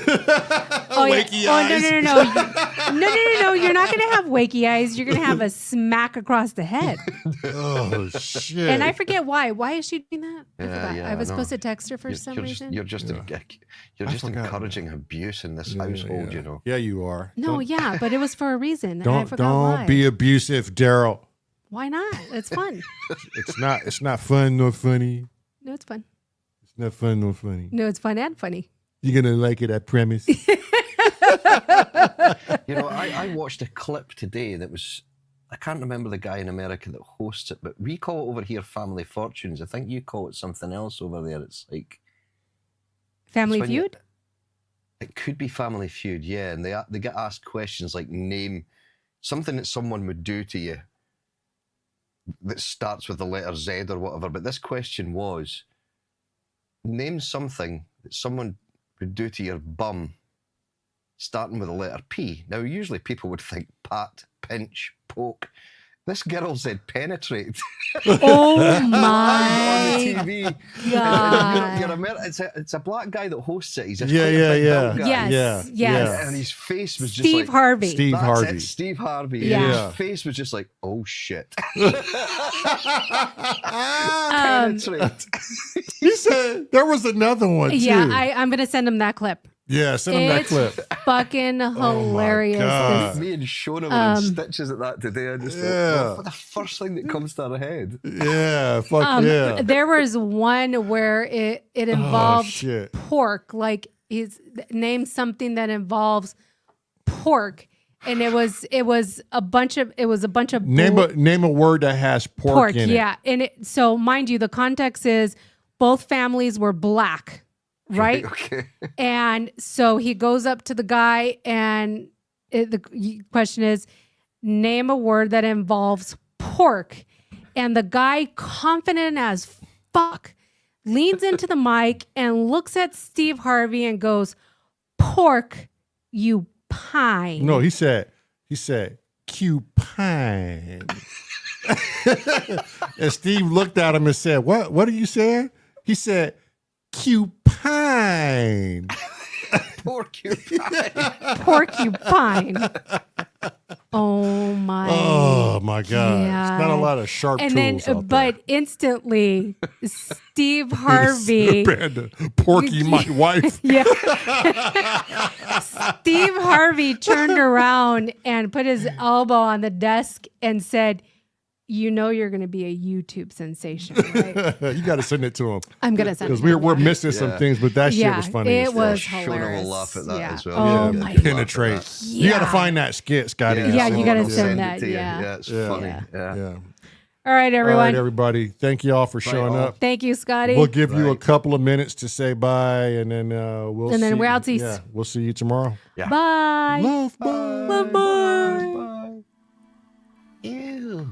Wakey eyes. No. You're not going to have wakey eyes. You're going to have a smack across the head. Oh shit! And I forget why. Why is she doing that? I forgot. Yeah, I was no. supposed to text her for some reason. You're just encouraging abuse in this household, you know. Yeah, you are. No, but it was for a reason. and I forgot why. Don't be abusive, Daryl. Why not? It's fun. It's not fun nor funny. No, it's fun. It's not fun nor funny. No, it's fun and funny. You're gonna like it, I promise. You know, I watched a clip today that was, I can't remember the guy in America that hosts it, but we call it over here Family Fortunes. I think you call it something else over there. It's like Family Feud? It could be Family Feud, yeah. And they get asked questions like name something that someone would do to you that starts with the letter Z or whatever. But this question was, name something that someone would do to your bum starting with the letter P. Now, usually people would think pat, pinch, poke. This girl said penetrate. Oh my on the TV. God. It's a black guy that hosts it. He's a yeah. Yes. And his face was just Steve like Harvey. Steve Harvey. It, Steve Harvey. Yeah. And his face was just like, oh shit. Penetrate. He said there was another one too. Yeah, I'm gonna send him that clip. Yeah, send him that It's clip. fucking hilarious. God. Me and Shona were in stitches at that today. I just thought, the first thing that comes to our head. Yeah, fuck yeah. There was one where it involved shit. pork. Like he's named something that involves pork, and it was a bunch of Name a word that has pork in it. Yeah, and so mind you, the context is both families were black. Right? Okay. And so he goes up to the guy, and the question is, name a word that involves pork. And the guy, confident as fuck, leans into the mic and looks at Steve Harvey and goes, pork, you pine. No, he said, cupine. And Steve looked at him and said, what are you saying? He said, cupine. Porcupine. Porcupine. Oh my my God. Yeah. It's not a lot of sharp And tools then, out but instantly, Steve Harvey. Porky, my wife. Yeah. Steve Harvey turned around and put his elbow on the desk and said, "You know you're going to be a YouTube sensation, right?" You got to send it to him. I'm going to send it Because to him. we're missing some things, but that shit was funny. It as was fuck. hilarious. Shona will laugh at that Yeah. as well. Oh Yeah, my good laugh at Penetrate. that. You got to Yeah. find that skit, Scotty. Yeah, you gotta I'll send it that, to you. yeah. Yeah, it's Yeah. funny. Yeah. Yeah. All right, All everyone. right, everybody. Thank you all for showing all. up. Thank you, Scotty. We'll give you a Right. couple of minutes to say bye, and then we'll. And then see- we're outsies. Yeah, we'll see you tomorrow. Bye. Love, bye. Bye. Ew.